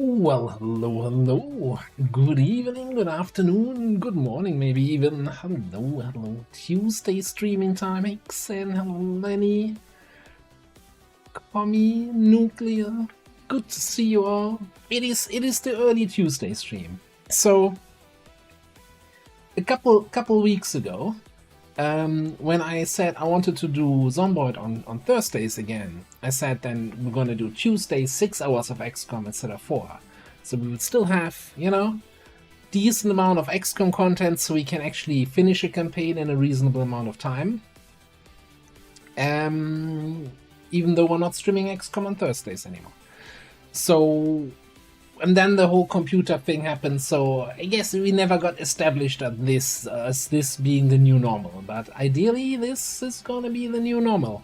Well, hello. Good evening, good afternoon, good morning, maybe even. Hello. Tuesday streaming time, X, and hello, Lenny, Commie, Nuclear. Good to see you all. It is the early Tuesday stream. So, a couple weeks ago, when I said I wanted to do Zomboid on Thursdays again, I said then we're gonna do Tuesdays 6 hours of XCOM instead of 4. So we would still have, decent amount of XCOM content so we can actually finish a campaign in a reasonable amount of time. Even though we're not streaming XCOM on Thursdays anymore. So, and then the whole computer thing happened, so I guess we never got established at this as this being the new normal, but ideally this is gonna be the new normal.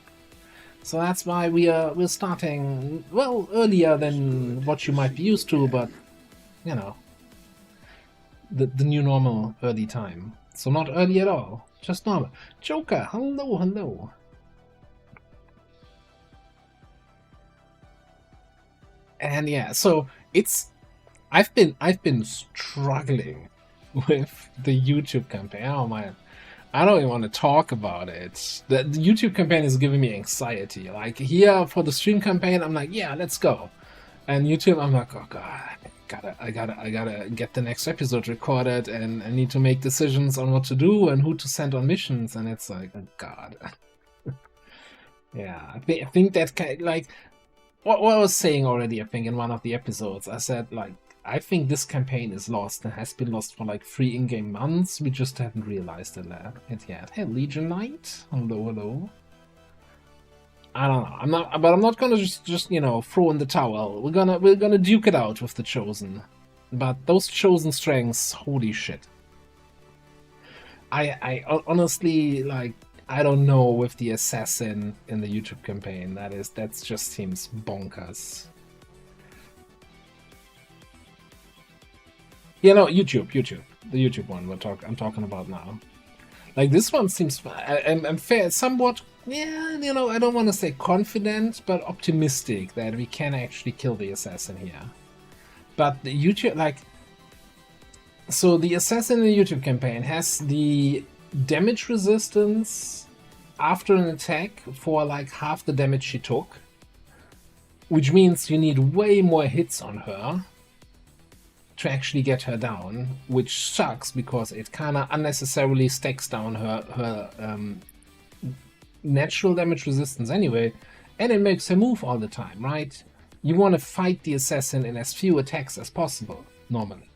So that's why we're starting, well, earlier than what you might be used to, but you know, the new normal early time. So not early at all, just normal. Joker, hello. And yeah, so I've been struggling with the YouTube campaign. Oh man, I don't even want to talk about it. The YouTube campaign is giving me anxiety. Like here for the stream campaign, I'm like, yeah, let's go. And YouTube, I'm like, oh god, I gotta get the next episode recorded, and I need to make decisions on what to do and who to send on missions, and it's like, oh god. Yeah, I think that kind like what I was saying already. I think in one of the episodes, I said like I think this campaign is lost and has been lost for like 3 in-game months. We just haven't realized it yet. Hey, Legion Knight, hello. I don't know. I'm not gonna just throw in the towel. We're gonna duke it out with the Chosen. But those Chosen strengths, holy shit. I honestly like. I don't know with the assassin in the YouTube campaign. That just seems bonkers. Yeah, no, YouTube, the YouTube one I'm talking about now. Like this one seems, I'm fair, somewhat, yeah, I don't want to say confident, but optimistic that we can actually kill the assassin here. But the YouTube, like, so the assassin in the YouTube campaign has the damage resistance after an attack for like half the damage she took, which means you need way more hits on her to actually get her down, which sucks because it kind of unnecessarily stacks down her natural damage resistance anyway, and it makes her move all the time, right? You want to fight the assassin in as few attacks as possible, normally,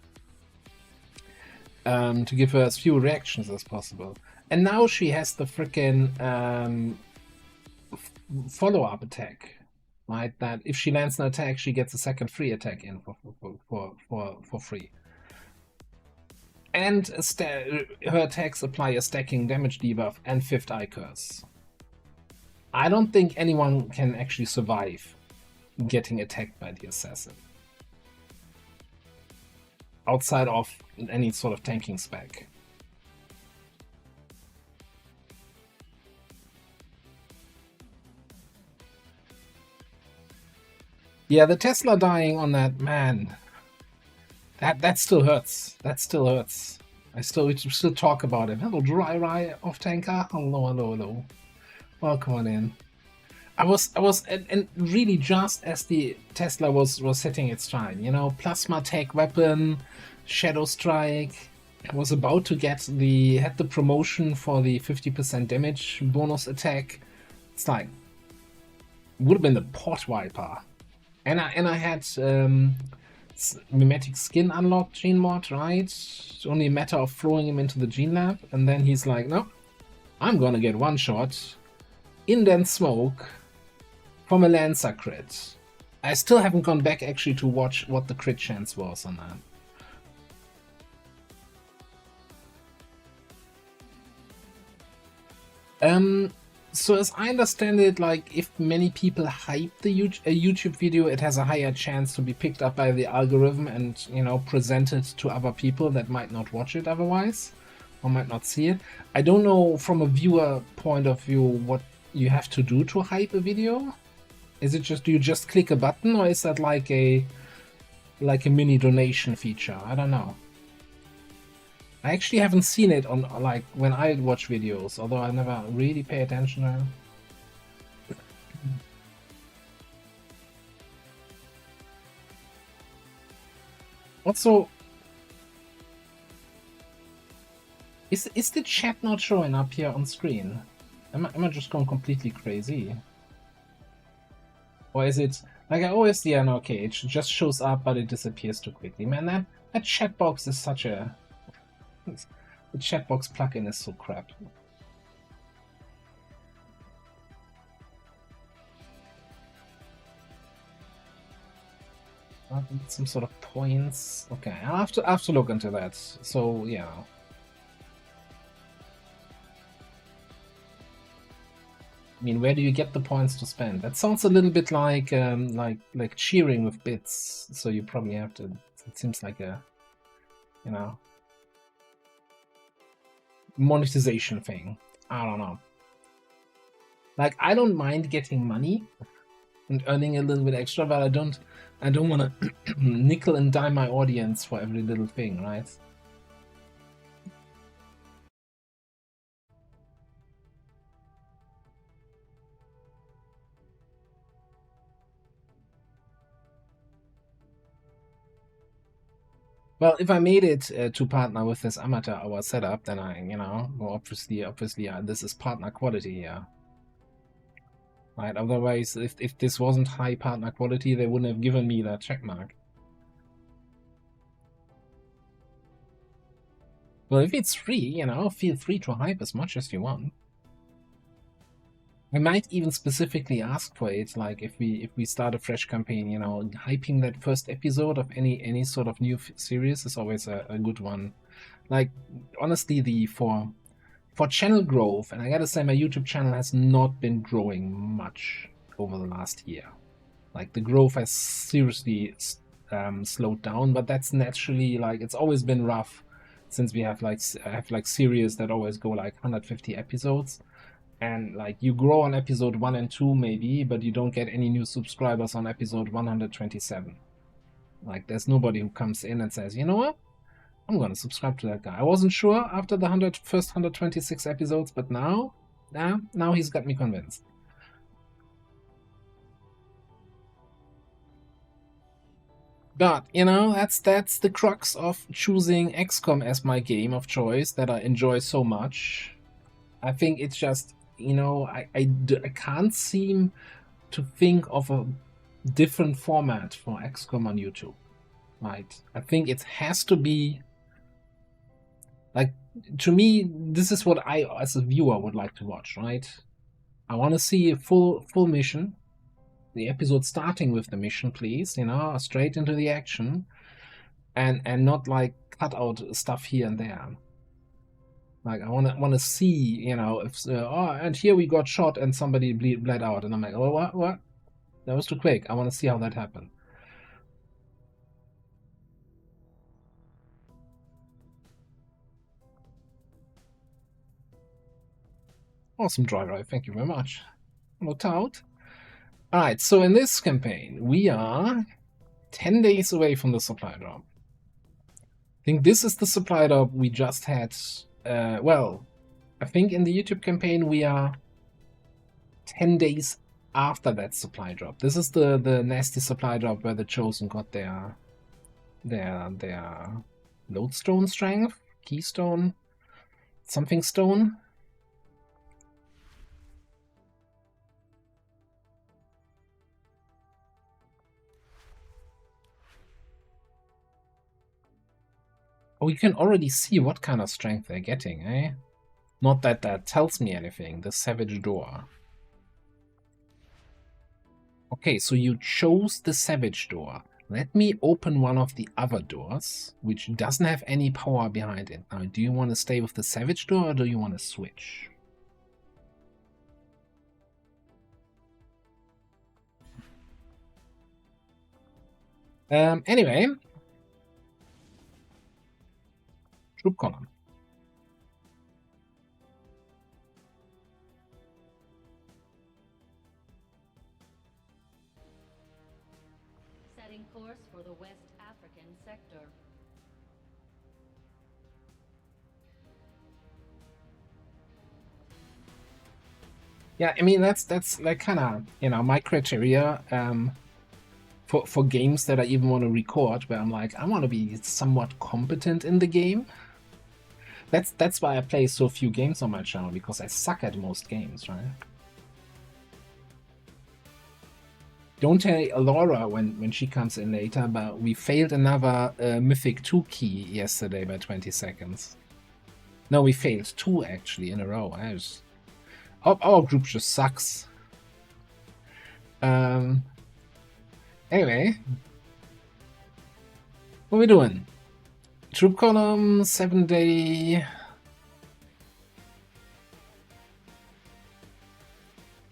to give her as few reactions as possible. And now she has the freaking follow-up attack, right? That if she lands an attack, she gets a second free attack in for free. And her attacks apply a stacking damage debuff and 5th Eye Curse. I don't think anyone can actually survive getting attacked by the assassin, outside of any sort of tanking spec. Yeah, the Tesla dying on that, man, that still hurts. That still hurts. We still talk about him. Hello, Dry off tanker. Hello. Welcome on in. I was and really just as the Tesla was hitting its stride, plasma tech weapon, Shadow Strike. I was about to had the promotion for the 50% damage bonus attack. It's like would have been the pot wiper. And I had mimetic skin unlocked gene mod, right? It's only a matter of throwing him into the gene lab, and then he's like, no, I'm gonna get one shot, indent smoke, from a Lancer crit. I still haven't gone back actually to watch what the crit chance was on that. So as I understand it, like if many people hype a YouTube video, it has a higher chance to be picked up by the algorithm and presented to other people that might not watch it otherwise, or might not see it. I don't know from a viewer point of view what you have to do to hype a video. Is it do you just click a button, or is that like a like a mini donation feature. I don't know. I actually haven't seen it on like when I watch videos, although I never really pay attention to it. Also, is the chat not showing up here on screen? Am I just going completely crazy? Or is it like I always see? Yeah, okay, it just shows up but it disappears too quickly. Man, that chat box is such a the chat box plugin is so crap. Some sort of points. Okay, I'll have to look into that. So yeah. I mean, where do you get the points to spend? That sounds a little bit like cheering with bits. So you probably have to. It seems like a, you know, monetization thing. I don't know. Like I don't mind getting money and earning a little bit extra, but I don't want to nickel and dime my audience for every little thing, right? Well, if I made it to partner with this amateur hour setup, then well, obviously, this is partner quality here. Right? Otherwise, if this wasn't high partner quality, they wouldn't have given me that checkmark. Well, if it's free, feel free to hype as much as you want. I might even specifically ask for it, like if we start a fresh campaign, hyping that first episode of any sort of new series is always a good one. Like honestly, for channel growth, and I gotta say my YouTube channel has not been growing much over the last year. Like the growth has seriously slowed down, but that's naturally like it's always been rough since we have like series that always go like 150 episodes. And like you grow on episode 1 and 2 maybe, but you don't get any new subscribers on episode 127. Like there's nobody who comes in and says, you know what, I'm gonna subscribe to that guy. I wasn't sure after the first 126 episodes, but now he's got me convinced. But that's the crux of choosing XCOM as my game of choice that I enjoy so much. I think it's just I can't seem to think of a different format for XCOM on YouTube. Right? I think it has to be like, to me, this is what I as a viewer would like to watch, right? I want to see a full mission. The episode starting with the mission, please, straight into the action, and not like cut out stuff here and there. Like I want to see, if and here we got shot and somebody bled out, and I'm like, oh, what? That was too quick. I want to see how that happened. Awesome dry drive, thank you very much. Looked out. All right, so in this campaign, we are 10 days away from the supply drop. I think this is the supply drop we just had. Well, I think in the YouTube campaign we are 10 days after that supply drop. This is the nasty supply drop where the Chosen got their lodestone strength, keystone, something stone. Oh, you can already see what kind of strength they're getting, eh? Not that that tells me anything. The Savage Door. Okay, so you chose the Savage Door. Let me open one of the other doors, which doesn't have any power behind it. Now, do you want to stay with the Savage Door or do you want to switch? Anyway. Troop column. Setting course for the West African sector. Yeah, I mean that's like kind of, you know, my criteria for games that I even want to record, where I'm like, I want to be somewhat competent in the game. That's why I play so few games on my channel, because I suck at most games, right? Don't tell Laura when she comes in later, but we failed another Mythic 2 key yesterday by 20 seconds. No, we failed 2 actually in a row. Our group just sucks. Anyway, what are we doing? Troop column, 7-day.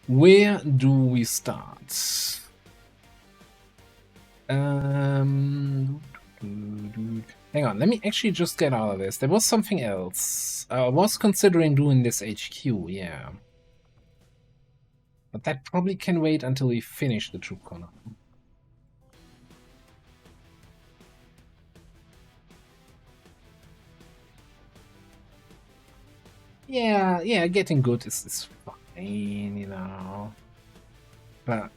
Where do we start? Hang on, let me actually just get out of this. There was something else. I was considering doing this HQ, yeah. But that probably can wait until we finish the troop column. Yeah, getting good is fine, you know. But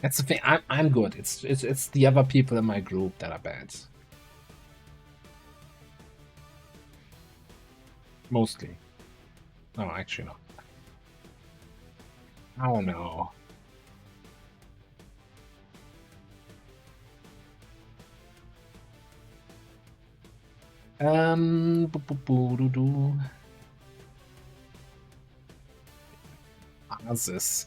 that's the thing. I'm good. It's the other people in my group that are bad. Mostly. No, actually not. Oh no. Passes.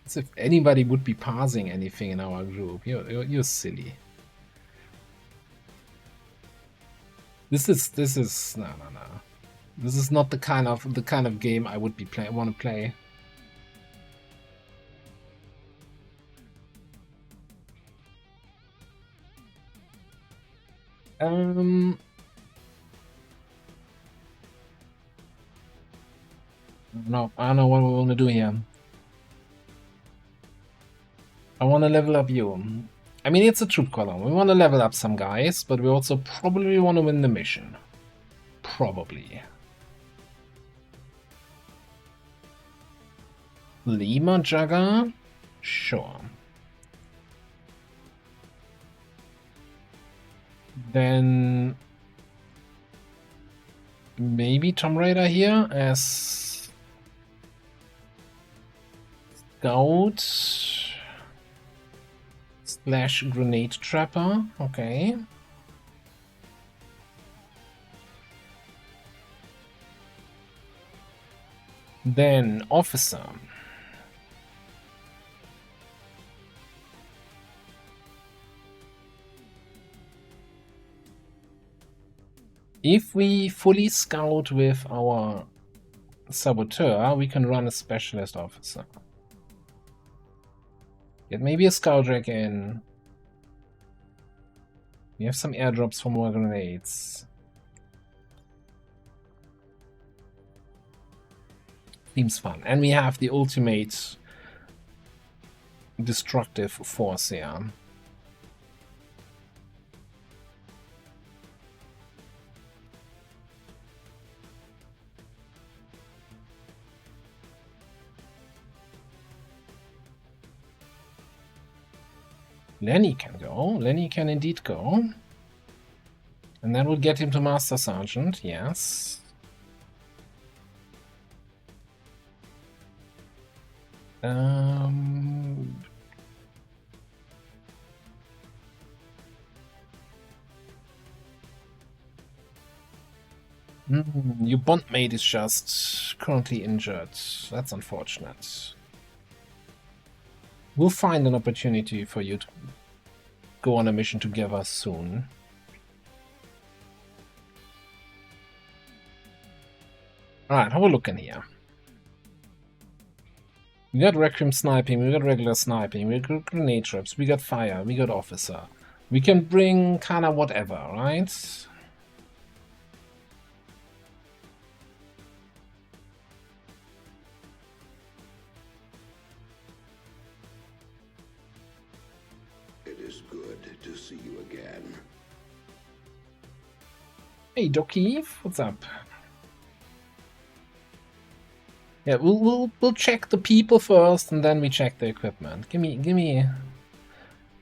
As if anybody would be parsing anything in our group. You're silly. This is no. This is not the kind of game I would be want to play. No, I don't know what we want to do here. I want to level up you. I mean, it's a troop column. We want to level up some guys, but we also probably want to win the mission. Probably. Lima Jugger? Sure. Then maybe Tomb Raider here as scout slash grenade trapper. Okay. Then officer. If we fully scout with our saboteur, we can run a specialist officer. Get maybe a scout rack in. We have some airdrops for more grenades. Seems fun. And we have the ultimate destructive force here. Lenny can go. Lenny can indeed go. And that would get him to Master Sergeant, yes. Your bondmate is just currently injured. That's unfortunate. We'll find an opportunity for you to go on a mission together soon. Alright, how are we looking here? We got Requiem sniping, we got regular sniping, we got grenade traps, we got fire, we got officer. We can bring kinda whatever, right? is good to see you again. Hey, Doki, what's up? Yeah, we'll check the people first, and then we check the equipment. Give me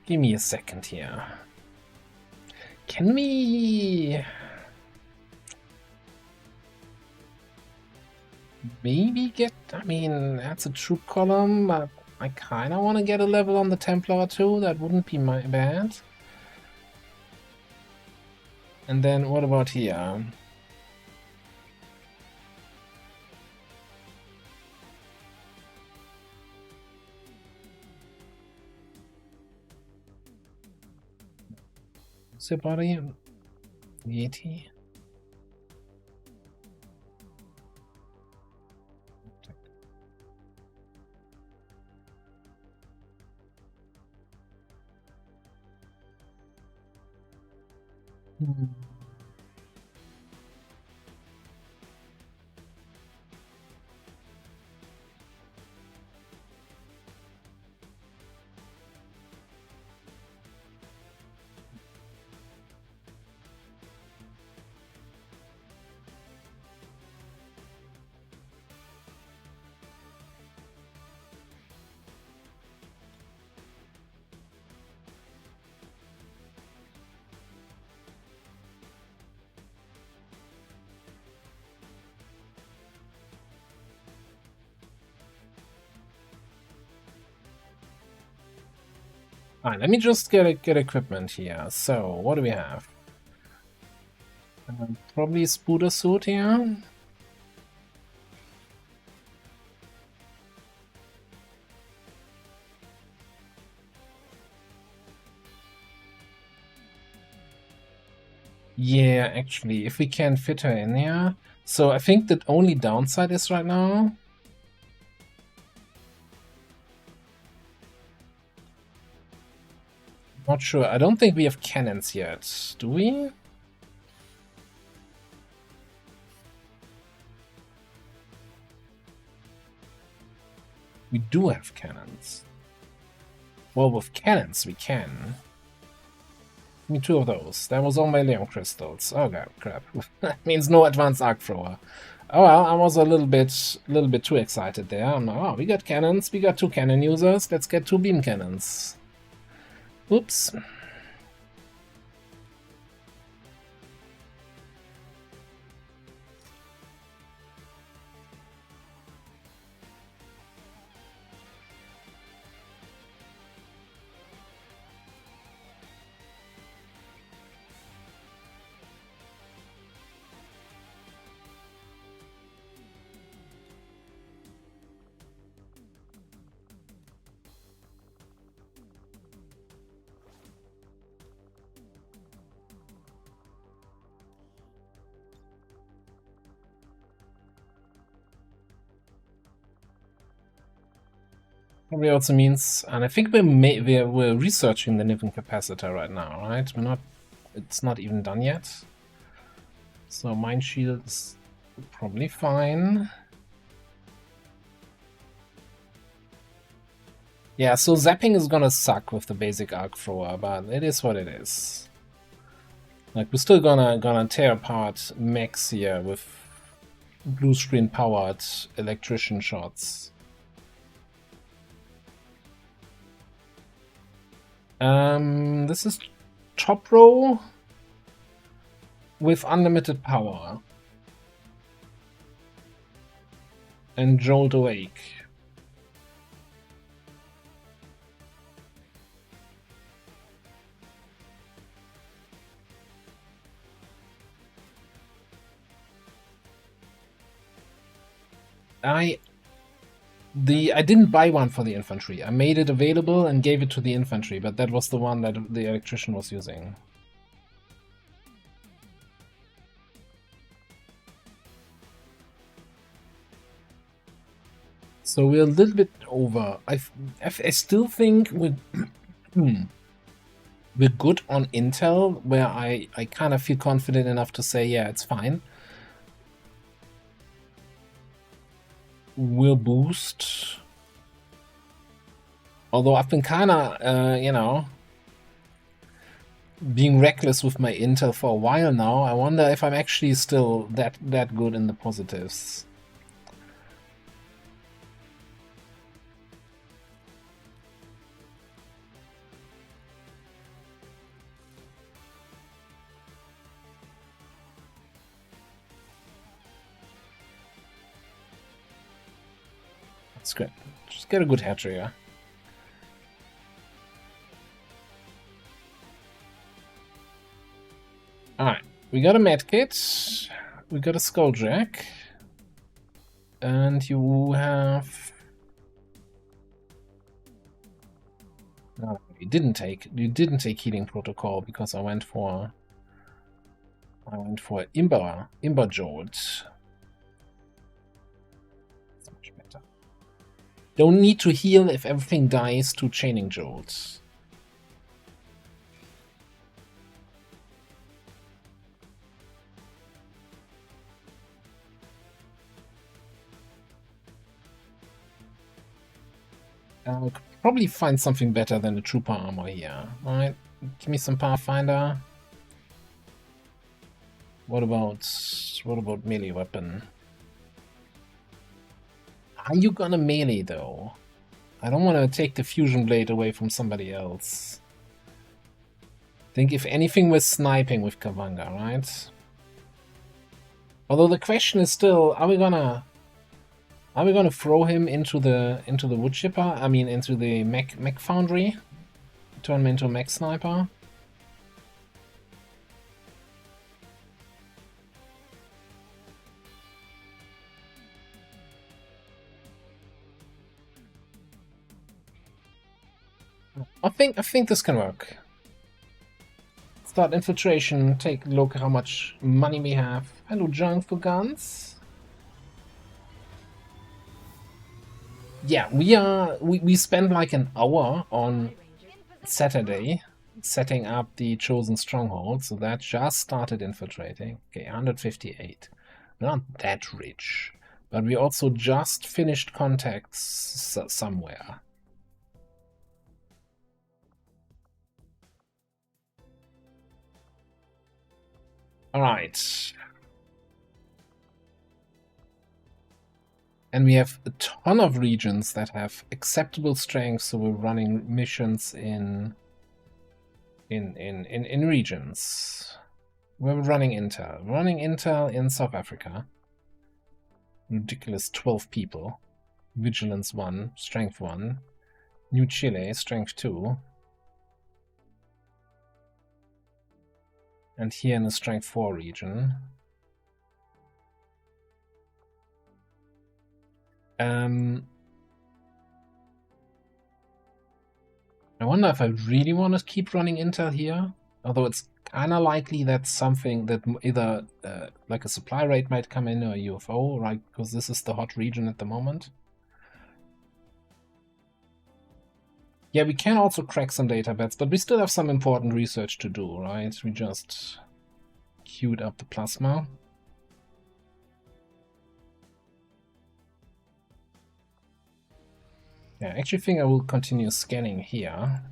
a second here. Can we maybe get? I mean, that's a troop column, but I kind of want to get a level on the Templar too. That wouldn't be bad. And then what about here? What's your body? Yeti? Alright, let me just get equipment here. So, what do we have? Probably Spooder suit here. Yeah, actually, if we can fit her in here. So I think the only downside is right now. Not sure. I don't think we have cannons yet. Do we? We do have cannons. Well, with cannons we can. Give me 2 of those. That was all my Leon crystals. Oh god, crap. That means no advanced arc thrower. Oh well, I was a little bit too excited there. Oh, we got cannons. We got 2 cannon users. Let's get 2 beam cannons. Oops. Probably also means, and I think we're researching the Niven capacitor right now, right? It's not even done yet. So Mind Shield is probably fine. Yeah, so zapping is gonna suck with the basic arc thrower, but it is what it is. Like, we're still gonna tear apart mechs here with blue screen powered electrician shots. This is top row with unlimited power. And Jolt Awake. I didn't buy one for the infantry. I made it available and gave it to the infantry, but that was the one that the electrician was using. So we're a little bit over. I still think we're we're good on intel, where I kind of feel confident enough to say, yeah, it's fine. We'll boost. Although I've been kind of, you know, being reckless with my intel for a while now. I wonder if I'm actually still that good in the positives. That's good. Just get a good head trigger. Alright, we got a medkit, we got a skulljack, and you have... No, you didn't take healing protocol because I went for Imber Jolt. That's much better. Don't need to heal if everything dies to chaining jolts. I'll probably find something better than the trooper armor here. Alright, give me some Pathfinder. What about melee weapon? Are you gonna melee though? I don't want to take the fusion blade away from somebody else. I think if anything we're sniping with Kavanga, right? Although the question is still, are we gonna throw him into the wood chipper? I mean, into the mech foundry? Turn him into a mech sniper? I think this can work. Start infiltration. Take a look at how much money we have. Hello, junk for guns. Yeah, we spent like an hour on Saturday setting up the chosen stronghold, so that just started infiltrating. Okay, 158. We're not that rich, but we also just finished contacts somewhere. All right. And we have a ton of regions that have acceptable strength, so we're running missions in regions. We're running intel. We're running intel in South Africa. Ridiculous 12 people. Vigilance 1, Strength 1. New Chile, Strength 2. And here in the Strength 4 region. I wonder if I really want to keep running intel here. Although it's kind of likely that something that either like a supply raid might come in or a UFO, right? Because this is the hot region at the moment. Yeah, we can also crack some data beds, but we still have some important research to do, right? We just queued up the plasma. Yeah, I actually think I will continue scanning here.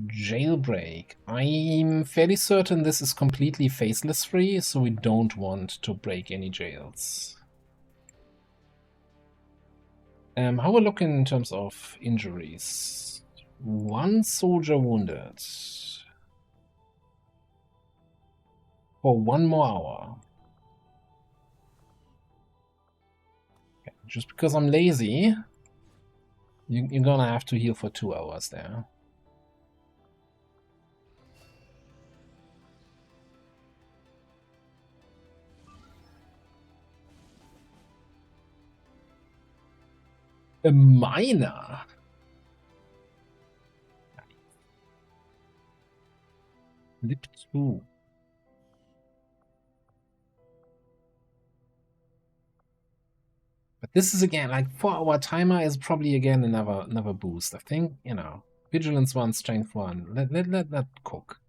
Jailbreak. I'm fairly certain this is completely faceless free, so we don't want to break any jails. How we looking in terms of injuries? 1 soldier wounded. For 1 more hour. Okay, just because I'm lazy, you're gonna have to heal for 2 hours there. A miner. Lip 2. But this is again like 4-hour timer is probably again another boost. I think, you know, vigilance 1, strength 1. Let that cook.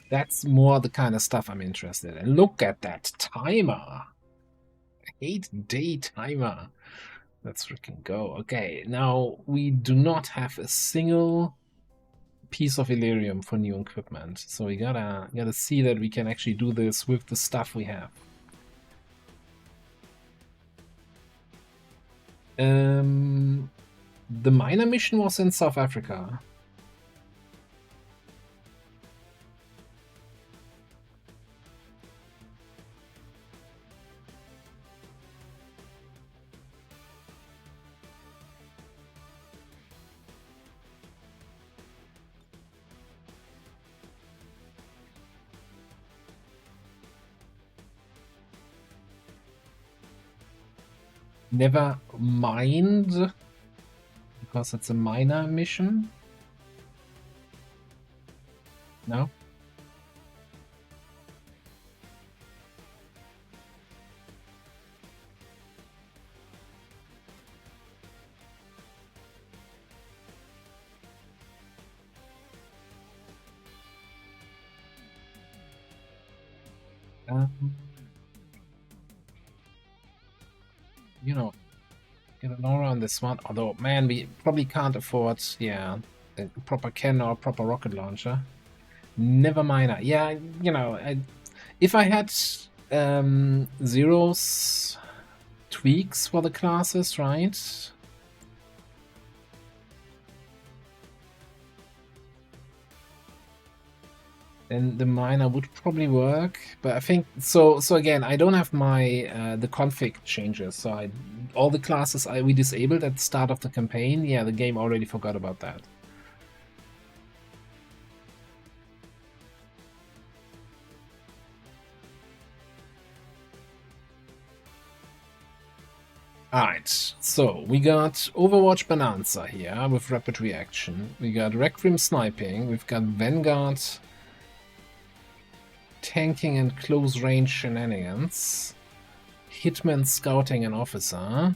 That's more the kind of stuff I'm interested in. Look at that timer. 8-day timer. Let's freaking go. Okay, now we do not have a single piece of Illyrium for new equipment, so we gotta see that we can actually do this with the stuff we have. The miner mission was in South Africa. Never mind, because it's a miner mission. No? You know, get an aura on this one. Although, man, we probably can't afford, yeah, a proper cannon or a proper rocket launcher. Never miner. Yeah, you know, if I had Zero's tweaks for the classes, right? Then the miner would probably work, but I think so. So again, I don't have my the config changes. So all the classes we disabled at the start of the campaign. Yeah, the game already forgot about that. Alright, so we got Overwatch Bonanza here with rapid reaction. We got Requiem sniping. We've got Vanguard tanking and close range shenanigans. Hitman scouting an officer.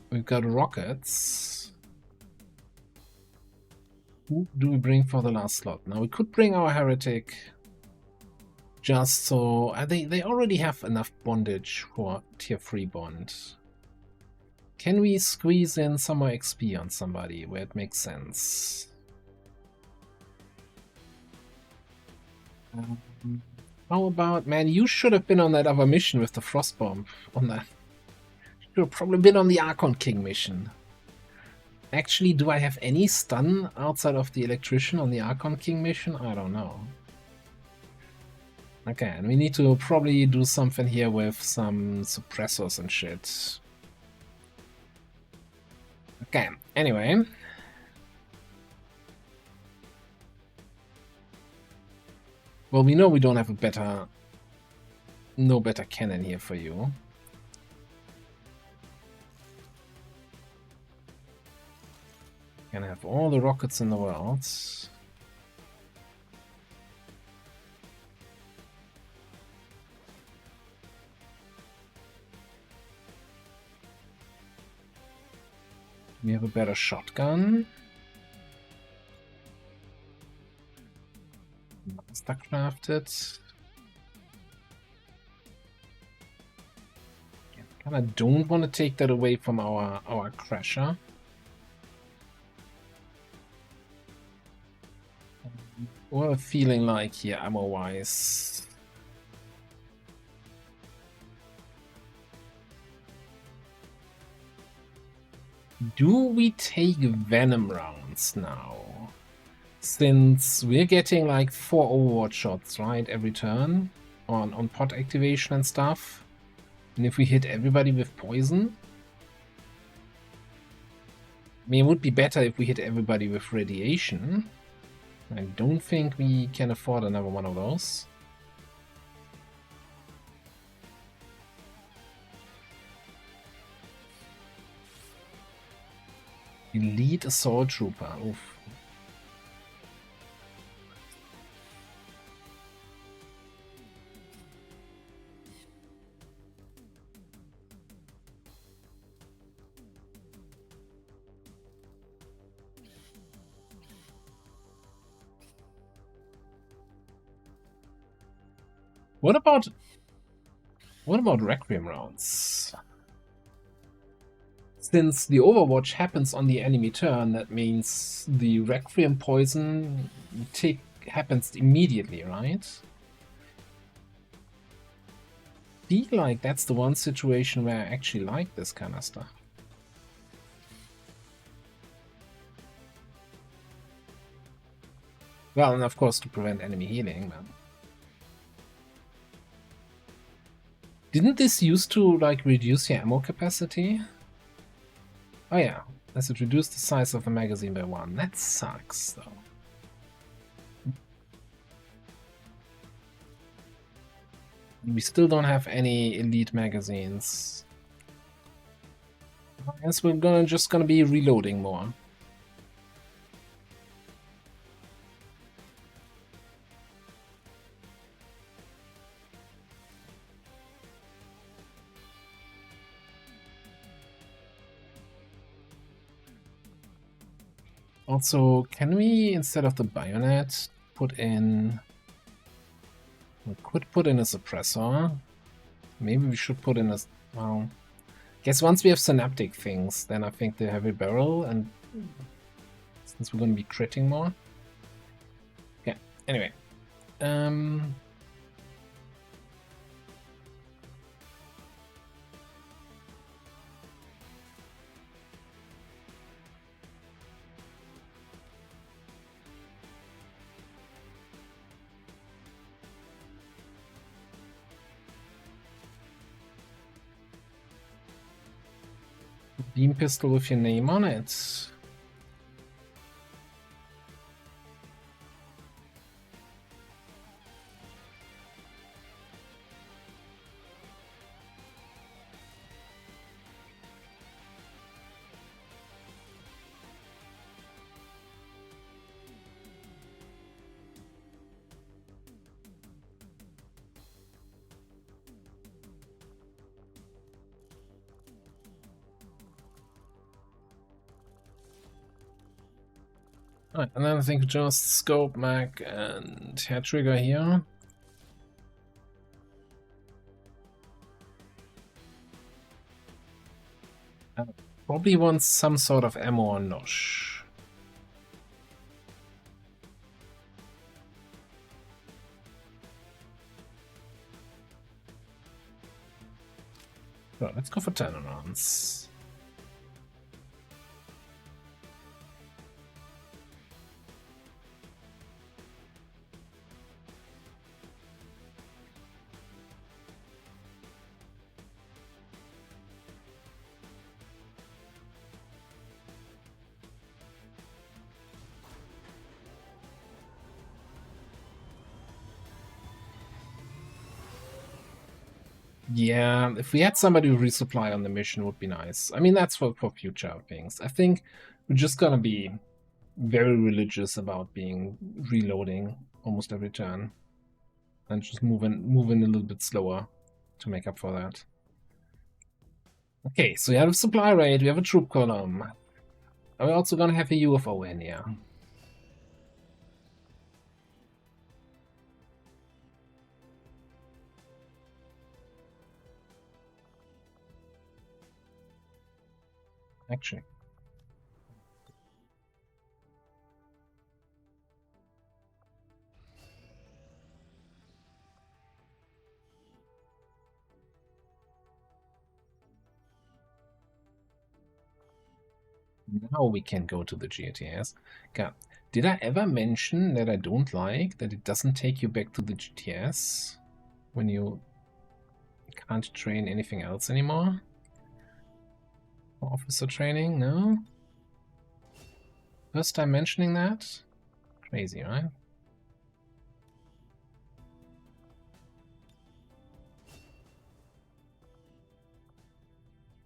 We've got rockets. Who do we bring for the last slot? Now we could bring our heretic just so they already have enough bondage for tier 3 bond. Can we squeeze in some more XP on somebody where it makes sense? How about, man, you should have been on that other mission with the frost bomb on that. Should have probably been on the Archon King mission. Actually, do I have any stun outside of the electrician on the Archon King mission? I don't know. Okay, and we need to probably do something here with some suppressors and shit. Okay, anyway. Well, we know we don't have a no better cannon here for you. Can have all the rockets in the world. We have a better shotgun. Mastercrafted. I don't want to take that away from our crasher. What a feeling like here, ammo-wise. Do we take Venom rounds now? Since we're getting like 4 Overwatch shots, right, every turn on pot activation and stuff. And if we hit everybody with poison, I mean, it would be better if we hit everybody with radiation. I don't think we can afford another one of those. Elite Assault Trooper. Oof. What about... What about Requiem rounds? Since the Overwatch happens on the enemy turn, that means the Requiem poison tick happens immediately, right? Feel like that's the one situation where I actually like this kind of stuff. Well, and of course to prevent enemy healing, but... Didn't this used to, like, reduce your ammo capacity? Oh yeah, as it reduced the size of the magazine by 1. That sucks, though. We still don't have any elite magazines. I guess we're just gonna be reloading more. Also, can we, instead of the bayonet, put in... We could put in a suppressor. Maybe we should put in a... Well, guess once we have synaptic things, then I think the heavy barrel, and since we're going to be critting more. Yeah, anyway. Beam pistol with your name on it. Alright, and then I think just scope, mag, and hair trigger here. Probably want some sort of ammo or nosh. So let's go for 10 rounds. Yeah, if we had somebody who resupply on the mission would be nice. I mean, that's for future things. I think we're just gonna be very religious about being reloading almost every turn. And just moving a little bit slower to make up for that. Okay, so we have a supply rate, we have a troop column. Are we also gonna have a UFO in here? Actually. Now we can go to the GTS. God, did I ever mention that I don't like that it doesn't take you back to the GTS when you can't train anything else anymore? Officer training? No? First time mentioning that? Crazy, right?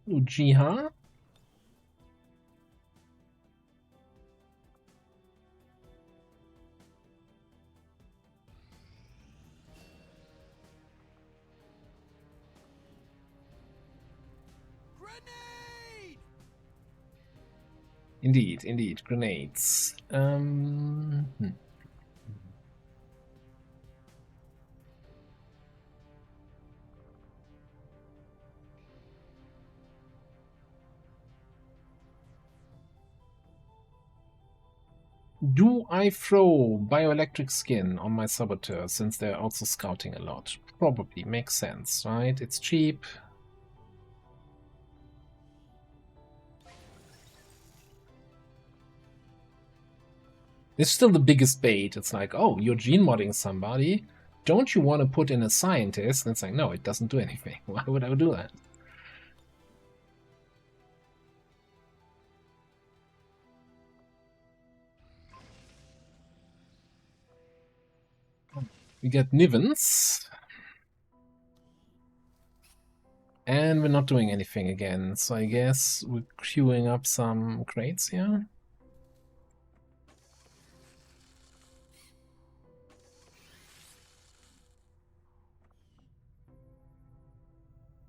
Uchiha? Indeed, indeed, grenades. Do I throw bioelectric skin on my saboteur since they're also scouting a lot? Probably makes sense, right? It's cheap. It's still the biggest bait. It's like, oh, you're gene modding somebody. Don't you want to put in a scientist? And it's like, no, it doesn't do anything. Why would I do that? We get Nivens. And we're not doing anything again. So I guess we're queuing up some crates here.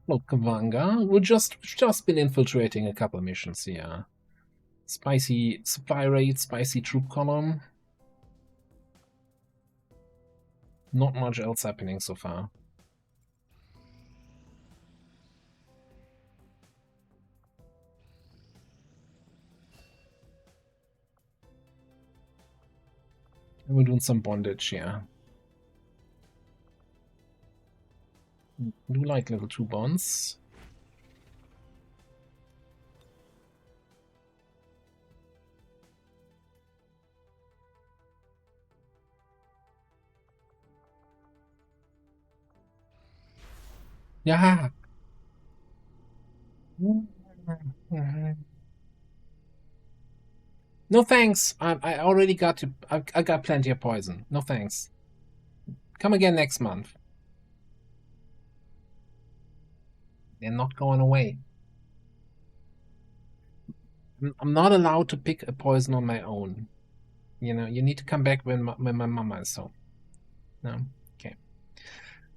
Look, Kavanga. We've just been infiltrating a couple missions here. Spicy supply rate, spicy troop column. Not much else happening so far. And we're doing some bondage here. Do like level 2 bonds. Yeah. No thanks. I already got to. I got plenty of poison. No thanks. Come again next month. They're not going away. I'm not allowed to pick a poison on my own. You know, you need to come back when my mama is home. No? Okay.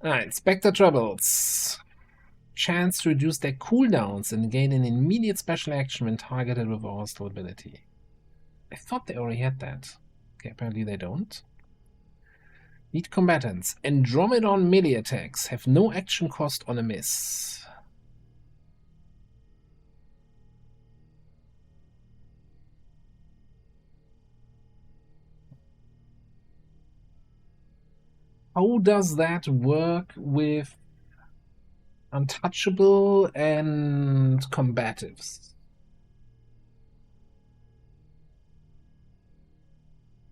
Alright, Spectre Troubles. Chance to reduce their cooldowns and gain an immediate special action when targeted with a hostile ability. I thought they already had that. Okay, apparently they don't. Need combatants. Andromedon melee attacks have no action cost on a miss. How does that work with untouchable and combatives?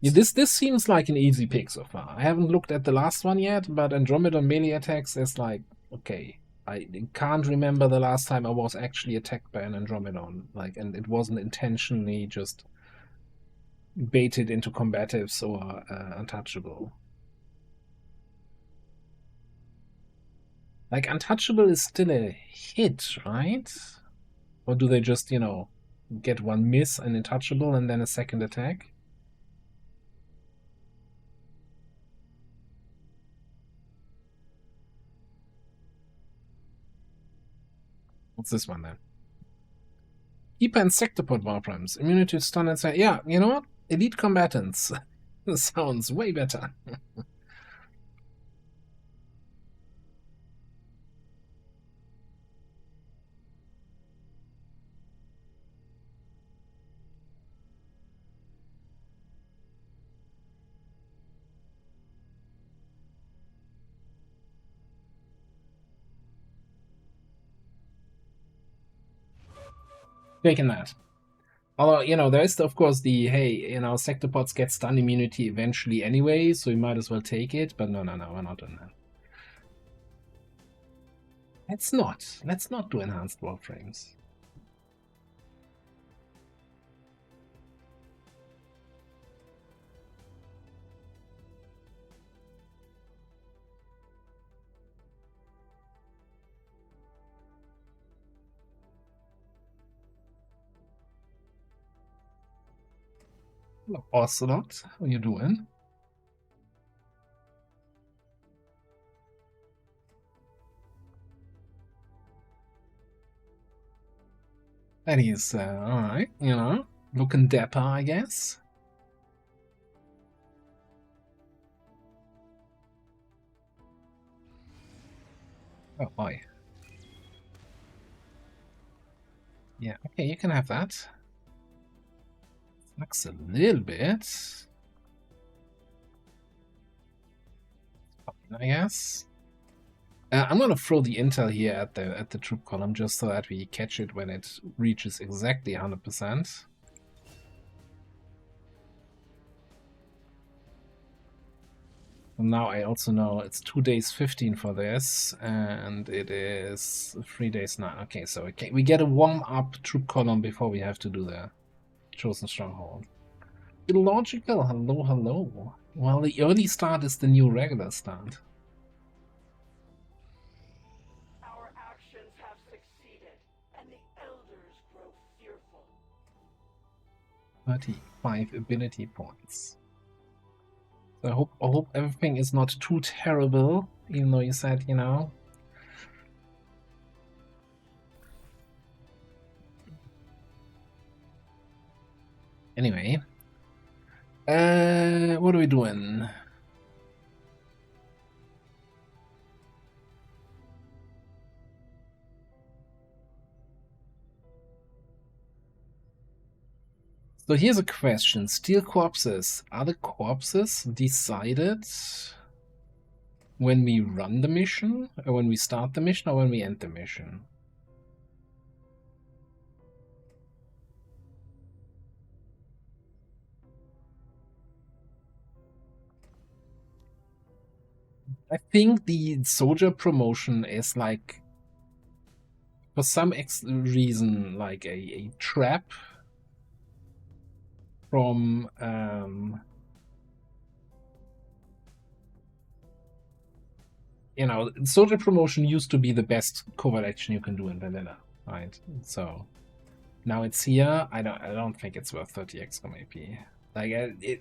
Yeah, this seems like an easy pick so far. I haven't looked at the last one yet, but Andromedon melee attacks is like, okay, I can't remember the last time I was actually attacked by an Andromedon, like, and it wasn't intentionally just baited into combatives or untouchable. Like, untouchable is still a hit, right? Or do they just, you know, get one miss and untouchable and then a second attack? What's this one then? Keeper and Sectopod Warprimes. Immunity to stun and say, yeah, you know what? Elite combatants. This sounds way better. Taking that. Although, you know, there is, of course, the, hey, you know, Sectopods get stun immunity eventually anyway, so you might as well take it, but no, we're not doing that. Let's not do enhanced Warframes. Ocelot, how you doing? And he's, alright, you know, looking dapper, I guess. Oh boy. Yeah, okay, you can have that. Looks a little bit. Fine, I guess. I'm gonna throw the intel here at the troop column just so that we catch it when it reaches exactly 100%. And now I also know it's 2 days 15 for this, and it is 3 days 9. Okay, so we get a warm-up troop column before we have to do the Chosen Stronghold. Illogical, hello, hello. Well, the early start is the new regular start. Our actions have succeeded, and the elders grow fearful. 35 ability points. So I hope everything is not too terrible, even though you said, you know. Anyway. What are we doing? So here's a question. Steel corpses. Are the corpses decided when we run the mission, or when we start the mission, or when we end the mission? I think the soldier promotion is like, for some reason, like a trap from you know, soldier promotion used to be the best covert action you can do in vanilla, right? So now it's here. I don't think it's worth 30 XCOM AP. Like,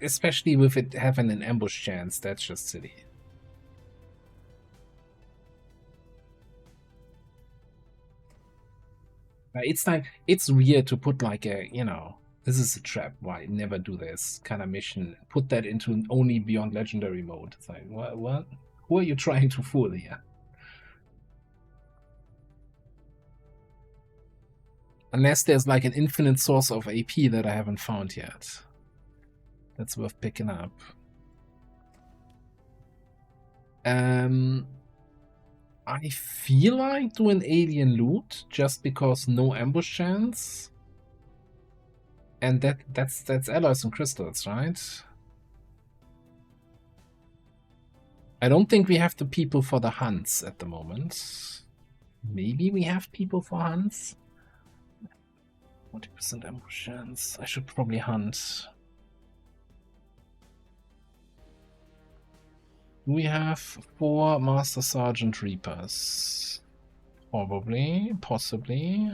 especially with it having an ambush chance, that's just silly. It's like, it's weird to put like a, you know, this is a trap, why never do this kind of mission, put that into only Beyond Legendary mode. It's like, what? Who are you trying to fool here? Unless there's like an infinite source of AP that I haven't found yet. That's worth picking up. I feel like doing alien loot just because no ambush chance. And that's alloys and crystals, right? I don't think we have the people for the hunts at the moment. Maybe we have people for hunts. 40% ambush chance. I should probably hunt. We have 4 Master Sergeant Reapers. Probably, possibly.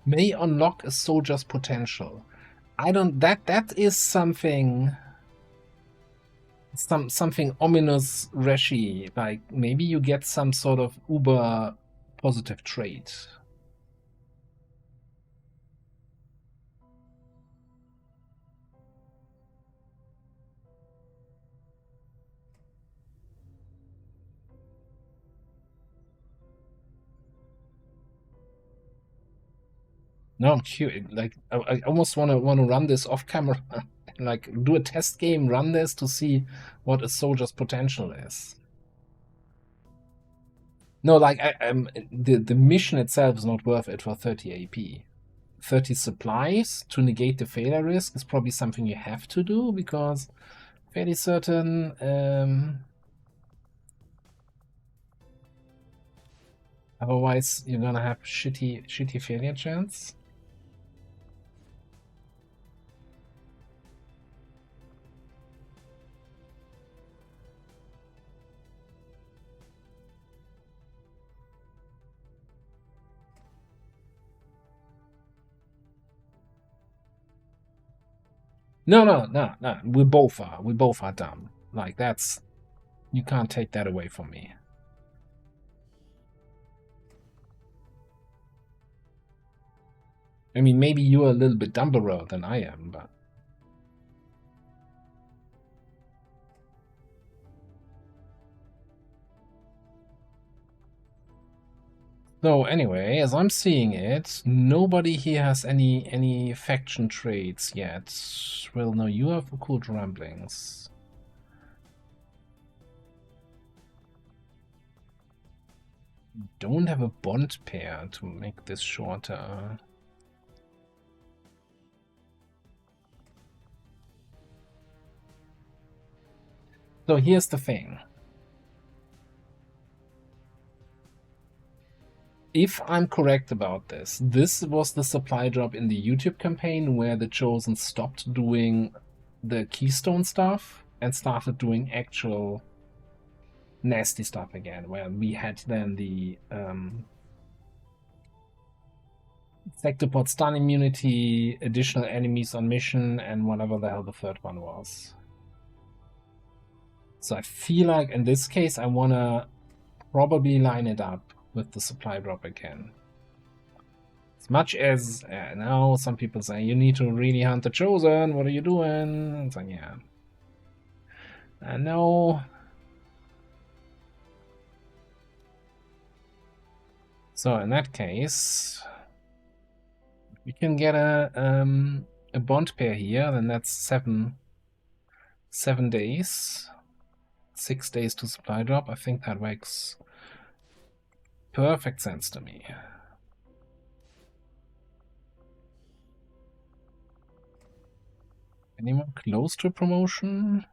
May unlock a soldier's potential. I don't. That is something. Something ominous, Reshi. Like maybe you get some sort of uber positive trait. No, I'm curious. Like I almost want to run this off camera, like do a test game, run this to see what a soldier's potential is. No, like the mission itself is not worth it for 30 AP. 30 supplies to negate the failure risk is probably something you have to do because fairly certain otherwise you're gonna have shitty failure chance. No. We both are. We both are dumb. Like, that's... You can't take that away from me. I mean, maybe you're a little bit dumberer than I am, but... So anyway, as I'm seeing it, nobody here has any faction traits yet. Well, no, you have occult ramblings. Don't have a bond pair to make this shorter. So here's the thing. If I'm correct about this, this was the supply drop in the YouTube campaign where the Chosen stopped doing the Keystone stuff and started doing actual nasty stuff again, where we had then the Sectopod stun immunity, additional enemies on mission, and whatever the hell the third one was. So I feel like in this case I want to probably line it up with the supply drop again. As much as now some people say you need to really hunt the Chosen, what are you doing? It's like, yeah. I know. So in that case, we can get a bond pair here, then that's 7 days. 6 days to supply drop. I think that makes perfect sense to me. Anyone close to promotion?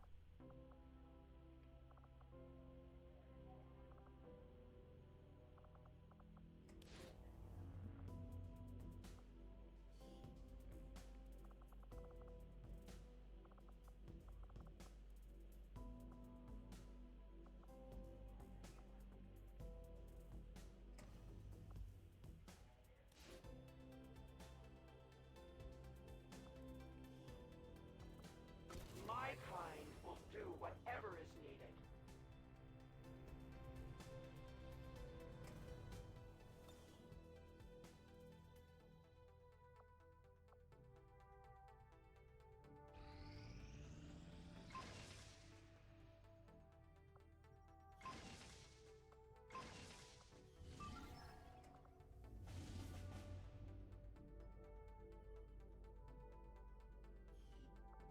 My kind will do whatever is needed.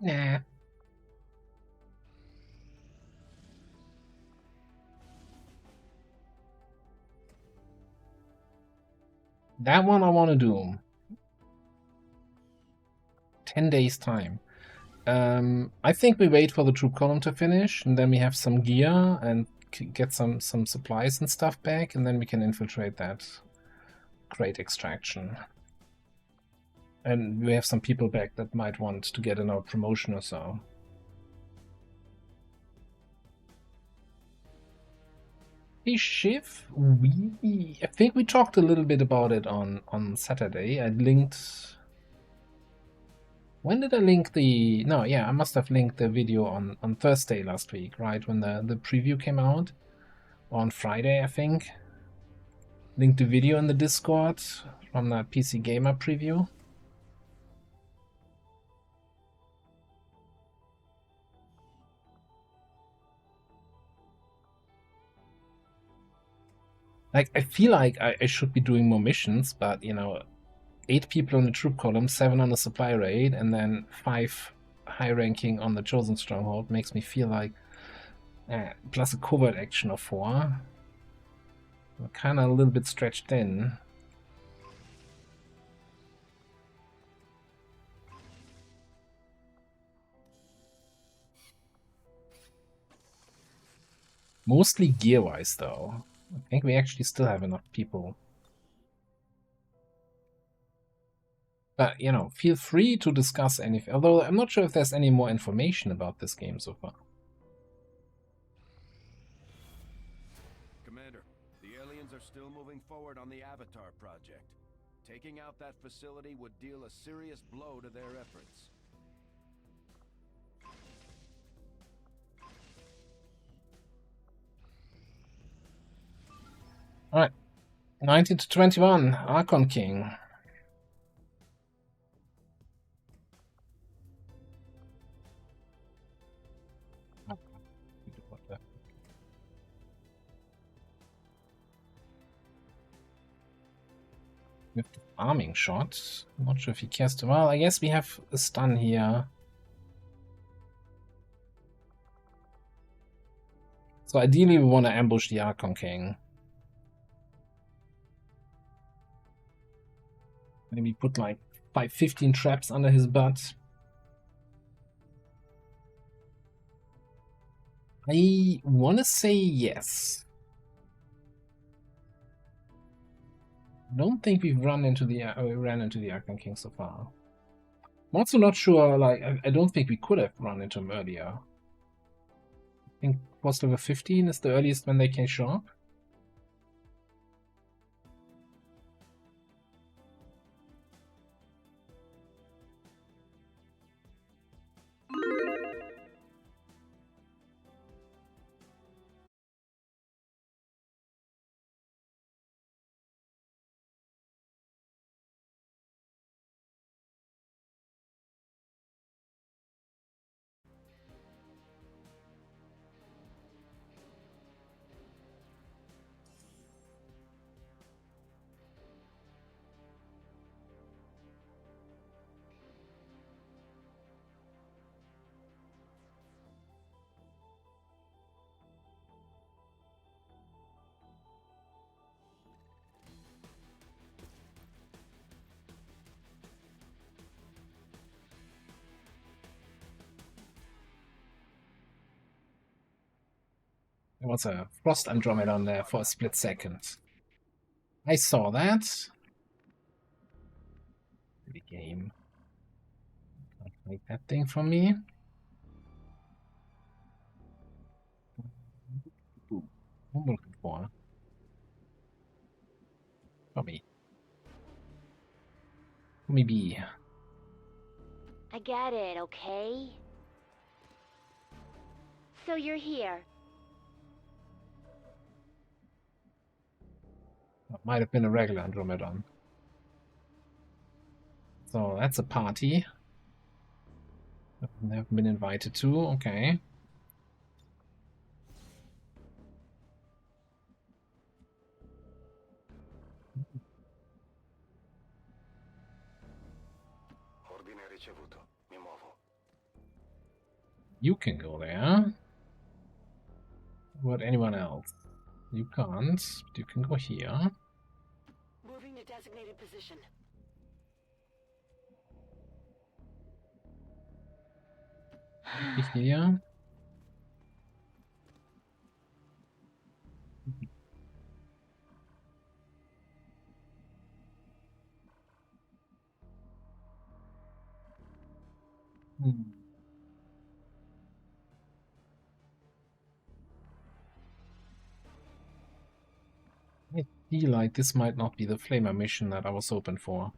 Nah. That one I want to do. 10 days time. I think we wait for the troop column to finish, and then we have some gear and get some supplies and stuff back, and then we can infiltrate that great extraction. And we have some people back that might want to get another promotion or so. Hey Shiv, I think we talked a little bit about it on Saturday. I linked... When did I link the... No, yeah, I must have linked the video on Thursday last week, right? When the preview came out. On Friday, I think. Linked the video in the Discord from that PC Gamer preview. Like, I feel like I should be doing more missions, but, you know, 8 people on the troop column, 7 on the supply raid, and then 5 high ranking on the Chosen Stronghold makes me feel like, plus a covert action of 4. I'm kind of a little bit stretched thin. Mostly gear-wise, though. I think we actually still have enough people. But, you know, feel free to discuss anything. Although I'm not sure if there's any more information about this game so far. Commander, the aliens are still moving forward on the Avatar project. Taking out that facility would deal a serious blow to their efforts. Alright. 19 to 21. Archon King. We have the farming shot. I'm not sure if he cares to. Well, I guess we have a stun here. So ideally we want to ambush the Archon King. Maybe put like 15 traps under his butt. I want to say yes. I don't think we've run into the we ran into the Archon King so far. I'm also not sure. Like I don't think we could have run into him earlier. I think post level 15 is the earliest when they can show up. There was a Frost Andromedon there for a split second. I saw that. The game. Can't make that thing from me. Ooh, what am I looking for? For me. For me B. I get it, okay? So you're here. That might have been a regular Andromedon. So that's a party. They haven't been invited to, okay. Ordine ricevuto. Mi muovo. You can go there. What about anyone else? You can't, but you can go here. Moving to designated position. Here. I feel like this might not be the Flamer mission that I was hoping for.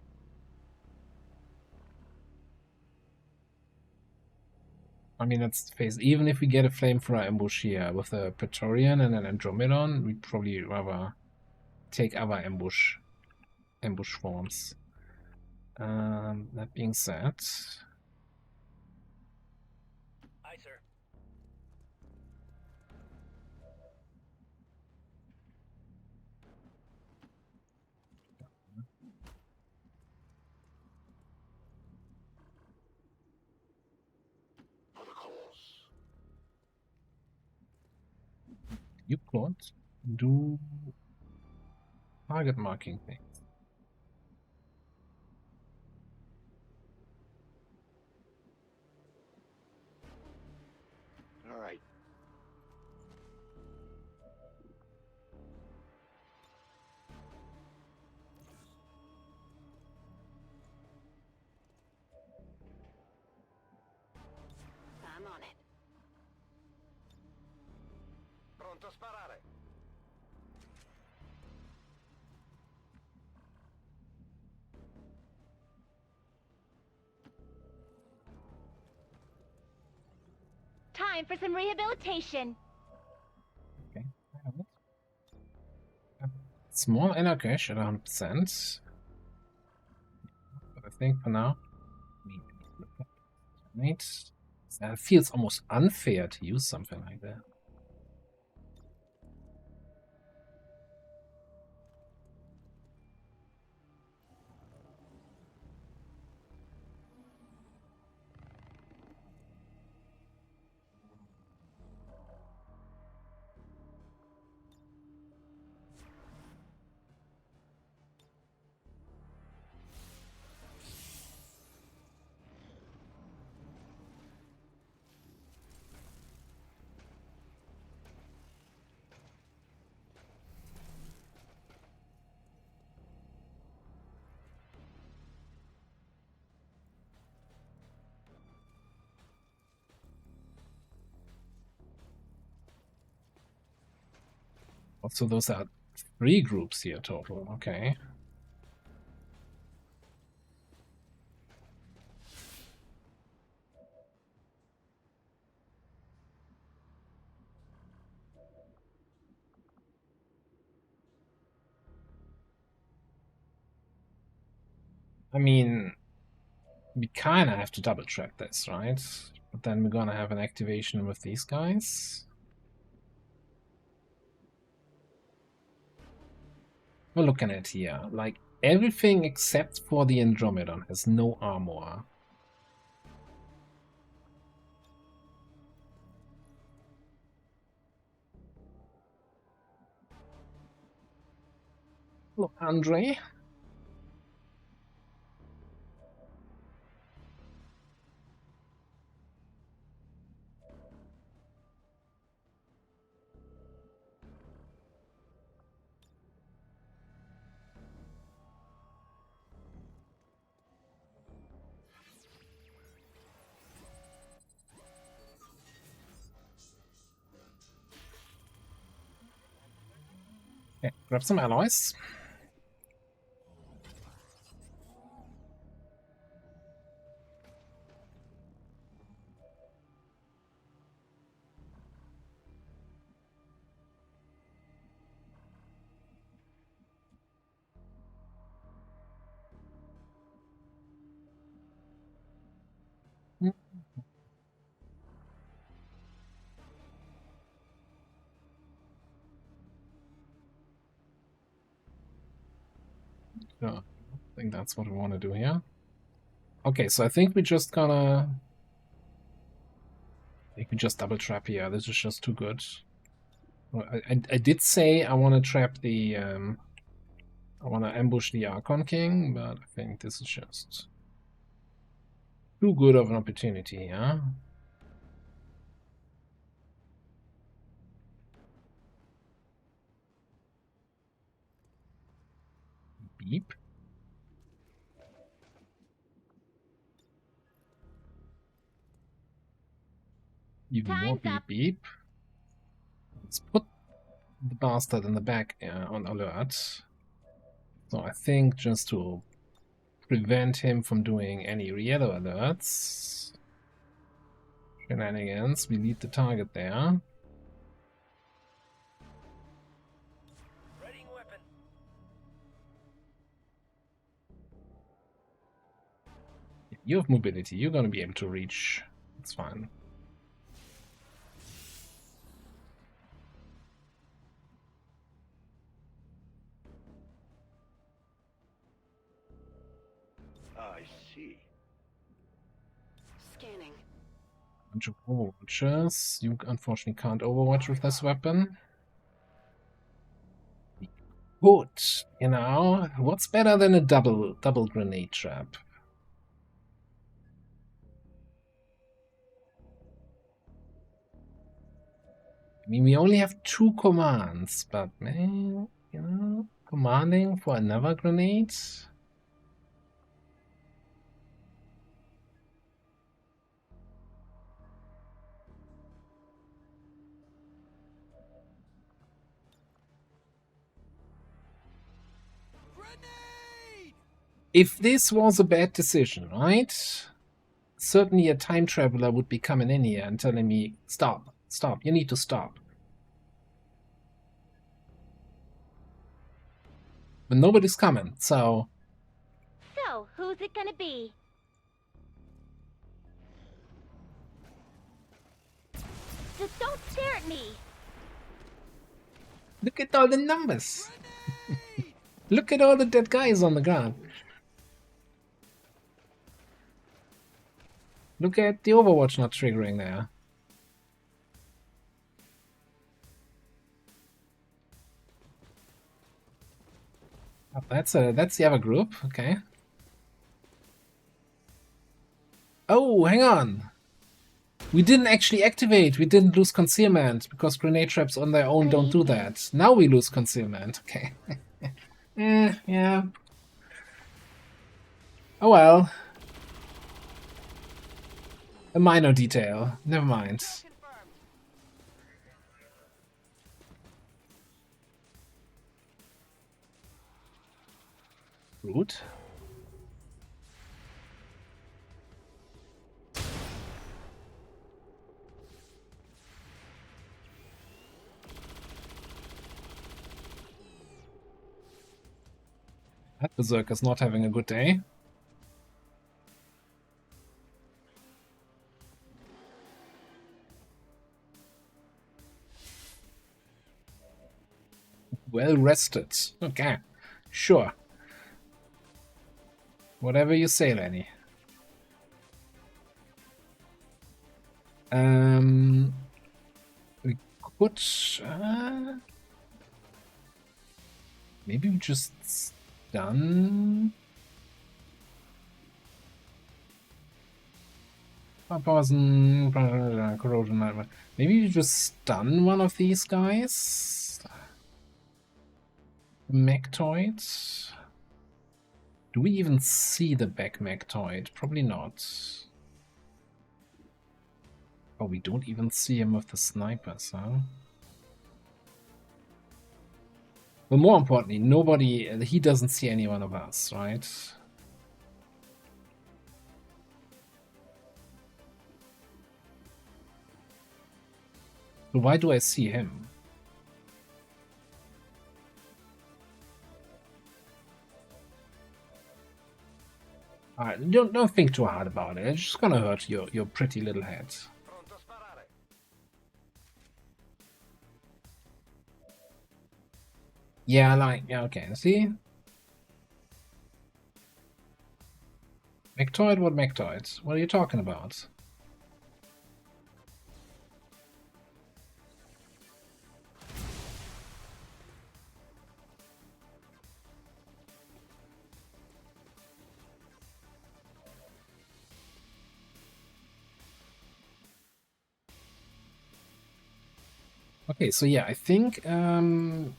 I mean, let's face it, even if we get a Flamethrower ambush here with a Praetorian and an Andromedon, we'd probably rather take other ambush forms. That being said, Aye, sir. For the cause. you could do target marking thing. All right. I'm on it. Pronto a sparare. Time for some rehabilitation. Okay, I have it. Small inner cache at 100%. But I think for now, it feels almost unfair to use something like that. Also, those are 3 groups here total. Okay. I mean, we kind of have to double track this, right? But then we're gonna have an activation with these guys. We're looking at here, like everything except for the Andromedon has no armor. Hello, Andre. Okay, grab some alloys. Yeah, I think that's what we want to do here. Okay, so I think we just gonna... I think we just double trap here. This is just too good. Well, I did say I want to trap the... I want to ambush the Archon King, but I think this is just too good of an opportunity here. Beep. Even more Time's beep up. beep. Let's put the bastard in the back on alert. So I think just to prevent him from doing any yellow alerts, shenanigans, we leave the target there. Readying weapon. You have mobility, you're gonna be able to reach. It's fine. I see. Scanning. Bunch of overwatchers. You unfortunately can't overwatch with this weapon. Good, you know, what's better than a double grenade trap? I mean, we only have 2 commands, but man, you know, commanding for another grenade? Grenade! If this was a bad decision, right? Certainly a time traveler would be coming in here and telling me, stop, stop, you need to stop. but nobody's coming, so... So, who's it gonna be? Just don't stare at me! Look at all the numbers! Look at all the dead guys on the ground. Look at the Overwatch not triggering there. Oh, that's the other group, okay. Oh, hang on. We didn't actually activate. We didn't lose concealment because grenade traps on their own don't do that. Now we lose concealment. Okay. Yeah. Oh well. A minor detail. Never mind. Rude. That Berserker's not having a good day. Well rested. Okay. Sure. Whatever you say, Lenny. We could... maybe we just stun... Poison, corrosion, nightmare. Maybe you just stun one of these guys? Mechtoid? Do we even see the back Mechtoid? Probably not. Oh, we don't even see him with the snipers, huh? But more importantly, he doesn't see any one of us, right? So why do I see him? Alright, don't think too hard about it. It's just gonna hurt your pretty little head. Yeah, okay, see? Mechtoid? What Mechtoid? What are you talking about? Okay, so yeah, I think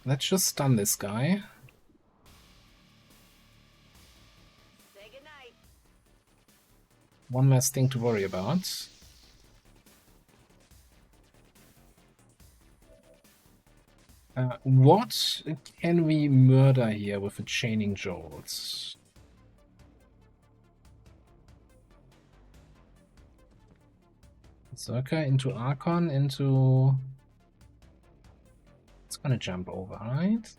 let's just stun this guy. Say goodnight. One less thing to worry about. What can we murder here with a chaining jolt? Berserker into Archon into... It's gonna jump over, right?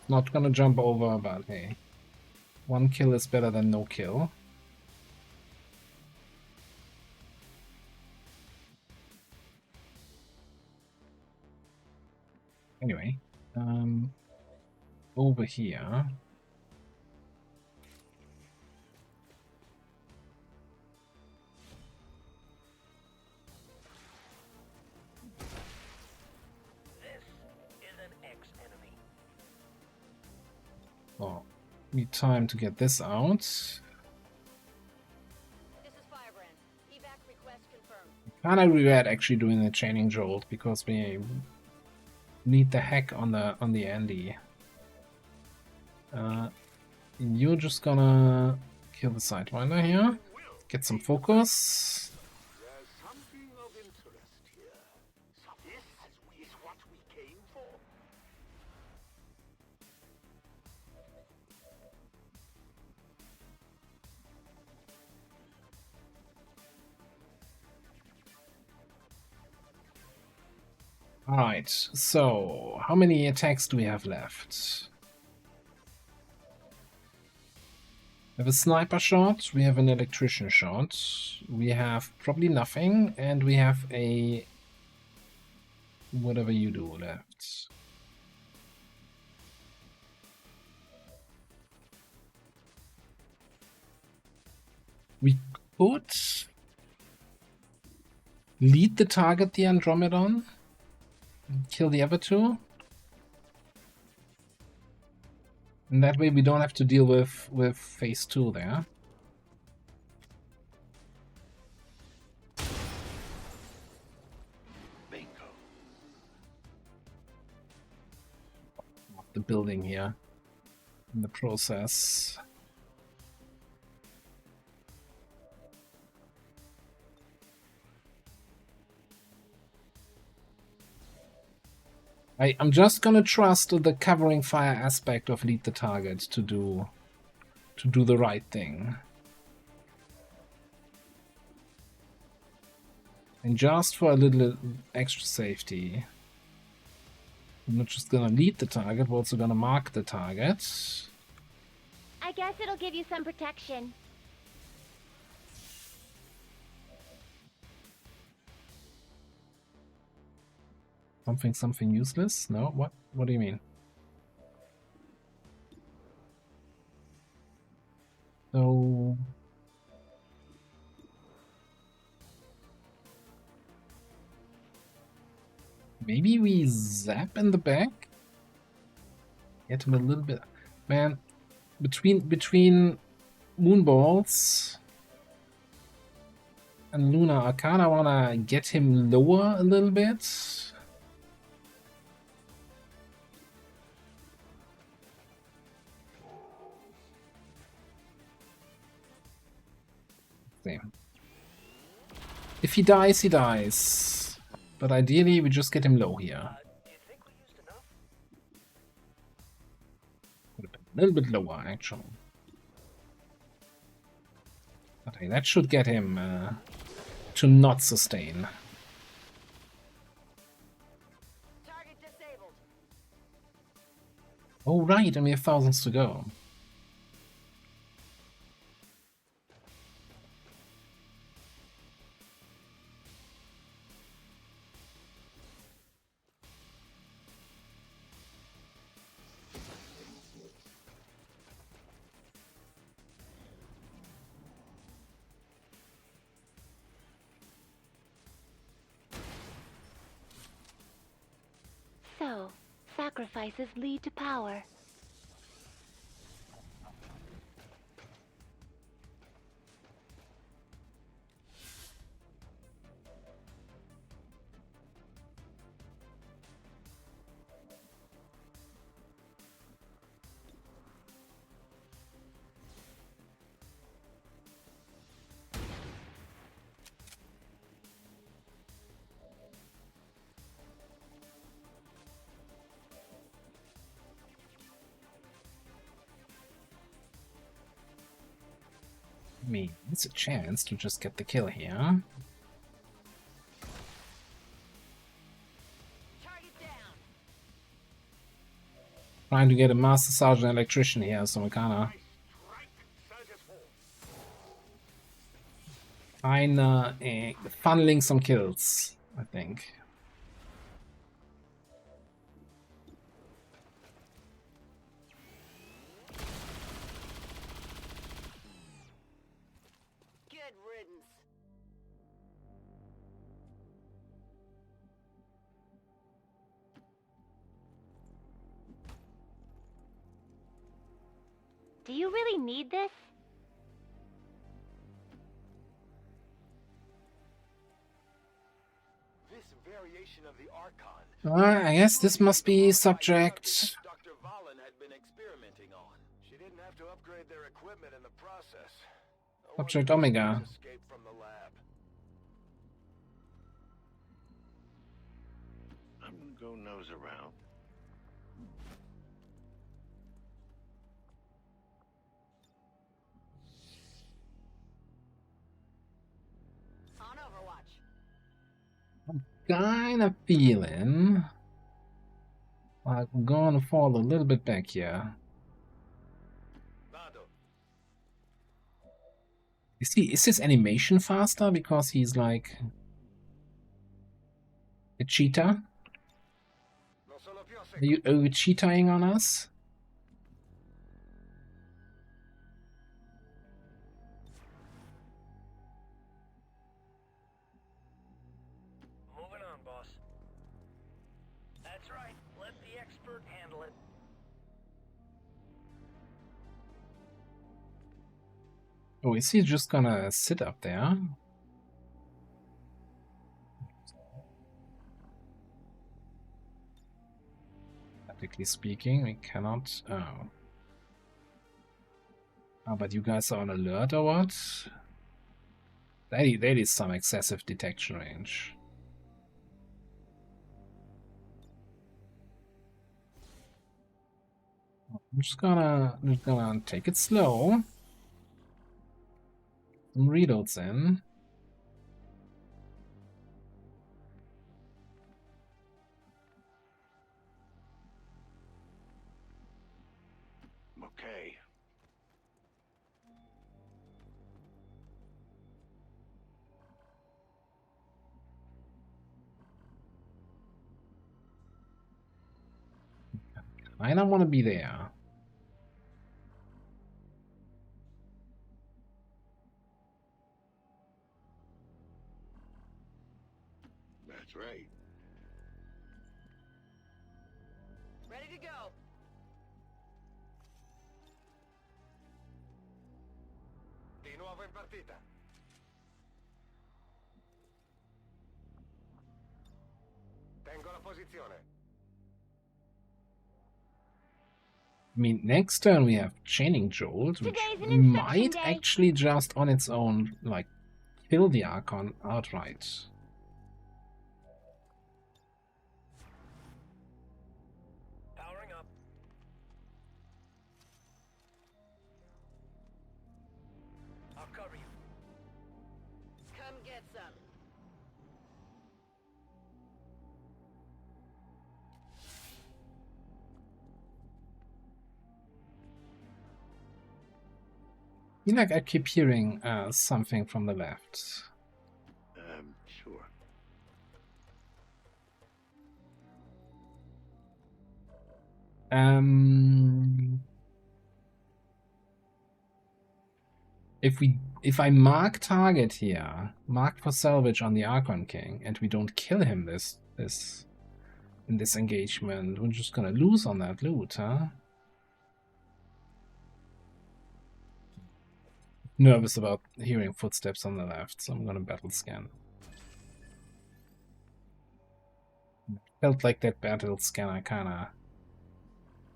Not gonna jump over, but hey. One kill is better than no kill. Anyway, over here. This is an ex-enemy. Oh, need time to get this out. This is Firebrand. Evac request confirmed. Kinda regret actually doing the chaining jolt because we need the hack on the Andy. You're just gonna kill the Sidewinder here. Get some focus. There's something of interest here. This is what we came for. Alright, so how many attacks do we have left? We have a sniper shot, we have an electrician shot, we have probably nothing, and we have a whatever you do left. We could lead the target, the Andromedon, and kill the other two. And that way we don't have to deal with phase 2 there. Bingo. The building here in the process. I'm just gonna trust the covering fire aspect of lead the target to do the right thing. And just for a little extra safety, I'm not just gonna lead the target, we're also gonna mark the target. I guess it'll give you some protection. Something useless? No? What do you mean? So maybe we zap in the back? Get him a little bit. Man, between Moonballs and Luna, I kinda wanna get him lower a little bit. Same. If he dies, he dies. But ideally, we just get him low here. Do you think we used enough? Could have been a little bit lower, actually. Okay, that should get him to not sustain. Target disabled. Oh, right, and we have thousands to go. So, sacrifices lead to power. I mean, it's a chance to just get the kill here. Target down. Trying to get a Master Sergeant Electrician here, so we kinda funneling some kills, I think. Good riddance. Do you really need this? This very variation of the Archon. I guess this must be subject. Dr. Valen had been experimenting on. She didn't have to upgrade their equipment in the process. No Subject wonder Omega. these escaped from the lab. I'm gonna go nose around. On Overwatch. Kinda feeling like we're gonna fall a little bit back here. Vado. Is his animation faster because he's like a cheetah? Non sono più a Are you cheetahing on us? Moving on, boss. That's right. Let the expert handle it. Oh, is he just gonna sit up there? Practically speaking, we cannot. Oh. Oh, but you guys are on alert or what? That is some excessive detection range. I'm just gonna take it slow. Some reloads in. Okay. I don't want to be there. That's right. Ready to go. Di nuovo in partita. Tengo la posizione. I mean, next turn we have Chaining Jolt, which Today's an inspection might day. actually just on its own, like, kill the Archon outright. Powering up. I'll cover you. Come get some. You know, like, I keep hearing something from the left. Sure. If I mark target here, mark for salvage on the Archon King, and we don't kill him in this engagement, we're just gonna lose on that loot, huh? Nervous about hearing footsteps on the left, so I'm gonna battle scan. Felt like that battle scanner kinda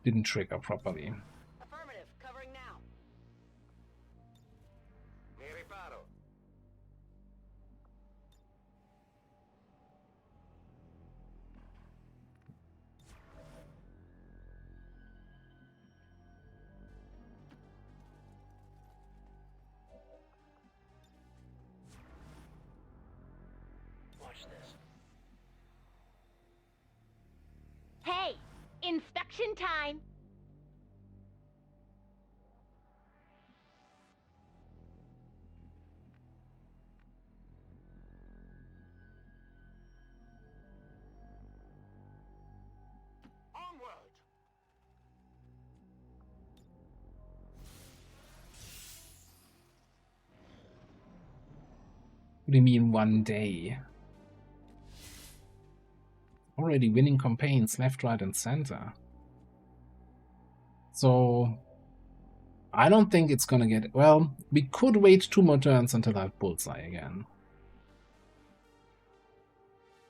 didn't trigger properly. Affirmative. Covering now. Mi riparo. Watch this. Hey, inspection time. Onward! What do you mean 1 day? Already winning campaigns left, right, and center. So I don't think it's gonna get... Well, we could wait 2 more turns until I have Bullseye again.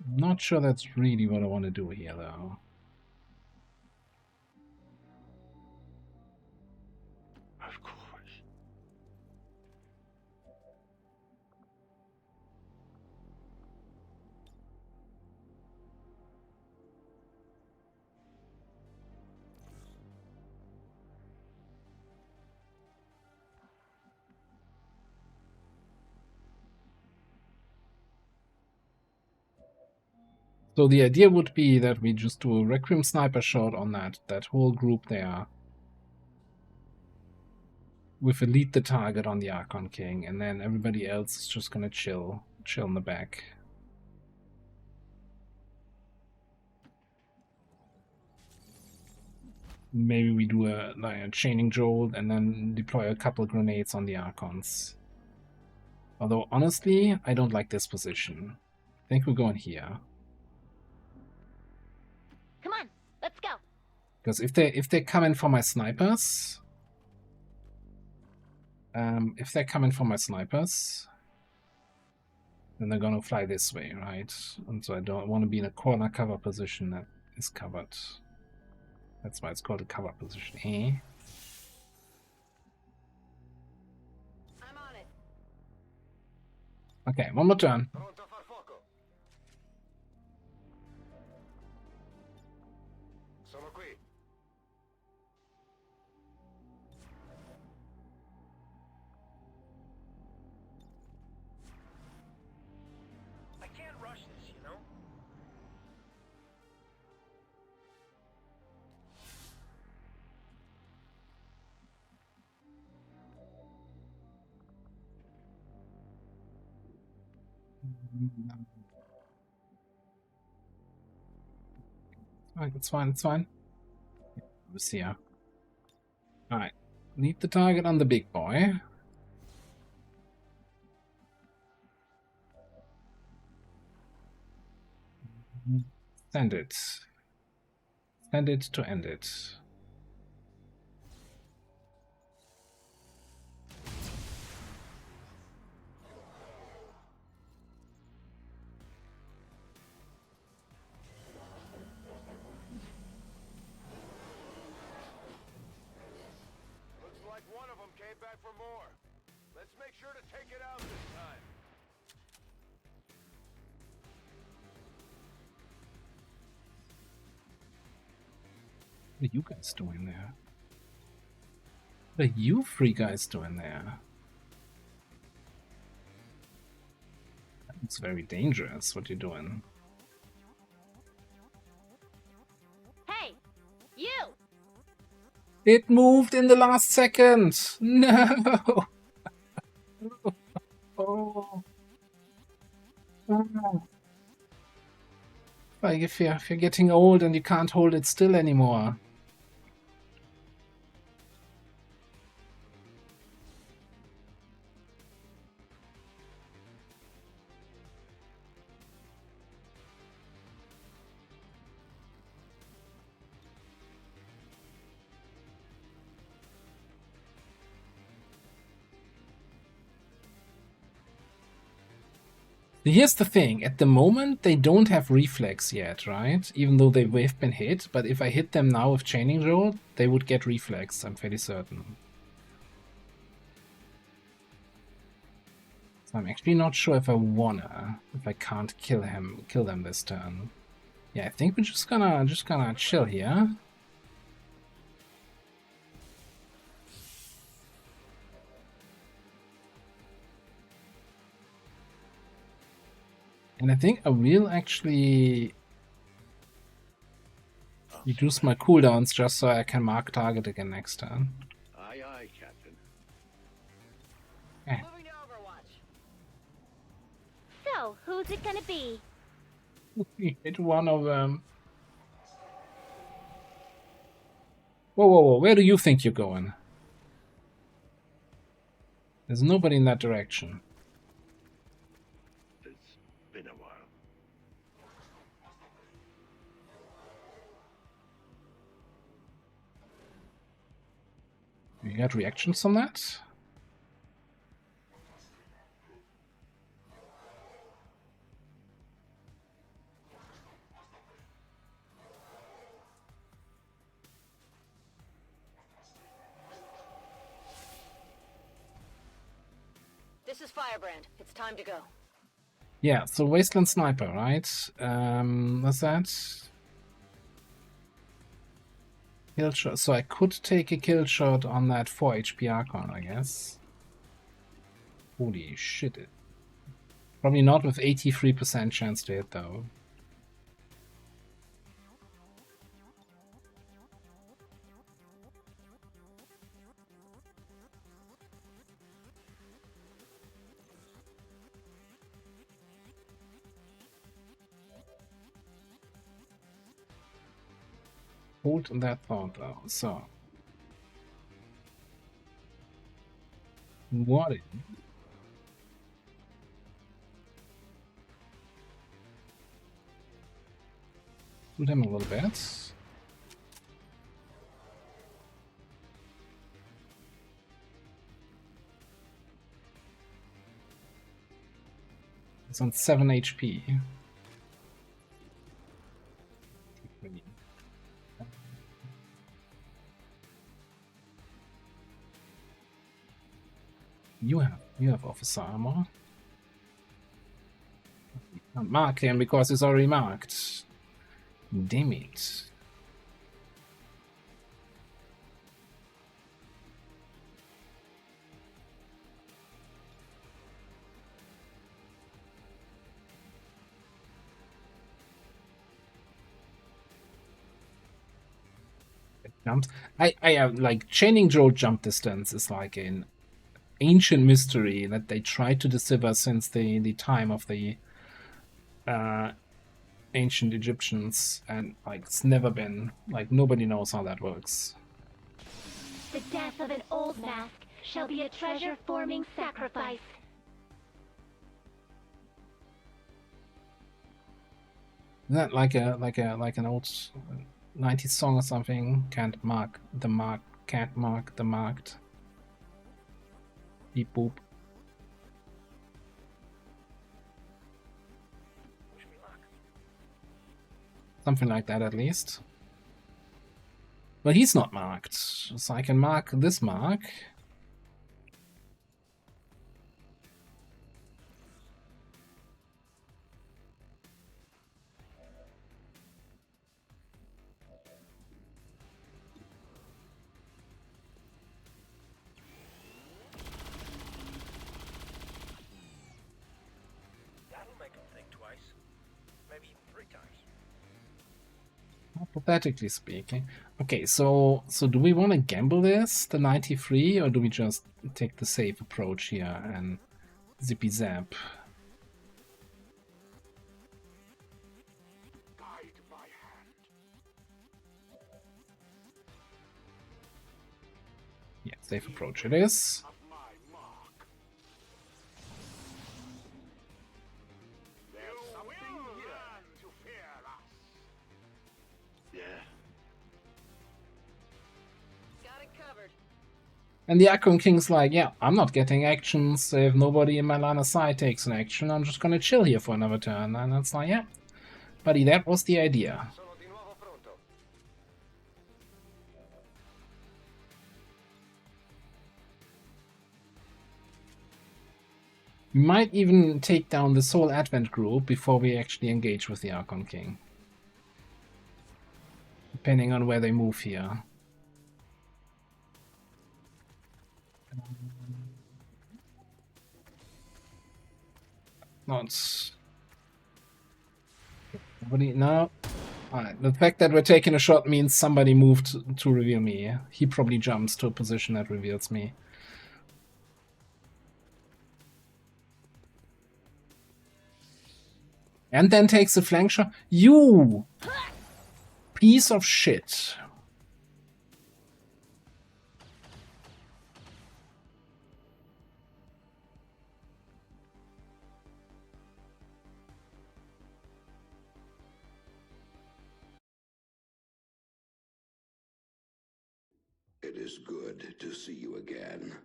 Not sure that's really what I want to do here, though. Of course. So the idea would be that we just do a Requiem sniper shot on that whole group there. With elite the target on the Archon King, and then everybody else is just gonna chill in the back. Maybe we do a chaining jolt and then deploy a couple of grenades on the Archons. Although honestly, I don't like this position. I think we're going here. Come on, let's go. Because if they come in for my snipers, then they're gonna fly this way, right? And so I don't want to be in a corner cover position that is covered. That's why it's called a cover position, eh? I'm on it. Okay, one more turn. Pronto a far fuoco. Sono qui. I can't rush this, you know? It's fine, it's fine. Let's see here. Alright. Lead the target on the big boy. Send it. Send it to end it. Looks like one of them came back for more. Let's make sure to take it out this time. What are you guys doing there? What are you three guys doing there? It's very dangerous what you're doing. Hey, you! It moved in the last second! No! Oh. Oh. Like if you're getting old and you can't hold it still anymore. Here's the thing, at the moment they don't have reflex yet, right? Even though they've been hit, but if I hit them now with chaining jolt, they would get reflex, I'm fairly certain. So I'm actually not sure if I can't kill them this turn. Yeah, I think we're just gonna chill here. And I think I will actually reduce my cooldowns just so I can mark target again next turn. Aye, aye, Captain. Okay. Moving to Overwatch. So, who's it gonna be? Hit one of them. Whoa, whoa, whoa, where do you think you're going? There's nobody in that direction. It's been a while. You got reactions on that? This is Firebrand. It's time to go. Yeah, so Wasteland Sniper, right? What's that? Kill shot. So I could take a kill shot on that 4 HP Archon, I guess. Holy shit. Probably not with 83% chance to hit, though. Hold that thought, though. So. What is... Shoot him a little bit. It's on 7 HP. You have officer armor. Can't mark him because he's already marked. Damn it. Jumps. I like chaining Joe jump distance is like an ancient mystery that they tried to decipher since the time of the ancient Egyptians, and like it's never been, like, nobody knows how that works. The death of an old mask shall be a treasure-forming sacrifice. Isn't that like an old 90s song or something? Can't mark the marked. Beep boop. Something like that, at least. But he's not marked, so I can mark this mark. That'll make him think twice. Maybe even 3 times. Hypothetically speaking. Okay, so do we want to gamble this, the 93, or do we just take the safe approach here and zippy zap? Guide my hand. Yeah, safe approach it is. Of my mark. There's something here to fear us. Yeah. Got it covered. And the Archon King's like, yeah, I'm not getting actions. If nobody in my line of sight takes an action, I'm just gonna chill here for another turn. And it's like, yeah, buddy, that was the idea. Sono di nuovo pronto. We might even take down this whole Advent group before we actually engage with the Archon King. Depending on where they move here. Not... Nobody... No. Alright, the fact that we're taking a shot means somebody moved to reveal me. He probably jumps to a position that reveals me. And then takes a flank shot. You piece of shit. It is good to see you again.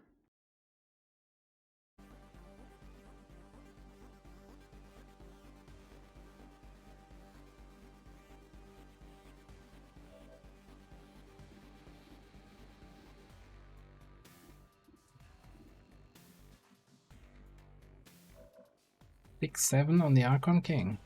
6-7 on the Archon King.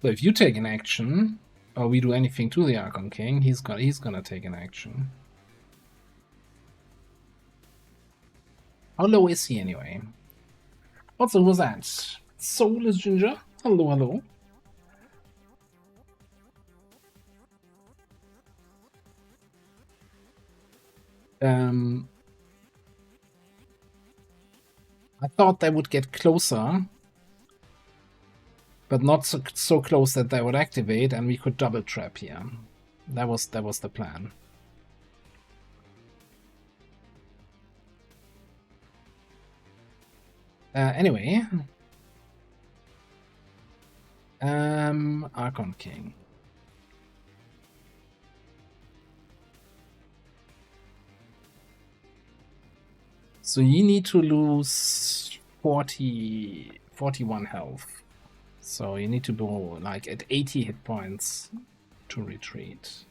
So if you take an action, or we do anything to the Archon King, he's gonna take an action. How low is he anyway? Also, who's that? Soulless Ginger? Hello, hello. I thought they would get closer, but not so close that they would activate, and we could double trap here. That was the plan. Anyway, Archon King. So you need to lose 41 health. So you need to go like at 80 hit points to retreat.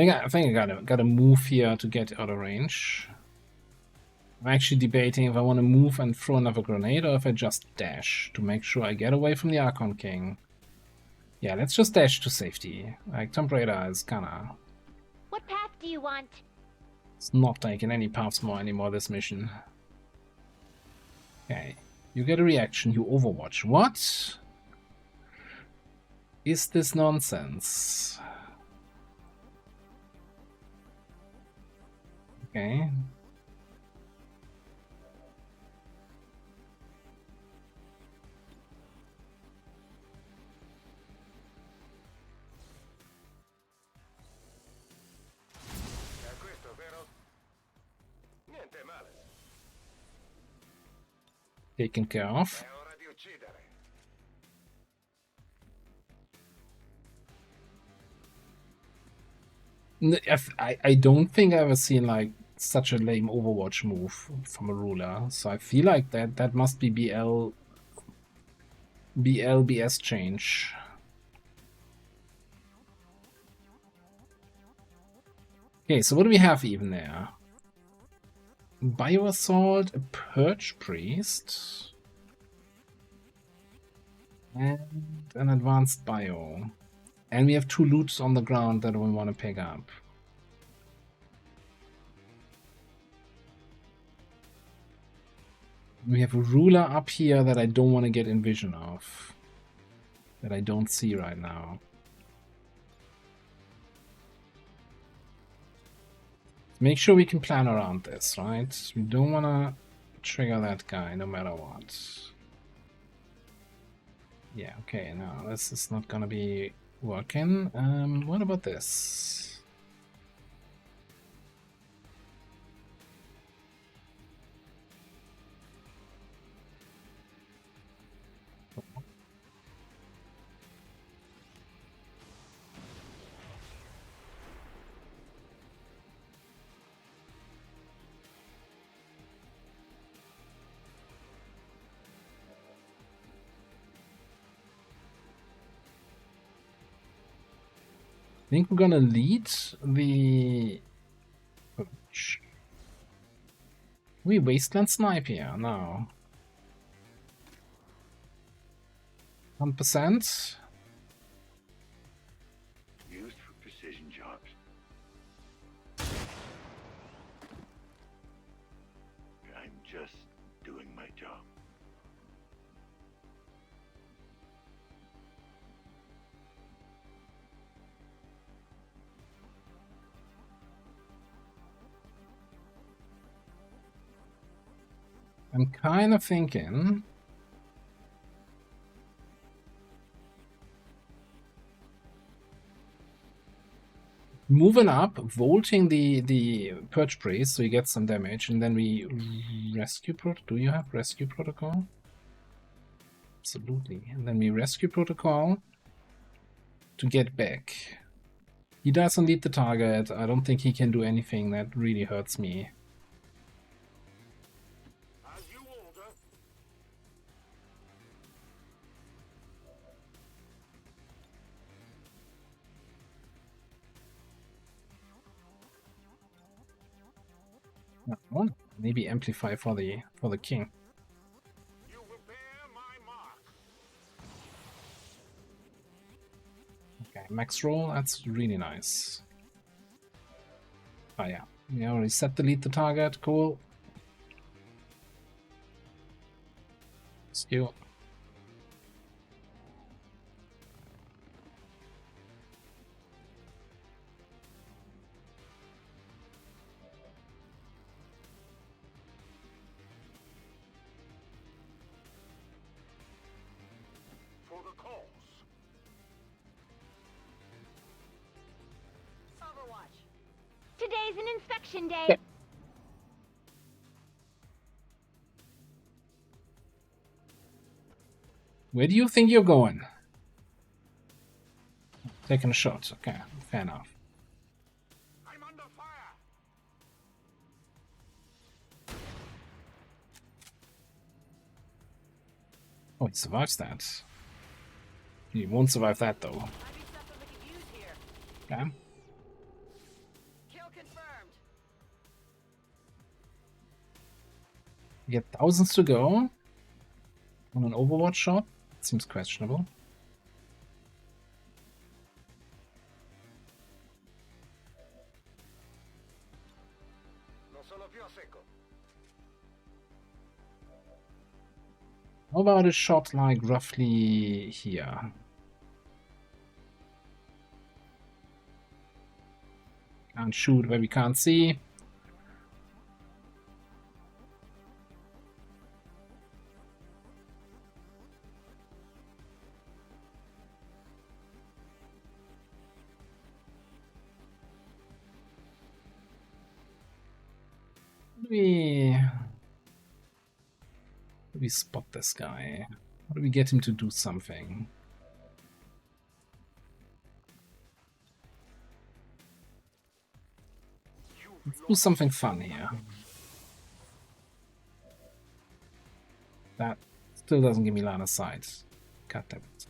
I think I gotta move here to get out of range. I'm actually debating if I want to move and throw another grenade or if I just dash to make sure I get away from the Archon King. Yeah, let's just dash to safety. Like, Tomb Raider is kinda... What path do you want? It's not taking any paths more anymore, this mission. Okay, you get a reaction, you overwatch. What is this nonsense? Okay. Questo, vero? Niente male. Taken care of. È ora di uccidere. I don't think I've ever seen like such a lame Overwatch move from a ruler. So I feel like that must be BS change. Okay, so what do we have even there? Bio Assault, a Purge Priest, and an Advanced Bio. And we have 2 loots on the ground that we want to pick up. We have a ruler up here that I don't want to get in vision of. That I don't see right now. Make sure we can plan around this, right? We don't want to trigger that guy no matter what. Yeah, okay, no, this is not gonna be working. What about this? I think we're gonna lead the... We Wasteland Snipe here, now. 100%. Used for precision jobs. I'm just doing my job. I'm kind of thinking... moving up, volting the Purge Priest so he gets some damage, and then we rescue do you have rescue protocol? Absolutely. And then we rescue protocol to get back. He doesn't lead the target. I don't think he can do anything that really hurts me. As you order. Oh, maybe amplify for the king. You will bear my mark. Okay, max roll, that's really nice. Oh yeah, we already set delete the target, cool. Skill. For the cause. Overwatch. Today's an inspection day. Where do you think you're going? Taking a shot. Okay, fair enough. I'm under fire. Oh, he survives that. He won't survive that though. Might be something we could use here. Okay. Kill confirmed. We get thousands to go on an Overwatch shot. Seems questionable. No sono più a secco. How about a shot like roughly here? Can't shoot where we can't see. Do we spot this guy? How do we get him to do something? Let's do something fun here. That still doesn't give me line of sight. God damn it.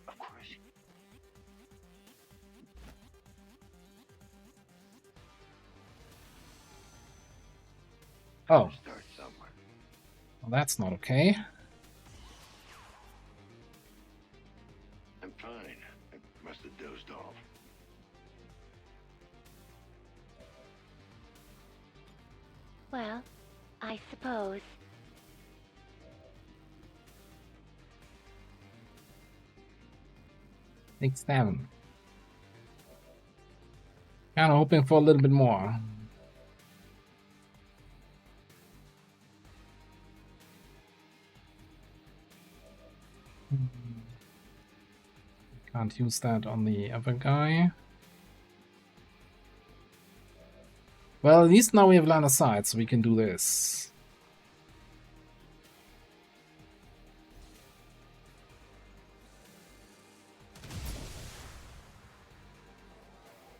Of course. Oh, Start somewhere. well, that's not okay. I'm fine. I must have dozed off. Well, I suppose. Take 7. Kinda hoping for a little bit more. Can't use that on the other guy. Well, at least now we have line of sight, so we can do this.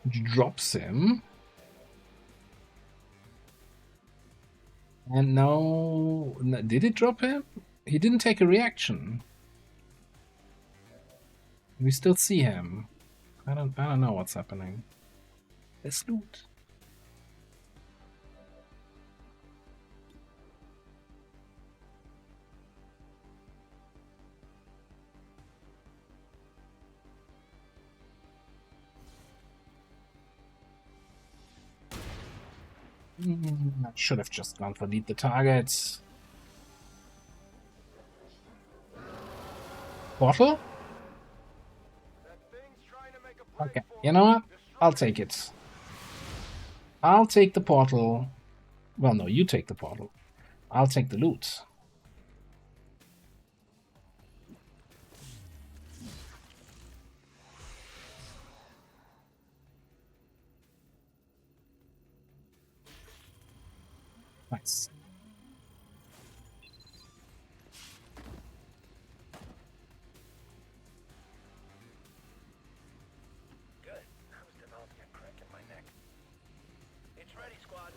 Which drops him. And now... Did it drop him? He didn't take a reaction. We still see him. I don't know what's happening. Let's loot. I should have just gone for lead the target. Bottle? That thing's trying to make make a break Okay, for you know what? Destroy I'll take it. I'll take the portal. Well, no, you take the portal. I'll take the loot. Nice. Good. I was developing a crack in my neck. It's ready, squad.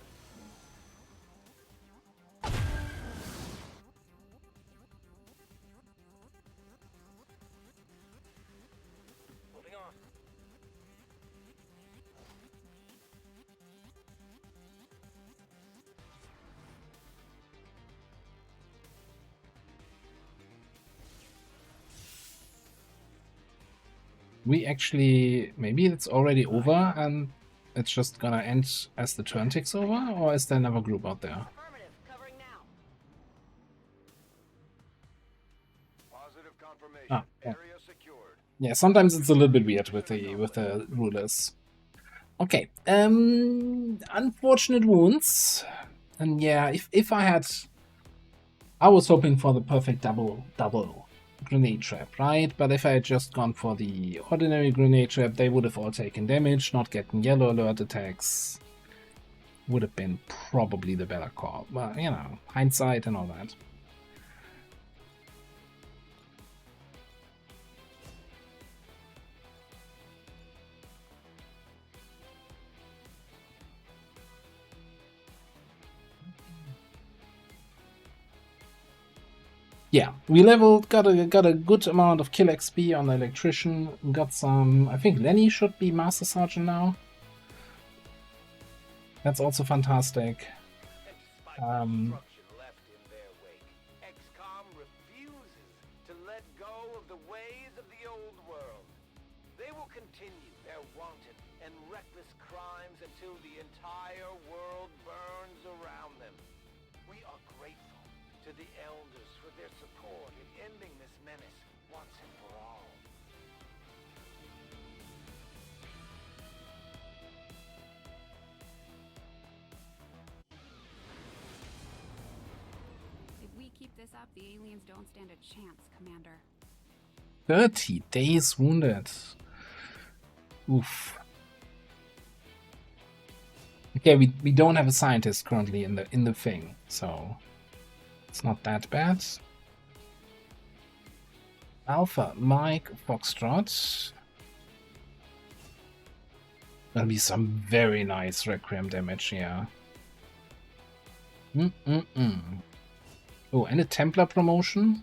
Moving on. We actually, maybe it's already over and it's just gonna end as the turn ticks over, or is there another group out there? Affirmative. Covering now. Positive confirmation. Ah, yeah. Area secured. Yeah, sometimes it's a little bit weird with the rulers. Okay, unfortunate wounds. And yeah, if I was hoping for the perfect double grenade trap, right? But if I had just gone for the ordinary grenade trap, they would have all taken damage, not getting yellow alert attacks. Would have been probably the better call. But, you know, hindsight and all that. Yeah, we leveled, got a good amount of kill XP on the electrician, got some, I think Lenny should be Master Sergeant now. That's also fantastic. And despite destruction left in their wake, XCOM refuses to let go of the ways of the old world. They will continue their wanton and reckless crimes until the entire world burns around them. We are grateful to the Elders for their support in ending this menace once and for all. If we keep this up, the aliens don't stand a chance, Commander. 30 days wounded. Oof. Okay, we don't have a scientist currently in the thing, so it's not that bad. Alpha, Mike, Foxtrot. That'll be some very nice Requiem damage, yeah. Oh, and a Templar promotion.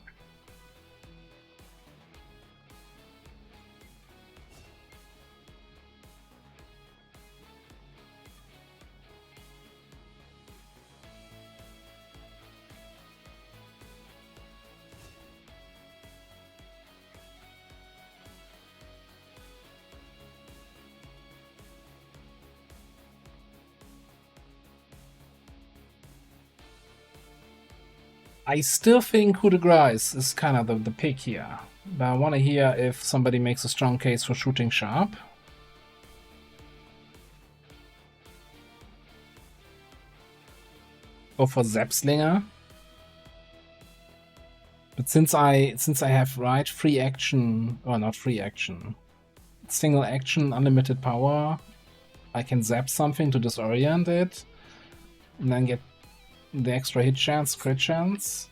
I still think coup de grace is kind of the pick here. But I want to hear if somebody makes a strong case for shooting sharp. Or for Zapslinger. But since I have right free action, or not free action, single action, unlimited power, I can zap something to disorient it, and then get the extra hit chance, crit chance.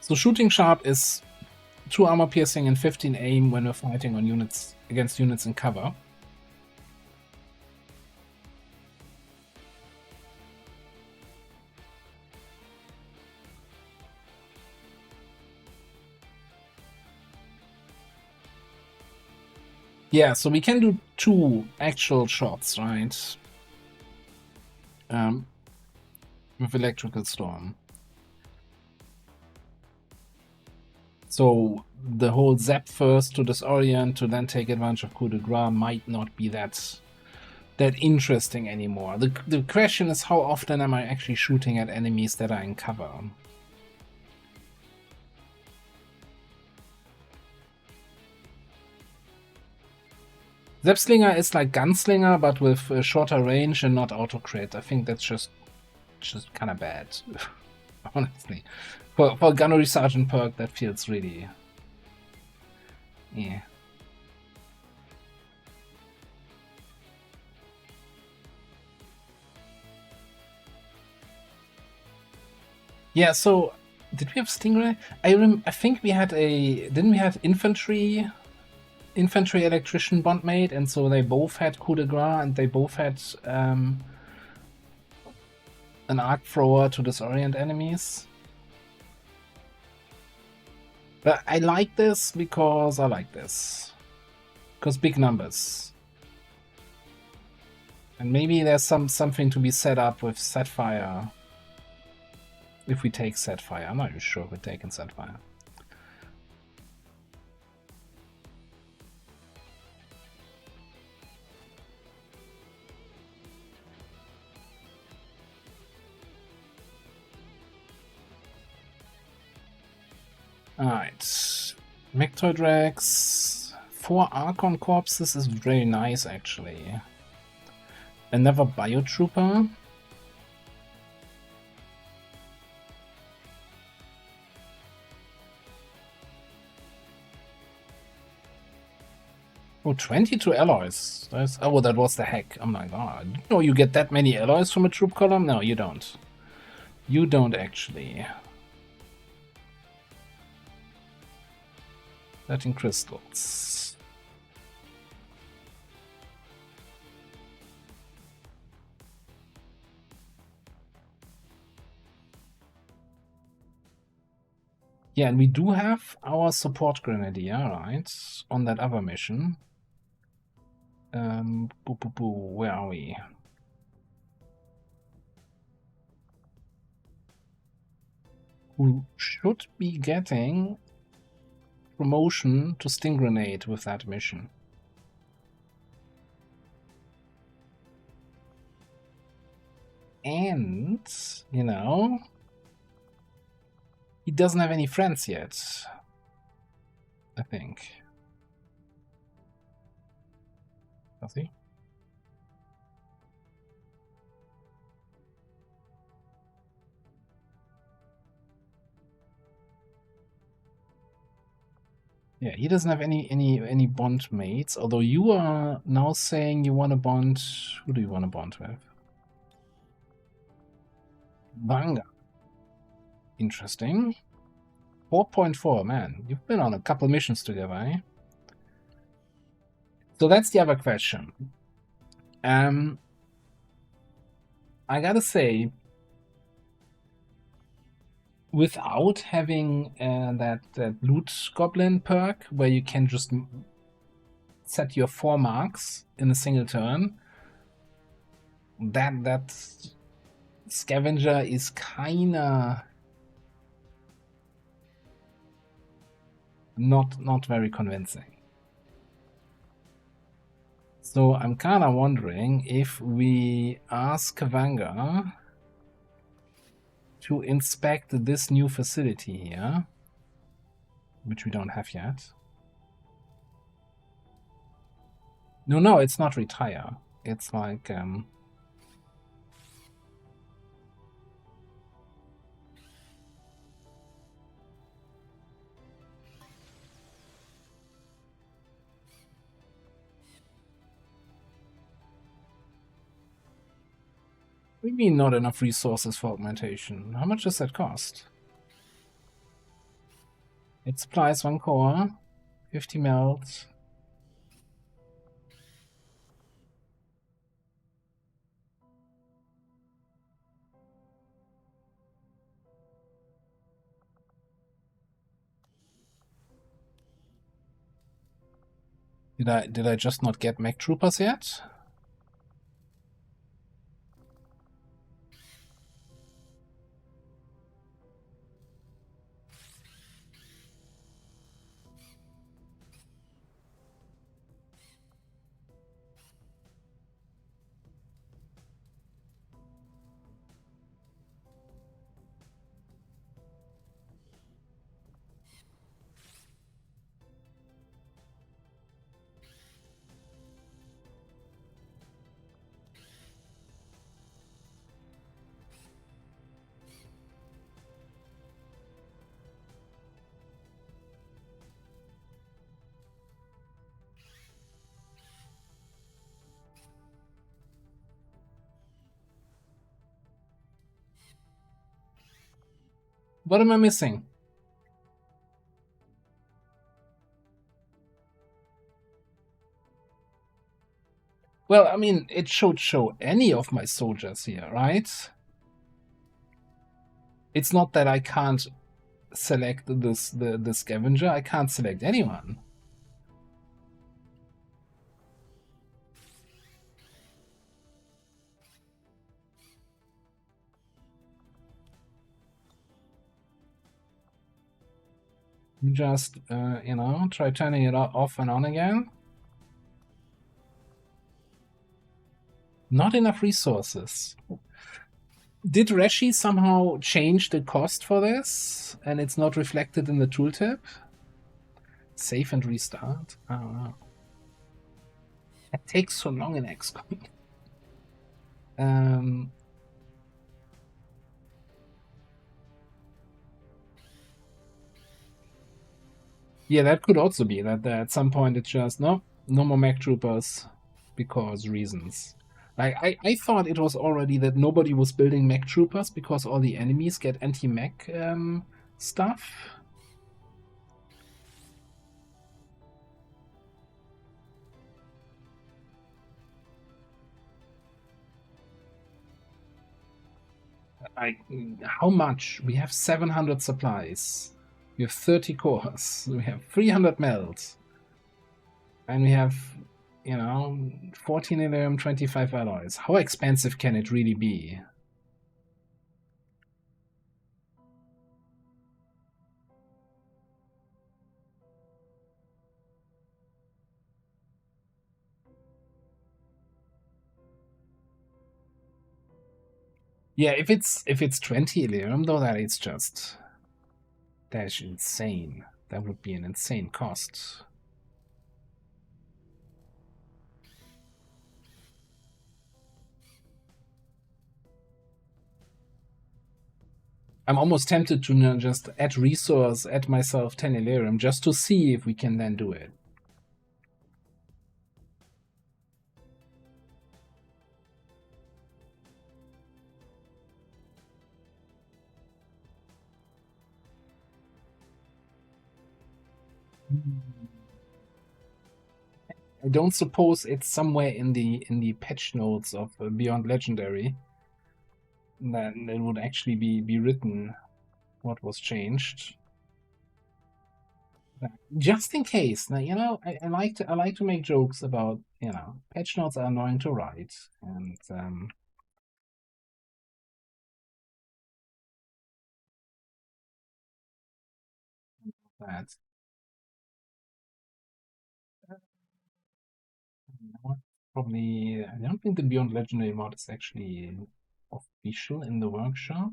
So shooting sharp is 2 armor piercing and 15 aim when we're fighting on units against units in cover. Yeah, so we can do 2 actual shots, right? With Electrical Storm. So the whole zap first to disorient to then take advantage of coup de grace might not be that interesting anymore. The question is, how often am I actually shooting at enemies that are in cover? Zapslinger is like Gunslinger, but with a shorter range and not auto-crit. I think that's just kind of bad, honestly. For Gunnery Sergeant perk, that feels really... yeah. Yeah, so did we have Stingray? I think we had a... didn't we have infantry electrician bondmate, and so they both had coup de grace and they both had an arc thrower to disorient enemies. But I like this because I like this. Because big numbers. And maybe there's something to be set up with Setfire. If we take Setfire. I'm not even sure if we're taking Setfire. Alright. Mectoid Rex. 4 Archon corpses is very nice, actually. Another Biotrooper. Oh, 22 alloys. Oh, that was the hack. Oh my god. No, you get that many alloys from a troop column? No, you don't. You don't actually. 13 crystals. Yeah, and we do have our support grenadier, right? On that other mission. Where are we? Who should be getting promotion to Sting Grenade with that mission. And, you know, he doesn't have any friends yet, I think. Does he? Yeah, he doesn't have any bond mates, although you are now saying you want to bond. Who do you want to bond with? Vanga. Interesting. 4.4, man. You've been on a couple missions together, eh? So that's the other question. I gotta say, without having that loot goblin perk, where you can just set your 4 marks in a single turn, that scavenger is kinda not very convincing. So I'm kinda wondering if we ask Vanga to inspect this new facility here, which we don't have yet. No, it's not retire. It's like maybe not enough resources for augmentation. How much does that cost? It supplies 1 core, 50 melt. Did I just not get mech troopers yet? What am I missing? Well, I mean, it should show any of my soldiers here, right? It's not that I can't select the scavenger. I can't select anyone. Just, you know, try turning it off and on again. Not enough resources. Did Reshi somehow change the cost for this and it's not reflected in the tooltip? Save and restart? I don't know. It takes so long in XCOM. Yeah, that could also be that at some point it's just no more mech troopers because reasons. I thought it was already that nobody was building mech troopers because all the enemies get anti-mech stuff. How much? We have 700 supplies. We have 30 cores. We have 300 melds. And we have, you know, 14 Ilium, 25 alloys. How expensive can it really be? Yeah, if it's 20 Ilium, though, that is just... That's insane. That would be an insane cost. I'm almost tempted to just add resource, add myself 10 Illyrium, just to see if we can then do it. I don't suppose it's somewhere in the patch notes of Beyond Legendary that it would actually be written what was changed. Just in case. Now, you know, I like to make jokes about, you know, patch notes are annoying to write, and that. Probably, I don't think the Beyond Legendary mod is actually official in the workshop.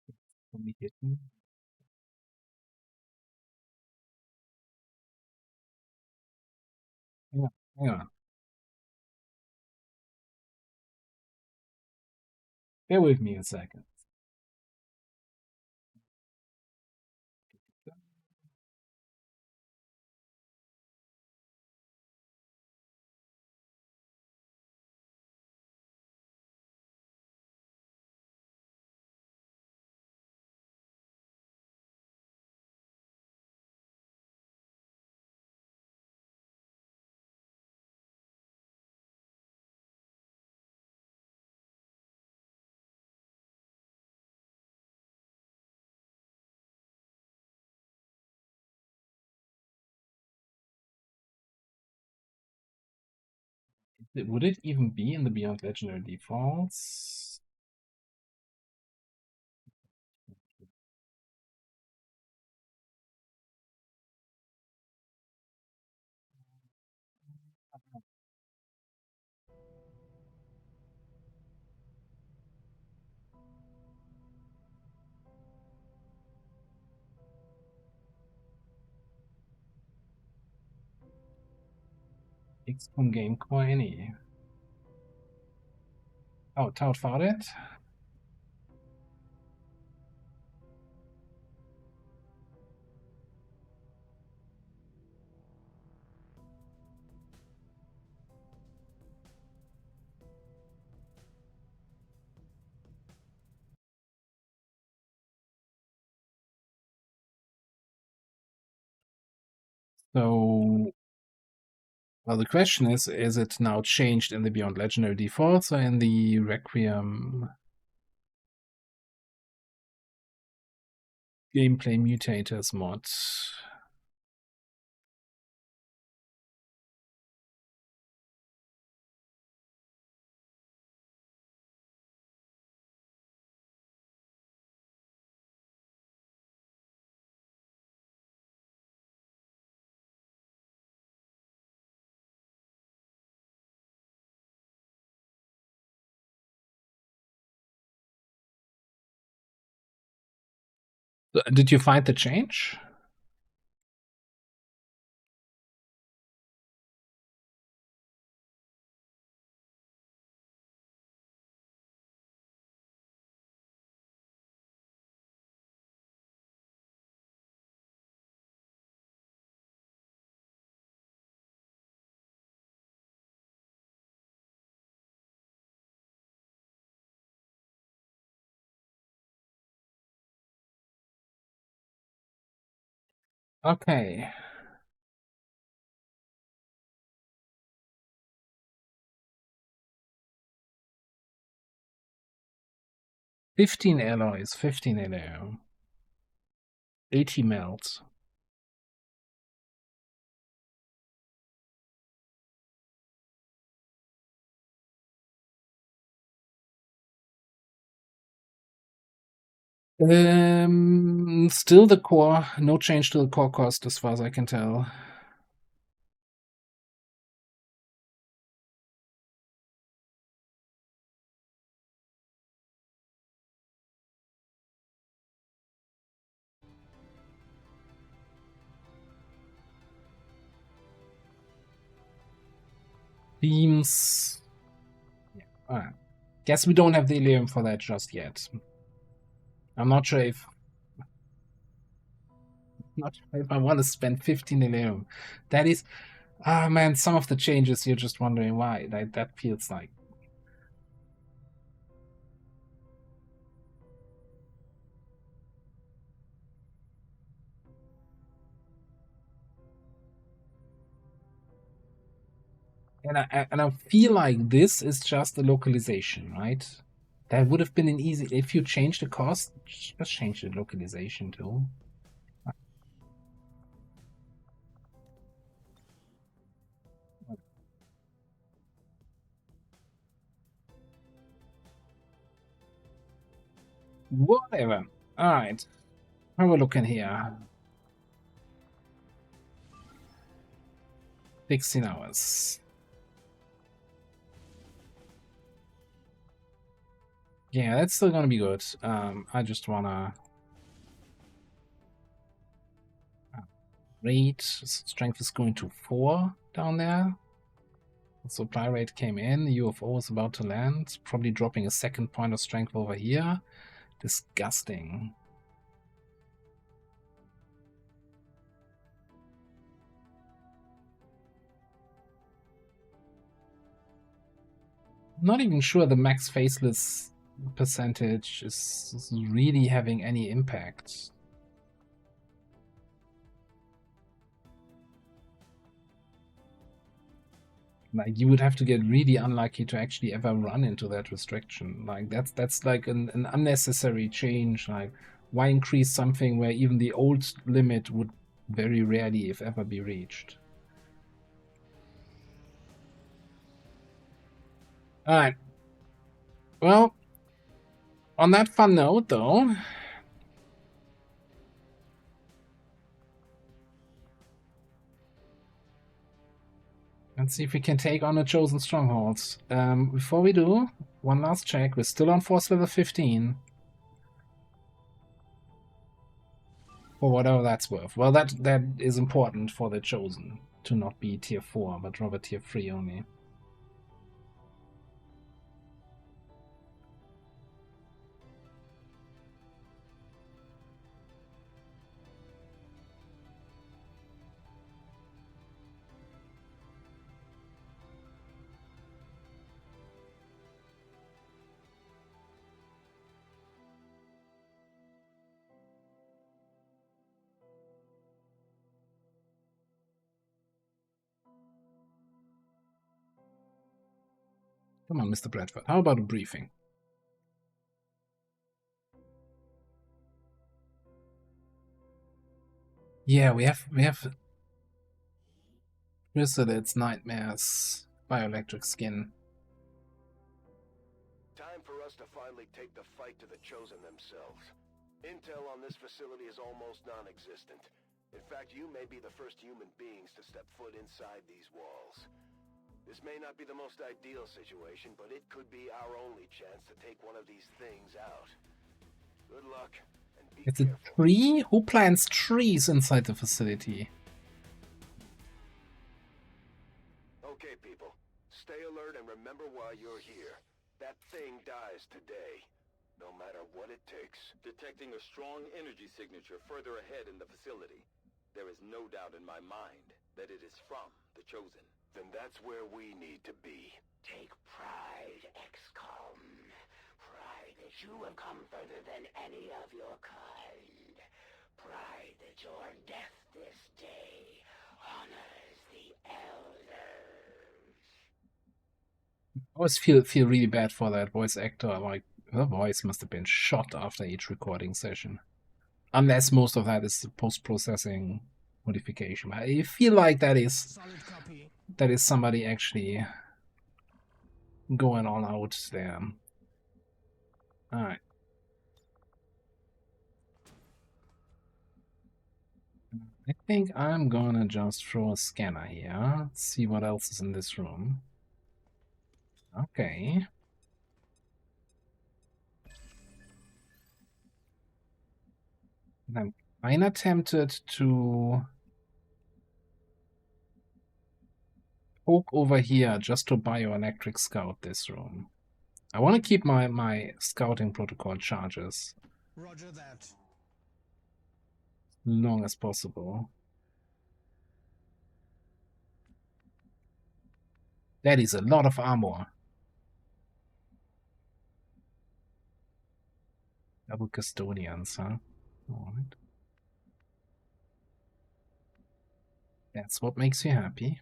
It's probably hidden. Hang on. Bear with me a second. Would it even be in the Beyond Legendary defaults? XCOM Game Core any? Oh, Tout found it? So, well, the question is it now changed in the Beyond Legendary defaults or in the Requiem gameplay mutators mod? Did you find the change? Okay. $15 alloys, 15 alloy. 80 melts. Still the core. No change to the core cost as far as I can tell. Beams. Yeah. Alright. Guess we don't have the Ilium for that just yet. I'm not sure if I want to spend 15 Ilium. That is, man, some of the changes you're just wondering why. That feels like. And I feel like this is just the localization, right? That would have been an easy, if you change the cost, just change the localization too. Whatever. Alright. How we looking here? 16 hours. Yeah, that's still gonna be good. I just wanna rate. Strength is going to 4 down there. The supply rate came in. The UFO is about to land. Probably dropping a second point of strength over here. Disgusting. Not even sure the max faceless percentage is really having any impact. Like, you would have to get really unlucky to actually ever run into that restriction. Like, that's like an unnecessary change. Like, why increase something where even the old limit would very rarely, if ever, be reached? Alright. Well, on that fun note, though, let's see if we can take on the chosen strongholds. Before we do, one last check. We're still on force level 15. For whatever that's worth. Well, that is important for the chosen to not be tier 4, but rather tier 3 only. Come on, Mr. Bradford. How about a briefing? Yeah, we have Chrysalids, Nightmares, Bioelectric Skin. Time for us to finally take the fight to the Chosen themselves. Intel on this facility is almost non-existent. In fact, you may be the first human beings to step foot inside these walls. This may not be the most ideal situation, but it could be our only chance to take one of these things out. Good luck, and be It's a careful. tree? Who plants trees inside the facility? Okay, people. Stay alert and remember why you're here. That thing dies today. No matter what it takes. Detecting a strong energy signature further ahead in the facility. There is no doubt in my mind that it is from the Chosen. Then that's where we need to be. Take pride, XCOM. Pride that you have come further than any of your kind. Pride that your death this day honors the Elders. I always feel really bad for that voice actor. Like, her voice must have been shot after each recording session. Unless most of that is post-processing modification. I feel like that is somebody actually going all out there. Alright. I think I'm gonna just throw a scanner here. See what else is in this room. Okay. And I'm kinda tempted to poke over here just to bioelectric scout this room. I want to keep my scouting protocol charges. Roger that. Long as possible. That is a lot of armor. Double custodians, huh? Alright. That's what makes you happy.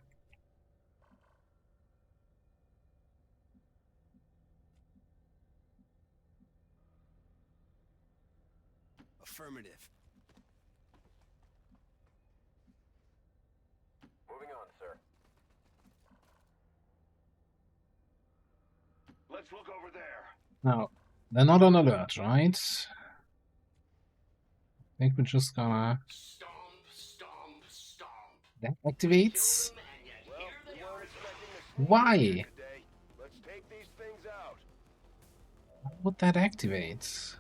Affirmative. Moving on, sir. Let's look over there. Now, they're not on alert, right? I think we're just gonna... Stomp, stomp, stomp. That activates? Well, we weren't expecting to sneak Why? in here today. Let's take these things out. Why would that activate?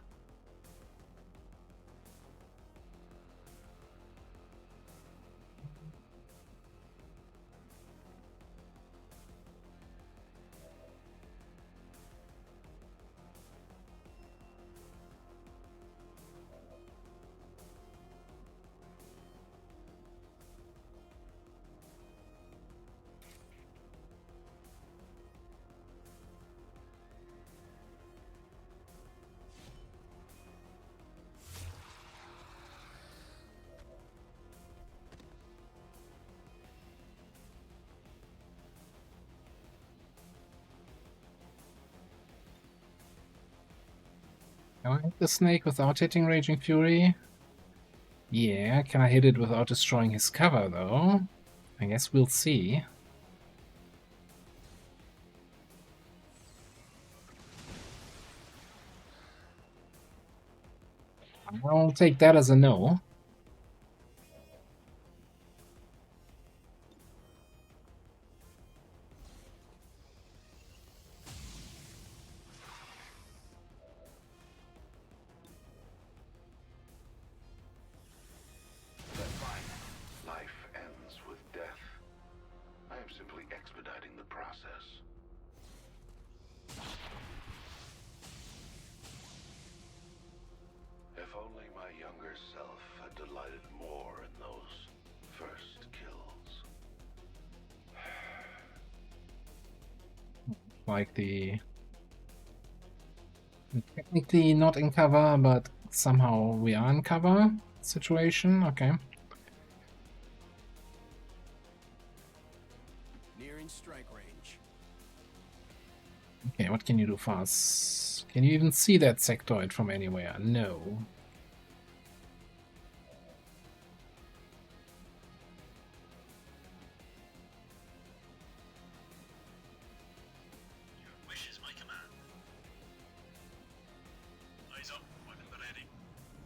Can I hit the snake without hitting Raging Fury? Yeah, can I hit it without destroying his cover, though? I guess we'll see. I'll take that as a no. Life ends with death. I am simply expediting the process. If only my younger self had delighted more in those first kills. Like the... Technically not in cover, but somehow we are in cover situation. Okay. Nearing strike range. Okay, what can you do for us? Can you even see that sectoid from anywhere? No.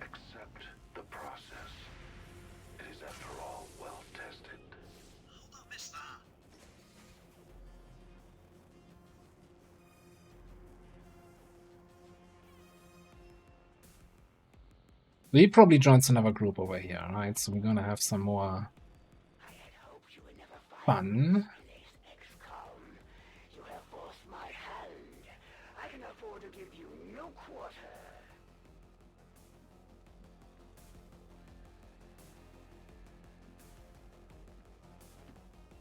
Accept the process. It is, after all, well tested. He probably joins another group over here, right? So we're gonna have some more fun. XCOM. You have forced my hand. I can afford to give you no quarter.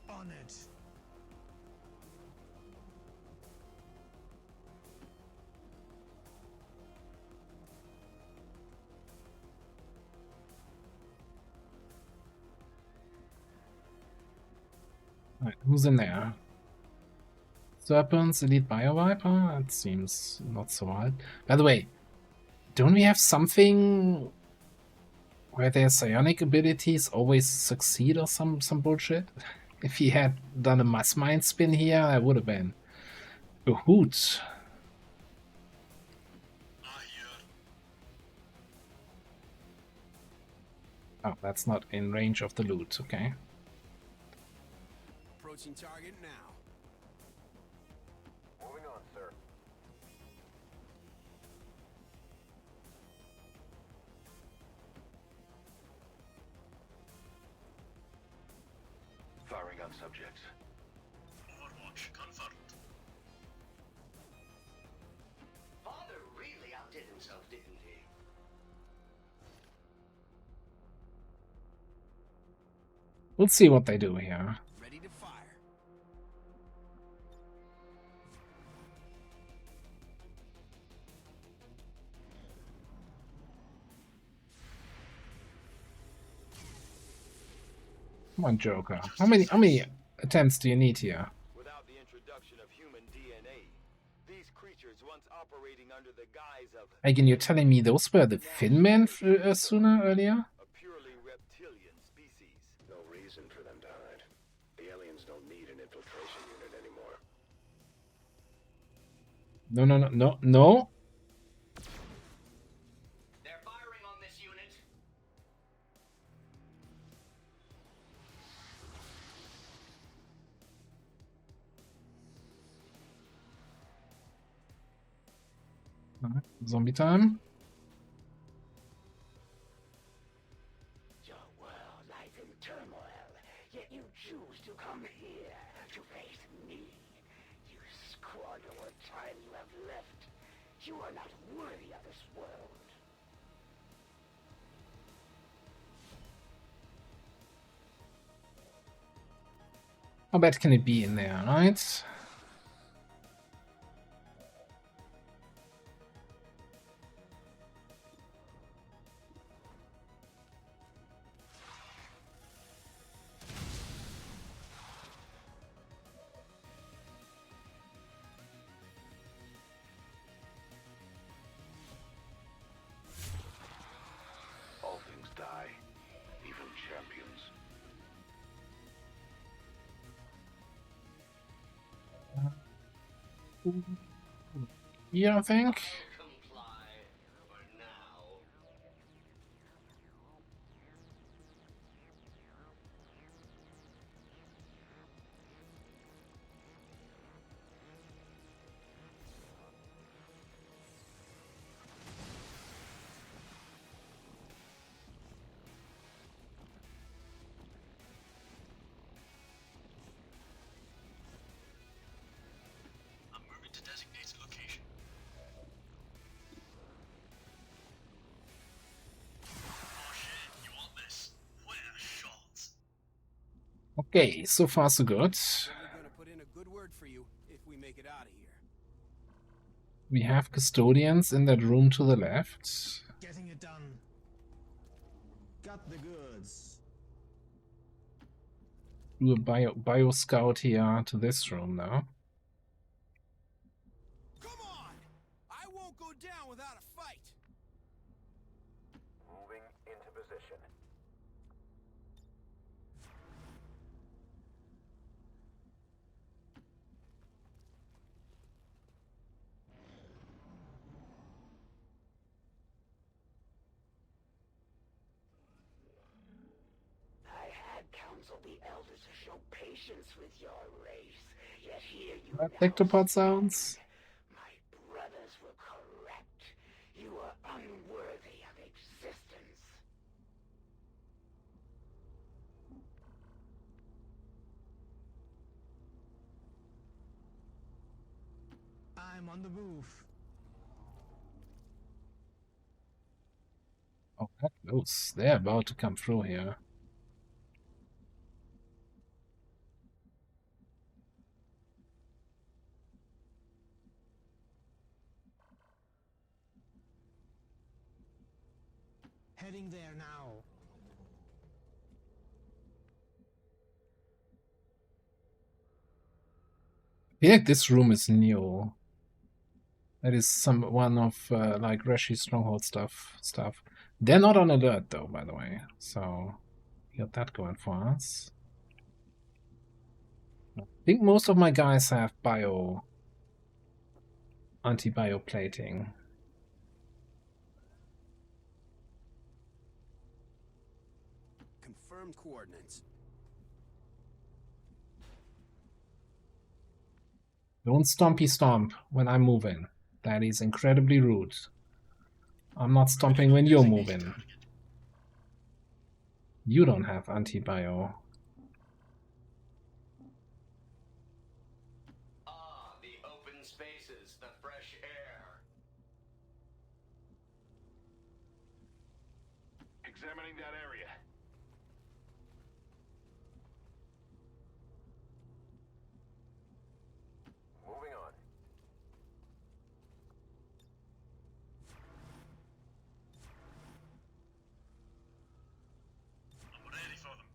On it. Right, who's in there? Serpents, Elite Bioviper? That seems not so wild. By the way, don't we have something where their psionic abilities always succeed or some bullshit? If he had done a mass mind spin here, that would have been a hoot. Oh, that's not in range of the loot, okay. Approaching target now. Moving on, sir. Firing on subjects. Overwatch confirmed. Father really outdid himself, didn't he? We'll see what they do here. Ready to fire. Come on, Joker. How many attempts do you need here? Without the introduction of human DNA, these creatures once operating under the guise of Again, you're telling me those were the Finmen sooner earlier? a purely reptilian species. No reason for them to hide. The aliens don't need an infiltration unit anymore. No, no, no, no, no. They're firing on this unit. Alright, zombie time. Your world lies in turmoil, yet you choose to come here to face me. You squander what time you have left. You are not worthy of this world. How bad can it be in there, right? All things die, even champions. Yeah, I think. Comply for now. I'm moving to designated location. Oh shit, you want this? Wear shorts. Okay, so far so good. We're gonna put in a good word for you if we make it out of here. We have custodians in that room to the left. Getting it done. Got the goods. Do a bio scout here to this room now. the elders to show patience with your race. Yet here you Dectopod sounds. my brothers were correct. You are unworthy of existence. I'm on the move. Oh, that close. They're about to come through here. Heading there now. I feel like this room is new. That is one of like Reshi's stronghold stuff. They're not on alert though, by the way. So we got that going for us. I think most of my guys have anti-bio plating. Confirmed coordinates. Don't stompy stomp when I'm moving. That is incredibly rude. I'm not stomping when you're moving. You don't have anti-bio. Ah, the open spaces, the fresh air. Examining that area. Moving on. I'm ready for them.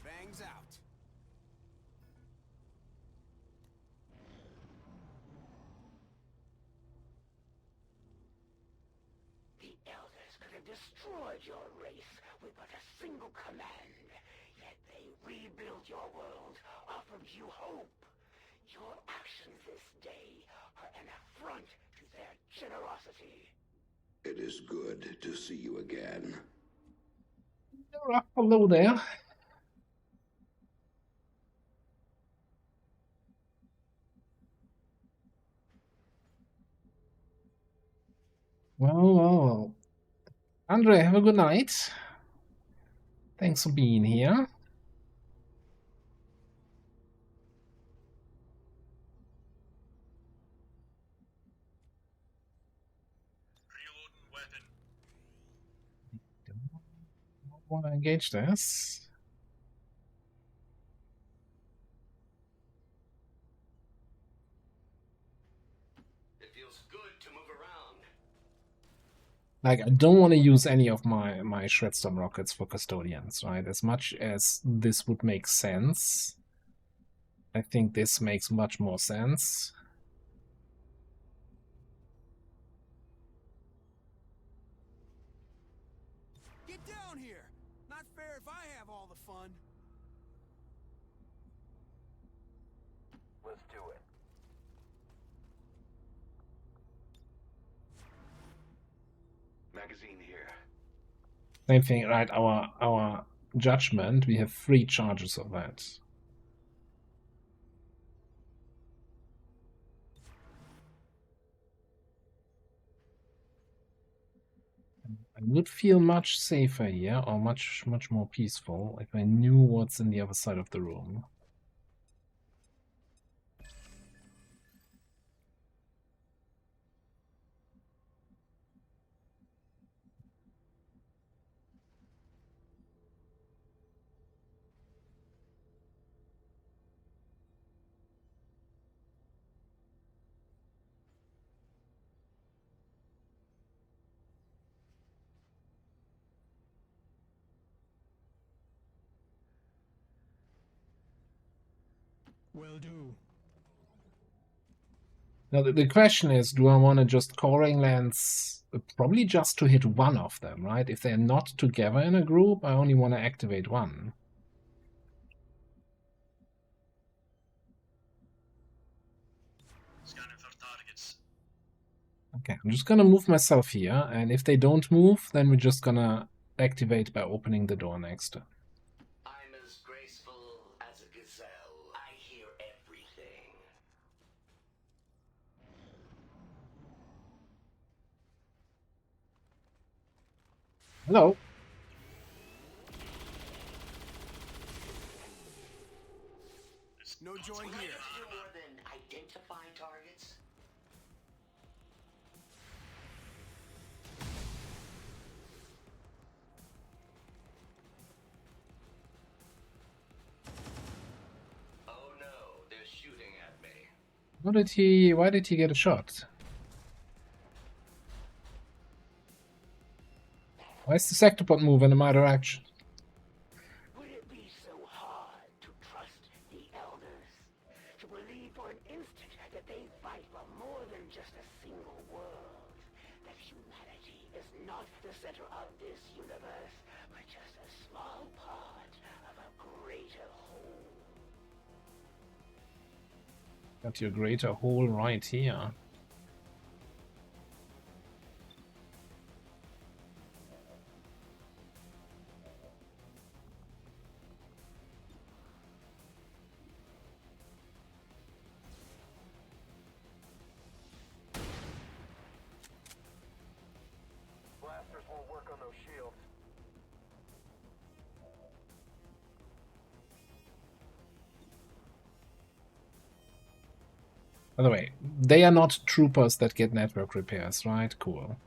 Bangs out. The elders could have destroyed your race with but a single command. Yet they rebuilt your world, offered you hope. Your actions this day are an affront to their generosity. It is good to see you again. Hello there. Well. Andre, have a good night. Thanks for being here. Reloading weapon. Don't want to engage this. It feels good to move around. Like, I don't want to use any of my Shredstorm rockets for custodians, right? As much as this would make sense, I think this makes much more sense. Get down here! Not fair if I have all the fun. Let's do it. Magazine here. Same thing, right? Our judgment, we have 3 charges of that. I would feel much safer here, or much more peaceful, if I knew what's in the other side of the room. Will do. Now the question is, do I want to just coring lance, probably just to hit one of them, right? If they're not together in a group, I only want to activate one. Scanning for targets. Okay, I'm just gonna move myself here, and if they don't move, then we're just gonna activate by opening the door next. I'm as graceful as a gazelle. I hear everything. Hello. No joy here. Do more than identify targets. Oh no, they're shooting at me. Why did he get a shot? Why is the sectopod moving in my direction? Would it be so hard to trust the elders? To believe for an instant that they fight for more than just a single world? That humanity is not the center of this universe, but just a small part of a greater whole? Got your greater whole right here. Blasters won't work on those shields. By the way, they are not troopers that get network repairs, right? Cool.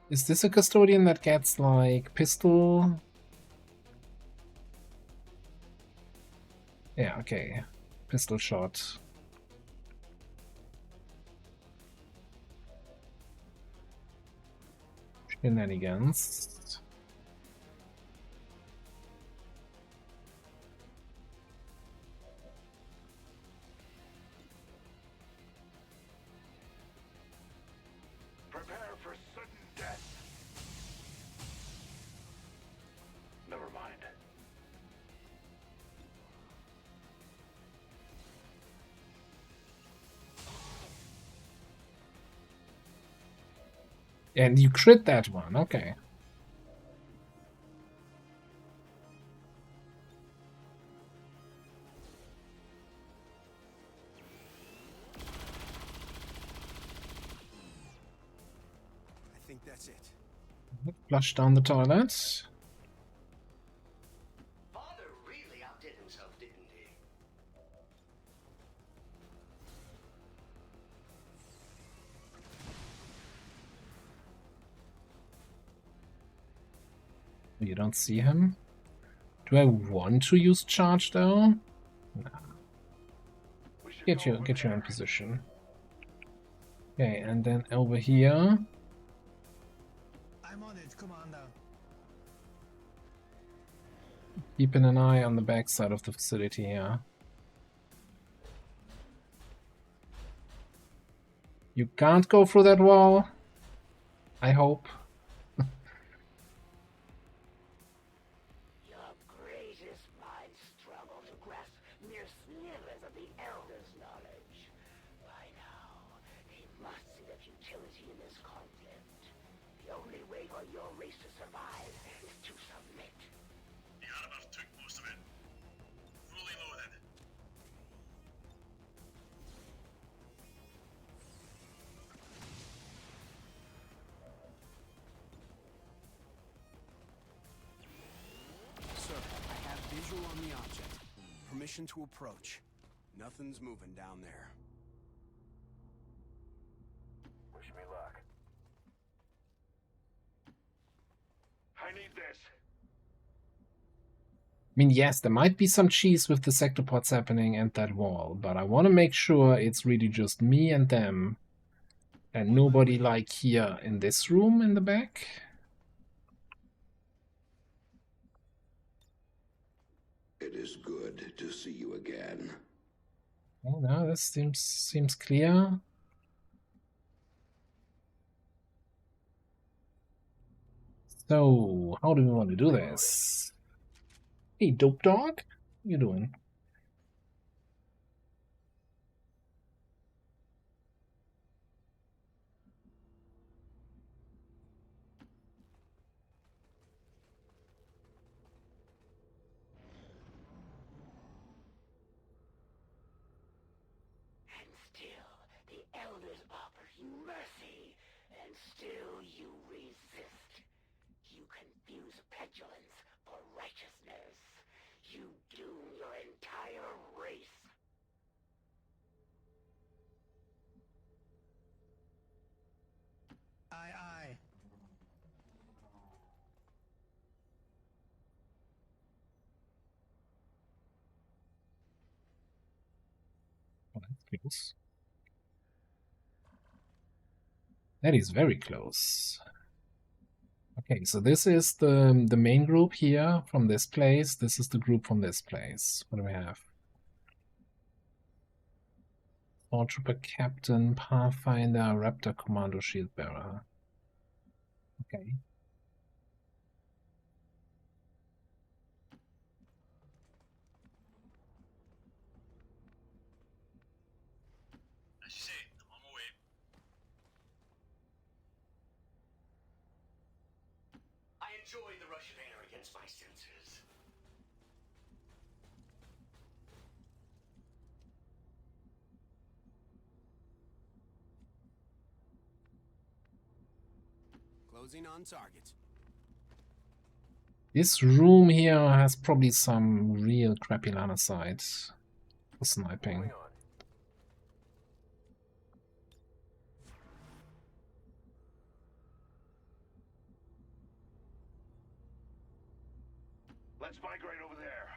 Is this a custodian that gets like pistol? Yeah, okay. Pistol shot. Shenanigans. Prepare for sudden death. Never mind. And you crit that one, okay. I think that's it. Flush down the toilet. Father really outdid himself, didn't he? You don't see him? Do I want to use charge though? No. Get you in position. Okay, and then over here. I'm on it, Commander. Keeping an eye on the backside of the facility here. You can't go through that wall. I hope. Your greatest minds struggle to grasp mere slivers of the elders' knowledge. By now, they must see the futility in this conflict. The only way for your race to survive is to submit. The armor took most of it. Fully loaded. Sir, I have visual on the object. Permission to approach. Nothing's moving down there. Wish me luck. I need this. I mean, yes, there might be some cheese with the sectopods happening and that wall, but I want to make sure it's really just me and them. And nobody like here in this room in the back. It is good to see you again. Oh, no, this seems clear. So, how do we want to do this? Hey, dope dog, how you doing? And still, the elders offer you mercy, and still you resist. You confuse petulance for righteousness. You doom your entire race. Aye, aye. Oh, that's close. That is very close. Okay, so this is the main group here from this place. This is the group from this place. What do we have? Stormtrooper Captain, Pathfinder, Raptor Commando, Shield Bearer. Okay. As you say, I'm on my way. I enjoy the rush of air against my senses. Closing on target. This room here has probably some real crappy line of sight for sniping. Let's migrate over there.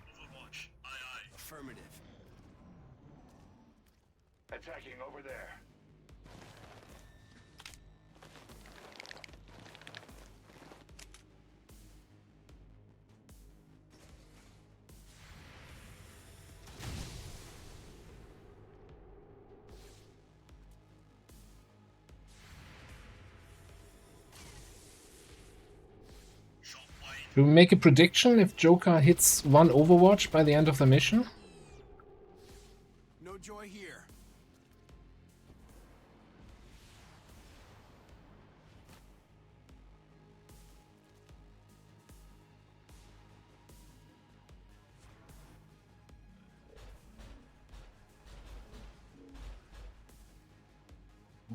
Overwatch. Aye, aye. Affirmative. Attacking over there. Do we make a prediction if Joker hits one Overwatch by the end of the mission? No joy here.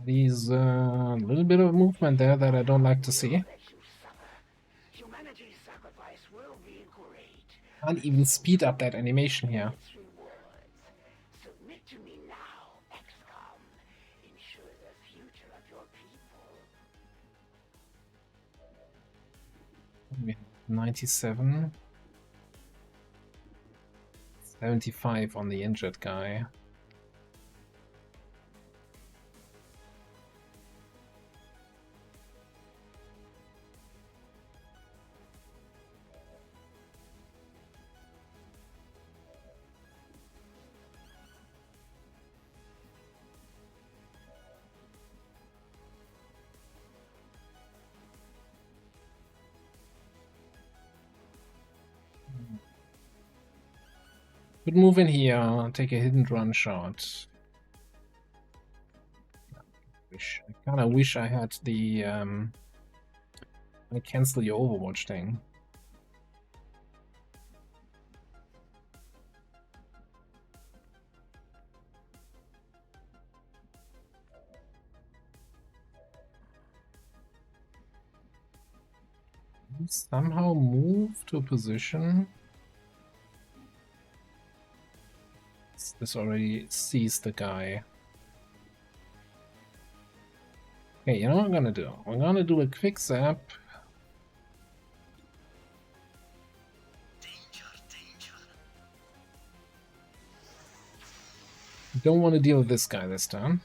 There's a little bit of movement there that I don't like to see. Humanity's sacrifice will be great. Can't even speed up that animation here. Its rewards. Submit to me now, XCOM. Ensure the future of your people. 97. 75 on the injured guy. Could move in here, take a hidden run shot. I kind of wish I had the I cancel your Overwatch thing. Somehow move to a position. This already sees the guy. Okay, you know what I'm gonna do? I'm gonna do a quick zap. Don't want to deal with this guy this time.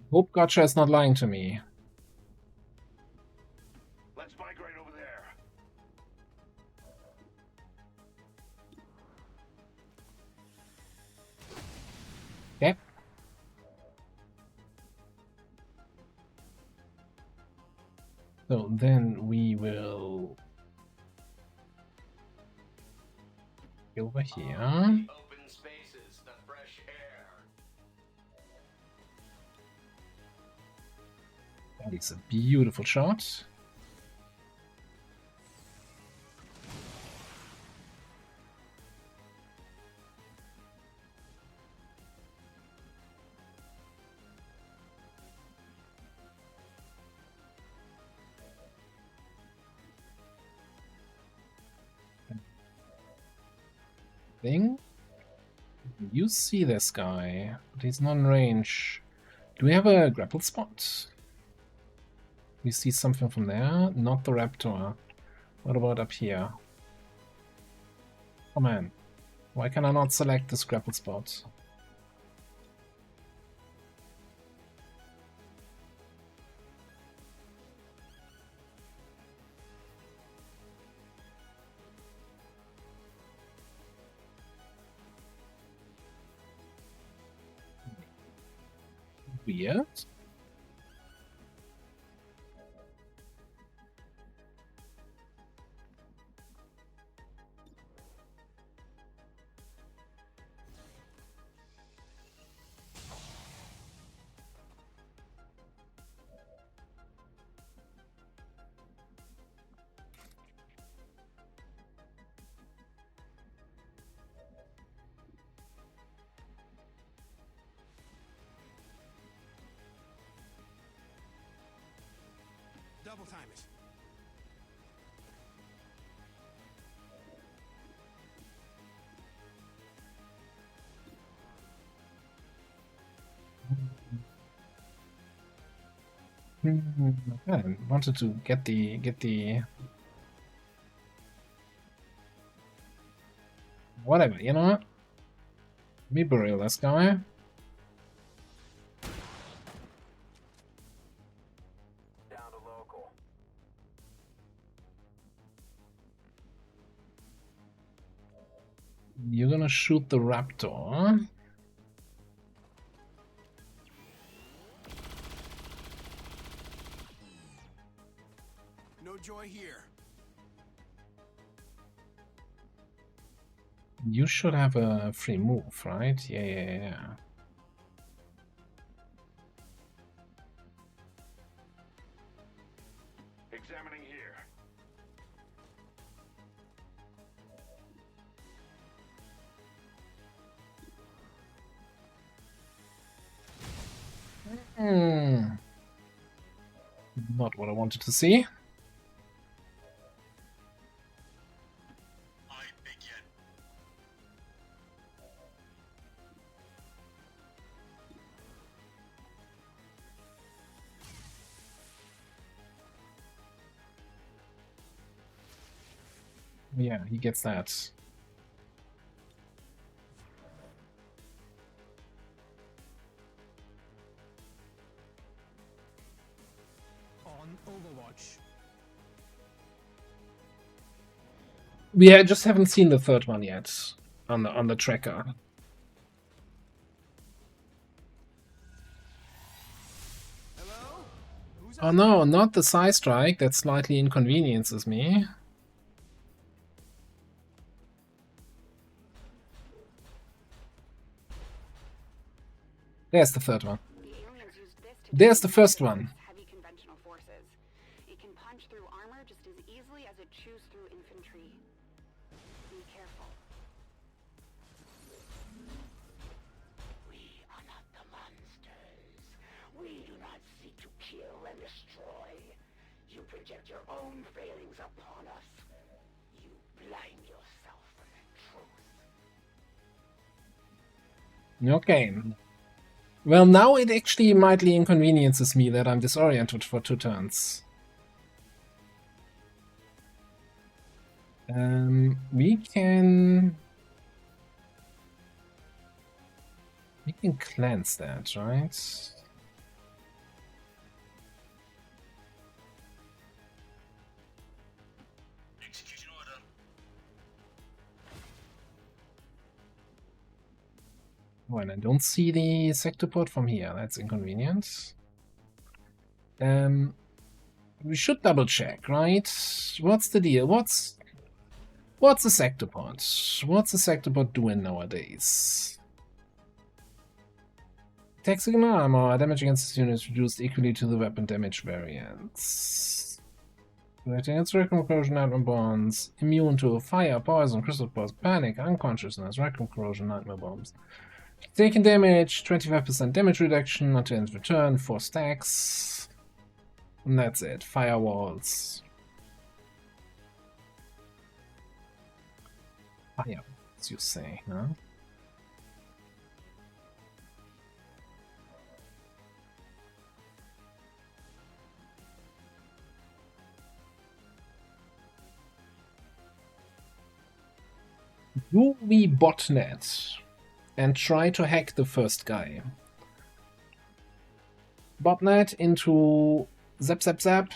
Hope Gotcha is not lying to me. Let's migrate over there. Okay. So then we will over here. Open spaces, the fresh air. That is a beautiful shot. Thing. You see this guy, but he's not in range. Do we have a grapple spot? We see something from there? Not the raptor. What about up here? Oh man, why can I not select this grapple spot? Weird. Double time it. I wanted to get the whatever, you know what? Let me burial this guy. Down to local. You're gonna shoot the raptor. No joy here. You should have a free move, right? Yeah. Examining here. Not what I wanted to see. Yeah, he gets that. On Overwatch. We just haven't seen the third one yet on the tracker. Hello? Who's Oh no, not the side strike. That slightly inconveniences me. There's the third one. There's the first one. Heavy conventional forces. It can punch through armor just as easily as it chews through infantry. Be careful. We are not the monsters. We do not seek to kill and destroy. You project your own failings upon us. You blind yourself from the truth. Okay. Well, now it actually mightily inconveniences me that I'm disoriented for 2 turns. We can cleanse that, right? Oh, and I don't see the sector port from here. That's inconvenient. We should double check, right? What's the deal? What's the sector port? What's the sector port doing nowadays? Attack signal armor. Damage against this unit is reduced equally to the weapon damage variance. Against rectum corrosion, nightmare bonds. Immune to fire, poison, crystal pulse, panic, unconsciousness, rectum corrosion, nightmare bombs. Taking damage, 25% damage reduction until ends return, 4 stacks. And that's it. Firewalls. Fire, as you say, huh? Do we botnet and try to hack the first guy? Botnet into zap zap zap.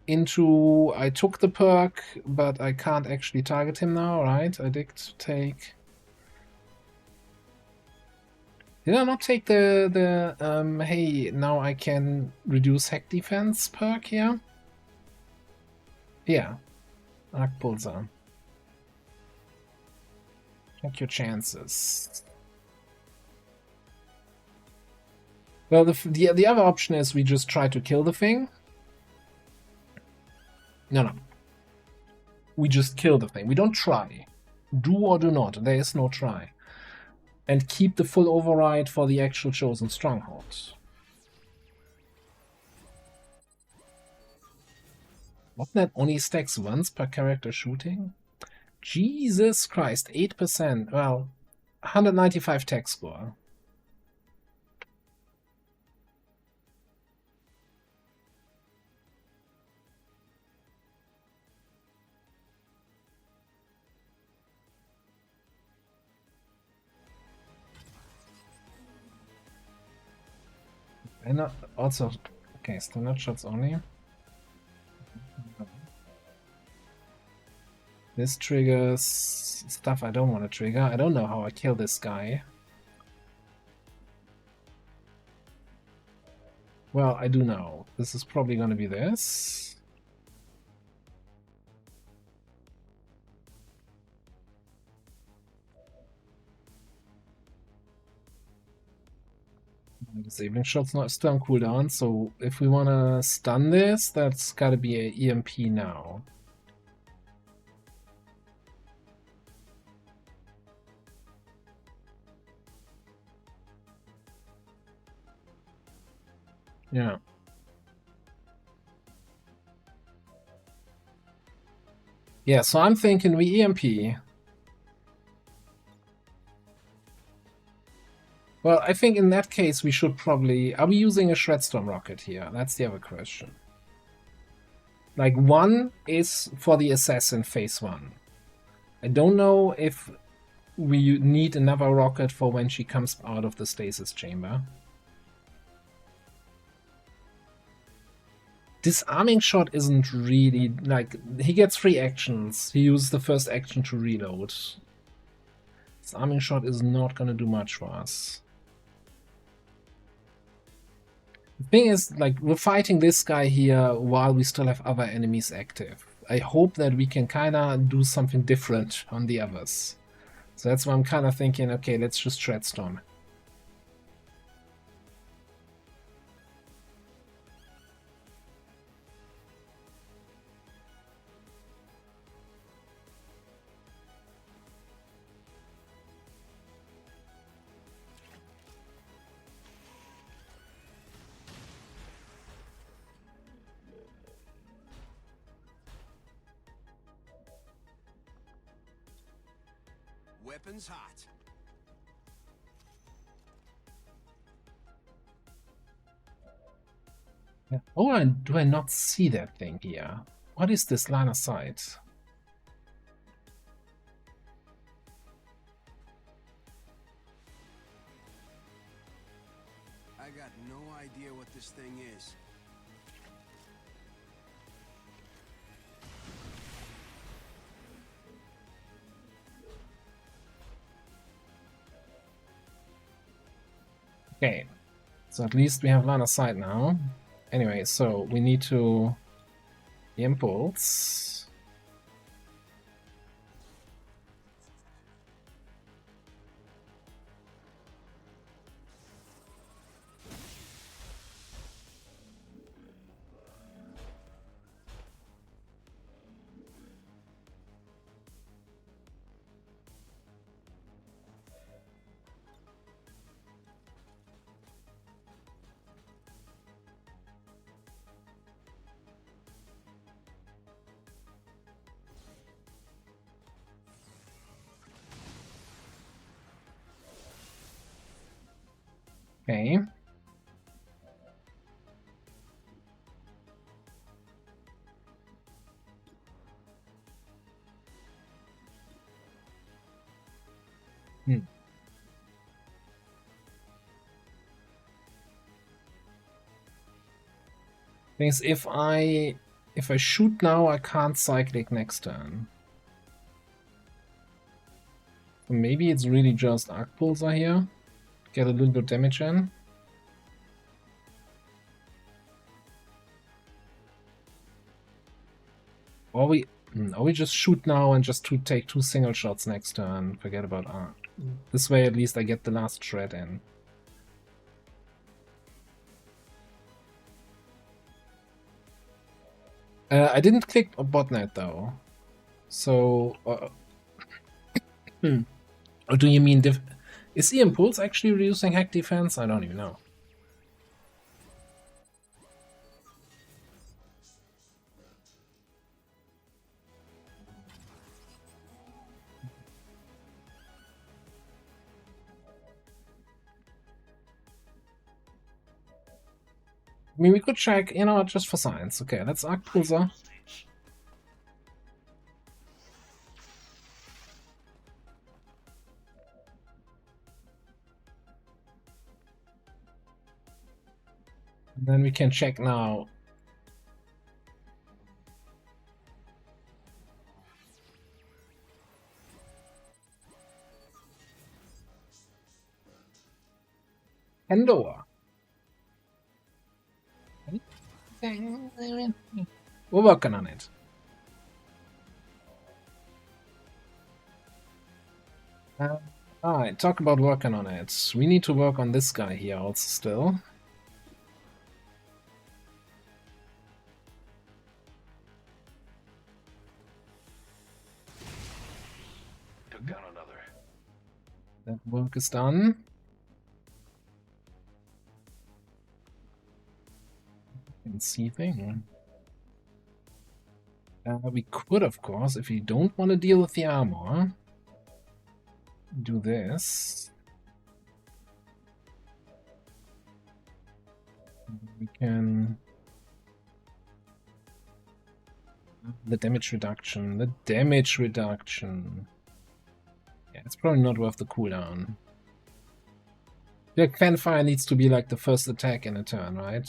Into I took the perk, but I can't actually target him now, right? I did take. Did I not take the hey, now I can reduce hack defense perk here? Yeah. Arc Pulsar. Check your chances. Well, the other option is we just try to kill the thing. No. We just kill the thing. We don't try. Do or do not. There is no try. And keep the full override for the actual chosen stronghold. Botnet only stacks once per character shooting? Jesus Christ, 8%. Well, 195 tech score. And also, okay, standard shots only. This triggers stuff I don't want to trigger. I don't know how I kill this guy. Well, I do know. This is probably going to be this. Disabling shot's not still on cooldown, so if we want to stun this, that's got to be a EMP now. Yeah. Yeah, so I'm thinking we EMP. Well, I think in that case we should probably... Are we using a Shredstorm rocket here? That's the other question. Like, one is for the assassin phase 1. I don't know if we need another rocket for when she comes out of the stasis chamber. Disarming shot isn't really... Like, he gets 3 actions. He uses the first action to reload. Disarming shot is not going to do much for us. The thing is, like, we're fighting this guy here while we still have other enemies active. I hope that we can kind of do something different on the others. So that's why I'm kind of thinking, okay, let's just Shredstorm. Weapons hot. Yeah. Oh, do I not see that thing here? What is this line of sight? I got no idea what this thing is. Okay, so at least we have line of sight now. Anyway, so we need to impulse. Okay. Things if I shoot now, I can't cyclic next turn. So maybe it's really just Arc Pulsar here. Get a little bit of damage in. Or we just shoot now and just take 2 single shots next turn. Forget about Arc. This way at least I get the last shred in. I didn't click a botnet though. So or do you mean is the impulse actually reducing hack defense? I don't even know. I mean, we could check, you know, just for science. Okay, let's Arc Pulsar. And then we can check now. Endor. We're working on it. Alright, talk about working on it. We need to work on this guy here also still. Took down another. That work is done. And see thing. We could, of course, if we don't want to deal with the armor, do this. We can... The damage reduction. The damage reduction. Yeah, it's probably not worth the cooldown. Like, Fanfire needs to be like the first attack in a turn, right?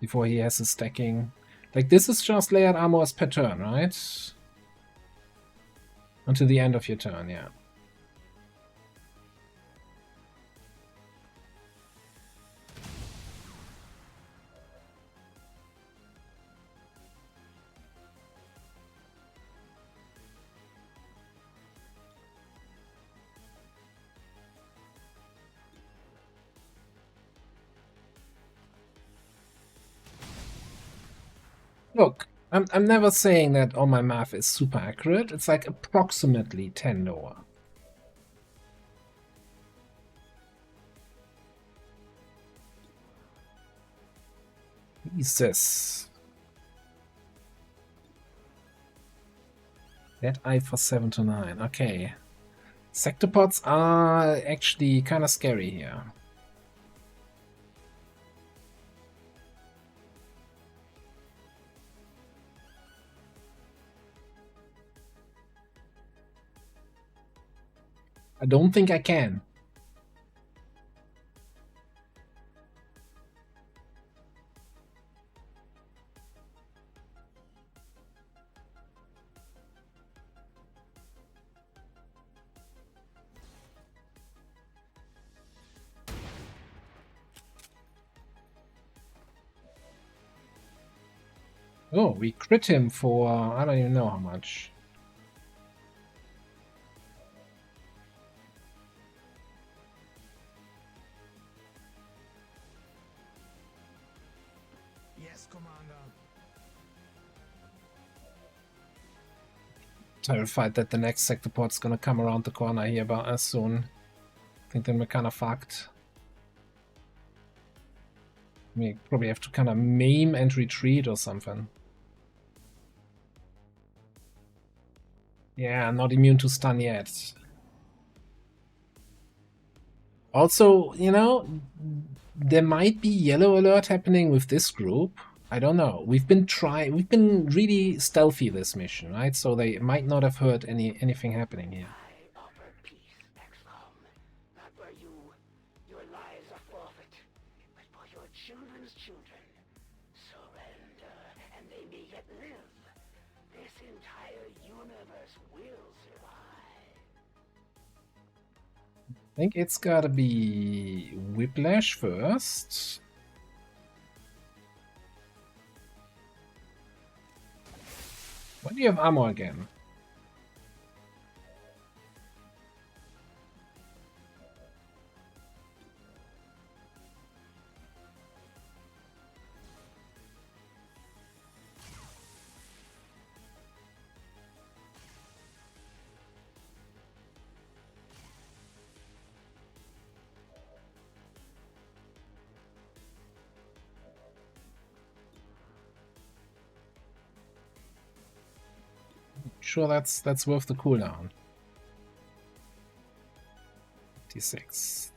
Before he has his stacking. Like, this is just layered armor as per turn, right? Until the end of your turn, yeah. Look, I'm never saying that all my math is super accurate. It's like approximately 10 lower. Jesus. That eye for 7 to 9. Okay. Sectopods are actually kind of scary here. I don't think I can. Oh, we crit him for I don't even know how much. Yes, Commander. Terrified that the next sector port's gonna come around the corner here about as soon. I think then we're kind of fucked. We probably have to kind of maim and retreat or something. Yeah, not immune to stun yet. Also, you know, there might be yellow alert happening with this group. I don't know. We've been really stealthy this mission, right? So they might not have heard anything happening here. I offer peace, XCOM. Not for you. Your lives are forfeit. But for your children's children. Surrender, and they may yet live. This entire universe will survive. I think it's gotta be Whiplash first. When do you have ammo again? Sure, that's worth the cooldown. 56.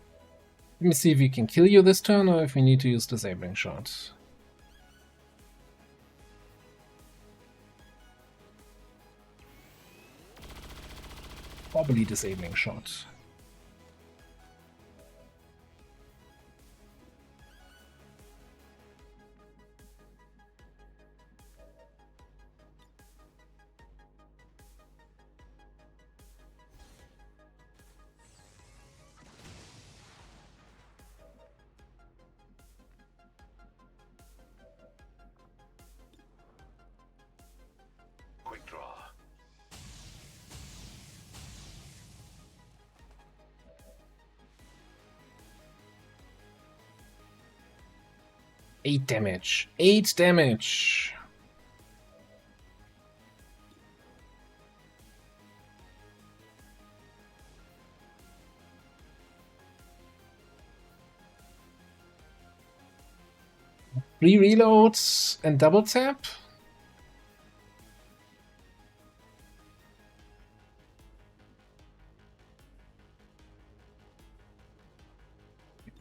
Let me see if we can kill you this turn or if we need to use disabling shot. Probably disabling shot. Quick draw. Eight damage. 8 damage. Three reloads and double tap.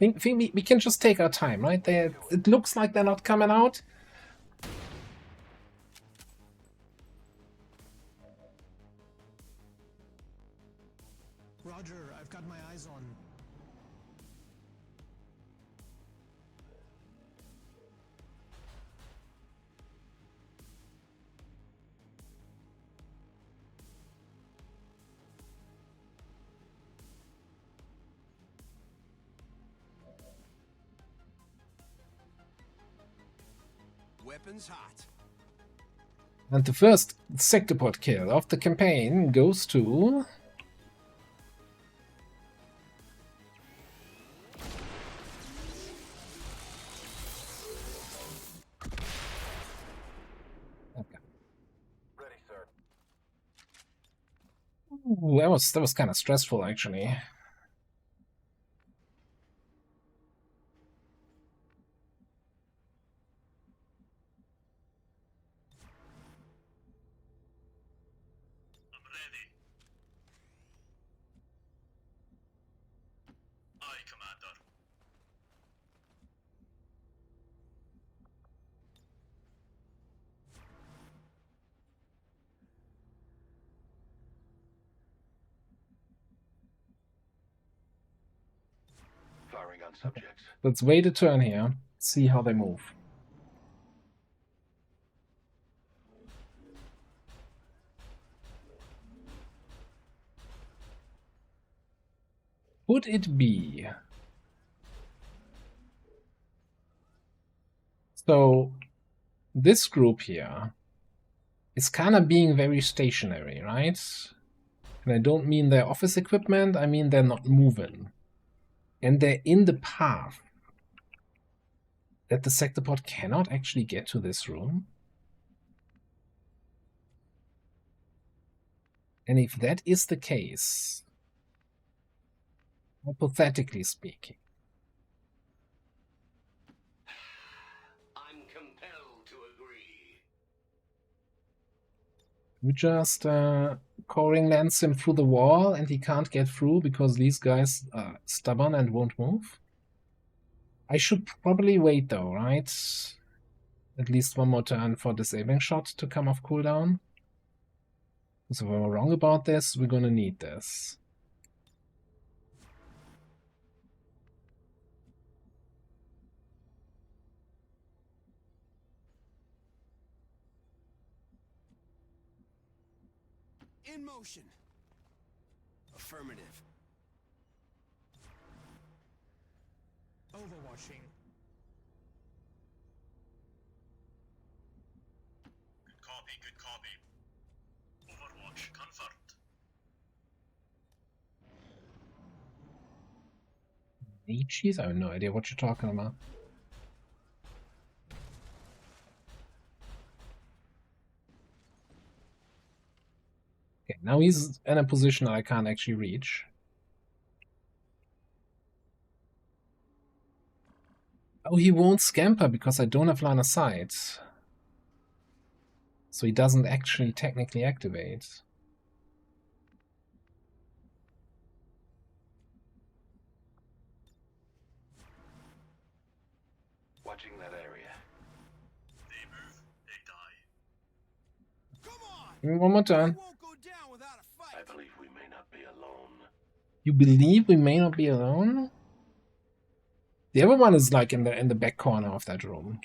I think we can just take our time, right? It looks like they're not coming out. Roger, I've got my eyes on. Weapons hot. And the first sector port kill of the campaign goes to... Ready, sir. Ooh, that was kind of stressful, actually. Aye, Commander. Firing on subjects. Let's wait a turn here. See how they move. Would it be? So this group here is kind of being very stationary, right? And I don't mean their office equipment, I mean they're not moving. And they're in the path that the sector pod cannot actually get to this room. And if that is the case, hypothetically speaking, I'm compelled to agree. we just coring lance him through the wall and he can't get through because these guys are stubborn and won't move. I should probably wait though, right? At least one more turn for disabling shot to come off cooldown. So if we're wrong about this, we're gonna need this. In motion. Affirmative. Overwatching. Good copy, good copy. Overwatch confirmed. Nietzsche's? I have no idea what you're talking about. Okay, now he's in a position that I can't actually reach. Oh, he won't scamper because I don't have line of sight. So he doesn't actually technically activate. Watching that area. They move, they die. Come on! Give me one more turn. Won't go down without a fight. I believe we may not be alone. You believe we may not be alone? The other one is like in the back corner of that room.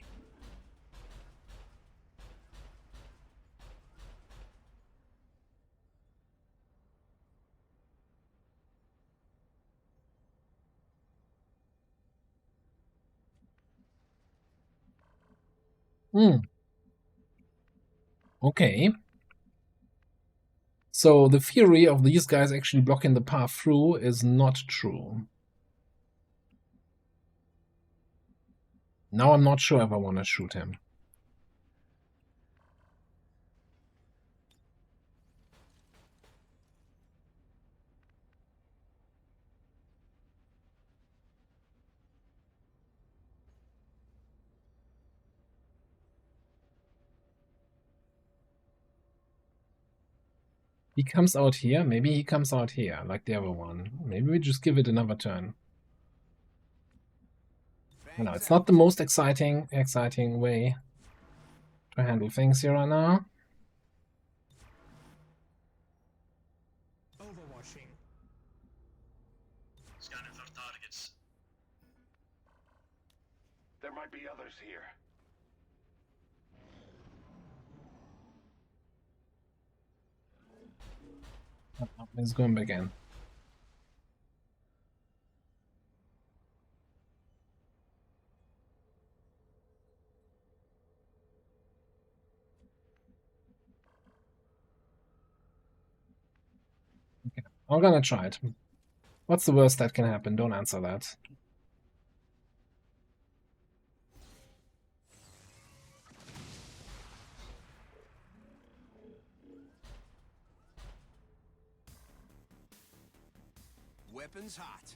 Okay. So the theory of these guys actually blocking the path through is not true. Now I'm not sure if I want to shoot him. He comes out here. Maybe he comes out here, like the other one. Maybe we just give it another turn. I know, it's not the most exciting way to handle things here right now. Overwatching. Scanning for targets. There might be others here. Oh, he's going back in. Okay, I'm gonna try it. What's the worst that can happen? Don't answer that. Weapons hot.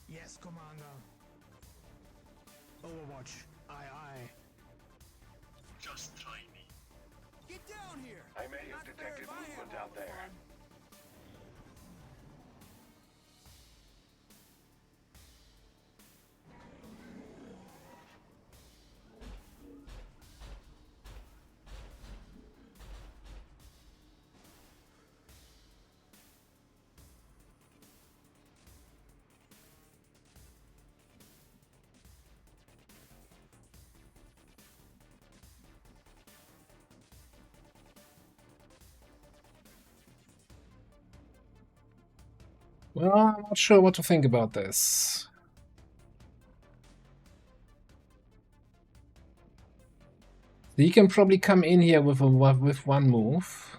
Yes, Commander. Overwatch. Aye, aye. Just try me. Get down here. I may have detected movement out there. Well, I'm not sure what to think about this. He can probably come in here with one move,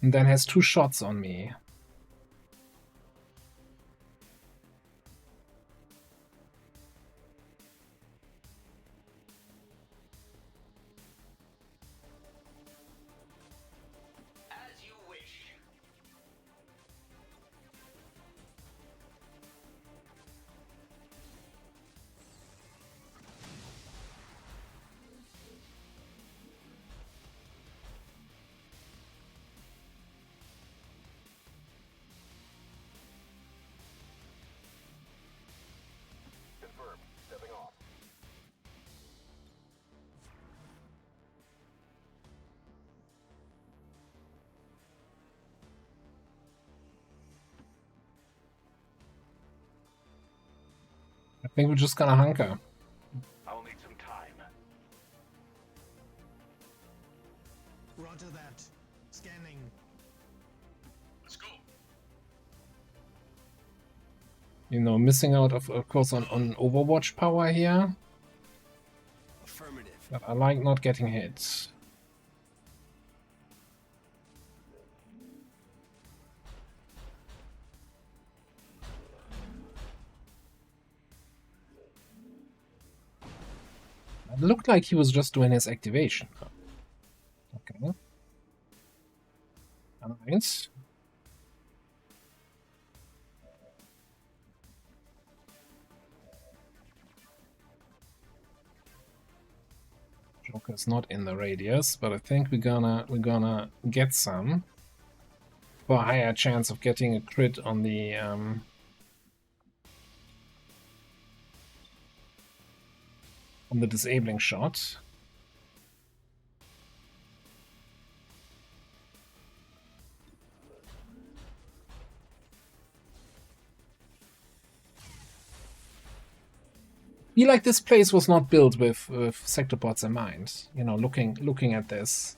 and then has 2 shots on me. As you wish. Confirmed. Stepping off. I think we're just gonna hunker. I'll need some time. Roger that. Scanning. Let's go. You know, missing out of course on Overwatch power here. Affirmative. But I like not getting hit. It looked like he was just doing his activation. Okay. Nice. Joker's not in the radius, but I think we're gonna get some for a higher chance of getting a crit on the disabling shot. Feel like this place was not built with sectopods in mind. You know, looking at this.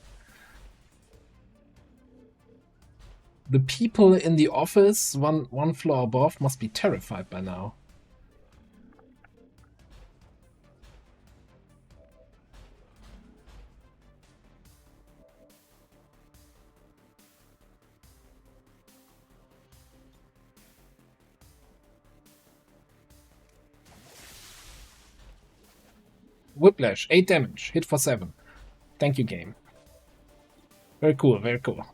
The people in the office, one floor above, must be terrified by now. Whiplash, 8 damage, hit for 7. Thank you, game. Very cool, very cool.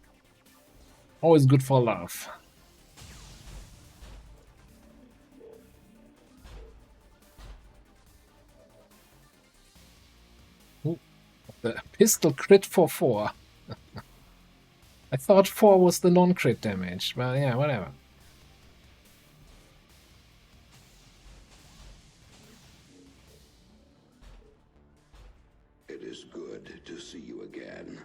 Always good for a laugh. Ooh, the pistol crit for 4. I thought 4 was the non-crit damage, but yeah, whatever. It is good to see you again.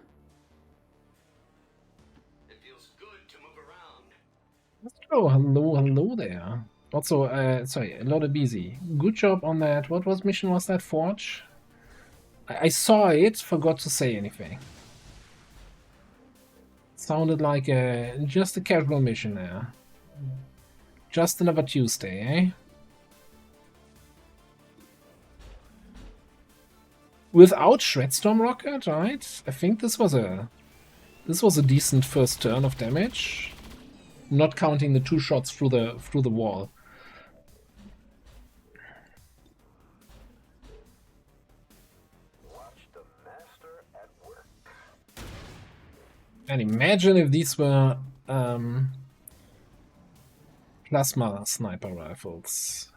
It feels good to move around. Oh, hello there. Also, sorry, LWOTC. Good job on that. What mission was that, Forge? I saw it, forgot to say anything. Sounded like just a casual mission there. Just another Tuesday, eh? Without Shredstorm Rocket, right? I think this was a decent first turn of damage. Not counting the 2 shots through the wall. Watch the master at work. And imagine if these were plasma sniper rifles.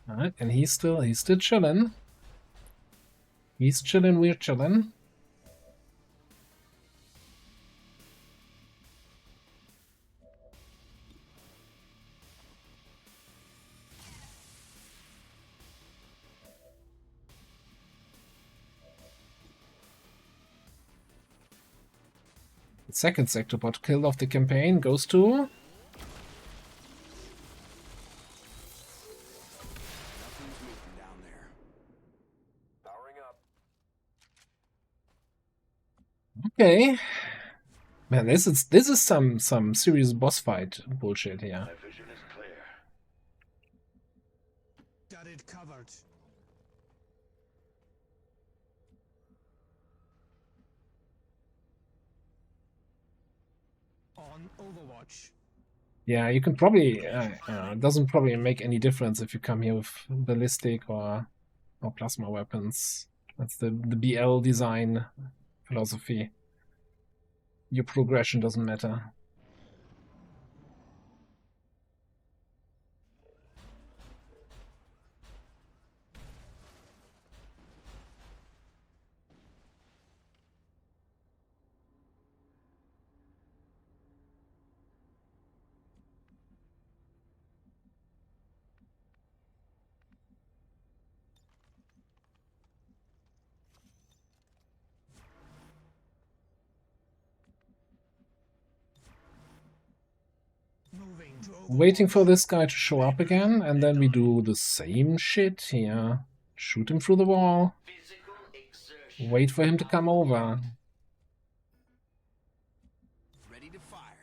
Alright, and he's still chilling. He's chilling, we're chilling. The second sectopod kill of the campaign goes to... Nothing's moving down there. Powering up. Okay. Man, this is some serious boss fight bullshit here. My vision is clear. Got it covered. On Overwatch. Yeah, you can probably it doesn't probably make any difference if you come here with ballistic or plasma weapons. That's the BL design philosophy. Your progression doesn't matter. Waiting for this guy to show up again, and then we do the same shit here. Shoot him through the wall. Wait for him to come over. Ready to fire.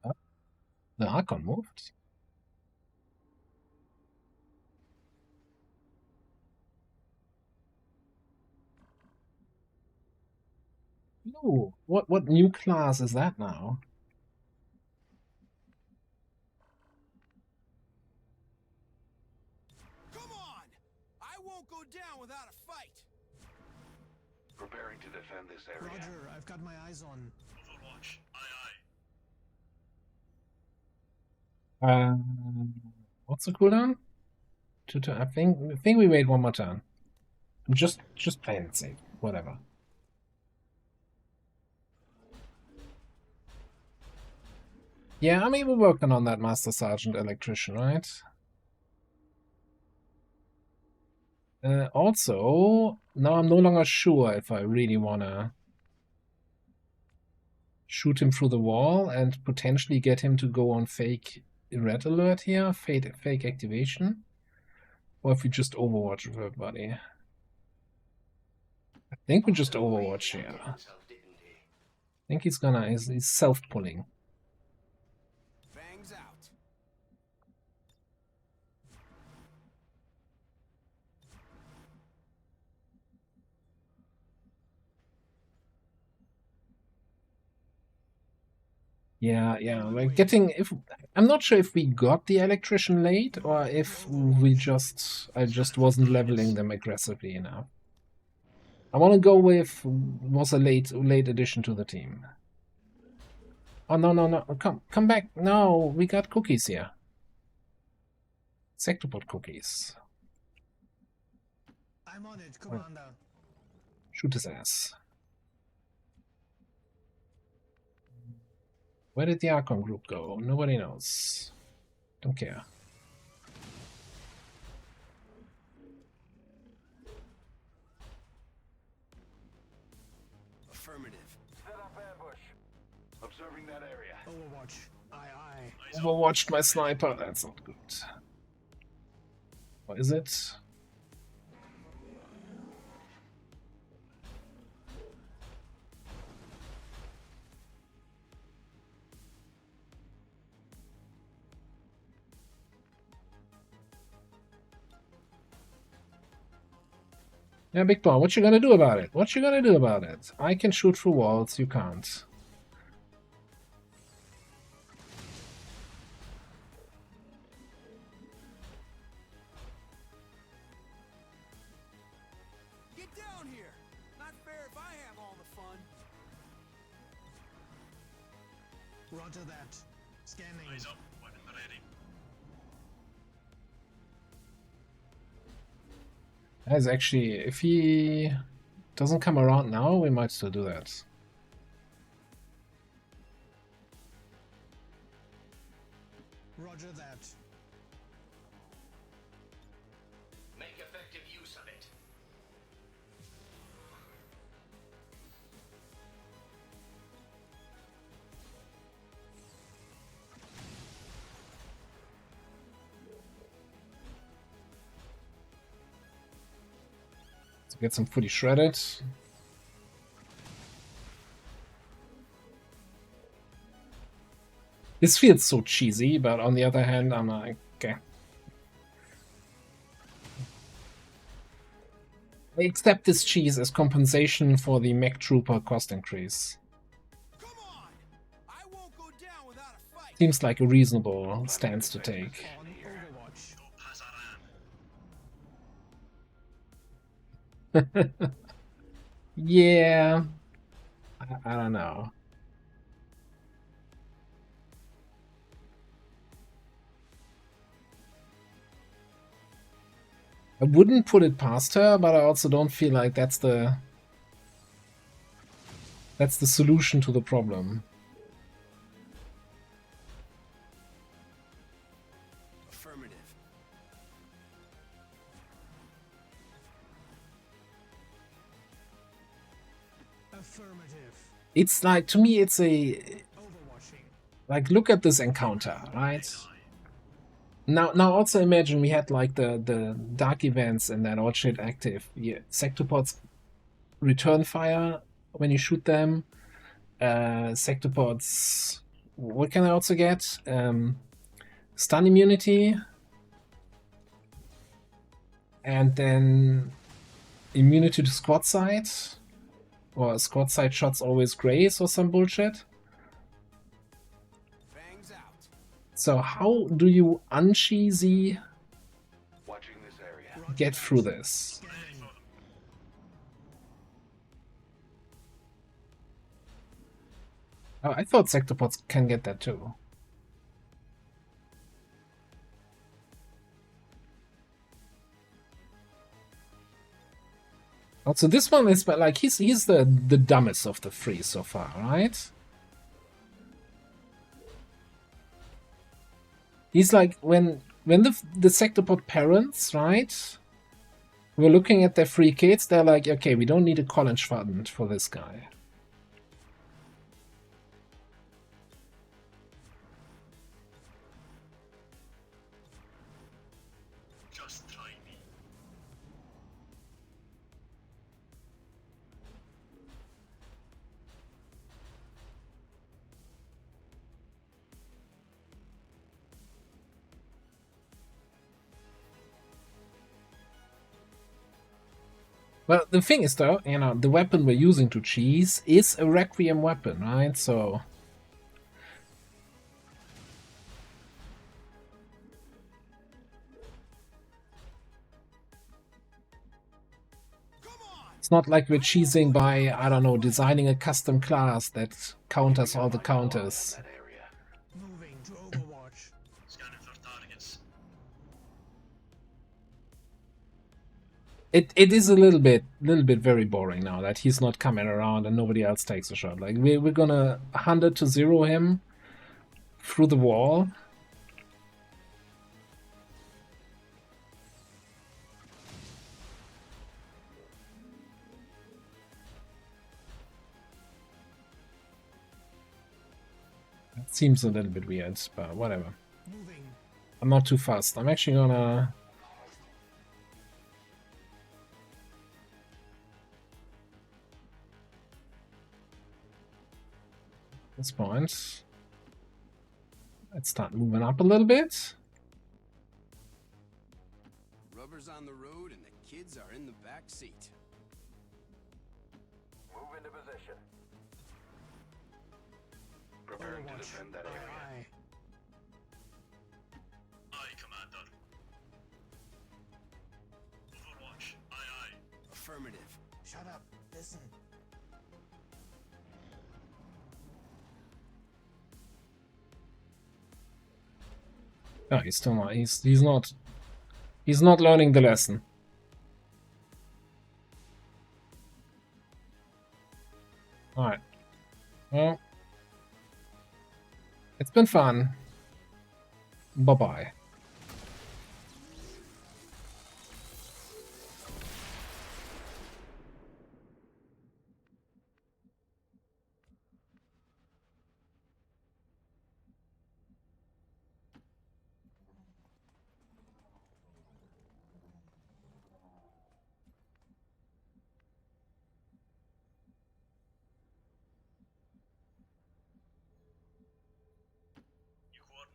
Oh, the Archon moved. Ooh, what new class is that now? Come on! I won't go down without a fight. Preparing to defend this area. Roger, I've got my eyes on. Overwatch. Aye, What's the cooldown? I think we wait one more turn. Just playing it safe. Whatever. Yeah, I mean, we're working on that Master Sergeant Electrician, right? Also, now I'm no longer sure if I really wanna shoot him through the wall and potentially get him to go on fake red alert here, fake activation, or if we just Overwatch with everybody. I think we just Overwatch here. I think he's self-pulling. Bangs out. Yeah, we're getting I'm not sure if we got the electrician late or if I just wasn't leveling them aggressively enough. I want to go with was a late addition to the team. Oh no, come back. No, we got cookies here. Sectopod cookies. I'm on it, Commander. Shoot his ass. Where did the Archon group go? Nobody knows. Don't care. Affirmative. Set up ambush. Observing that area. Overwatch. Aye. Overwatched my sniper. That's not good. What is it? Yeah, Big Paw, what you gonna do about it? What you gonna do about it? I can shoot through walls, you can't. Get down here. Not fair if I have all the fun. Roger that. Scanning. Eyes up. Weapon ready. As actually, if he doesn't come around now, we might still do that. Roger that. Make effective use of it. Let's get some footy shredded. This feels so cheesy, but on the other hand, I'm like, okay. I accept this cheese as compensation for the mech trooper cost increase. Seems like a reasonable stance to take. Yeah, I don't know. I wouldn't put it past her, but I also don't feel like that's the solution to the problem. Affirmative. Affirmative. It's like, to me, it's a... Like, look at this encounter, right? Now also imagine we had like the dark events and that all shit active. Yeah, sectopods return fire when you shoot them. Sectopods, what can I also get? Stun immunity, and then immunity to squad sight, or squad sight shots always graze or some bullshit. So how do you uncheesy get through this? Oh, I thought sectopods can get that too. Also, this one is like he's the dumbest of the three so far, right? He's like when the sectopod parents, right, were looking at their three kids, they're like, okay, we don't need a college fund for this guy. Just try me. Well, the thing is, though, you know, the weapon we're using to cheese is a Requiem weapon, right? So it's not like we're cheesing by, I don't know, designing a custom class that counters all the counters. Moving to Overwatch. Scanning for targets. It is a little bit very boring now that he's not coming around and nobody else takes a shot. Like we're gonna 100 to 0 him through the wall. That seems a little bit weird, but whatever. Moving. I'm not too fast. I'm actually gonna... At this point, let's start moving up a little bit. Rubber's on the road and the kids are in the back seat. Move into position. Preparing to defend that area. Aye, Commander. Overwatch. Aye, aye. Affirmative. Shut up. Listen. No, he's still not. He's not learning the lesson. All right. Well, it's been fun. Bye-bye.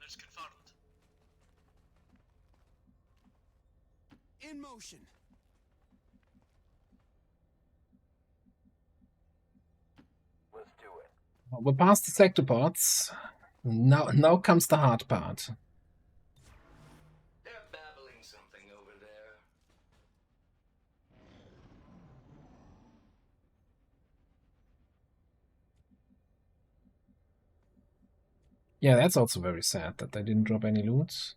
Coordinates confirmed. In motion. Let's do it. We're past the sectopods. Now comes the hard part. They're babbling something over there. Yeah, that's also very sad that they didn't drop any loot.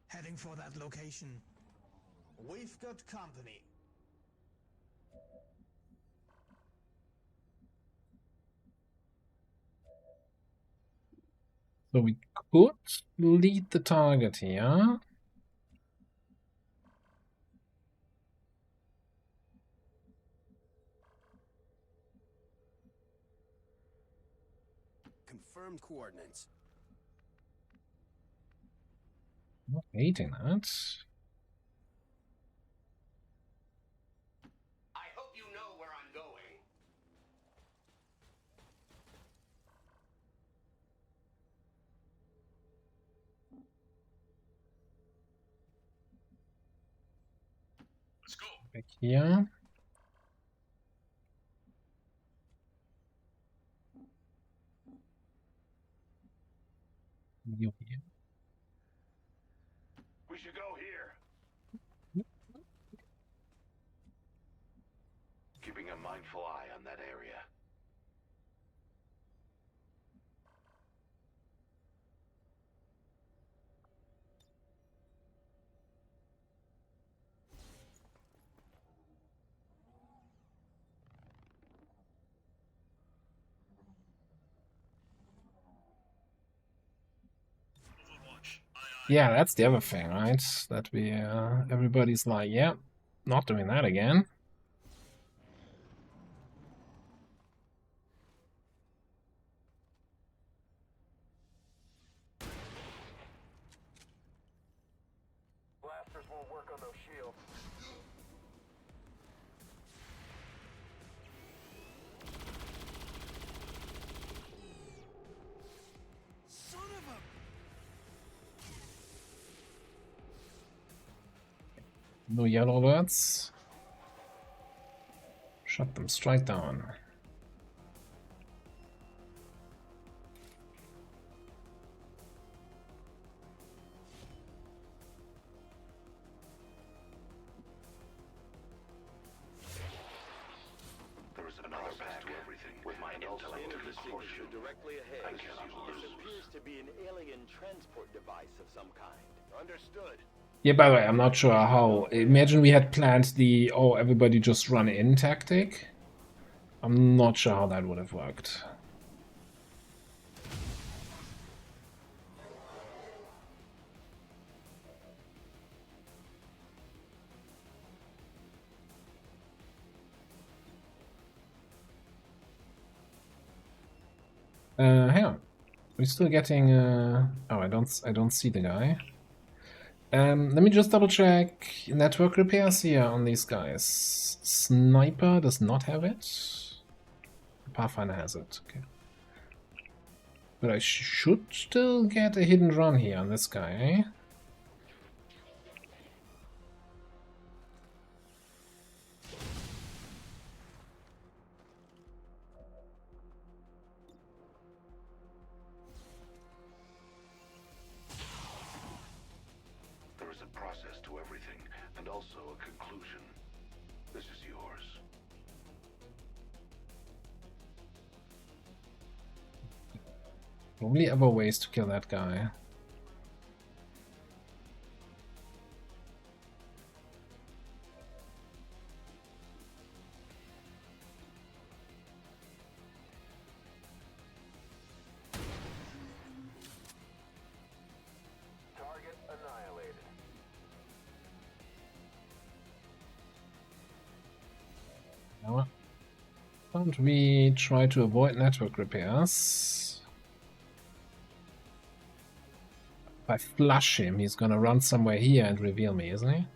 Heading for that location. We've got company. So we could lead the target here. Confirmed coordinates. Not hating that. I hope you know where I'm going. Let's go. Back here. You here. We should go here. Keeping a mindful eye on that area. Overwatch. Yeah, that's the other thing, right? That we everybody's like, yeah, not doing that again. Blasters won't work on those shields. Son of a... No yellow alerts. Shut them straight down. There is another pack to everything with my intel Energy signature directly ahead. I cannot lose. This appears to be an alien transport device of some kind. Understood. Yeah, by the way, I'm not sure how. Imagine we had planned the "oh, everybody just run in" tactic. I'm not sure how that would have worked. Hang on. We're still getting oh, I don't see the guy. Let me just double check network repairs here on these guys. Sniper does not have it. Pathfinder has it. Okay. But I should still get a hidden run here on this guy, eh? There is a process to everything, and also a conclusion. This is yours. Probably other ways to kill that guy. Target annihilated. No. And we try to avoid network repairs. If I flush him, he's gonna run somewhere here and reveal me, isn't he?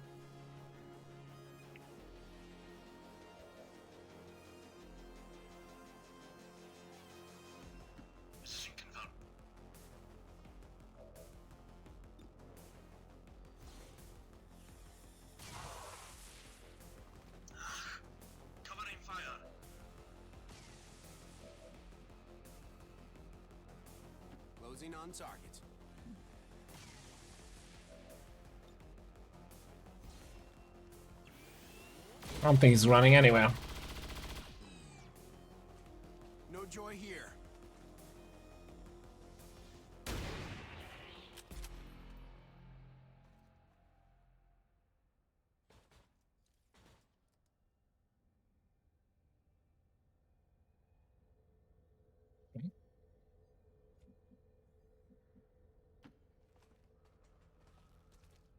Closing on target. I don't think he's running anywhere. No joy here.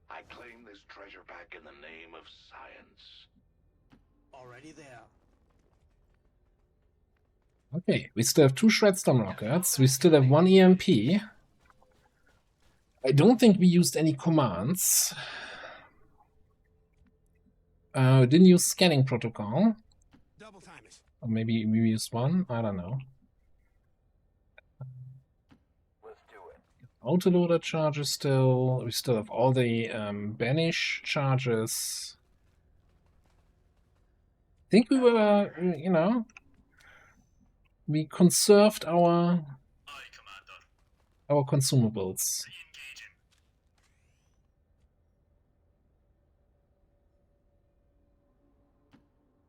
I claim this treasure back in the name of science. Already there. Okay, we still have 2 Shredstorm rockets. We still have 1 EMP. I don't think we used any commands. Didn't use scanning protocol. Double time it. Or maybe we used 1. I don't know. Let's do it. Autoloader charges still. We still have all the banish charges. I think we were, you know, we conserved our consumables.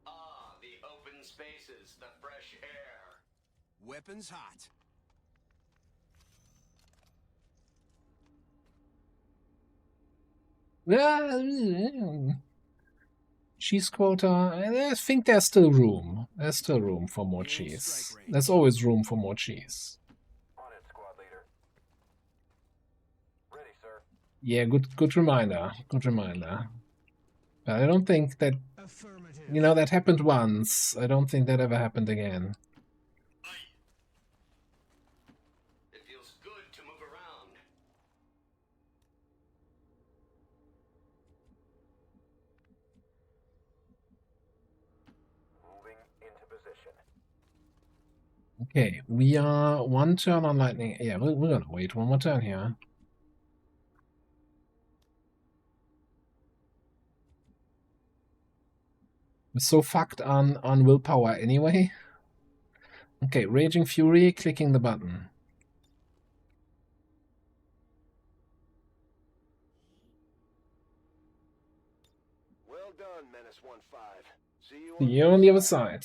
Ah, the open spaces, the fresh air. Weapons hot. Cheese quota. I think there's still room. There's still room for more cheese. There's always room for more cheese. On it, squad leader. Ready, sir. Yeah, good reminder. Good reminder. But I don't think that, you know, that happened once. I don't think that ever happened again. It feels good to move around. Moving into position. Okay, we are 1 turn on lightning. Yeah, we're gonna wait 1 more turn here. We're so fucked on willpower anyway. Okay, Raging Fury, clicking the button. Well done, Menace 1-5. See See you on the other side.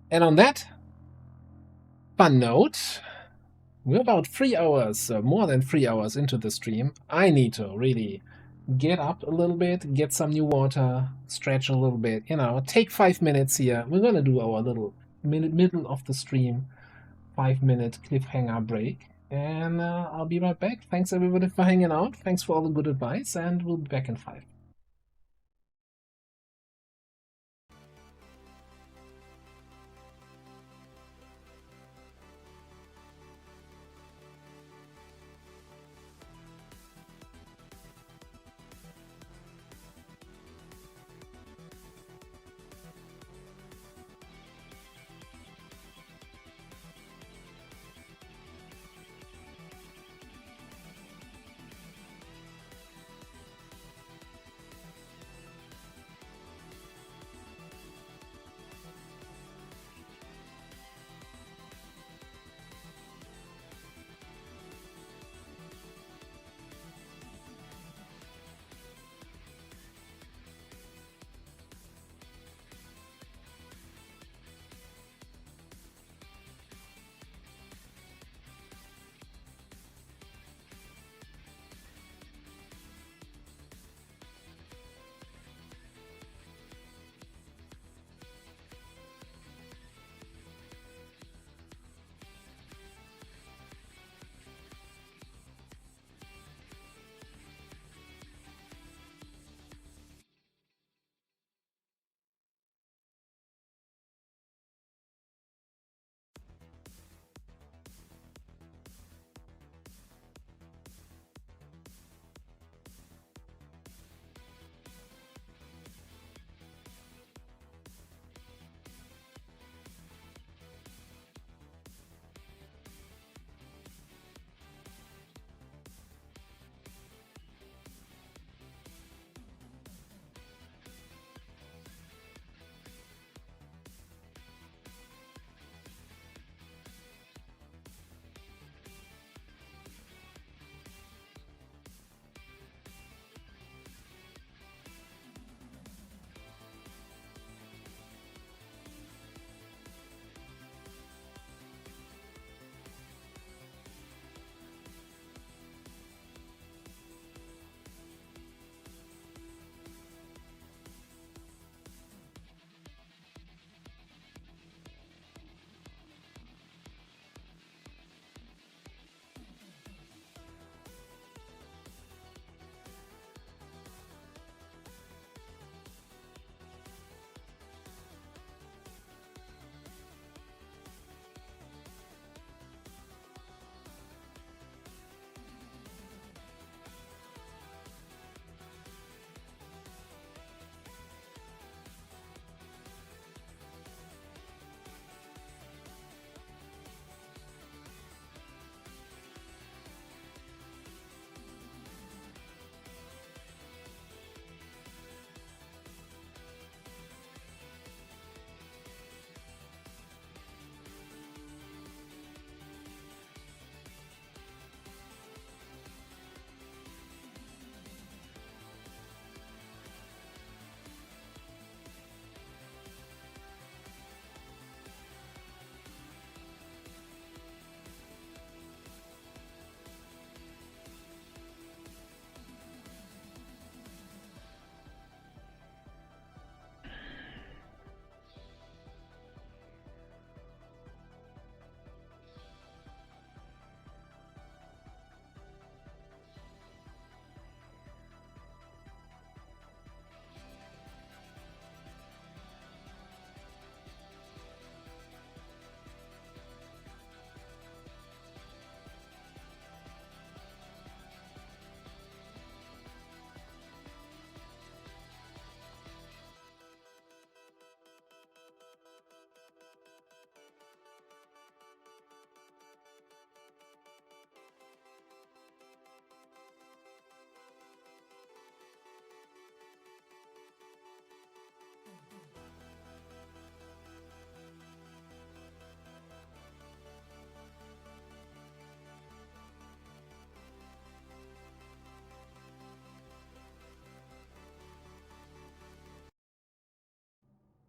And on that fun note, we're about 3 hours, more than 3 hours into the stream. I need to really get up a little bit, get some new water, stretch a little bit, you know, take 5 minutes here. We're gonna do our little middle of the stream 5-minute cliffhanger break. And I'll be right back. Thanks everybody for hanging out. Thanks for all the good advice, and we'll be back in 5.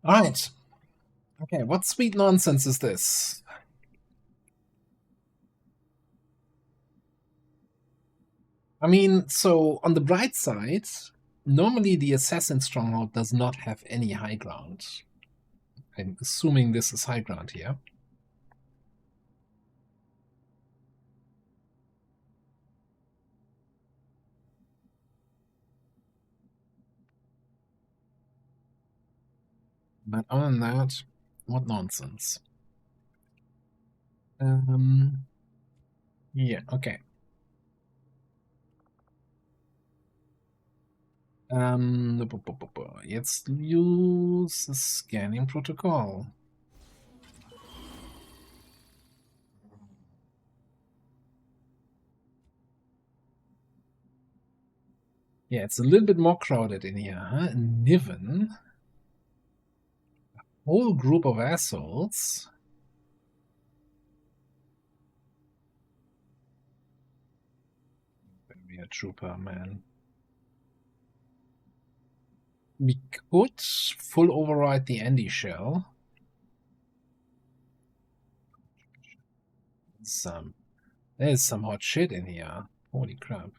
Alright. Okay, what sweet nonsense is this? I mean, so on the bright side, normally the assassin stronghold does not have any high ground. I'm assuming this is high ground here. But other than that, what nonsense. Yeah, okay. Let's use the scanning protocol. Yeah, it's a little bit more crowded in here, huh? Niven. A whole group of assholes. Be a trooper, man. We could full override the Andy shell. There's some hot shit in here. Holy crap.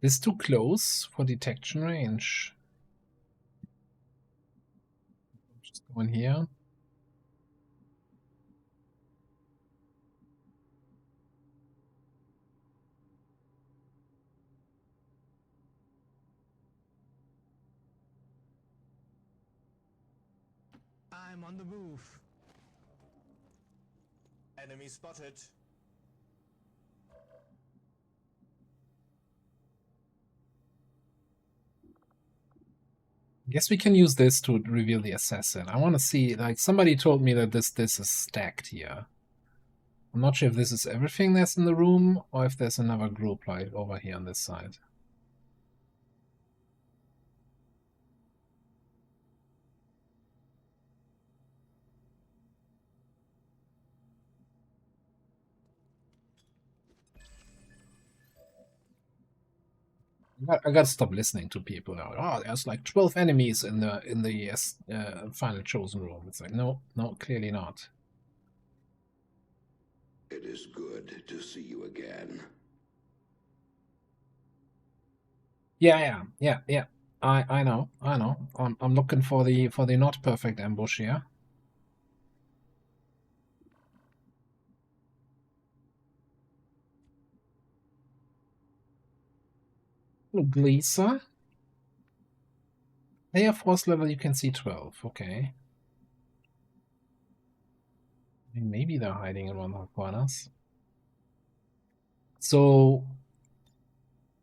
This too close for detection range. Just go in here. I'm on the move. Enemy spotted. Guess we can use this to reveal the assassin. I want to see, like, somebody told me that this is stacked here. I'm not sure if this is everything that's in the room or if there's another group like over here on this side. I gotta stop listening to people now. Oh, there's like 12 enemies in the final chosen room. It's like, no, clearly not. It is good to see you again. Yeah. I know. I'm looking for the not perfect ambush here. Gleeser. Air force level you can see 12, okay. Maybe they're hiding in one of the corners. So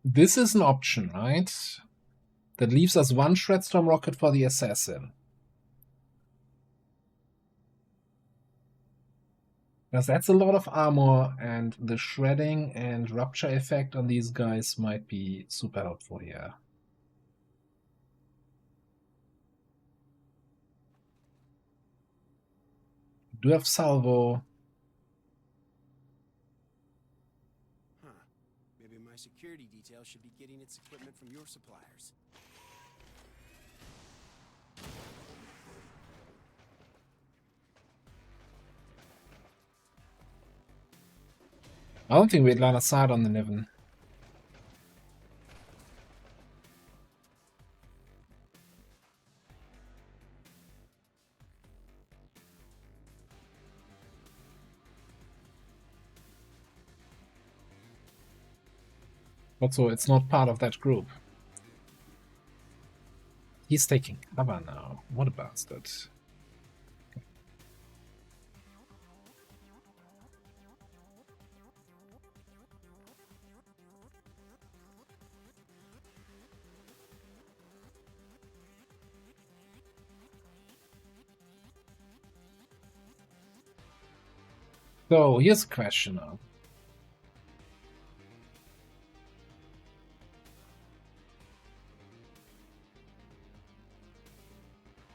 this is an option, right? That leaves us one Shredstorm rocket for the assassin. Because that's a lot of armor, and the shredding and rupture effect on these guys might be super helpful here. Do have salvo. Huh. Maybe my security detail should be getting its equipment from your suppliers. I don't think we'd line aside on the Niven. Also, it's not part of that group. He's taking cover now. What a bastard. So here's a question now.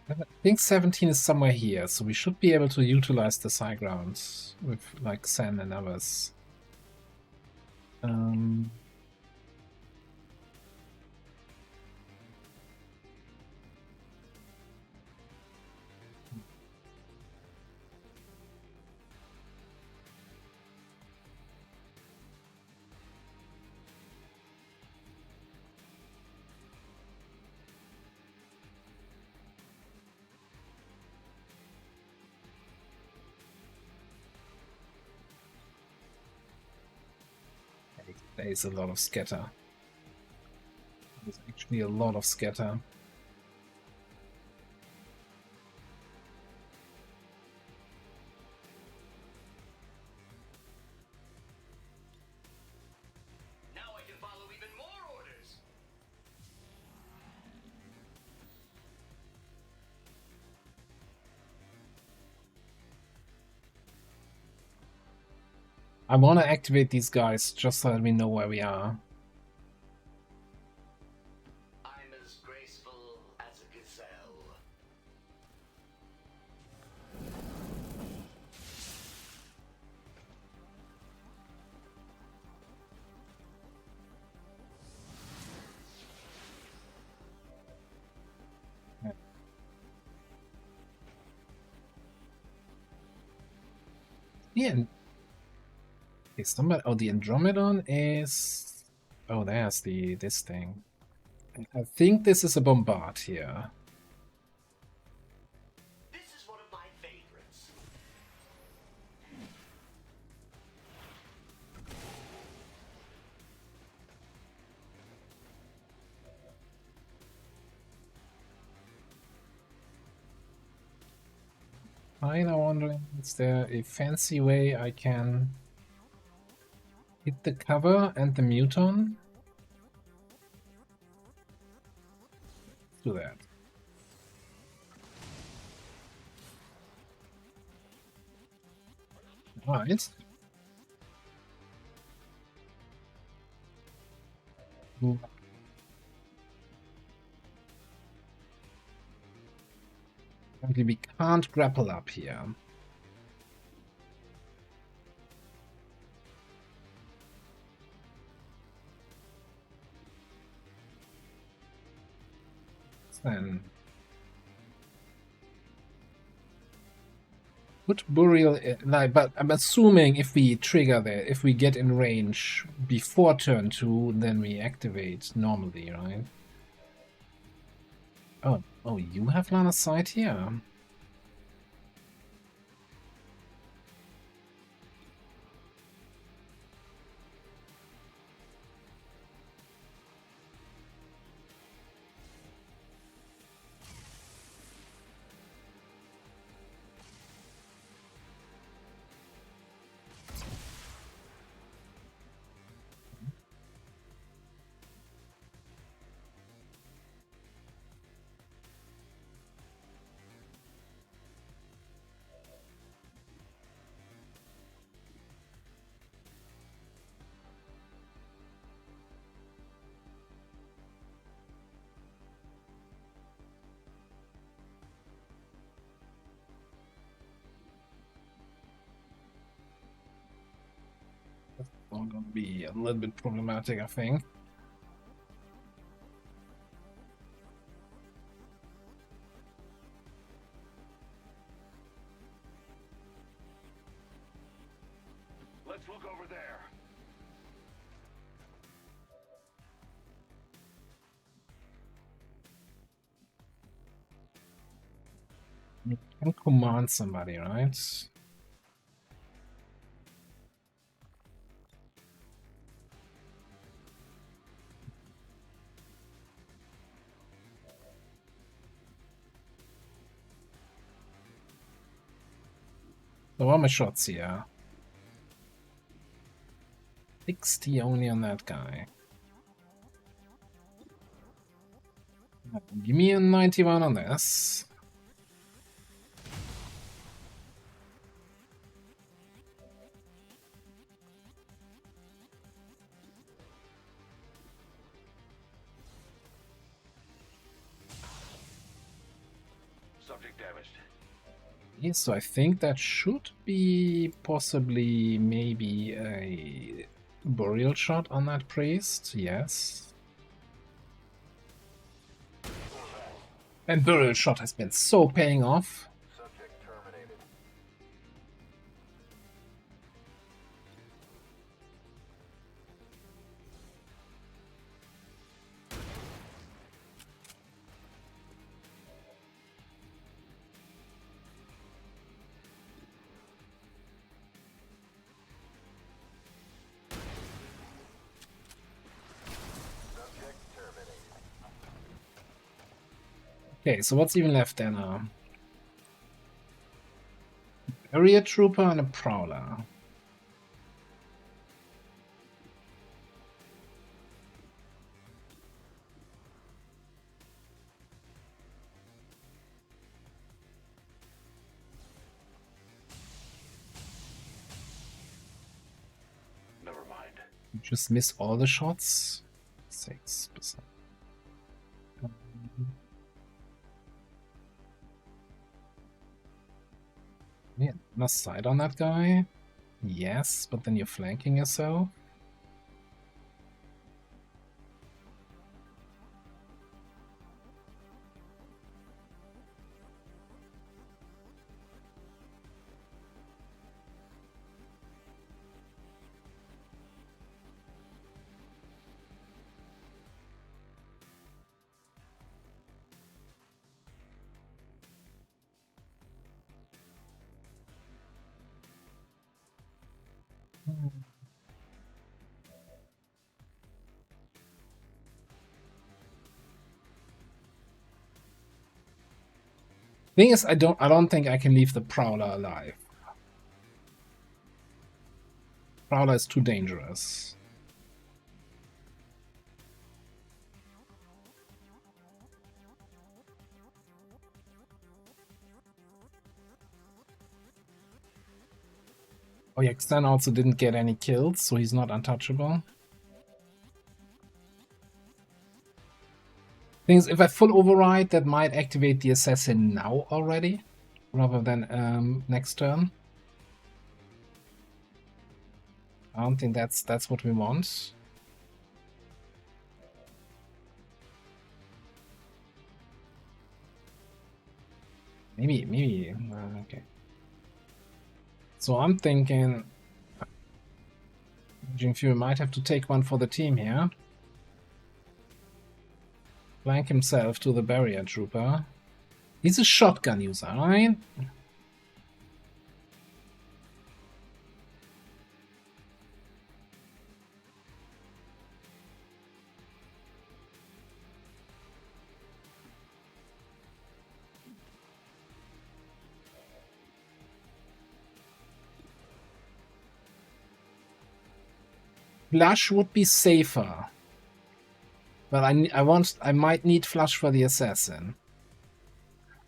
I think 17 is somewhere here, so we should be able to utilize the high ground with like Sen and others. Um, there is a lot of scatter. There's actually a lot of scatter. Now I can follow even more orders. I want to activate these guys just so that we know where we are. I'm as graceful as a gazelle. Yeah. Is somebody? Oh, the Andromedon is. Oh, there's this thing. I think this is a bombard here. This is one of my favorites. I'm wondering, is there a fancy way I can hit the cover and the muton? Let's do that. Alright. Apparently we can't grapple up here. Then put burial like, but I'm assuming if we trigger that, if we get in range before turn 2, then we activate normally, right? Oh, you have line of sight here. All gonna be a little bit problematic, I think. Let's look over there. You can command somebody, right? So what are my shots here? 60 only on that guy. Give me a 91 on this. Subject damaged. Yeah, so I think that should be possibly maybe Burial shot on that priest, yes. And burial shot has been so paying off. Subject terminated. Subject terminated. Okay, so what's even left there now? Area trooper and a prowler. Never mind. You just miss all the shots. 6%. Yeah, must side on that guy. Yes, but then you're flanking yourself. Thing is, I don't think I can leave the prowler alive. Prowler is too dangerous. Oh yeah, Xen also didn't get any kills, so he's not untouchable. Thing is, if I full override, that might activate the assassin now already, rather than next turn. I don't think that's what we want. Maybe. Okay. So I'm thinking Jing Fury might have to take one for the team here. Flank himself to the barrier trooper. He's a shotgun user, right? Flush would be safer. But I might need flush for the assassin.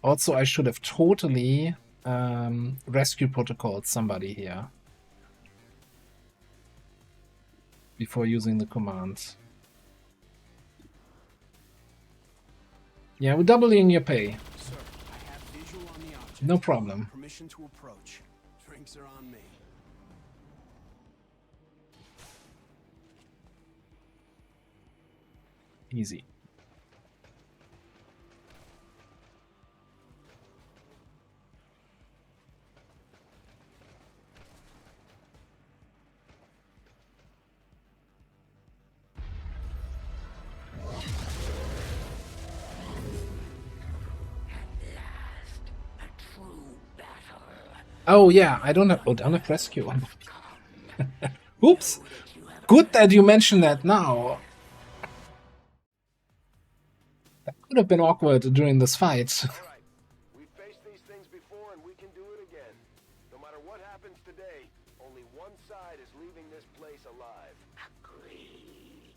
Also, I should have totally rescue protocoled somebody here before using the command. Yeah, we're doubling your pay. Sir, I have visual on the object. No problem. Permission to approach. Drinks are on me. Easy. Oh yeah, I don't have rescue. Oops. Good that you mentioned that now. That could have been awkward during this fight. Alright, we've faced these things before and we can do it again. No matter what happens today, only one side is leaving this place alive. Agreed.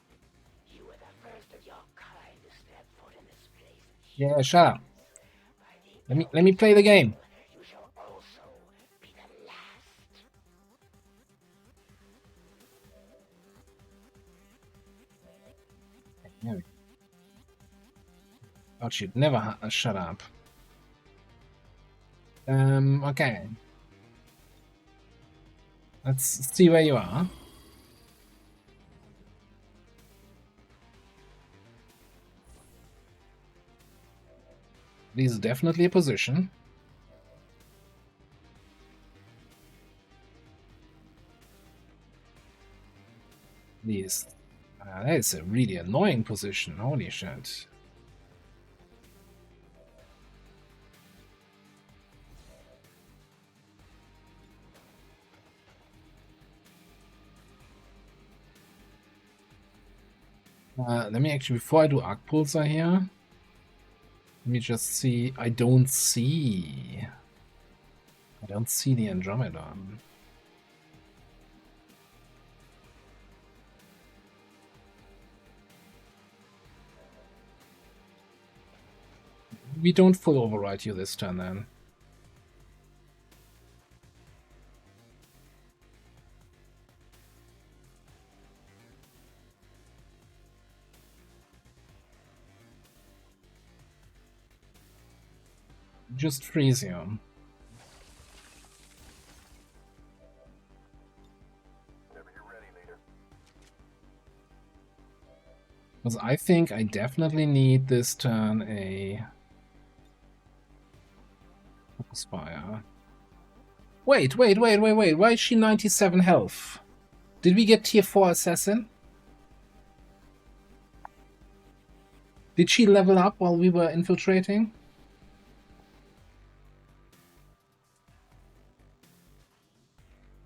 You were the first of your kind to step foot in this place. Yeah, shut up. Let me play the game. You shall also be the last. Oh, she'd never shut up. Okay. Let's see where you are. This is definitely a position. These. That is a really annoying position. Holy shit. Let me actually, before I do Arc Pulsar here, let me just see. I don't see the Andromeda. We don't full override you this turn then. Just freeze you. Because I think I definitely need this turn a Focus Fire. Wait. Why is she 97 health? Did we get tier 4 assassin? Did she level up while we were infiltrating?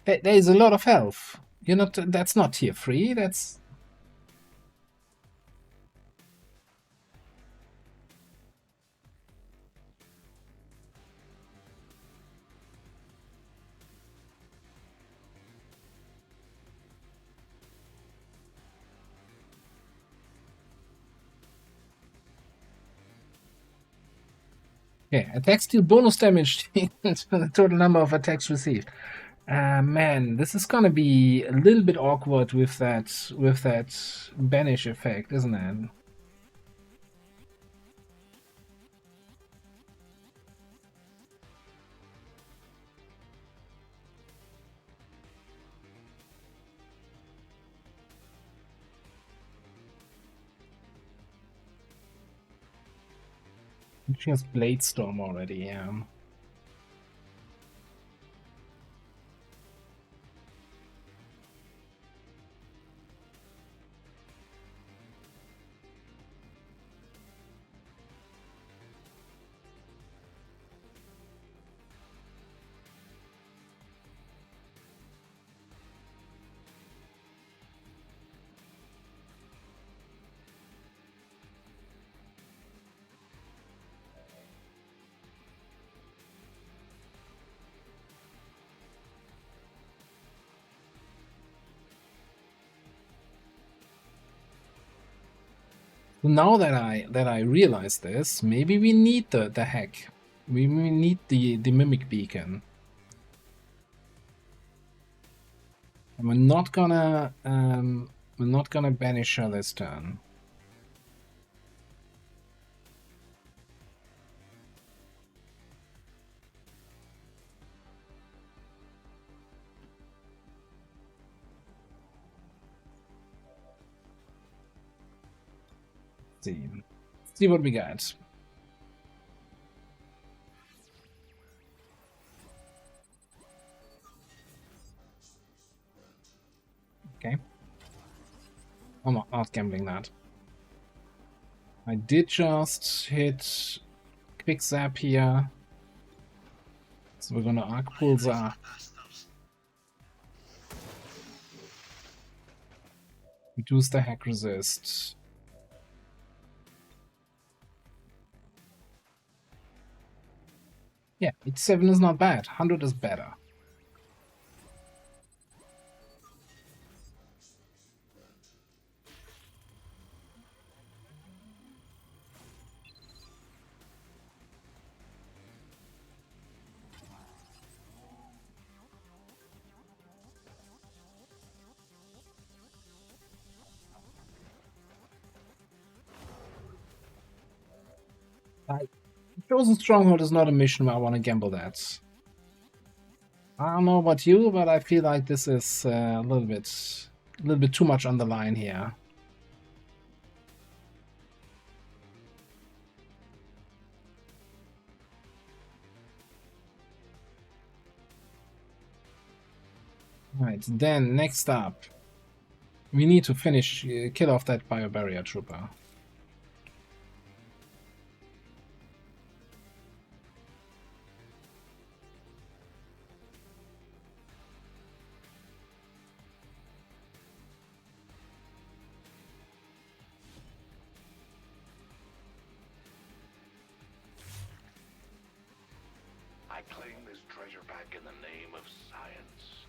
There is a lot of health. You're not. That's not tier 3. That's. Okay, attack steal bonus damage to the total number of attacks received. Man, this is gonna be a little bit awkward with that banish effect, isn't it? She has Blade Storm already, yeah. Now that I realize this, maybe we need the hack. We need the mimic beacon. And we're not gonna banish her this turn. See what we got. Okay. I'm not gambling that. I did just hit quick zap here. So we're gonna Arc Pulsar. Reduce the hack resist. Yeah, 87 is not bad. 100 is better. Chosen Stronghold is not a mission where I want to gamble that. I don't know about you, but I feel like this is a little bit too much on the line here. Right, then next up, we need to finish, kill off that biobarrier trooper. I claim this treasure back in the name of science.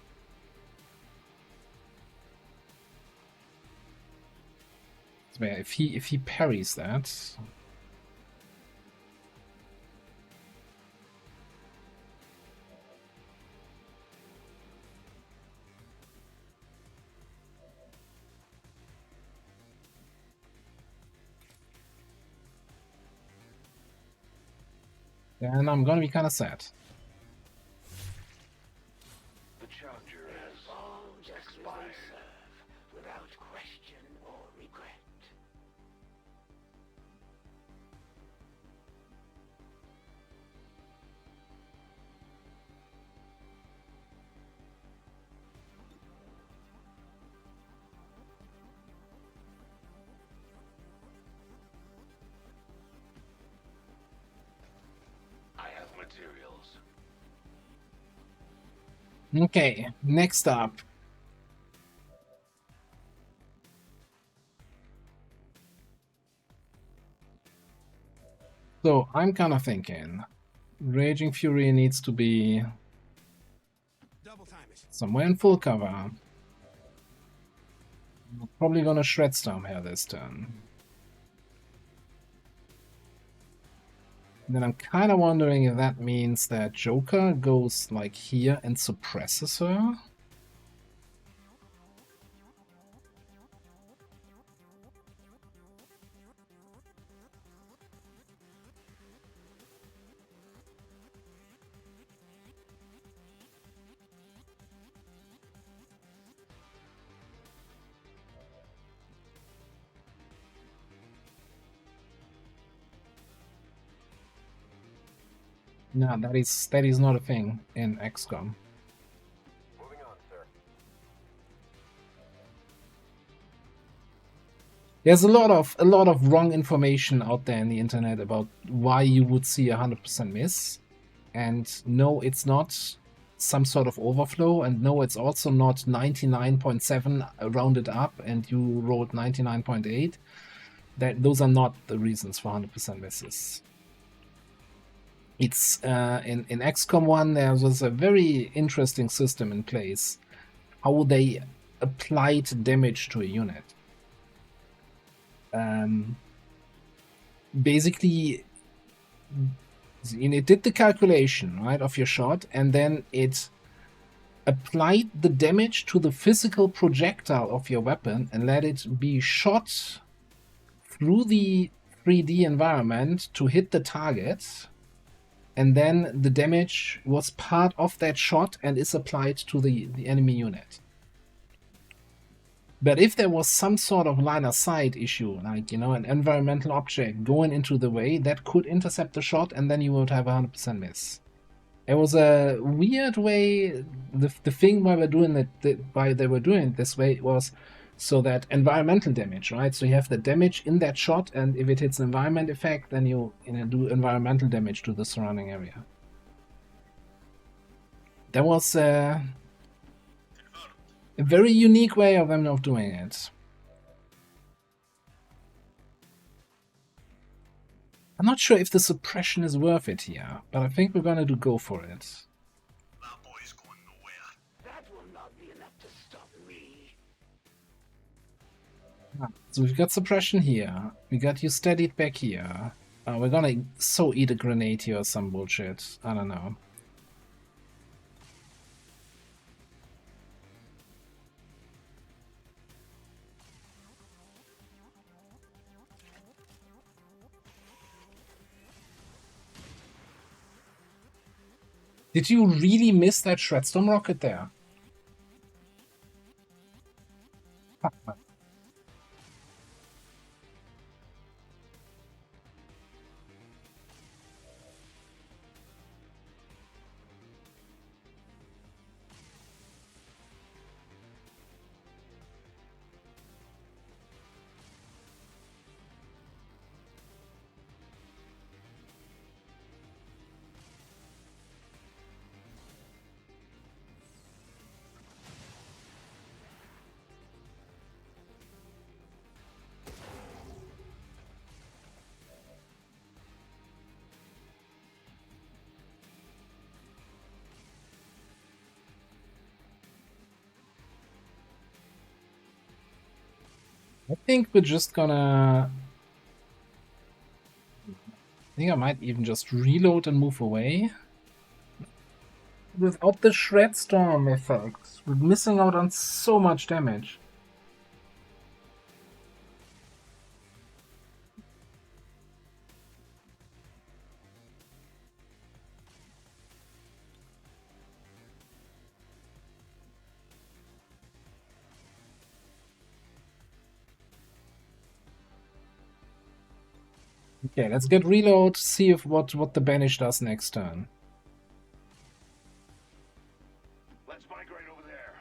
So yeah, if he parries that, then I'm gonna be kind of sad. The challenger has expired. Without question or regret. I have materials. Okay, next up. So I'm kind of thinking Raging Fury needs to be somewhere in full cover. Probably gonna Shred Storm here this turn. Then I'm kind of wondering if that means that Joker goes like here and suppresses her. No, that is not a thing in XCOM. Moving on, sir. There's a lot of wrong information out there in the internet about why you would see 100% miss. And no, it's not some sort of overflow, and no, it's also not 99.7 rounded up and you rolled 99.8. Those are not the reasons for 100% misses. It's in XCOM 1 there was a very interesting system in place how they applied damage to a unit. Basically, it did the calculation, right, of your shot, and then it applied the damage to the physical projectile of your weapon and let it be shot through the 3D environment to hit the target, and then the damage was part of that shot and is applied to the enemy unit. But if there was some sort of line of sight issue, like, you know, an environmental object going into the way, that could intercept the shot and then you would have 100% miss. It was a weird way. The thing why we're doing it, why they were doing it this way was so that environmental damage, right? So you have the damage in that shot, and if it hits an environment effect, then you do environmental damage to the surrounding area. That was a very unique way of them of doing it. I'm not sure if the suppression is worth it here, but I think we're gonna go for it. That boy's going nowhere. That will not be enough to stop me. So we've got suppression here. We got you steadied back here. We're gonna eat a grenade here or some bullshit. I don't know. Did you really miss that Shredstorm rocket there? I think we're just gonna... I think I might even just reload and move away. Without the Shred Storm effect, we're missing out on so much damage. Okay, let's get reload, see if what the banish does next turn. Let's migrate over there.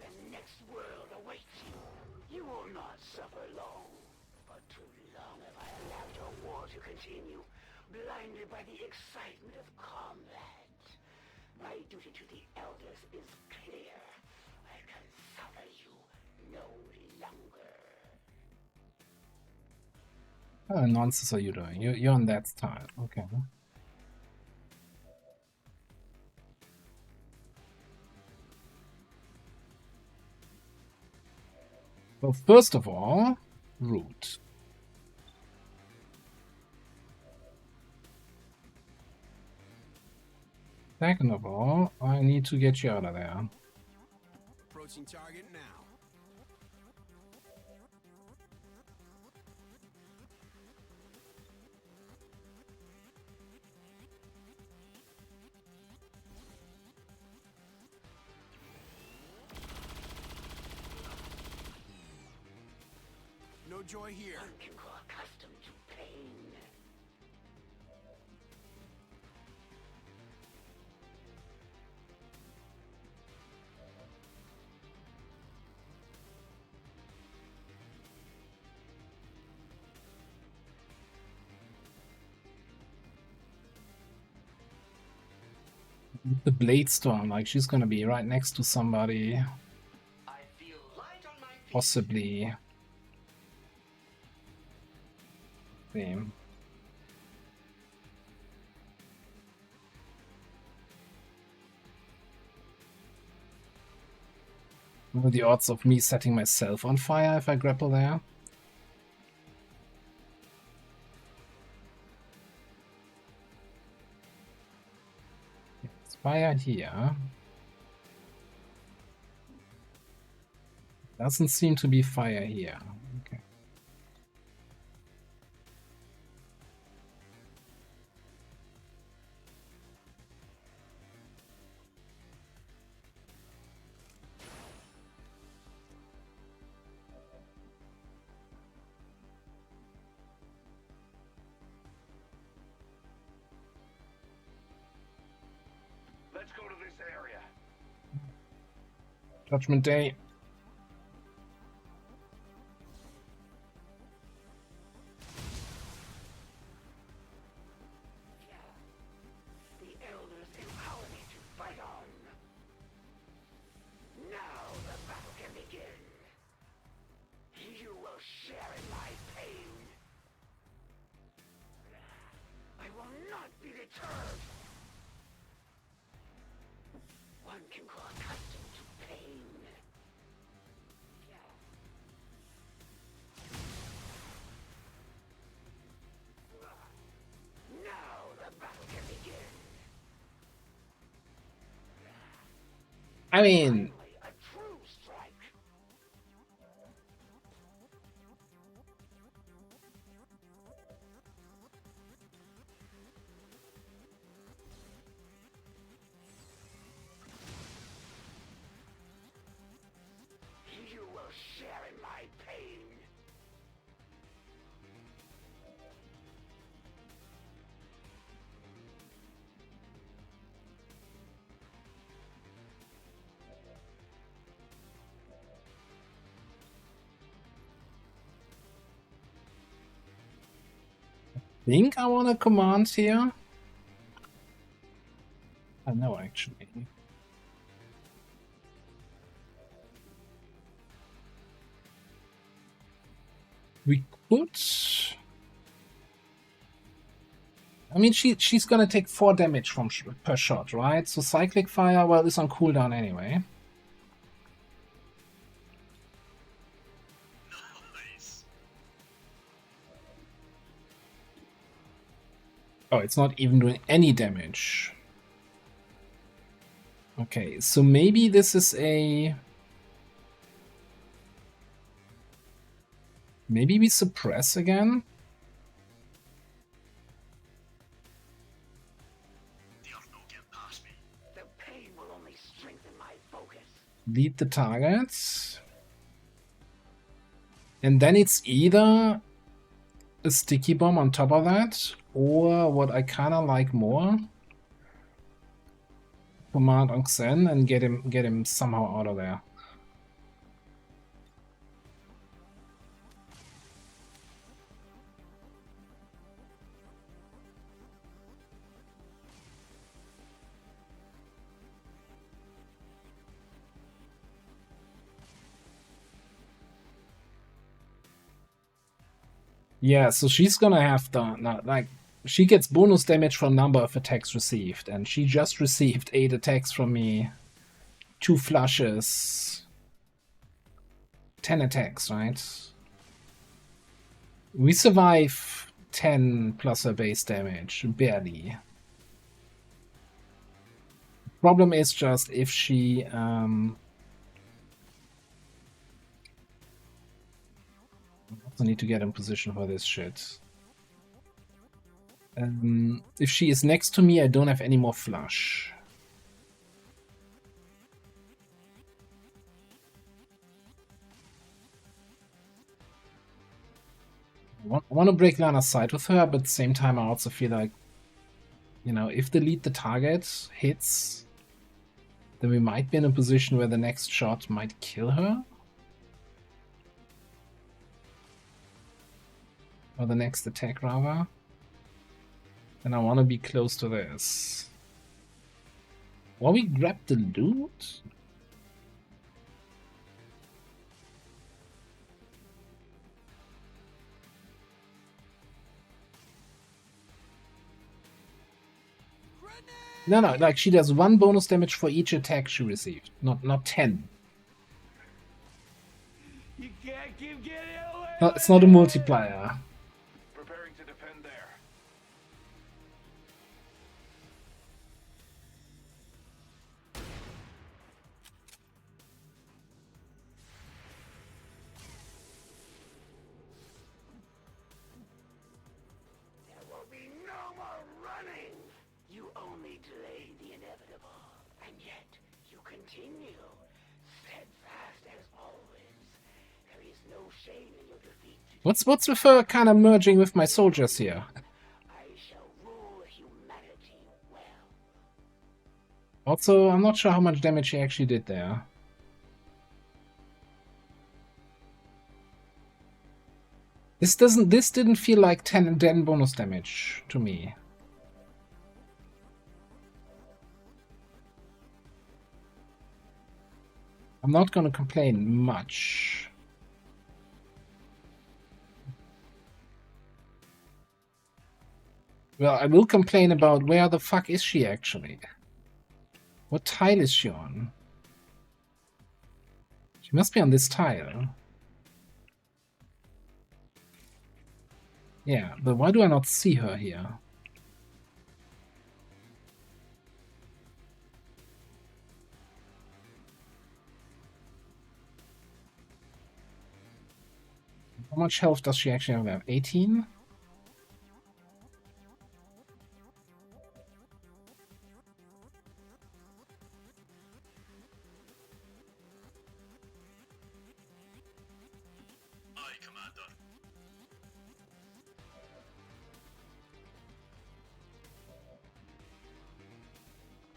The next world awaits you. You will not suffer long. For too long have I allowed your war to continue, blinded by the excitement of combat. My duty to the elders is clear. I can suffer you no longer. What kind of nonsense are you doing? You're on that tile. Okay. Well, first of all, root. Second of all, I need to get you out of there. Approaching target now. No joy here. One can grow accustomed to pain. The Blade Storm, like she's gonna be right next to somebody. Possibly. Same. What are the odds of me setting myself on fire if I grapple there? It's fire here. Doesn't seem to be fire here. Okay. Let's go to this area. Judgment Day. The elders empower me to fight on. Now the battle can begin. You will share in my pain. I will not be deterred. One can grow accustomed to pain. Now the battle can begin. I mean, A true strike. You will share in my pain. think I want to command here. I know actually. We could. I mean, she's gonna take 4 damage from per shot, right? So cyclic fire, well, is on cooldown anyway. Nice. Oh, it's not even doing any damage. Okay, so maybe this is a... Maybe we suppress again? The pain will only strengthen my focus. Lead the target. And then it's either a sticky bomb on top of that, or what I kinda like more, command on Xen and get him somehow out of there. Yeah, so she's gonna have the she gets bonus damage from number of attacks received, and she just received 8 attacks from me, 2 flushes, 10 attacks, right? We survive 10 plus her base damage, barely. Problem is just if she I need to get in position for this shit. If she is next to me, I don't have any more flush. I want to break line of sight with her, but at the same time I also feel like, you know, if the lead the target hits, then we might be in a position where the next shot might kill her. Or the next attack, rather. And I want to be close to this. While we grab the loot? No, like she does 1 bonus damage for each attack she received, not 10. You can't keep getting away. No, it's not a multiplier. Preparing to defend there. There will be no more running. You only delay the inevitable, and yet you continue, steadfast as always. There is no shame in your defeat. What's with her kind of merging with my soldiers here? I shall rule humanity well. Also, I'm not sure how much damage she actually did there. This didn't feel like 10 bonus damage to me. I'm not gonna complain much. Well, I will complain about where the fuck is she actually? What tile is she on? She must be on this tile. Yeah, but why do I not see her here? How much health does she actually have? 18?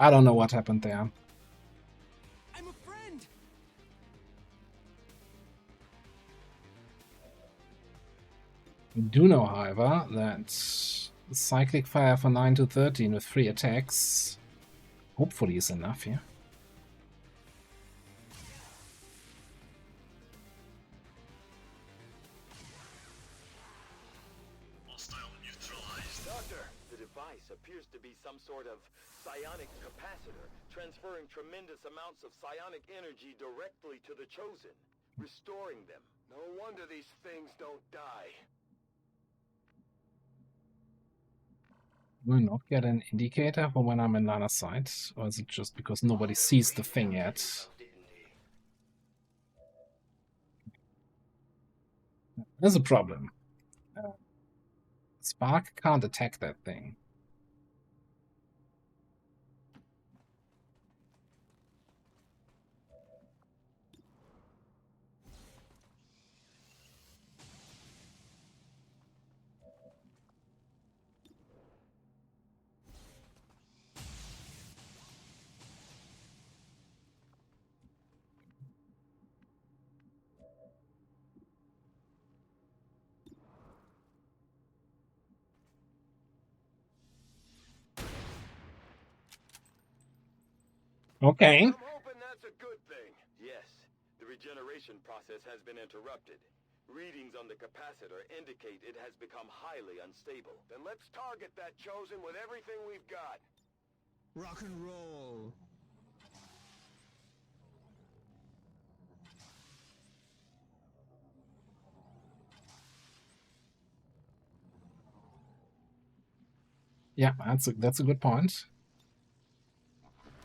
I don't know what happened there. I'm a friend. We do know, however, that cyclic fire for 9 to 13 with 3 attacks hopefully is enough here. Doctor, the device. be some sort of psionic capacitor, transferring tremendous amounts of psionic energy directly to the Chosen, restoring them. No wonder these things don't die. Do I not get an indicator for when I'm in line of sight? Or is it just because nobody sees the thing yet? There's a problem. Spark can't attack that thing. Okay. I'm hoping that's a good thing. Yes, the regeneration process has been interrupted. Readings on the capacitor indicate it has become highly unstable. Then let's target that Chosen with everything we've got. Rock and roll. Yeah, that's a good point.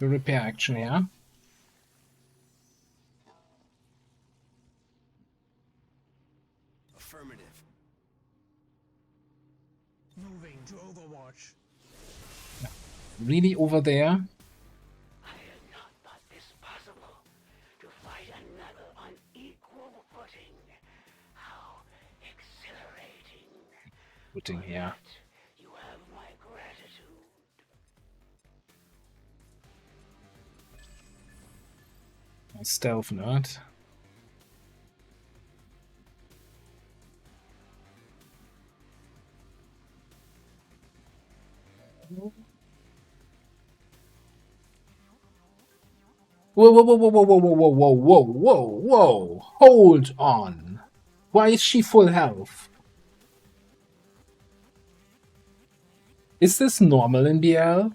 The repair action here. Affirmative. Moving to Overwatch. Really over there. I had not thought this possible. To fight another on equal footing. How exhilarating. Putting here. You have my gratitude. Stealth nerd. Whoa, whoa, whoa, whoa, whoa, whoa, whoa, whoa, whoa, whoa, whoa! Hold on. Why is she full health? Is this normal in BL?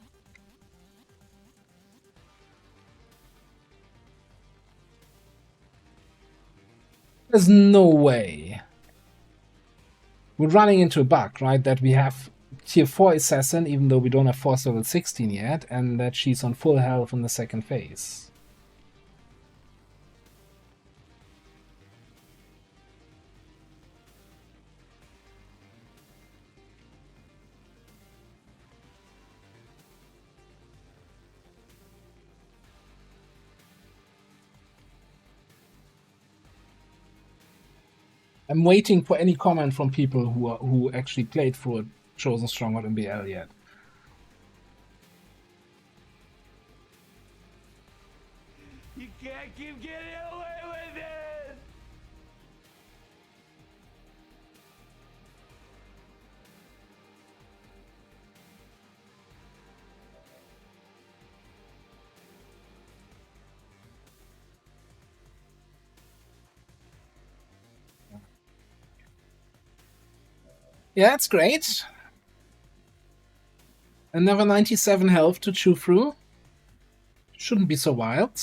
There's no way. We're running into a bug, right? That we have tier 4 assassin, even though we don't have force level 16 yet, and that she's on full health in the second phase. I'm waiting for any comment from people who actually played through a Chosen Stronghold in BL yet. You can't keep getting away with it! Yeah, it's great. Another 97 health to chew through. Shouldn't be so wild.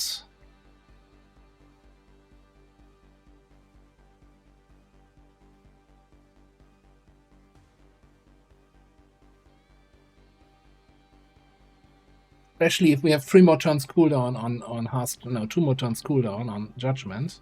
Especially if we have 3 more turns cooldown on Hask, no, 2 more turns cooldown on Judgment.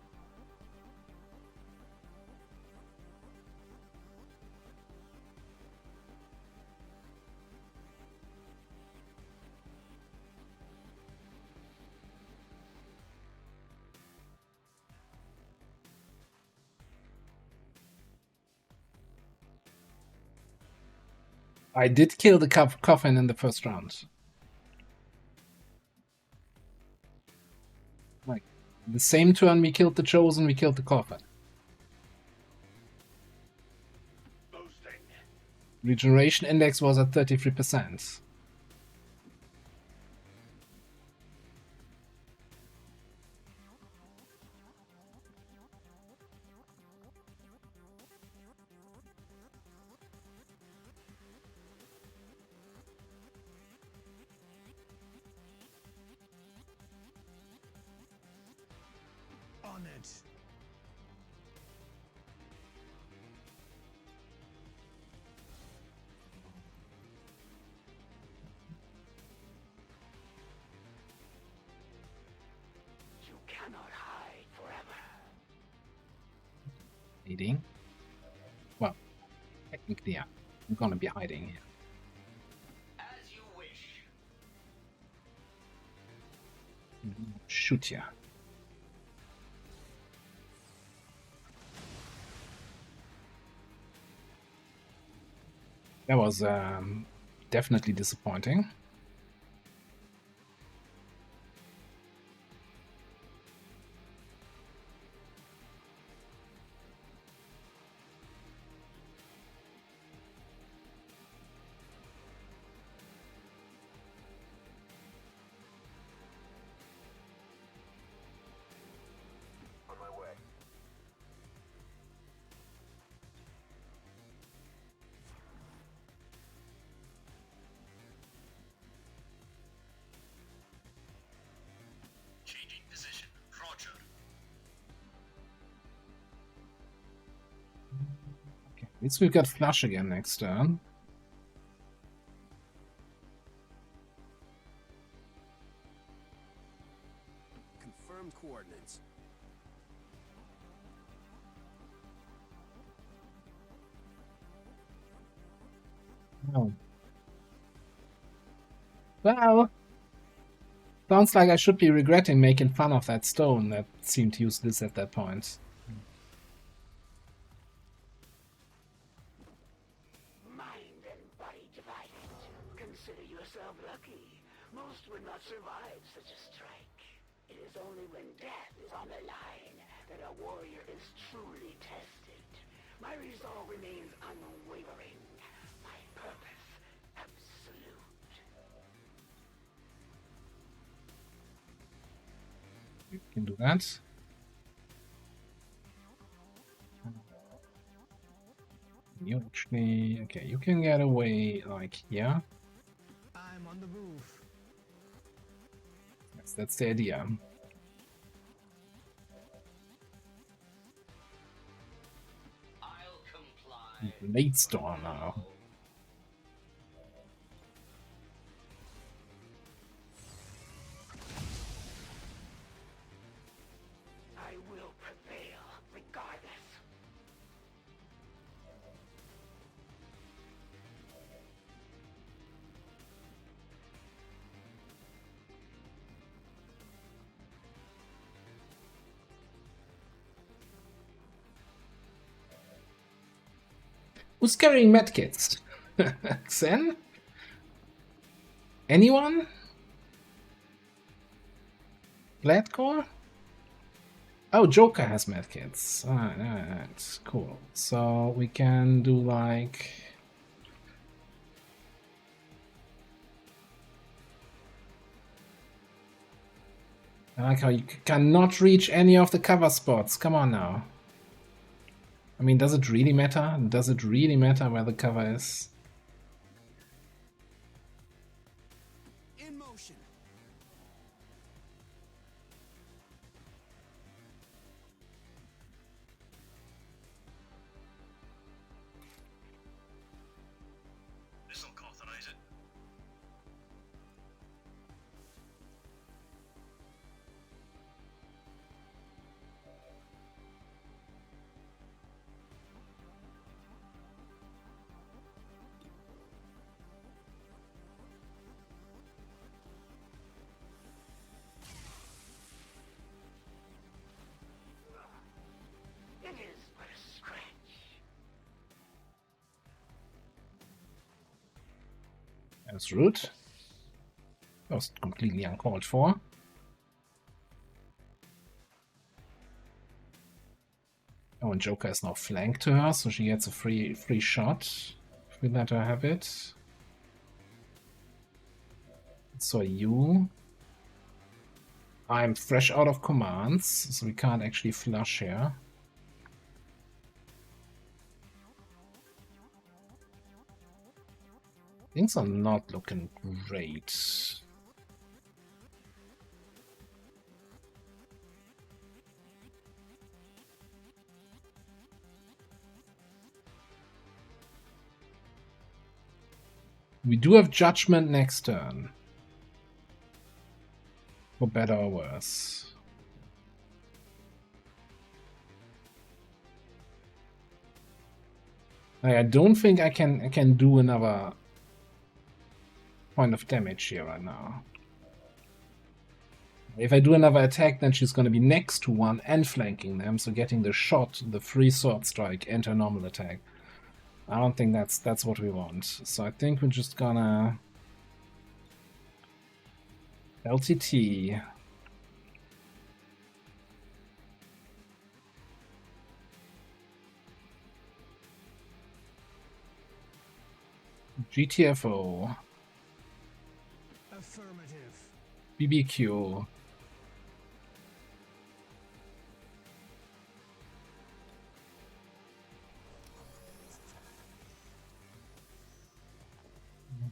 I did kill the coffin in the first round. Like, the same turn we killed the Chosen, we killed the coffin. Boosting. Regeneration index was at 33%. You cannot hide forever. Hiding. Well, technically, yeah. I'm gonna be hiding here. As you wish. Shoot ya. That was definitely disappointing. On my way. Changing position. Roger. Okay, at least we've got Flush again next turn. Confirmed coordinates. Oh. Well, sounds like I should be regretting making fun of that stone that seemed useless at that point. Mind and body divided. Consider yourself lucky. Most would not survive such a strike. It is only when death is on the line that a warrior is truly tested. My resolve remains unwavering. My purpose absolute. You can do that. You actually, okay, you can get away like here. I'm on the move. Yes, that's the idea. I'll comply. Late storm now. I will prevail regardless. Who's carrying medkits? Xen? Anyone? Gladcore? Oh, Joker has medkits. Alright, cool. So we can do like... I like how you cannot reach any of the cover spots. Come on now. I mean, does it really matter? Does it really matter where the cover is? In motion. This'll authorize it. It is but a scratch. That's rude. That was completely uncalled for. Oh, and Joker is now flanked to her, so she gets a free shot if we let her have it. So you... I'm fresh out of commands, so we can't actually flush here. Things are not looking great. We do have Judgment next turn. For better or worse. I don't think I can do another point of damage here right now. If I do another attack, then she's going to be next to one and flanking them, so getting the shot, the free sword strike, and her normal attack. I don't think that's what we want. So I think we're just gonna LTT. GTFO. Affirmative. BBQ.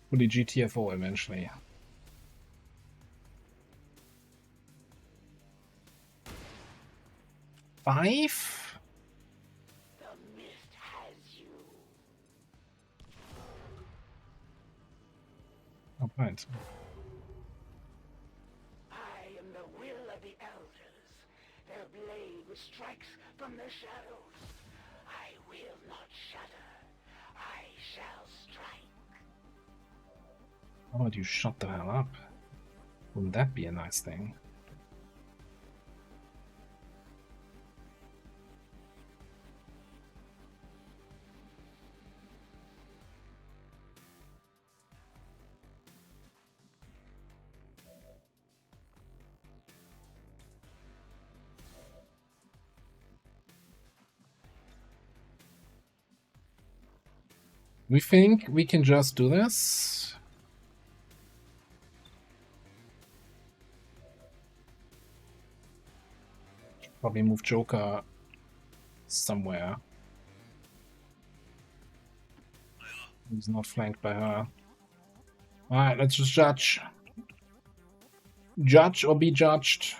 Fully GTFO eventually. Five? The mist has you. Oh, right. I am the will of the elders. Their blade which strikes from the shadows. I will not shudder. I shall strike. How about you shut the hell up? Wouldn't that be a nice thing? We think we can just do this. Probably move Joker somewhere. He's not flanked by her. Alright, let's just judge. Judge or be judged.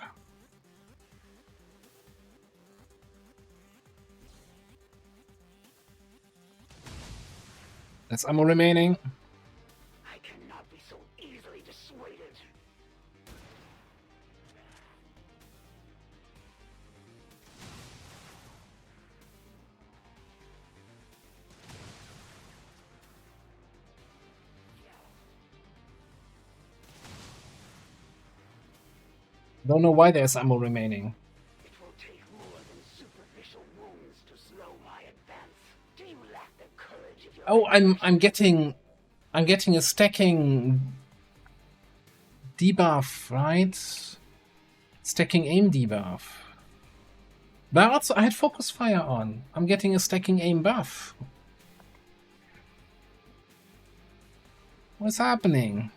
There's ammo remaining. I cannot be so easily dissuaded. Don't know why there's ammo remaining. It will take more than superficial wounds to slow my advance. Do you lack the courage of your Oh, I'm getting a stacking debuff, right? Stacking aim debuff. But also I had focus fire on. I'm getting a stacking aim buff. What's happening?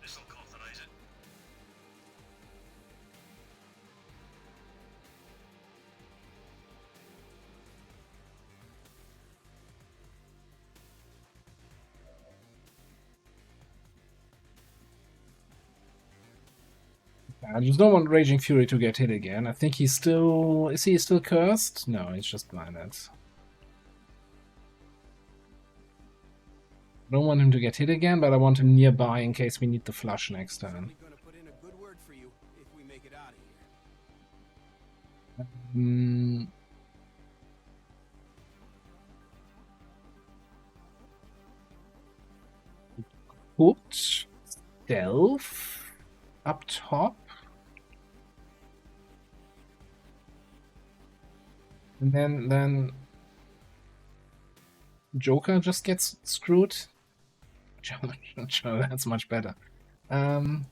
This'll authorize it. I just don't want Raging Fury to get hit again. I think he's still... Is he still cursed? No, he's just blinded. I don't want him to get hit again, but I want him nearby in case we need the flush next turn. Gonna put in a good word for you if we make it out of here. Put stealth up top. And then Joker just gets screwed. Sure, that's much better. But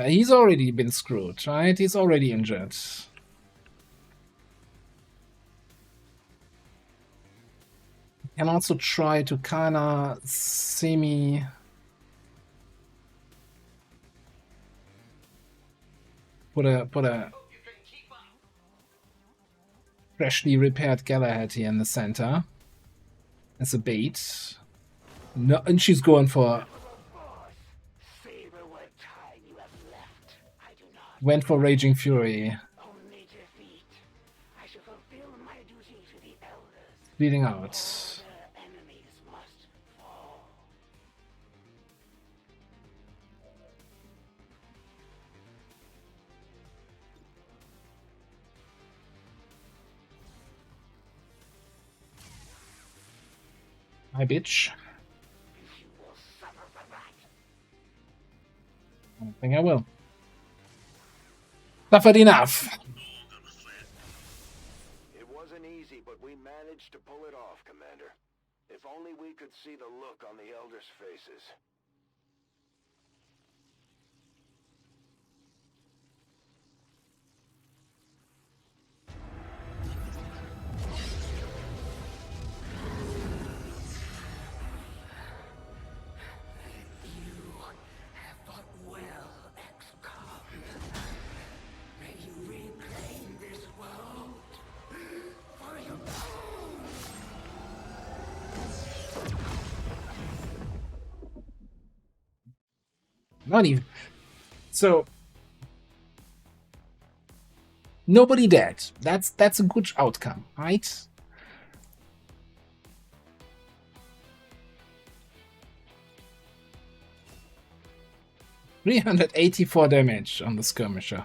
he's already been screwed, right? He's already injured. Can also try to kinda semi... Put a freshly repaired Galahad here in the center as a bait. No, and she's going for... Savor what time you have left. I do not Went for Raging Fury. Only defeat. I shall fulfill my duty to the elders. Bleeding out. All their enemies must fall. Hi, bitch. You will suffer for that. I don't think I will. Suffered enough. It wasn't easy, but we managed to pull it off, Commander. If only we could see the look on the elders' faces. Not even. So nobody dead. That's a good outcome, right? $384 damage on the skirmisher.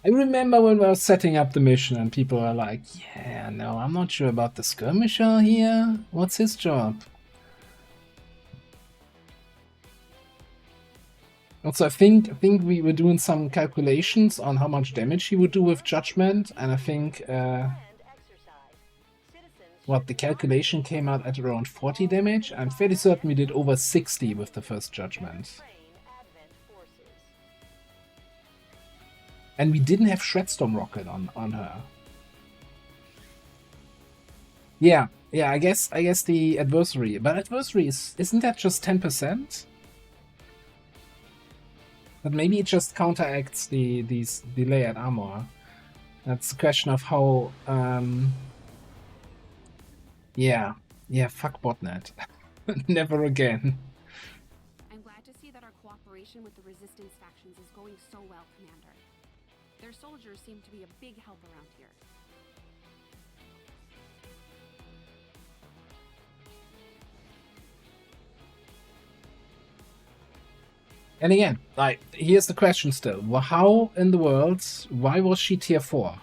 I remember when we were setting up the mission and people were like, yeah, no, I'm not sure about the skirmisher here. What's his job? Also, I think we were doing some calculations on how much damage he would do with Judgment, and I think what the calculation came out at around 40 damage. I'm fairly certain we did over 60 with the first Judgment. And we didn't have Shredstorm Rocket on her. Yeah, I guess the adversary, but adversary isn't that just 10%? But maybe it just counteracts these layered armor. That's a question of how. Yeah, fuck botnet. Never again. I'm glad to see that our cooperation with the resistance factions is going so well, Commander. Their soldiers seem to be a big help around here. And again, like, here's the question still. Well, how in the world, why was she tier 4?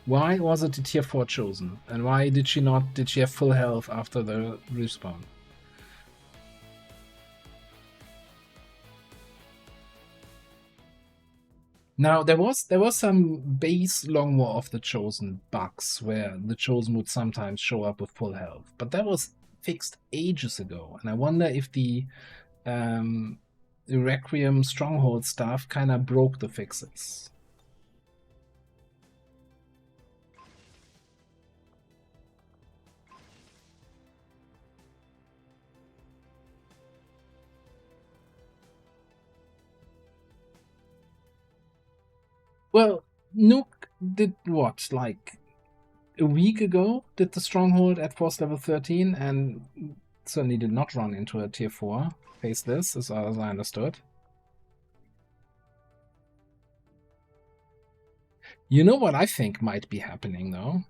Why was it a tier 4 chosen? And why did she have full health after the respawn? Now there was some base Long War of the Chosen bugs where the Chosen would sometimes show up with full health, but that was fixed ages ago, and I wonder if the Requiem Stronghold stuff kind of broke the fixes. Well, Nuke did what, like a week ago, did the Stronghold at Force level 13 and certainly did not run into a tier 4. Face this, as I understood. You know what I think might be happening though?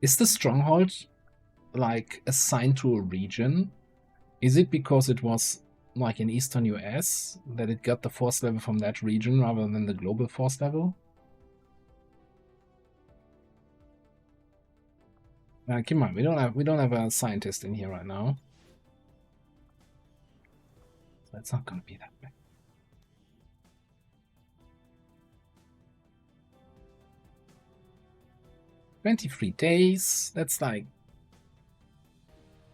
Is the Stronghold like assigned to a region? Is it because it was like in Eastern US that it got the force level from that region rather than the global force level? Come on, we don't have a scientist in here right now. So it's not gonna be that bad. 23 days, that's like,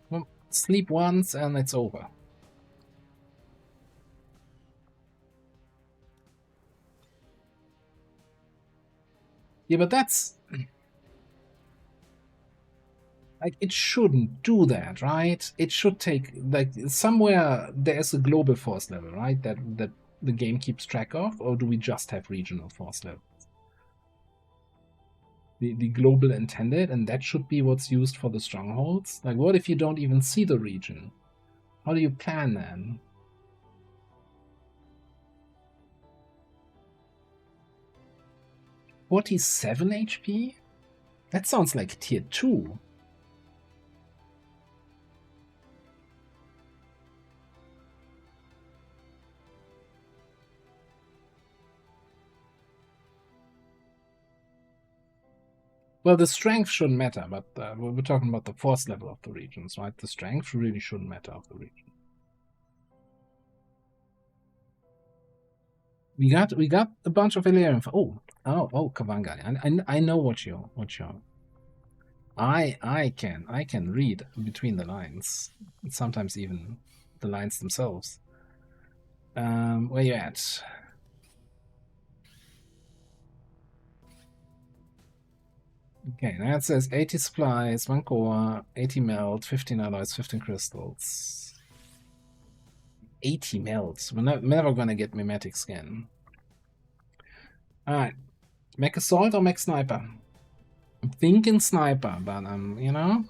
well, sleep once and it's over. Yeah, but that's like, it shouldn't do that, right? It should take, like, somewhere there's a global force level, right? That the game keeps track of, or do we just have regional force levels? The global intended, and that should be what's used for the strongholds? Like, what if you don't even see the region? How do you plan then? $47 HP? That sounds like tier 2. Well, the strength shouldn't matter, but we're talking about the force level of the regions, right? The strength really shouldn't matter of the region. We got a bunch of Illyrian. Oh, Kavanga. I know what you're. I can read between the lines. Sometimes even the lines themselves. Where you at? Okay, now it says 80 supplies, 1 core, 80 melt, 15 alloys, 15 crystals. 80 melts. We're never gonna get mimetic skin. Alright. Mech assault or mech sniper? I'm thinking sniper, but you know.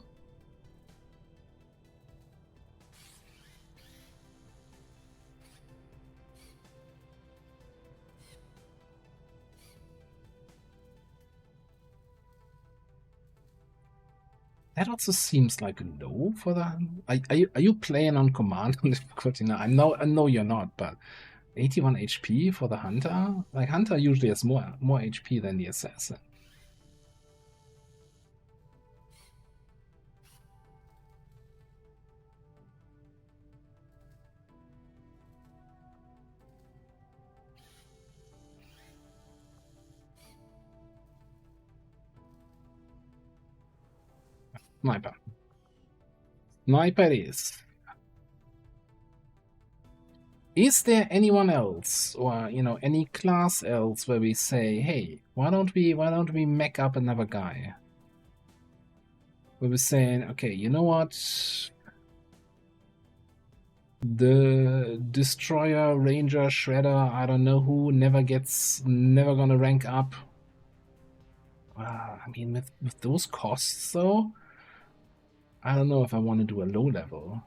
That also seems like low for the. Are you playing on command on difficulty now? I know you're not, but 81 HP for the hunter. Like hunter usually has more HP than the assassin. Sniper. Sniper is. Is there anyone else, or you know, any class else where we say, hey, why don't we mech up another guy? Where we're saying, okay, you know what? The destroyer, ranger, shredder, I don't know who, never gonna rank up. I mean, with those costs though, I don't know if I want to do a low level.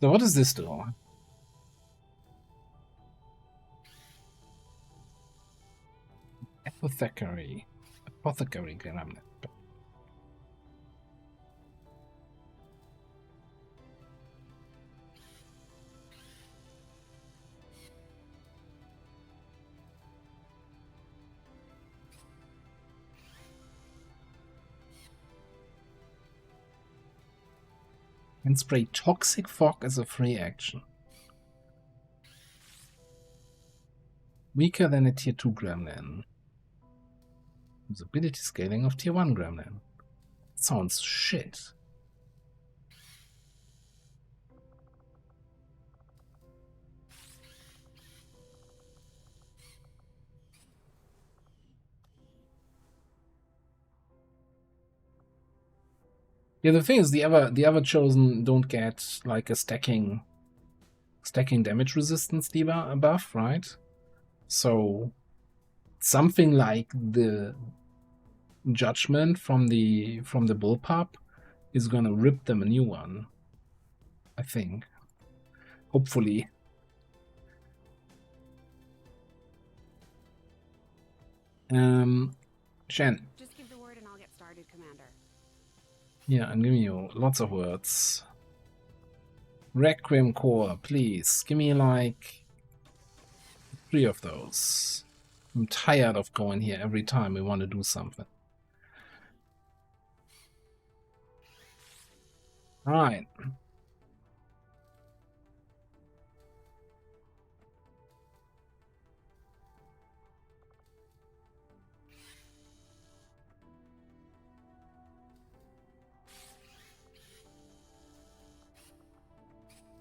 So what does this do? Apothecary gremlin. And spray toxic fog as a free action. Weaker than a tier 2 gremlin. Ability scaling of tier 1 gremlin. Sounds shit. Yeah, the thing is, the other chosen don't get like a stacking damage resistance buff, right? So something like the judgment from the bullpup is gonna rip them a new one. I think. Hopefully. Shen. Just give the word and I'll get started, Commander. Yeah, I'm giving you lots of words. Requiem Core, please. Give me like 3 of those. I'm tired of going here every time we want to do something. Alright.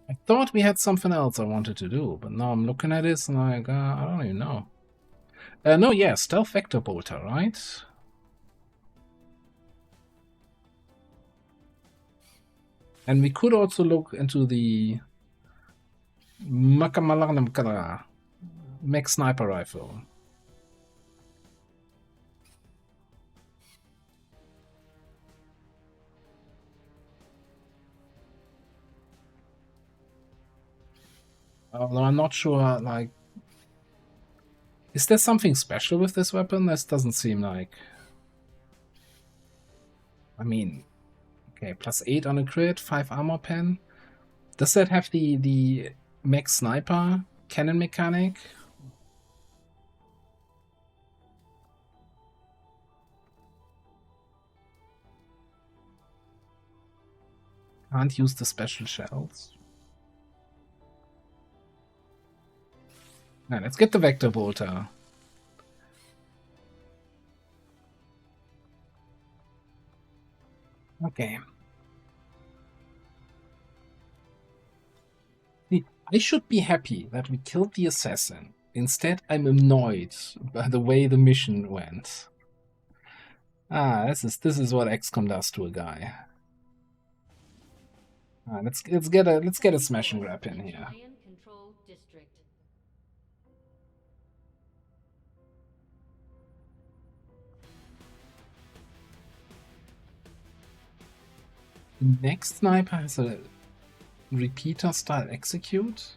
I thought we had something else I wanted to do, but now I'm looking at this and like, I don't even know. No, yeah, stealth vector bolter, right? And we could also look into the mech sniper rifle. Although I'm not sure, like, is there something special with this weapon? This doesn't seem like. I mean, okay, +8 on a crit, 5 armor pen. Does that have the mech sniper cannon mechanic? Can't use the special shells. Now, let's get the vector bolter. Okay. I should be happy that we killed the assassin. Instead, I'm annoyed by the way the mission went. Ah, this is what XCOM does to a guy. Let's get a smash and grab in here. Next sniper has a repeater style execute.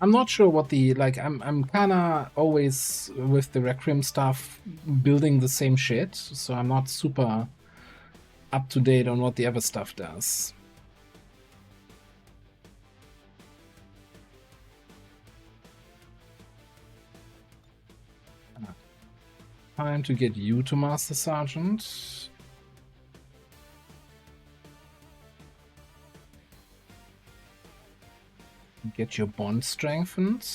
I'm not sure what the I'm kinda always with the Requiem stuff building the same shit, so I'm not super up to date on what the other stuff does. Time to get you to Master Sergeant. Get your bond strengthened.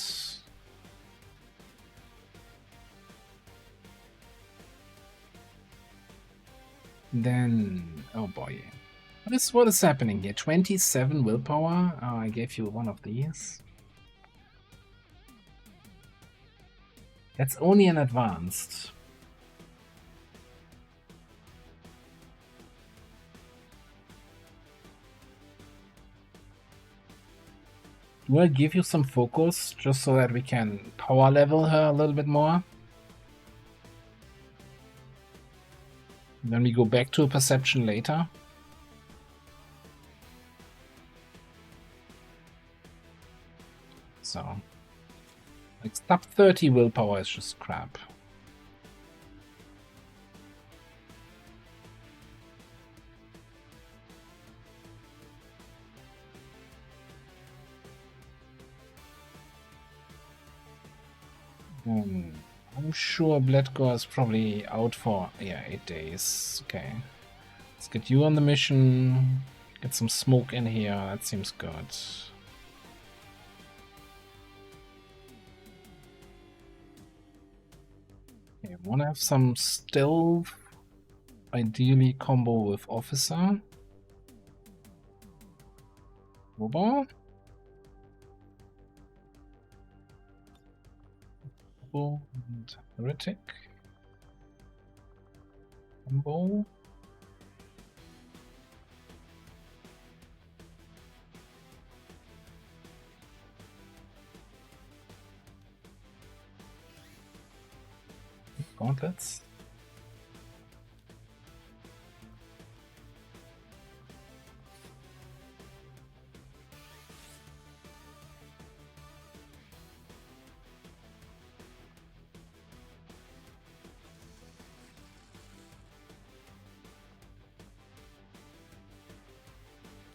Then, oh boy. What is happening here? 27 willpower? Oh, I gave you one of these. That's only an advanced. Do I give you some focus just so that we can power level her a little bit more? Then we go back to a perception later. So, like, sub 30 willpower is just crap. I'm sure Bledgor is probably out for 8 days. Okay, let's get you on the mission. Get some smoke in here. That seems good. Okay, wanna have some stealth. Ideally combo with officer. Mobile. And heretic. Combo. Gauntlets.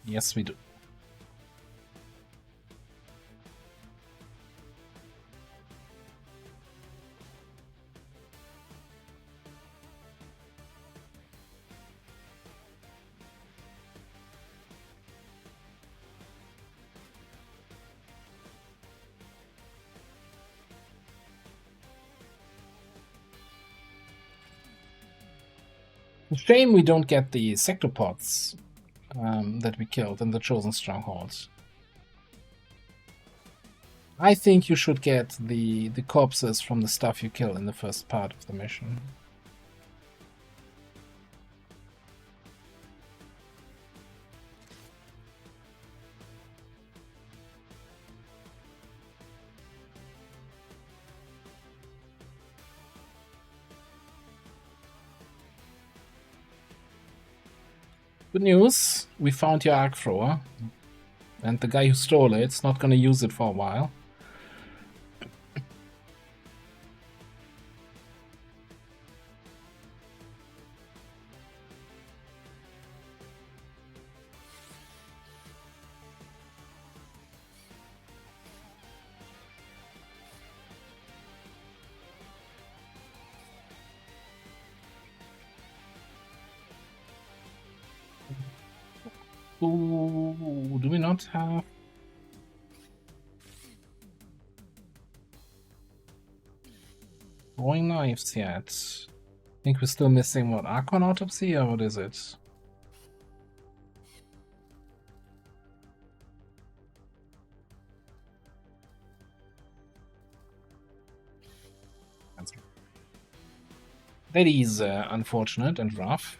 Yes, we do. Shame we don't get the sector pods that we killed in the Chosen Strongholds. I think you should get the corpses from the stuff you kill in the first part of the mission. Good news, we found your arc thrower, and the guy who stole it's not gonna use it for a while. Ooh, do we not have... throwing knives yet? I think we're still missing, what, Archon Autopsy, or what is it? That is unfortunate and rough.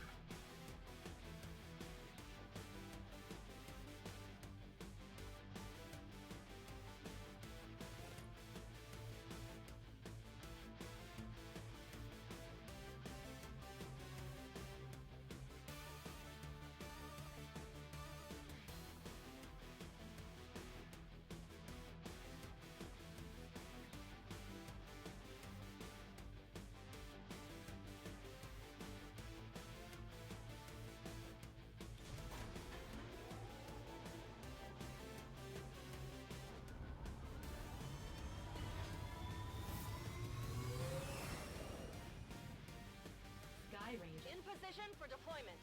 In position for deployment.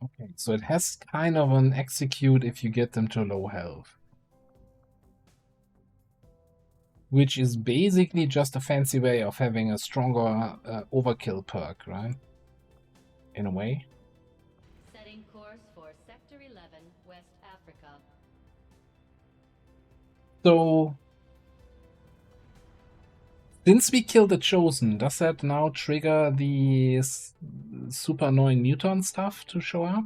Okay, so it has kind of an execute if you get them to low health. Which is basically just a fancy way of having a stronger overkill perk, right? In a way. Setting course for Sector 11, West Africa. So, since we killed the Chosen, does that now trigger the super annoying mutant stuff to show up?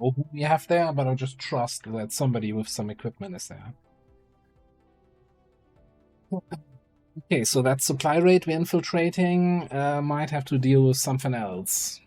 Who we have there, but I'll just trust that somebody with some equipment is there. Okay, so that supply rate we're infiltrating might have to deal with something else.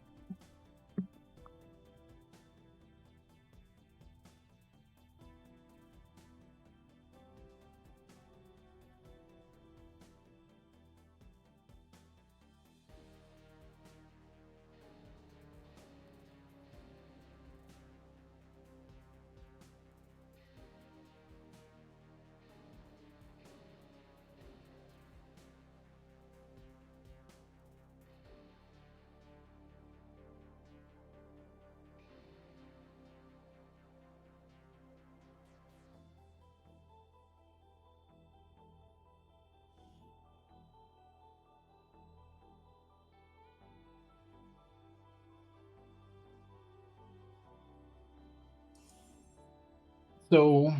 So,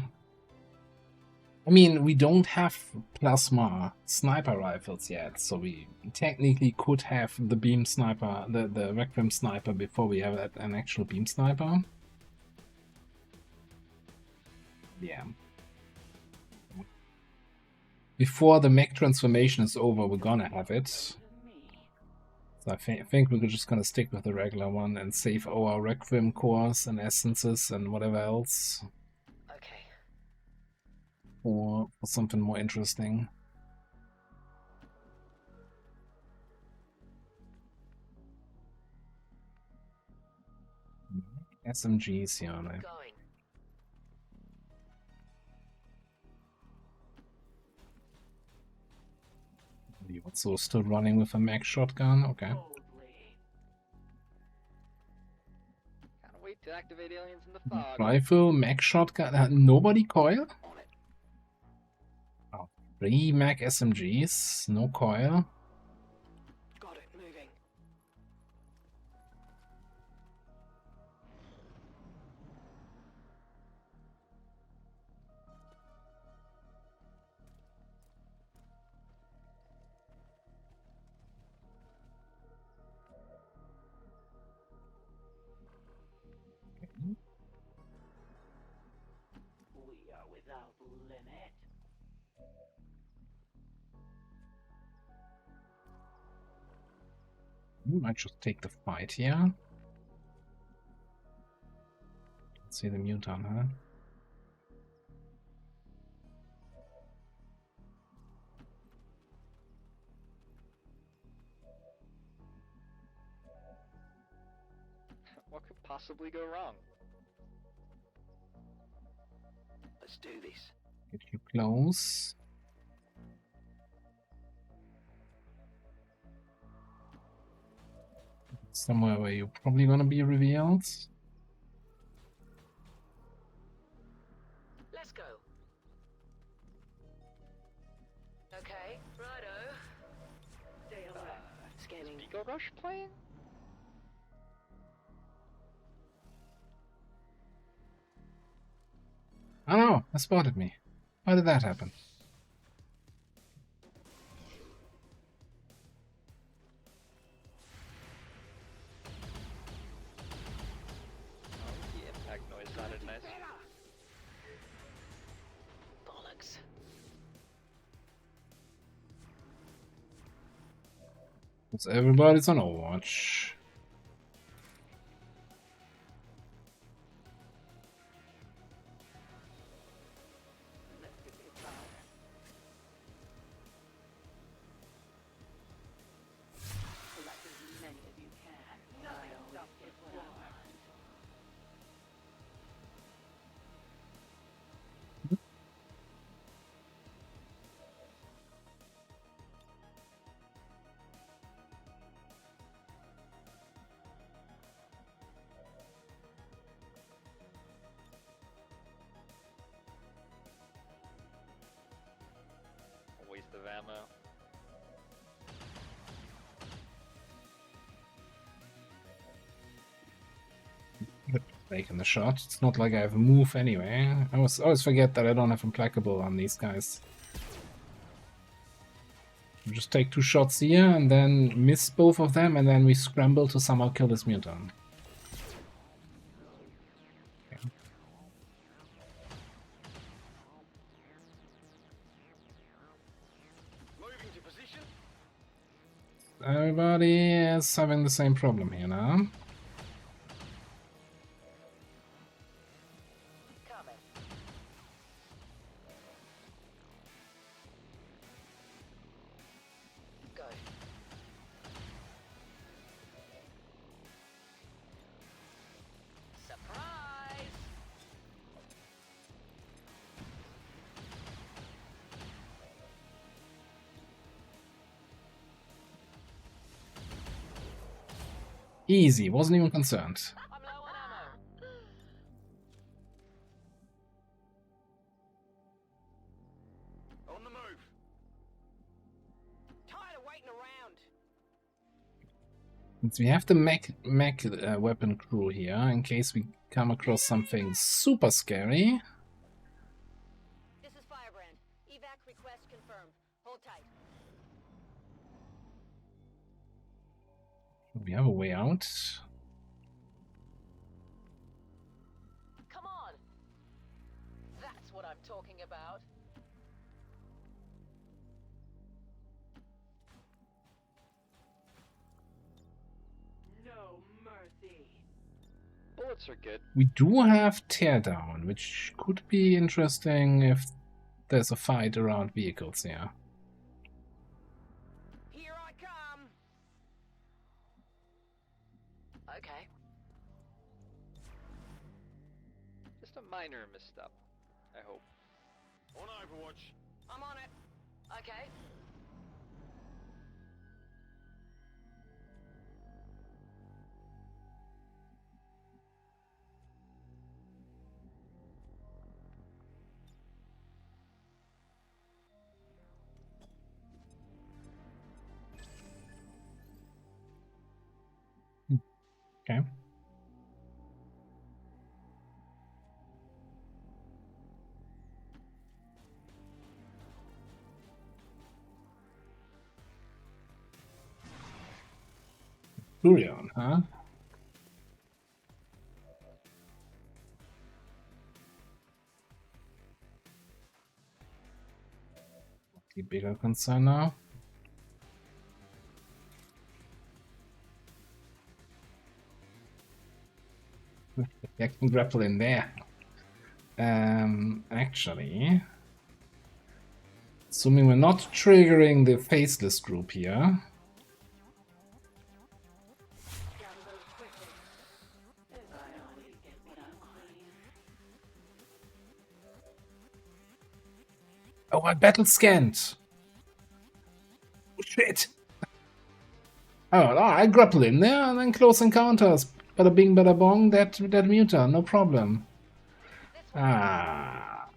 I mean, we don't have plasma sniper rifles yet, so we technically could have the beam sniper, the Requiem sniper before we have an actual beam sniper. Yeah. Before the mech transformation is over, we're gonna have it. So I think we're just gonna stick with the regular one and save our Requiem cores and essences and whatever else. For something more interesting. SMGs here. Like. Going. The also still running with a mag shotgun. Okay. Can't wait to activate aliens in the fog. Rifle, mag shotgun. Nobody coil? Oh, 3 mag SMGs, no coil. Got it, moving. We are without limit. We might just take the fight here. Let's see the mutant, huh? What could possibly go wrong? Let's do this. Get you close. Somewhere where you're probably gonna be revealed. Let's go. Okay, righto. Stay alert. Scanning. Is Vigo Rush playing? Oh no, that spotted me. How did that happen? Oh, the impact noise sounded nice. Bollocks. Because everybody's on Overwatch. A waste of ammo. Taking the shot. It's not like I have a move anyway. I always forget that I don't have implacable on these guys. We just take 2 shots here and then miss both of them, and then we scramble to somehow kill this mutant. Okay. Moving to position. Everybody is having the same problem here now. Coming. Go. Surprise! Easy, wasn't even concerned. I'm low on ammo. On the move. Tired of waiting around. Since we have the mech weapon crew here, in case we come across something super scary. This is Firebrand. Evac request confirmed. Hold tight. We have a way out. Come on. That's what I'm talking about. No mercy. Bullets are good. We do have teardown, which could be interesting if there's a fight around vehicles here. Here I come. Okay. minor misstep, I hope. On Overwatch. I'm on it. Okay. Okay. Furion, huh? The bigger concern now. I can grapple in there. Actually, assuming we're not triggering the faceless group here. Oh, I battle scanned. Oh, shit. Oh, I grapple in there and then close encounters. Bada bing, bada bong, that muta, no problem. Ah.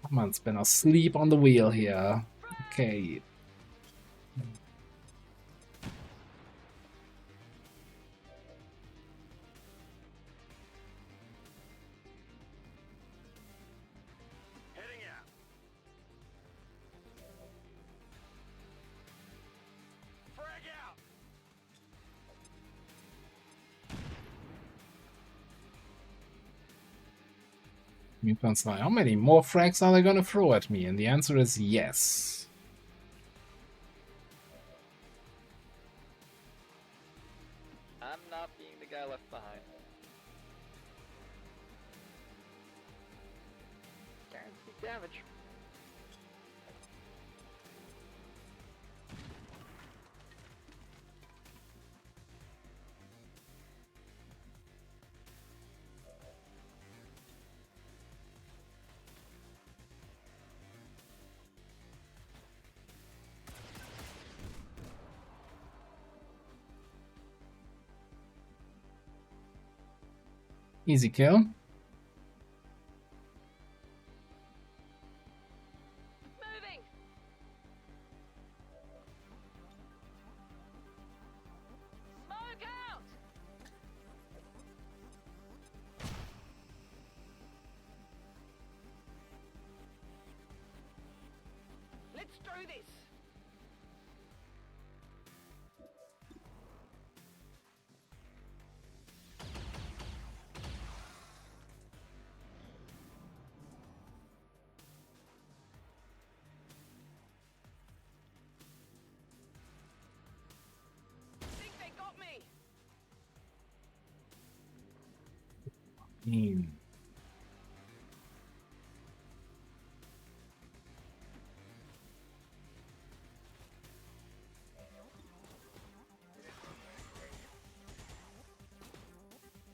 Someone's been asleep on the wheel here. Okay. Heading out. Frag out. Mutant's like, how many more frags are they gonna throw at me? And the answer is yes. I'm not being the guy left behind. Guaranteed damage. Easy kill. Moving. Smoke out. Let's do this. Think they got me.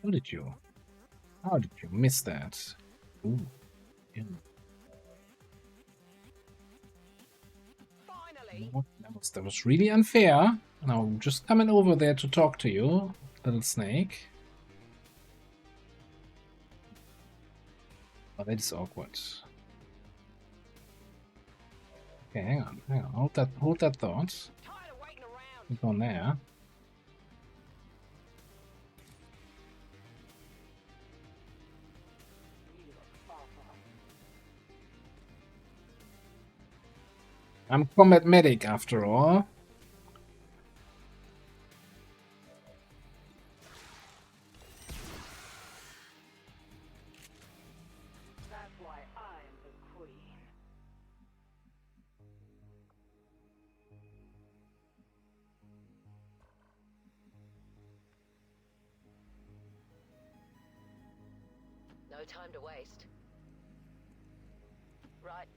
How did you miss that? Ooh. Yeah. Finally. That was really unfair. Now I'm just coming over there to talk to you, little snake. Oh, that is awkward. Okay, hang on. Hold that thought. Tired of waiting around. Keep on there. I'm combat medic after all. That's why I'm the queen. No time to waste. Right.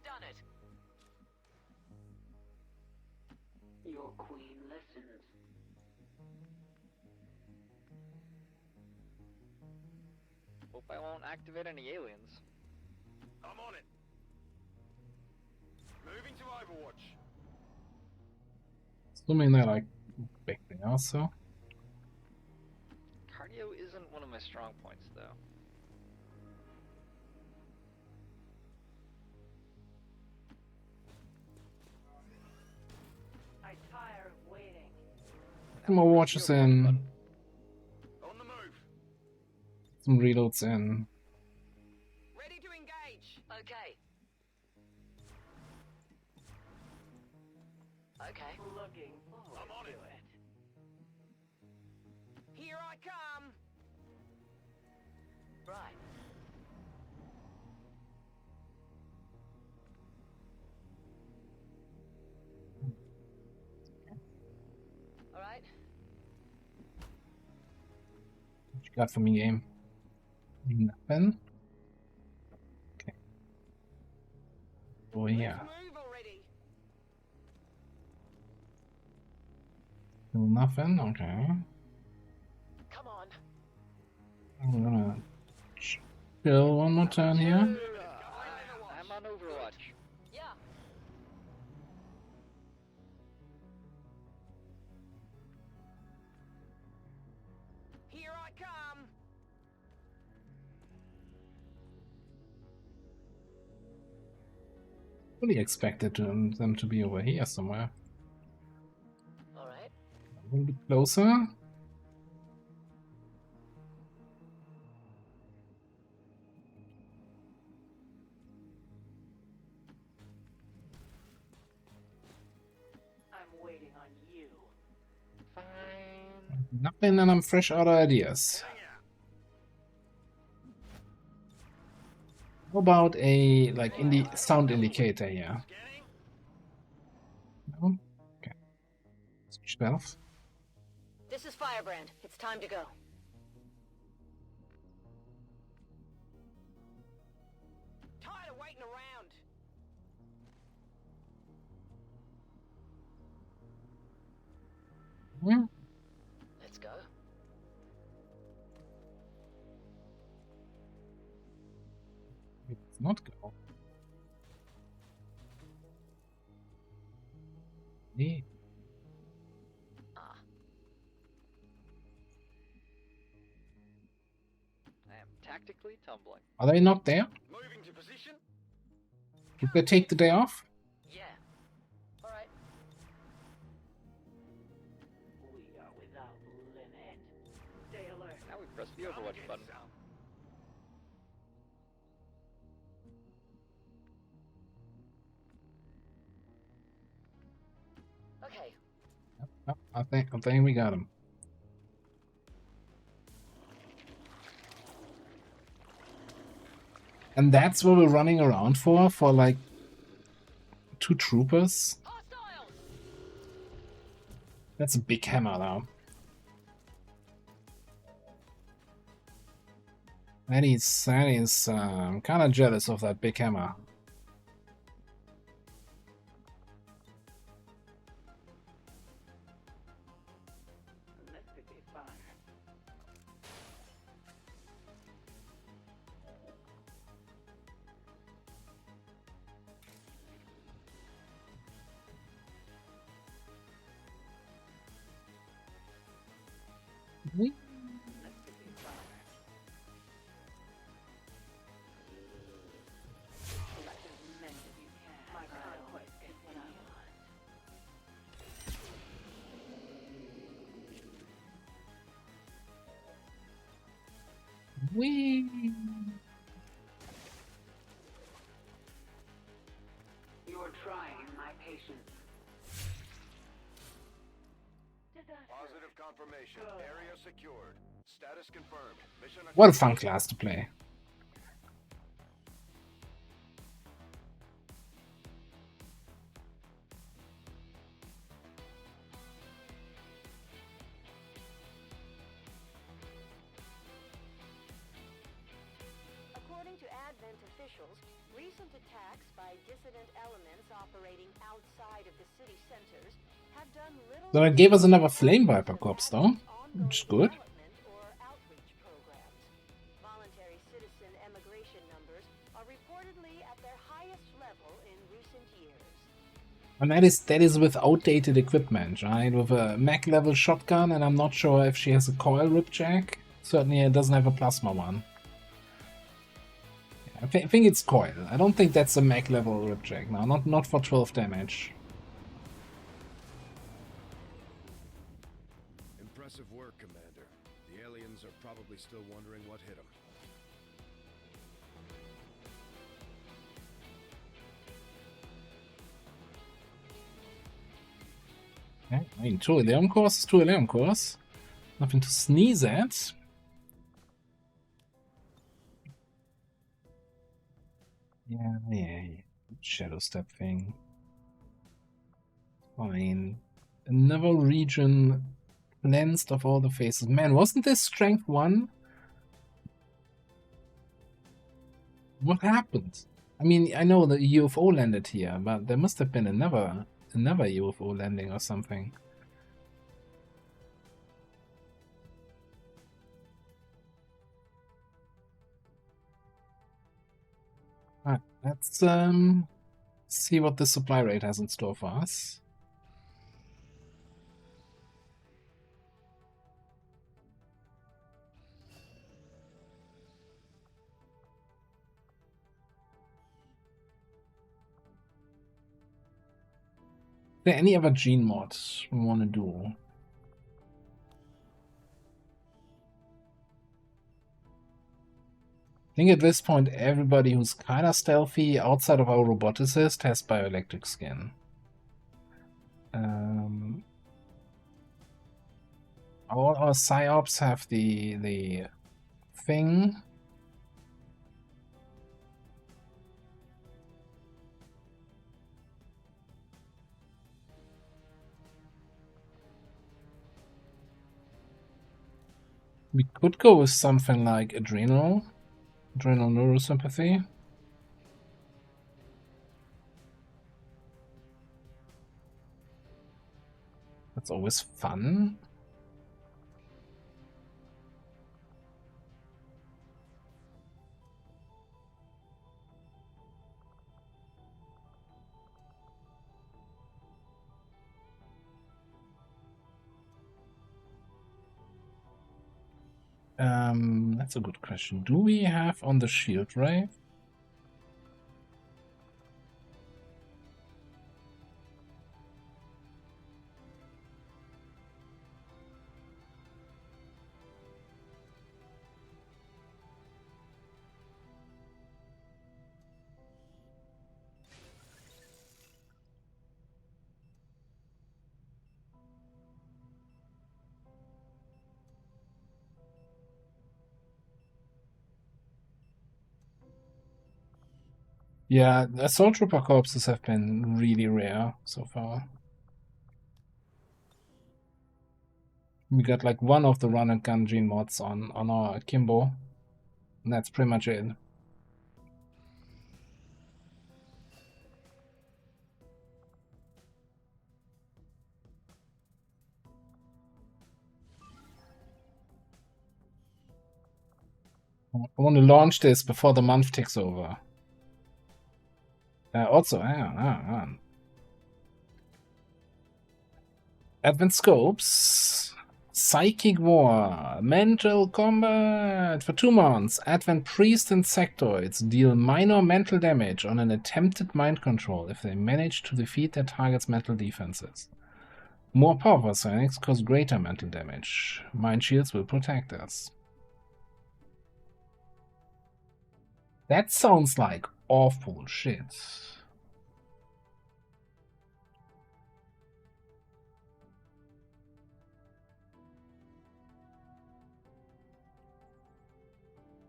Done it. Your queen listens. Hope I won't activate any aliens. I'm on it. Moving to Overwatch. Assuming they're like big thing also. Cardio isn't one of my strong points, though. I tire of waiting. Some more watches in. On the move. Some reloads in. Ready to engage. Okay. Okay. Looking forward to it. Here I come. Right. All right. What you got for me, game? Nothing. Okay. Oh yeah. Move already. Still nothing. Okay. Come on. I'm gonna chill one more turn here. I'm on Overwatch. Yeah. Here I come. Fully expected them to be over here somewhere. All right. A little bit closer. I'm waiting on you. Fine. Nothing, and I'm fresh out of ideas. How about a like sound indicator here? No? Okay. Switch that off. This is Firebrand. It's time to go. Tired of waiting around. Yeah. Let's go. Let's not go. Yeah. I am tactically tumbling. Are they not there? Moving to position. Did they take the day off? Yeah. All right. We are without limit. Stay alert. Now we press the Overwatch button. Okay. Yep, I think we got him. And that's what we're running around for like 2 troopers. That's a big hammer now. That is kind of jealous of that big hammer. Let it be fun. We Whee! You're trying my patience. Positive confirmation. Area secured. Status confirmed. Mission What a fun class to play. According to Advent officials, recent attacks by dissident elements operating outside of the city centers have done little. So that gave us another Flame Viper corpse though, which is good. Or outreach programs. Voluntary reportedly at their highest level in recent years. And that is with outdated equipment, right? With a mech level shotgun, and I'm not sure if she has a coil ripjack. Certainly it doesn't have a plasma one. I think it's coil. I don't think that's a mech level ripjack. No, not for 12 damage. Impressive work, Commander. The aliens are probably still wondering what hit them. Okay, I mean, 2 Elerium cores is 2 Elerium cores. Nothing to sneeze at. Yeah. Shadow step thing. Fine. Another region cleansed of all the faces. Man, wasn't this strength 1? What happened? I mean, I know the UFO landed here, but there must have been another UFO landing or something. Alright, let's see what the supply rate has in store for us. Is there any other gene mods we want to do? I think at this point everybody who's kind of stealthy outside of our roboticist has bioelectric skin. All our psyops have the thing. We could go with something like adrenal neurosympathy. That's always fun. That's a good question. Do we have on the shield ray? Yeah, assault trooper corpses have been really rare so far. We got like one of the run and gun gene mods on our Kimbo. And that's pretty much it. I want to launch this before the month ticks over. Also, Advent Scopes, Psychic War, Mental Combat for 2 months. Advent Priest and Sectoids deal minor mental damage on an attempted mind control if they manage to defeat their target's mental defenses. More powerful psionics cause greater mental damage. Mind shields will protect us. That sounds like awful shit.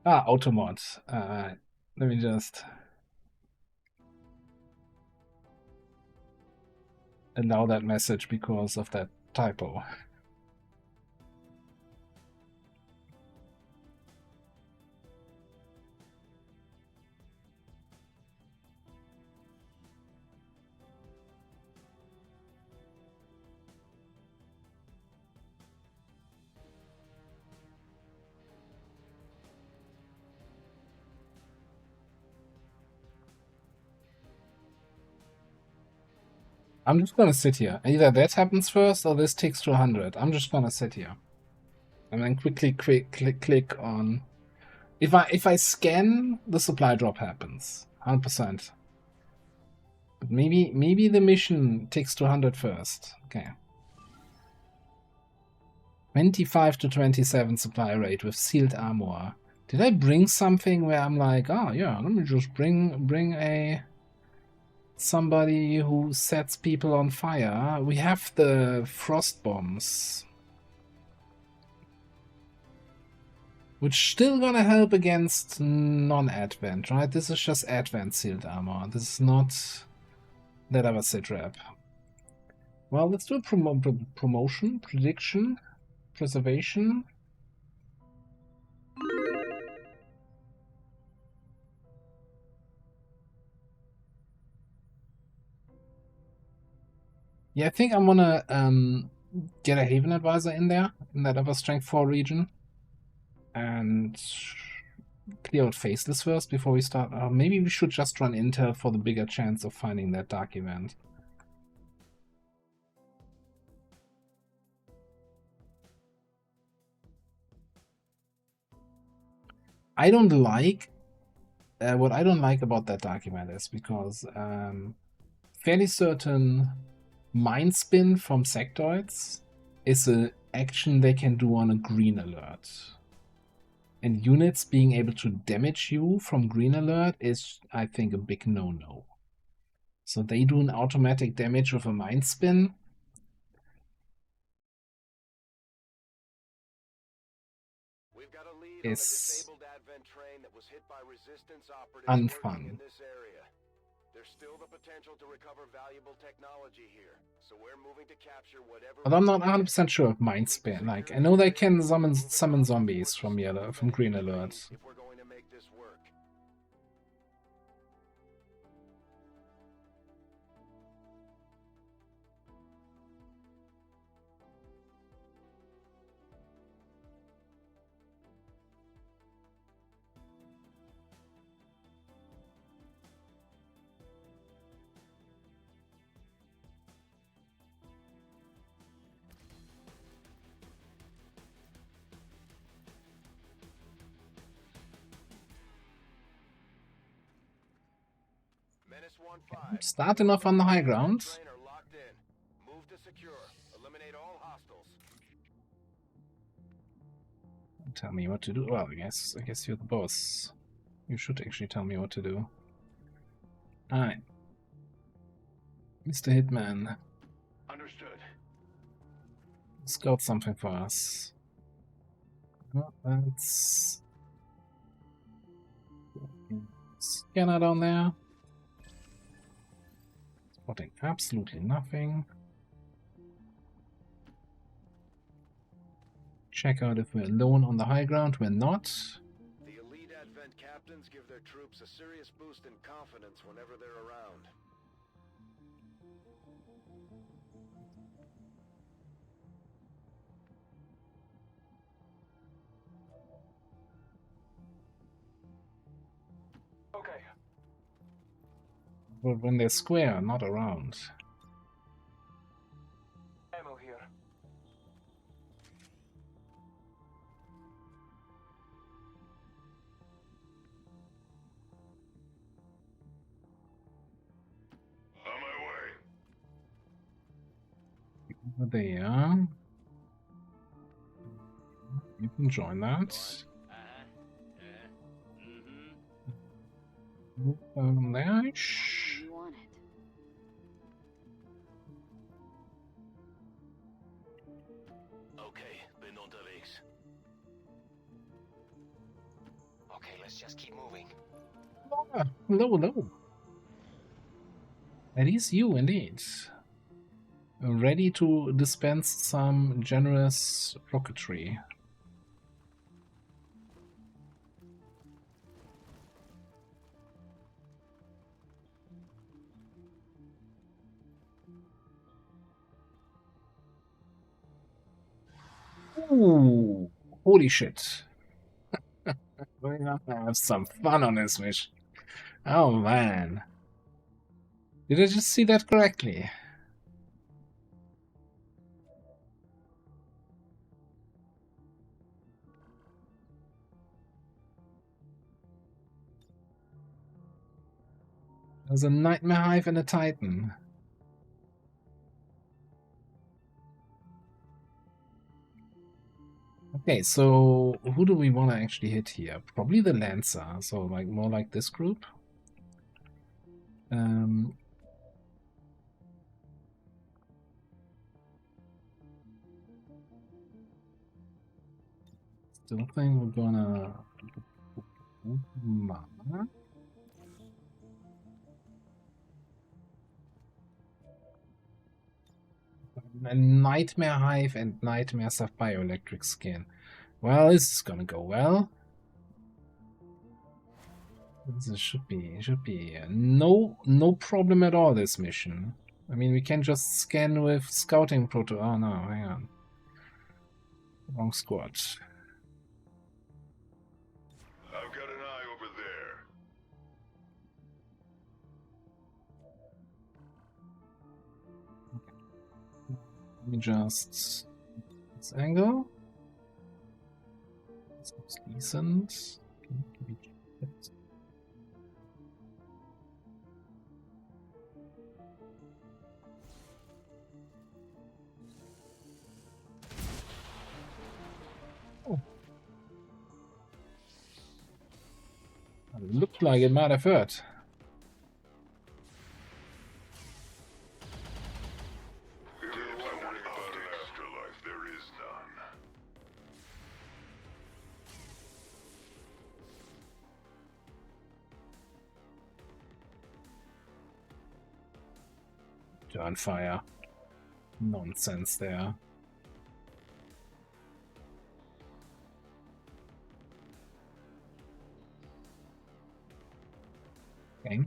Automod. Let me just allow that message because of that typo. I'm just gonna sit here. Either that happens first or this takes to 100. I'm just gonna sit here. And then quickly click on... If I scan, the supply drop happens. 100%. But maybe the mission takes to 100 first. Okay. 25 to 27 supply rate with sealed armor. Did I bring something where I'm like, oh yeah, let me just bring somebody who sets people on fire? We have the frost bombs, which still gonna help against non-advent, right? This is just advent sealed armor. This is not that other sit rep. Well, let's do a promotion, prediction, preservation. Yeah, I think I'm gonna get a Haven Advisor in there, in that other Strength 4 region. And clear out Faceless first before we start. Maybe we should just run Intel for the bigger chance of finding that dark event. I don't like... what I don't like about that dark event is because fairly certain Mind Spin from Sectoids is an action they can do on a green alert. And units being able to damage you from green alert is, I think, a big no-no. So they do an automatic damage with a Mind Spin. We've got a lead Is on a disabled advent train that was hit by resistance operatives unfun. working in this area. There's still the potential to recover valuable technology here, so we're moving to capture whatever. But I'm not 100% sure of Mind Spin. Like, I know they can summon zombies from green alerts. If we're going to make this work. Starting off on the high ground. Move to secure. Eliminate all hostiles. Tell me what to do. Well, I guess you're the boss. You should actually tell me what to do. Alright. Mr. Hitman. Understood. Scout something for us. Well, that's... Scanner down there. Spotting absolutely nothing. Check out if we're alone on the high ground. We're not. The elite advent captains give their troops a serious boost in confidence whenever they're around. Okay. But when they're square, not around. Ammo here. On my way. There. You can join that. There. Shh. You want it. Okay, bin unterwegs. Okay, let's just keep moving. Ah, hello. That is you, indeed. Ready to dispense some generous rocketry. Ooh, holy shit. We're gonna have some fun on this mission. Oh man. Did I just see that correctly? There's a Nightmare Hive and a Titan. Okay, so who do we want to actually hit here? Probably the Lancer, so like more like this group. Still think we're gonna Mana. A Nightmare Hive and Nightmare Bioelectric Skin. Well, this is gonna go well. This should be no problem at all, this mission. I mean, we can just scan with scouting proto. Oh no, hang on. Wrong squad. I've got an eye over there. Let me just this angle. This looks decent. Oh. It looked like it might have hurt. On fire. Nonsense there. Okay.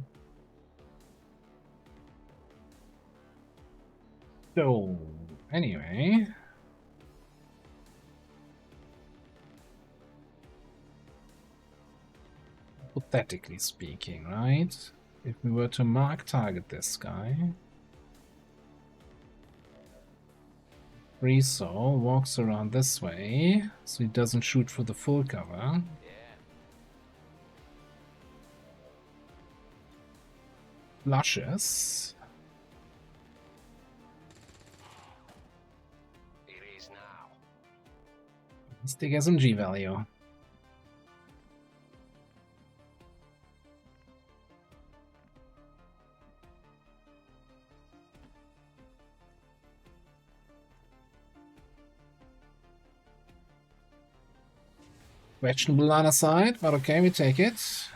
So, anyway. Hypothetically speaking, right? If we were to mark target this guy. Free Soul walks around this way, so he doesn't shoot for the full cover. Flushes. It is now. Let's take SMG value. Questionable line of sight, but okay, we take it.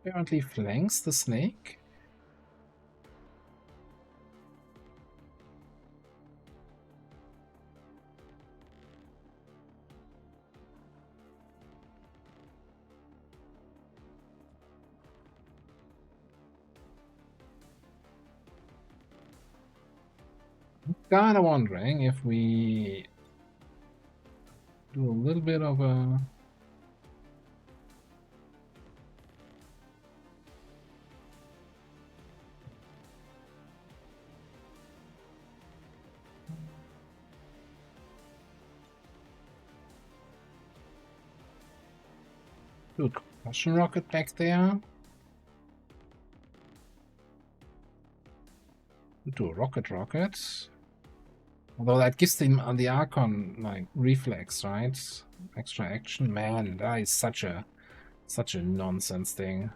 Apparently flanks the snake. Kinda wondering if we do a little bit of a do a concussion rocket back there. Do a rocket. Although that gives them on the Archon like reflex, right? Extra action. Man, that is such a nonsense thing.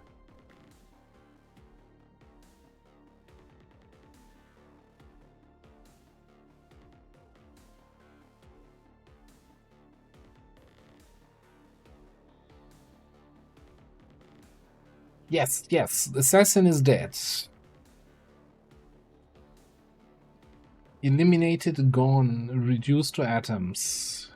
Yes, the assassin is dead. Eliminated, gone, reduced to atoms.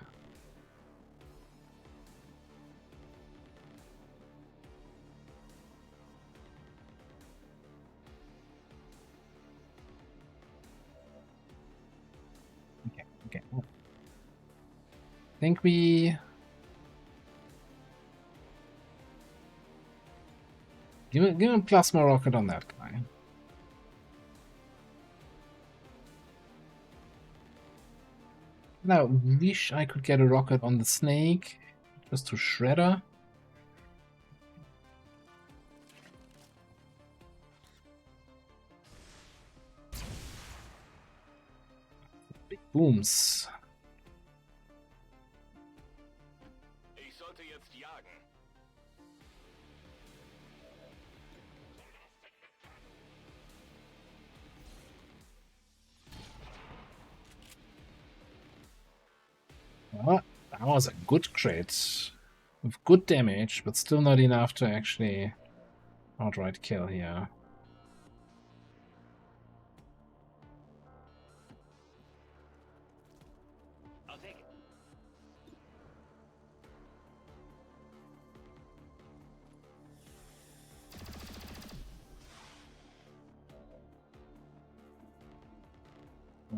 Okay. I think we Give him plasma rocket on that guy. Now, wish I could get a rocket on the snake, just to shredder. Big booms. Ich sollte jetzt jagen. Well, that was a good crit. With good damage, but still not enough to actually outright kill here. I'll take it.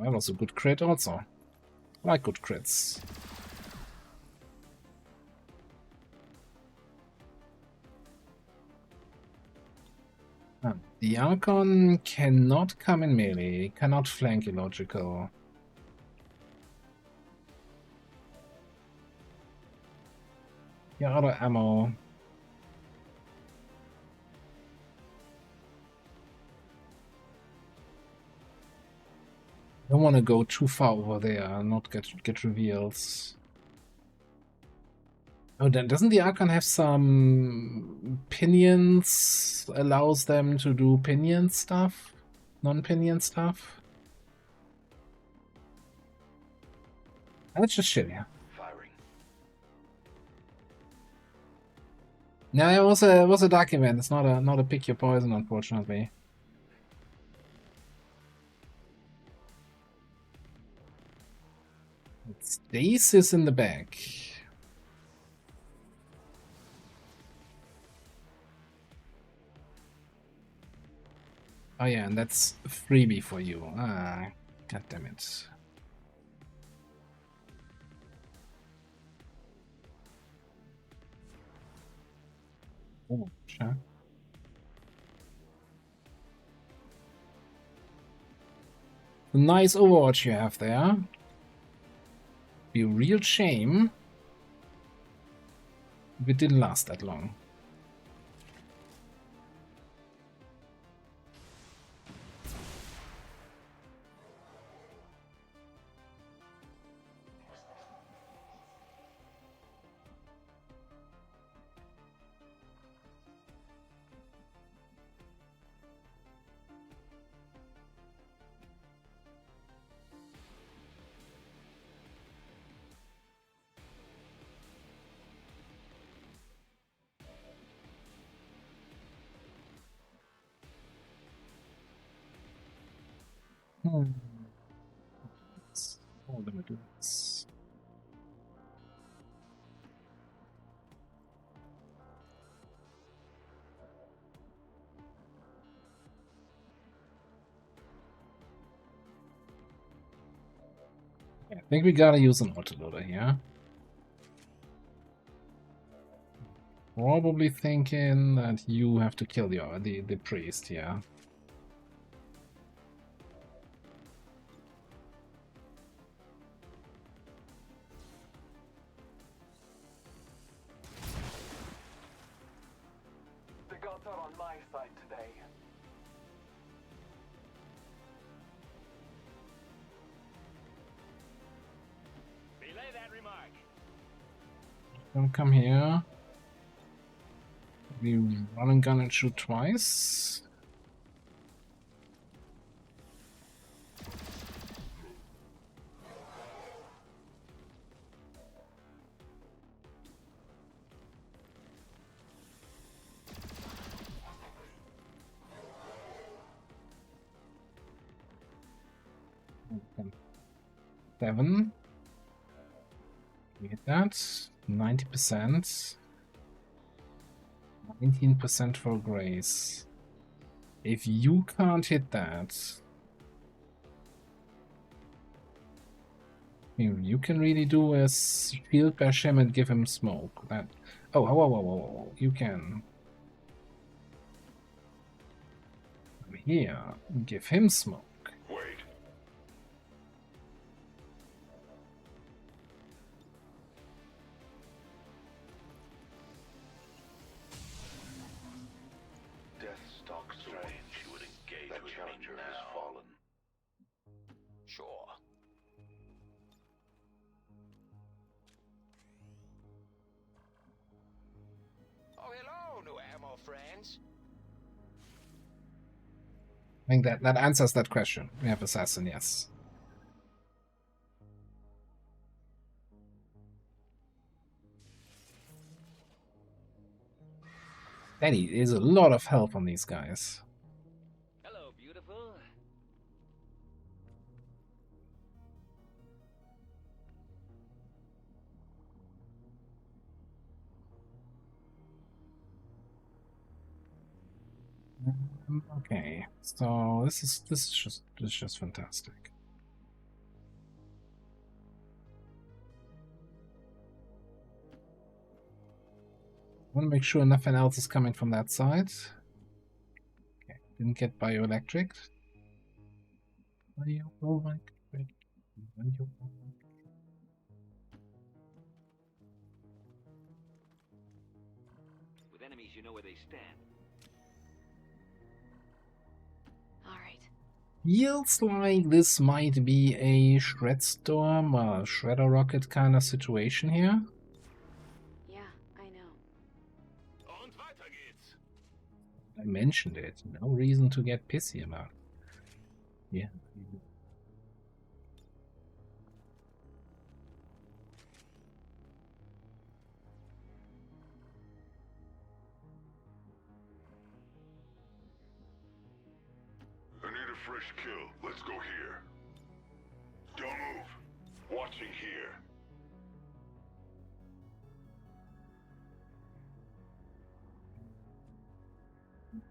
That was a good crit also. I like good crits. The Archon cannot come in melee, cannot flank illogical. You're out of ammo. Don't want to go too far over there and not get reveals. Oh, then doesn't the Archon have some pinions? Allows them to do pinion stuff? Non-pinion stuff? That's just shit, yeah. Firing. No, it was a dark event. It's not a pick your poison, unfortunately. Stasis in the back. Oh yeah, and that's a freebie for you. Ah, god damn it. Oh, sure. Nice Overwatch you have there. Be a real shame if it didn't last that long. Oh, let me do this. Yeah, I think we gotta use an autoloader here. Probably thinking that you have to kill the priest here. The gods are on my side today. Relay that remark. Don't come here. We run and gun and shoot twice. Okay. 7. We hit that. 90%. 19% for Grace. If you can't hit that, you can really do is shield bash him and give him smoke. That. Oh, whoa, whoa, whoa, whoa. You can. here. Give him smoke. Wait. Death stalks the one she would engage with nature has fallen. Sure. Oh, hello, new ammo friends. I think that answers that question. We have assassin, yes. Daddy, there's a lot of help on these guys. Hello, beautiful. Okay, so this is just fantastic. I want to make sure nothing else is coming from that side. Okay, didn't get bioelectric. With enemies, you know where they stand. Feels like this might be a Shredstorm or Shredder Rocket kind of situation here. Yeah, I know. Und weiter geht's. I mentioned it. No reason to get pissy about it. Yeah. I need a fresh kill. Let's go here. Don't move. Watching here.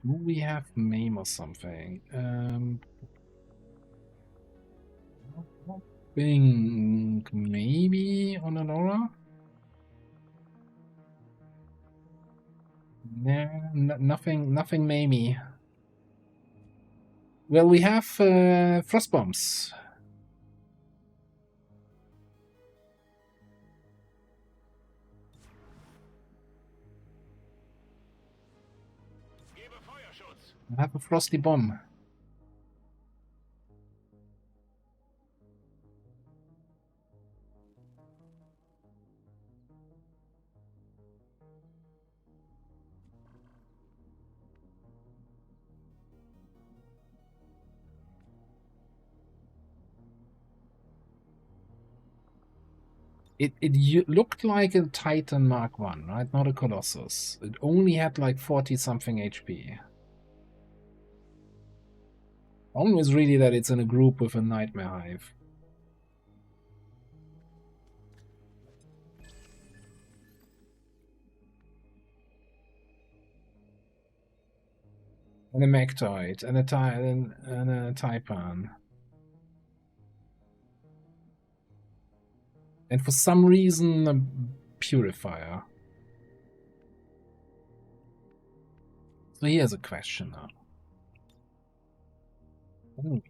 Do we have MAME or something? Think maybe on an aura? Nah, nothing MAME. Well, we have frost bombs. I have a frosty bomb. It looked like a Titan Mark 1, right? Not a Colossus. It only had like 40-something HP. Problem is really that it's in a group with a Nightmare Hive. And a Mectoid, and a Taipan. And for some reason, a Purifier. So here's a question now. Ooh.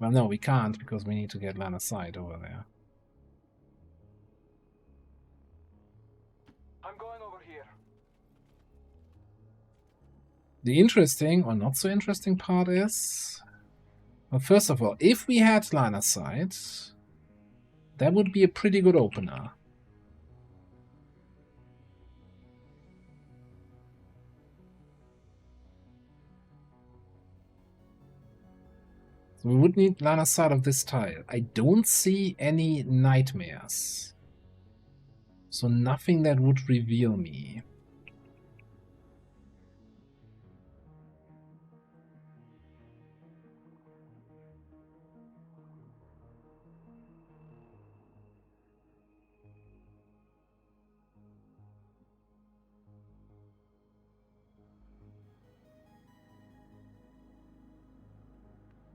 Well, no, we can't, because we need to get line of sight over there. I'm going over here. The interesting, or not so interesting part is... Well, first of all, if we had line of sight, that would be a pretty good opener. So we would need line of sight of this tile. I don't see any nightmares. So nothing that would reveal me.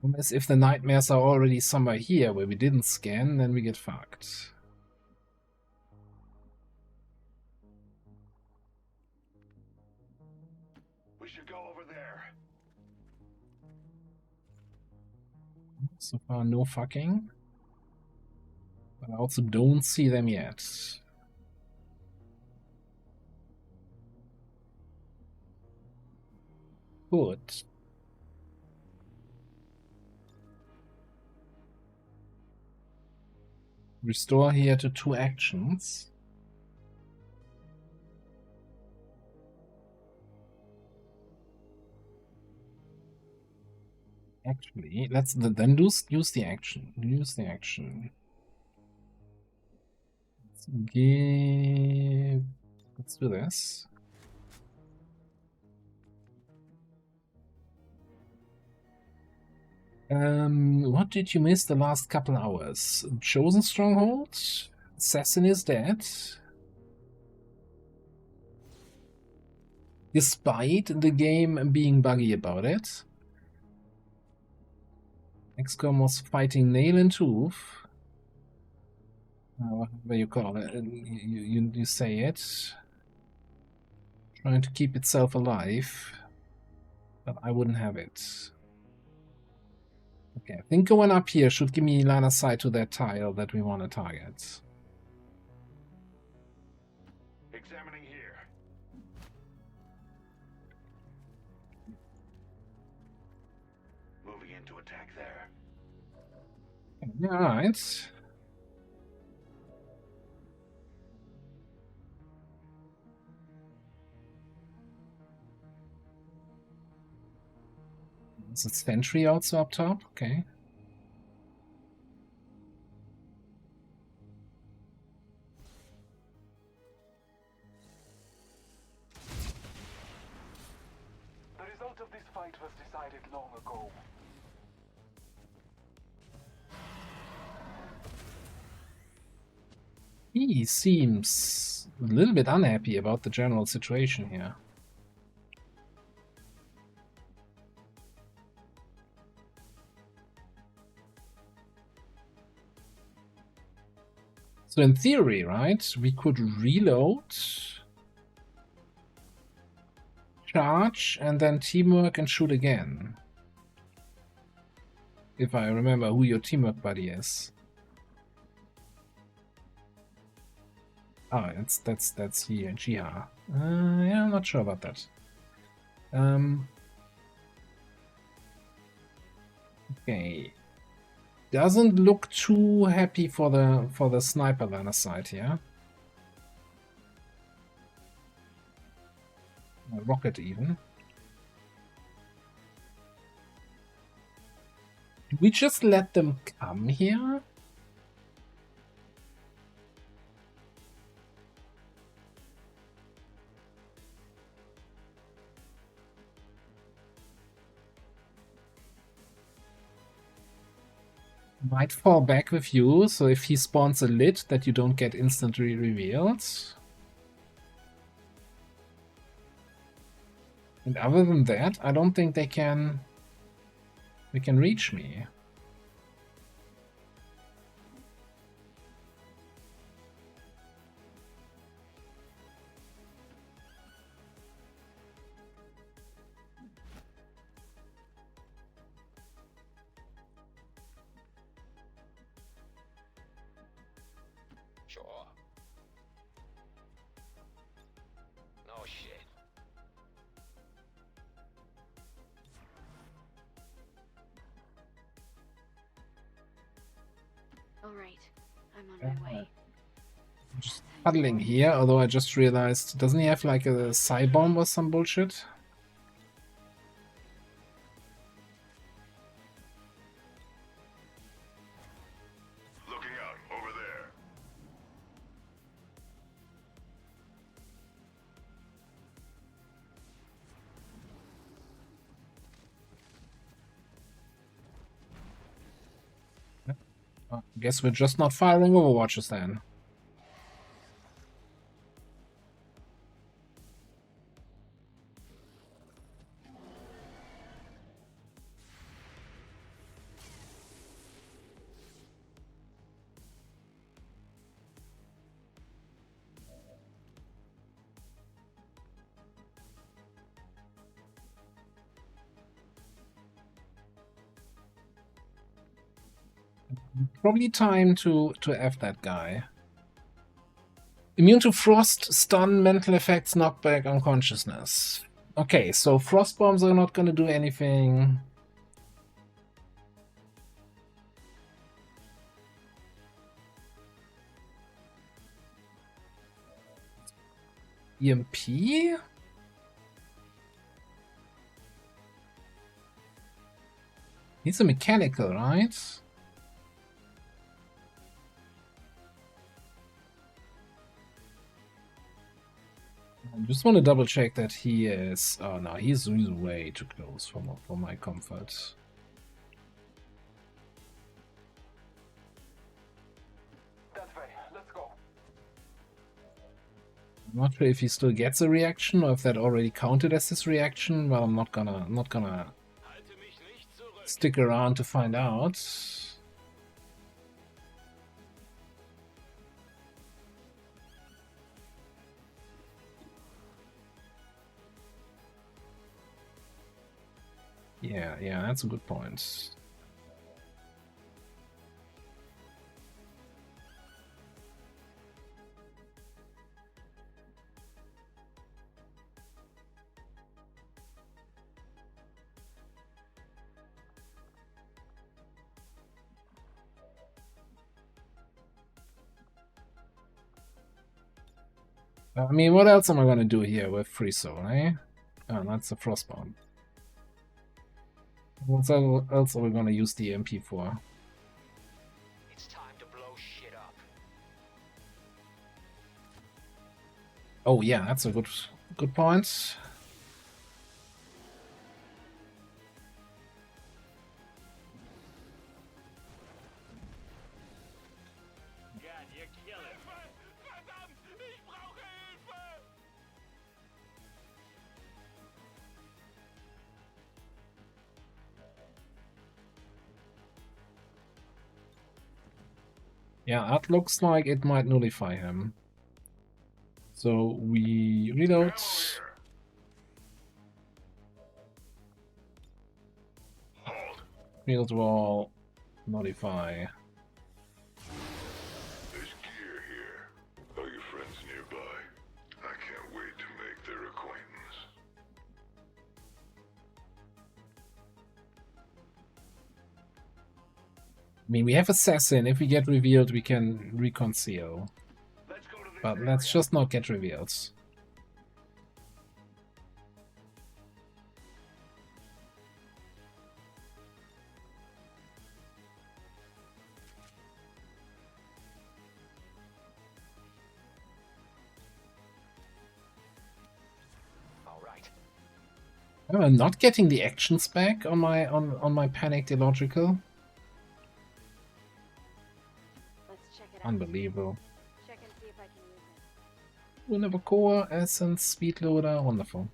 Unless if the nightmares are already somewhere here where we didn't scan, then we get fucked. So far, no fucking. But I also don't see them yet. Good. Restore here to 2 actions. Actually, let's then use the action. Use the action. Let's do this. What did you miss the last couple hours? Chosen Stronghold? Assassin is dead. Despite the game being buggy about it. XCOM was fighting nail and tooth. Whatever you call it, you say it. Trying to keep itself alive. But I wouldn't have it. Okay, I think going up here should give me line of sight to that tile that we want to target. Examining here. Moving in to attack there. Alright. Is it sentry also up top? Okay. The result of this fight was decided long ago. He seems a little bit unhappy about the general situation here. So in theory, right, we could reload, charge, and then teamwork and shoot again. If I remember who your teamwork buddy is. Oh, that's here, GR. Yeah, I'm not sure about that. Okay. Doesn't look too happy for the sniper line of sight here. A rocket even. Do we just let them come here? Might fall back with you, so if he spawns a lid that you don't get instantly revealed. And other than that, I don't think they can reach me. Sure. No shit. All right, I'm on my way. Just huddling here, although I just realized, doesn't he have like a psi bomb or some bullshit? Looking out, over there. Guess we're just not firing Overwatches then. Probably time to F that guy. Immune to frost, stun, mental effects, knockback, unconsciousness. Okay, so frost bombs are not gonna do anything. EMP? He's a mechanical, right? I just want to double check that he is. Oh no, he's way too close for my comfort. That way, let's go. I'm not sure if he still gets a reaction or if that already counted as his reaction. Well, I'm not gonna stick around to find out. Yeah, that's a good point. I mean, what else am I gonna do here with Free Soul, eh? Oh, that's a Frostbomb. What else are we gonna use the MP for? It's time to blow shit up. Oh yeah, that's a good point. Yeah, that looks like it might nullify him. So we reload. Field wall, nullify. There's gear here. Are your friends nearby? I can't wait to make their acquaintance. I mean, we have Assassin. If we get revealed, we can reconceal. But let's just not get revealed. I'm not getting the actions back on my panicked illogical. Let's check it out. Unbelievable. Check and see if I can use it. We'll have a core, essence, speed loader, wonderful.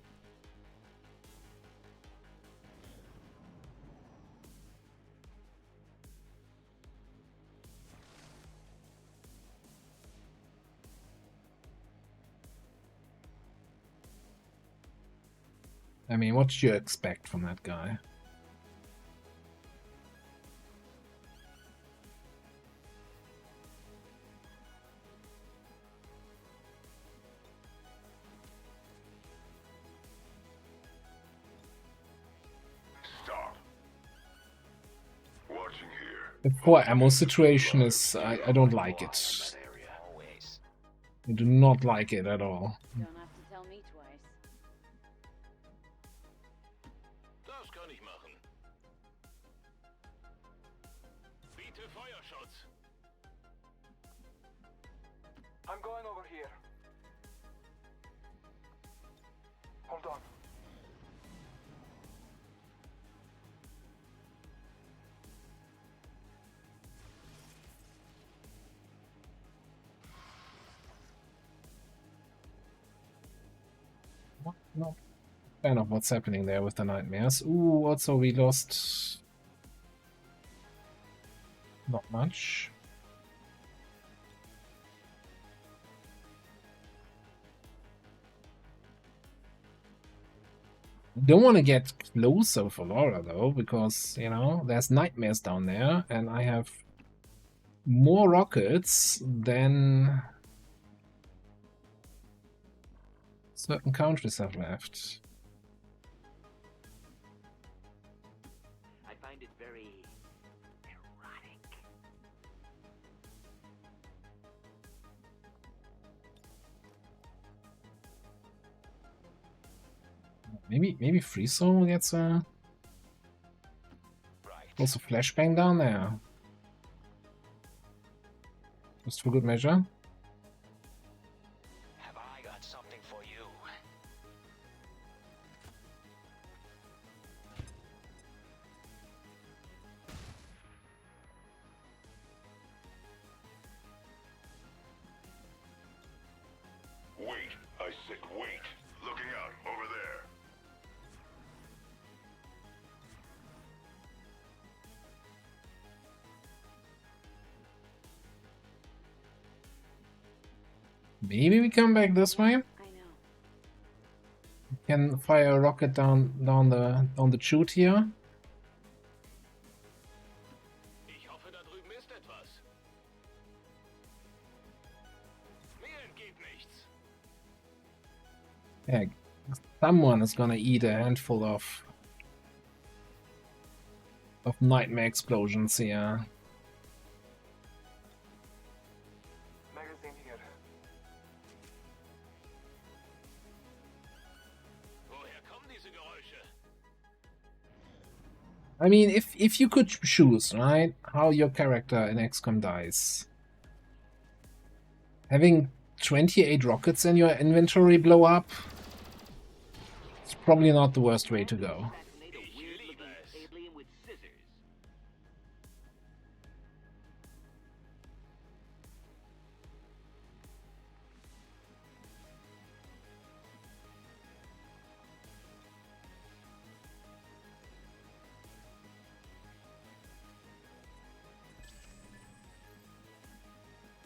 I mean, what do you expect from that guy? Stop. Watching here. The 4 ammo situation is... I don't like it. I do not like it at all. Don't have to tell me twice. Das kann ich machen. Biete Feuerschutz. I'm going over here. Hold on. No. Fan of what's happening there with the nightmares. Ooh, also we lost... not much. Don't want to get closer for Laura though, because, you know, there's nightmares down there, and I have more rockets than certain countries have left. I find it very erotic. Maybe Free Soul gets a also flashbang down there. Just for good measure. Have I got something for you? Wait, I said wait. Looking out, over there. Maybe we come back this way. Can fire a rocket down the chute here. Ich hoffe, da drüben ist etwas. Mir entgeht nichts. Yeah, someone is gonna eat a handful of nightmare explosions here. Magazine here. Woher kommen diese Geräusche? I mean, if you could choose, right, how your character in XCOM dies, having 28 rockets in your inventory blow up, it's probably not the worst way to go. Alien with scissors.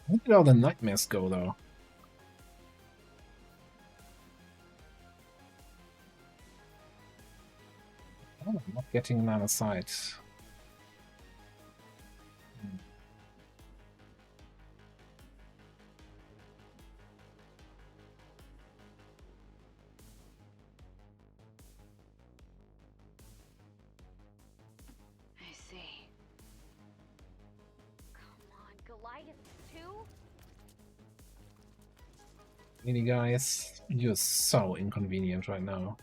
Where did all the nightmares go, though? Oh, I'm not getting line of sight. I see. Come on, Goliath too? Really, guys, you're so inconvenient right now.